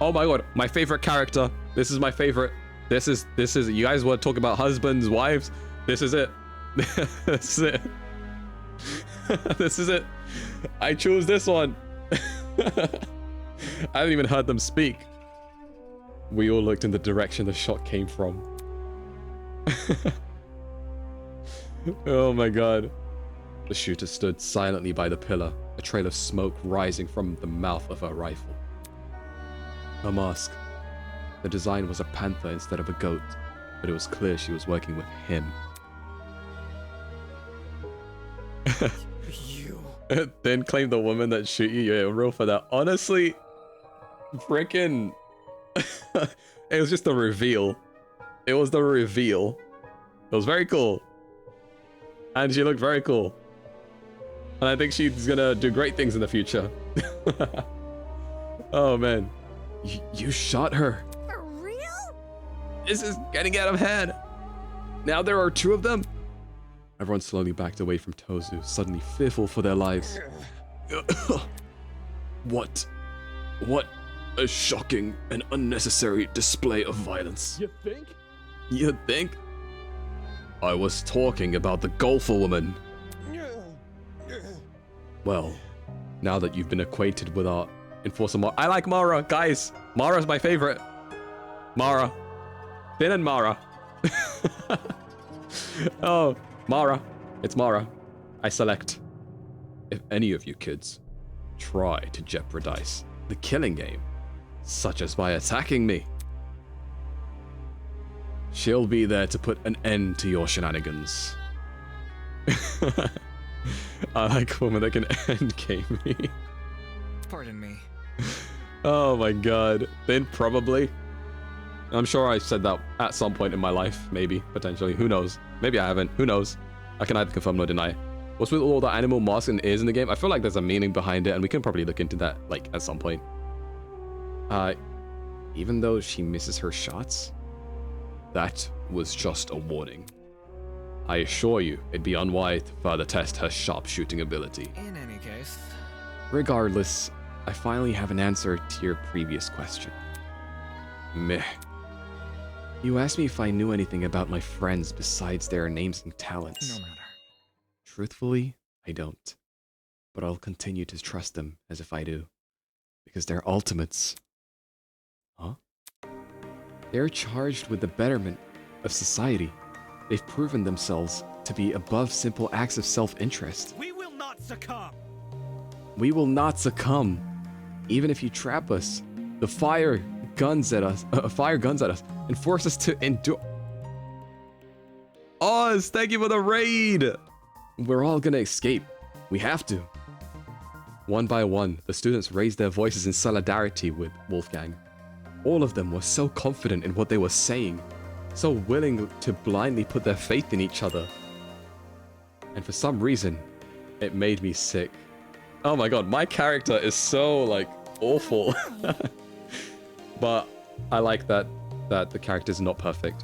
Oh my god, my favorite character. This is my favorite. This is, you guys want to talk about husbands, wives? This is it. This is it. This is it. I chose this one. I haven't even heard them speak. We all looked in the direction the shot came from. Oh my god. The shooter stood silently by the pillar, a trail of smoke rising from the mouth of her rifle. Her mask. The design was a panther instead of a goat, but it was clear she was working with him. You. Then claim the woman that shoot you. Yeah, real for that. Honestly, freaking. It was just the reveal. It was the reveal. It was very cool. And she looked very cool. And I think she's gonna do great things in the future. Oh man. You shot her. For real? This is getting out of hand. Now there are 2 of them. Everyone slowly backed away from Tozu, suddenly fearful for their lives. What a shocking and unnecessary display of violence. You think? You think? I was talking about the golfer woman. Well, now that you've been acquainted with our enforcer Mara. I like Mara, guys. Mara's my favorite. Mara. Finn and Mara. Oh, Mara. It's Mara. I select. If any of you kids try to jeopardize the killing game, such as by attacking me, she'll be there to put an end to your shenanigans. I like women that can endgame me. Pardon me. Oh my god. Then probably. I'm sure I said that at some point in my life, maybe, potentially. Who knows? Maybe I haven't. Who knows? I can neither confirm nor deny. What's with all the animal masks and ears in the game? I feel like there's a meaning behind it, and we can probably look into that, like, at some point. Even though she misses her shots, that was just a warning. I assure you, it'd be unwise to further test her sharpshooting ability. In any case. Regardless, I finally have an answer to your previous question. Meh. You asked me if I knew anything about my friends besides their names and talents. No matter. Truthfully, I don't. But I'll continue to trust them as if I do. Because they're ultimates. Huh? They're charged with the betterment of society. They've proven themselves to be above simple acts of self-interest. We will not succumb. We will not succumb. Even if you trap us, the fire guns at us, and force us to endure. Oz, thank you for the raid. We're all gonna escape. We have to. One by one, the students raised their voices in solidarity with Wolfgang. All of them were so confident in what they were saying, so willing to blindly put their faith in each other. And for some reason, it made me sick. Oh my god, my character is so, like, awful. But I like that the character is not perfect.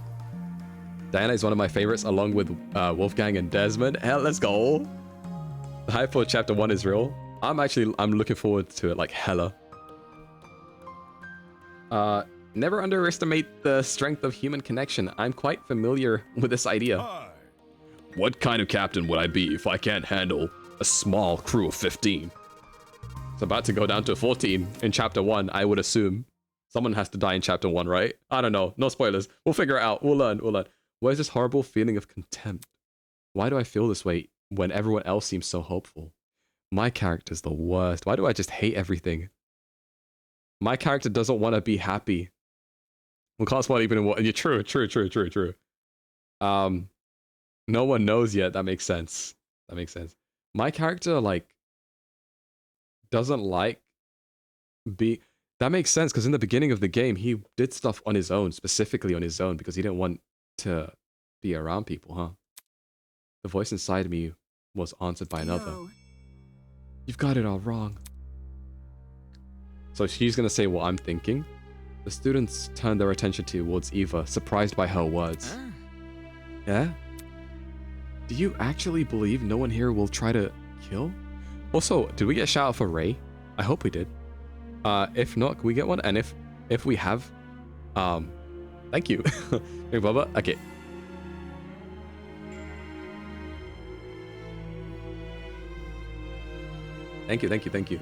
Diana is one of my favorites, along with Wolfgang and Desmond. Hell, let's go. The hype for chapter 1 is real. I'm looking forward to it like hella. Never underestimate the strength of human connection. I'm quite familiar with this idea. What kind of captain would I be if I can't handle a small crew of 15? It's about to go down to 14 in chapter 1, I would assume. Someone has to die in chapter 1, right? I don't know. No spoilers. We'll figure it out. We'll learn. Where's this horrible feeling of contempt? Why do I feel this way when everyone else seems so hopeful? My character's the worst. Why do I just hate everything? My character doesn't want to be happy. We can't spoil even in what. You're true. No one knows yet. That makes sense. My character, like, doesn't like be. That makes sense, because in the beginning of the game, he did stuff on his own, specifically on his own, because he didn't want to be around people, huh? The voice inside me was answered by another. No. You've got it all wrong. So she's gonna say what I'm thinking. The students turned their attention towards Eva, surprised by her words. Yeah? Do you actually believe no one here will try to kill? Also, did we get a shout out for Ray? I hope we did. If not, can we get one? And if we have, thank you. Hey, Bubba. Okay. Thank you.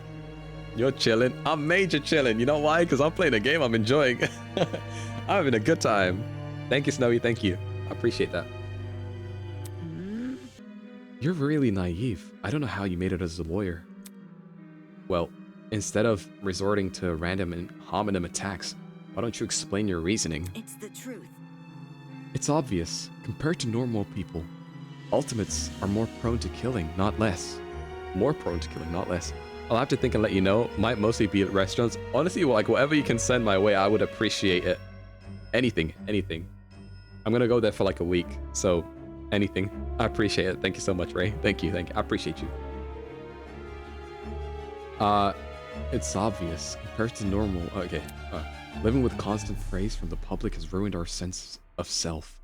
You're chilling. I'm major chilling. You know why? Because I'm playing a game I'm enjoying. I'm having a good time. Thank you, Snowy. Thank you. I appreciate that. You're really naive. I don't know how you made it as a lawyer. Well, instead of resorting to random and homonym attacks, why don't you explain your reasoning? It's the truth. It's obvious. Compared to normal people, ultimates are more prone to killing, not less. More prone to killing, not less. I'll have to think and let you know. Might mostly be at restaurants. Honestly, like, whatever you can send my way, I would appreciate it. Anything. I'm gonna go there for like a week, so anything. I appreciate it. Thank you so much, Ray. Thank you. I appreciate you. It's obvious. Compared to normal... Okay. Living with constant praise from the public has ruined our sense of self.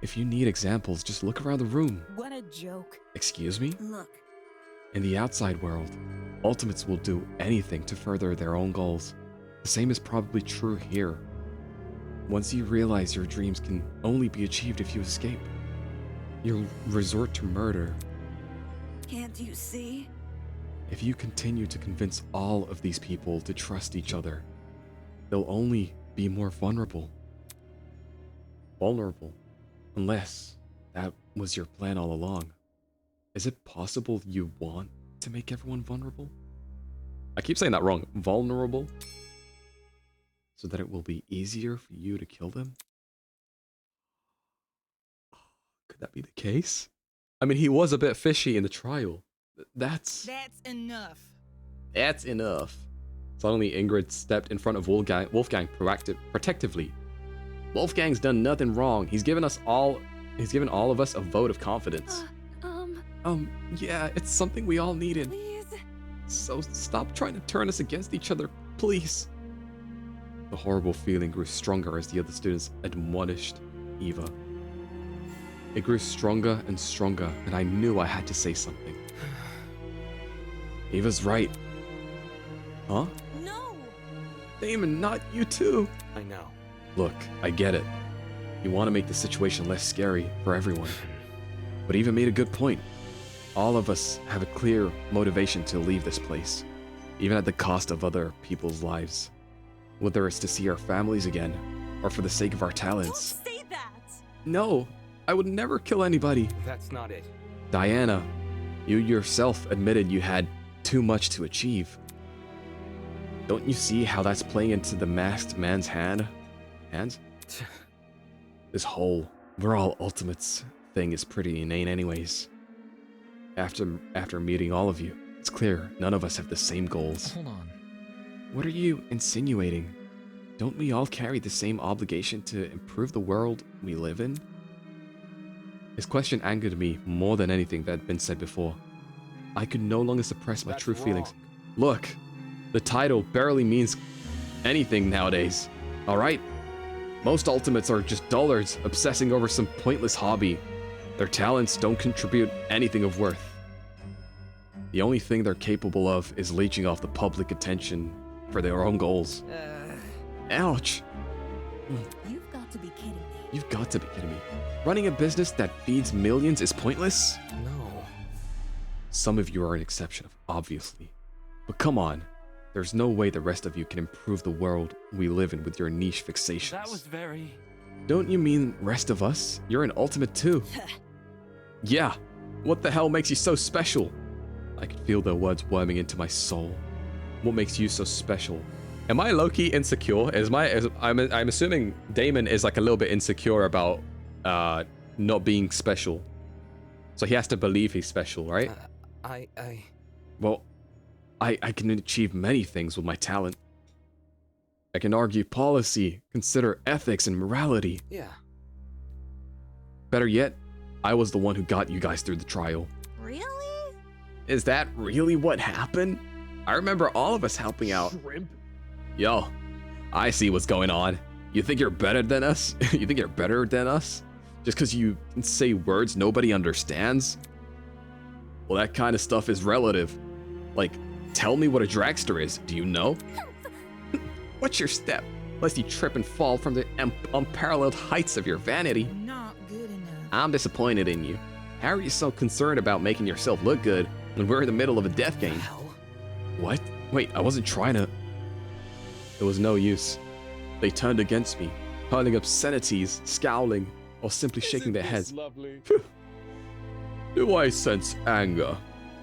If you need examples, just look around the room. What a joke. Excuse me? Look. In the outside world, ultimates will do anything to further their own goals. The same is probably true here. Once you realize your dreams can only be achieved if you escape, you'll resort to murder. Can't you see? If you continue to convince all of these people to trust each other, they'll only be more vulnerable. Unless that was your plan all along. Is it possible you want to make everyone vulnerable? I keep saying that wrong. Vulnerable? So that it will be easier for you to kill them? Could that be the case? I mean, he was a bit fishy in the trial. That's enough. That's enough. Suddenly, Ingrid stepped in front of Wolfgang protectively. Wolfgang's done nothing wrong. He's given all of us a vote of confidence. Yeah, it's something we all needed. Please. So stop trying to turn us against each other, please. The horrible feeling grew stronger as the other students admonished Eva. It grew stronger and stronger, and I knew I had to say something. Eva's right. Huh? No! Damon, not you too. I know. Look, I get it. You want to make the situation less scary for everyone. But Eva made a good point. All of us have a clear motivation to leave this place, even at the cost of other people's lives. Whether it's to see our families again, or for the sake of our talents. Don't say that! No, I would never kill anybody. That's not it. Diana, you yourself admitted you had too much to achieve. Don't you see how that's playing into the masked man's hands? This whole "we're all ultimates" thing is pretty inane anyways. After meeting all of you, it's clear none of us have the same goals. Hold on. What are you insinuating? Don't we all carry the same obligation to improve the world we live in? His question angered me more than anything that had been said before. I could no longer suppress my true feelings. Look, the title barely means anything nowadays, alright? Most ultimates are just dullards obsessing over some pointless hobby. Their talents don't contribute anything of worth. The only thing they're capable of is leeching off the public attention for their own goals. Ouch! You've got to be kidding me. You've got to be kidding me. Running a business that feeds millions is pointless? No. Some of you are an exception, obviously. But come on. There's no way the rest of you can improve the world we live in with your niche fixations. That was very... Don't you mean rest of us? You're an ultimate too. Yeah. What the hell makes you so special? I could feel their words worming into my soul. What makes you so special? Am I low-key insecure? I'm assuming Damon is like a little bit insecure about not being special. So he has to believe he's special, right? Well, I can achieve many things with my talent. I can argue policy, consider ethics and morality. Yeah. Better yet, I was the one who got you guys through the trial. Really? Is that really what happened? I remember all of us helping out. Shrimp? Yo, I see what's going on. You think you're better than us? You think you're better than us? Just because you can say words nobody understands? Well, that kind of stuff is relative. Like, tell me what a dragster is. Do you know? What's your step? Lest you trip and fall from the unparalleled heights of your vanity. Not good enough. I'm disappointed in you. How are you so concerned about making yourself look good when we're in the middle of a death game? What? Wait, I wasn't trying to... It was no use. They turned against me, hurling obscenities, scowling, or simply shaking their heads. Lovely. Do I sense anger,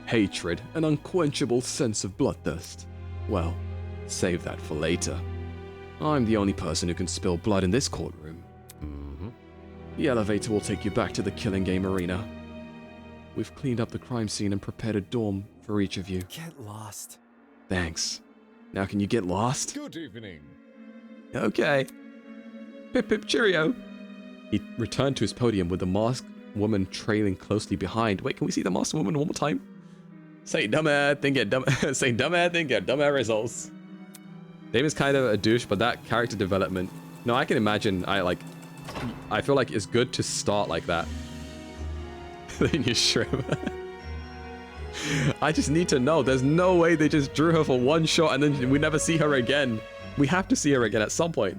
hatred, an unquenchable sense of bloodthirst? Well, save that for later. I'm the only person who can spill blood in this courtroom. The elevator will take you back to the killing game arena. We've cleaned up the crime scene and prepared a dorm for each of you. Get lost. Thanks. Now can you get lost? Good evening. Okay. Pip pip cheerio. He returned to his podium with the masked woman trailing closely behind. Wait, can we see the masked woman one more time? Say dumbass thing, get dumb. Say dumbass thing, get dumbass results. Damon's kind of a douche, but that character development. No, I can imagine. I feel like it's good to start like that. Then you shrimp. I just need to know. There's no way they just drew her for one shot and then we never see her again. We have to see her again at some point.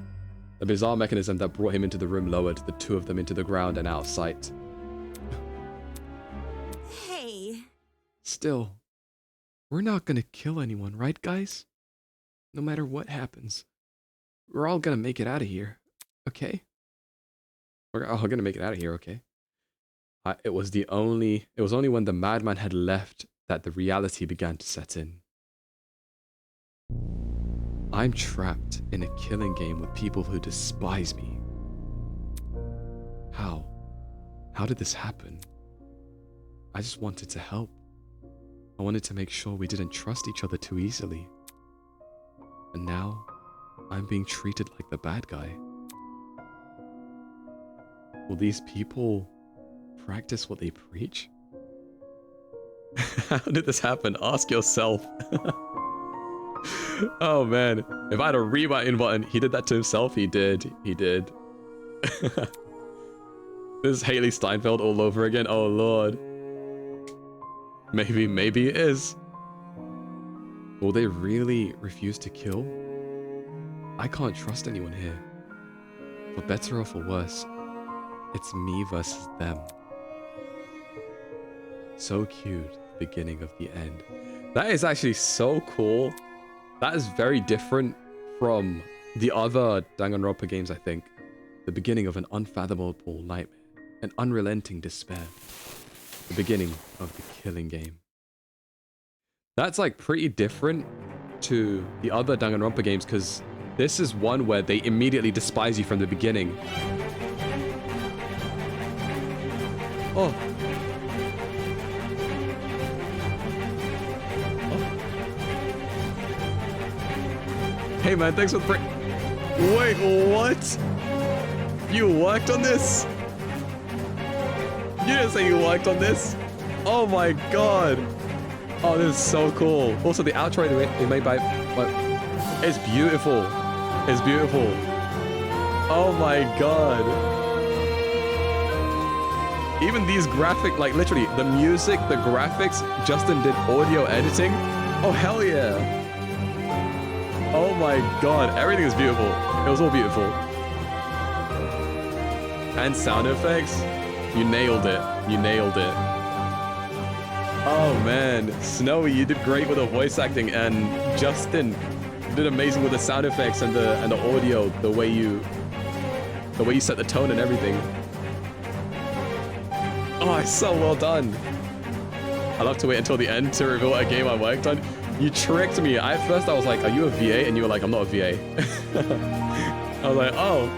The bizarre mechanism that brought him into the room lowered the two of them into the ground and out of sight. Hey. Still, we're not gonna kill anyone, right, guys? No matter what happens. We're all gonna make it out of here, okay? We're all gonna make it out of here, okay? It was only when the madman had left that the reality began to set in. I'm trapped in a killing game with people who despise me. How? How did this happen? I just wanted to help. I wanted to make sure we didn't trust each other too easily. And now, I'm being treated like the bad guy. Will these people practice what they preach? How did this happen? Ask yourself. Oh man, if I had a rewind button, he did that to himself. He did. This is Haley Steinfeld all over again. Oh lord. Maybe it is. Will they really refuse to kill? I can't trust anyone here. For better or for worse, it's me versus them. So cute, beginning of the end. That is actually so cool. That is very different from the other Danganronpa games, I think. The beginning of an unfathomable nightmare, an unrelenting despair. The beginning of the killing game. That's like pretty different to the other Danganronpa games because this is one where they immediately despise you from the beginning. Oh. Hey man, thanks for the break. Wait, what? You worked on this? You didn't say you worked on this? Oh my god. Oh, this is so cool. Also, the outro they made by... It's beautiful. It's beautiful. Oh my god. Even these graphic, like literally, the music, the graphics, Justin did audio editing. Oh, hell yeah. Oh my god, everything is beautiful. It was all beautiful. And sound effects. You nailed it. You nailed it. Oh man, Snowy, you did great with the voice acting, and Justin did amazing with the sound effects and the audio, the way you set the tone and everything. Oh, it's so well done. I love to wait until the end to reveal a game I worked on. You tricked me. At first I was like, are you a VA? And you were like, I'm not a VA. I was like, oh.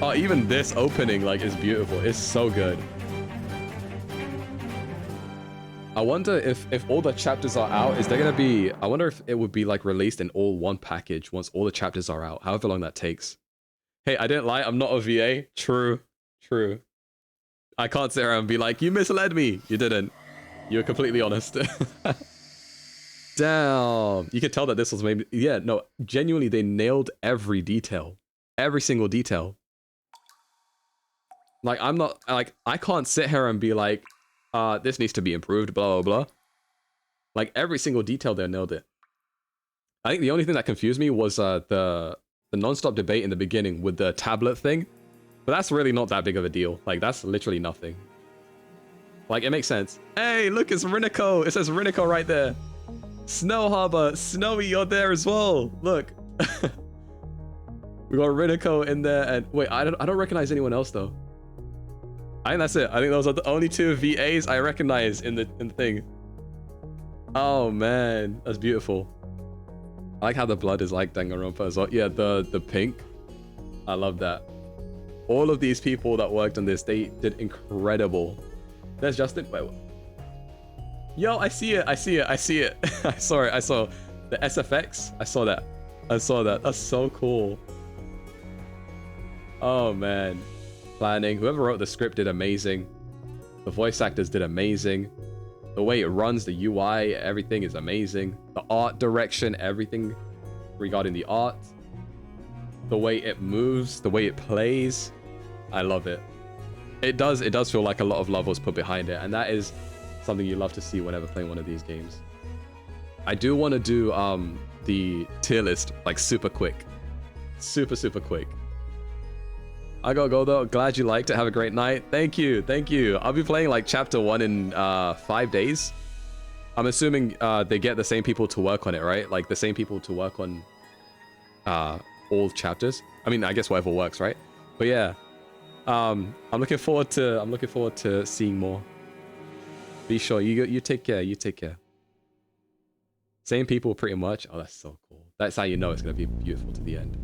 Oh, even this opening like is beautiful. It's so good. I wonder if all the chapters are out, is there gonna be, I wonder if it would be like released in all one package once all the chapters are out, however long that takes. Hey, I didn't lie, I'm not a VA. True. I can't sit around and be like, you misled me. You didn't. You were completely honest. Damn. You could tell that this was maybe, yeah, no, genuinely they nailed every detail. Every single detail. Like, I'm not, like, I can't sit here and be like, this needs to be improved, blah, blah, blah. Like, every single detail there nailed it. I think the only thing that confused me was the non-stop debate in the beginning with the tablet thing. But that's really not that big of a deal. Like, that's literally nothing. Like, it makes sense. Hey, look, it's Riniko. It says Riniko right there. Snow Harbor. Snowy, you're there as well. Look. We got Riniko in there. And wait, I don't recognize anyone else, though. I think that's it. I think those are the only two VAs I recognize in the thing. Oh, man. That's beautiful. I like how the blood is like Danganronpa as well. Yeah, the pink. I love that. All of these people that worked on this, they did incredible. There's Justin. Wait. Yo, I see it. I see it. I see it. I saw it. I saw the SFX. I saw that. I saw that. That's so cool. Oh, man. Planning. Whoever wrote the script did amazing. The voice actors did amazing. The way it runs, the UI, everything is amazing. The art direction, everything regarding the art. The way it moves, the way it plays. I love it. It does feel like a lot of love was put behind it, and that is something you love to see whenever playing one of these games. I do want to do the tier list like super quick. Super quick. I gotta go though. Glad you liked it. Have a great night. Thank you. I'll be playing like chapter 1 in 5 days. I'm assuming they get the same people to work on it, right? Like the same people to work on all chapters. I mean, I guess whatever works, right? But yeah, I'm looking forward to seeing more. Be sure you take care. You take care. Same people, pretty much. Oh, that's so cool. That's how you know it's gonna be beautiful to the end.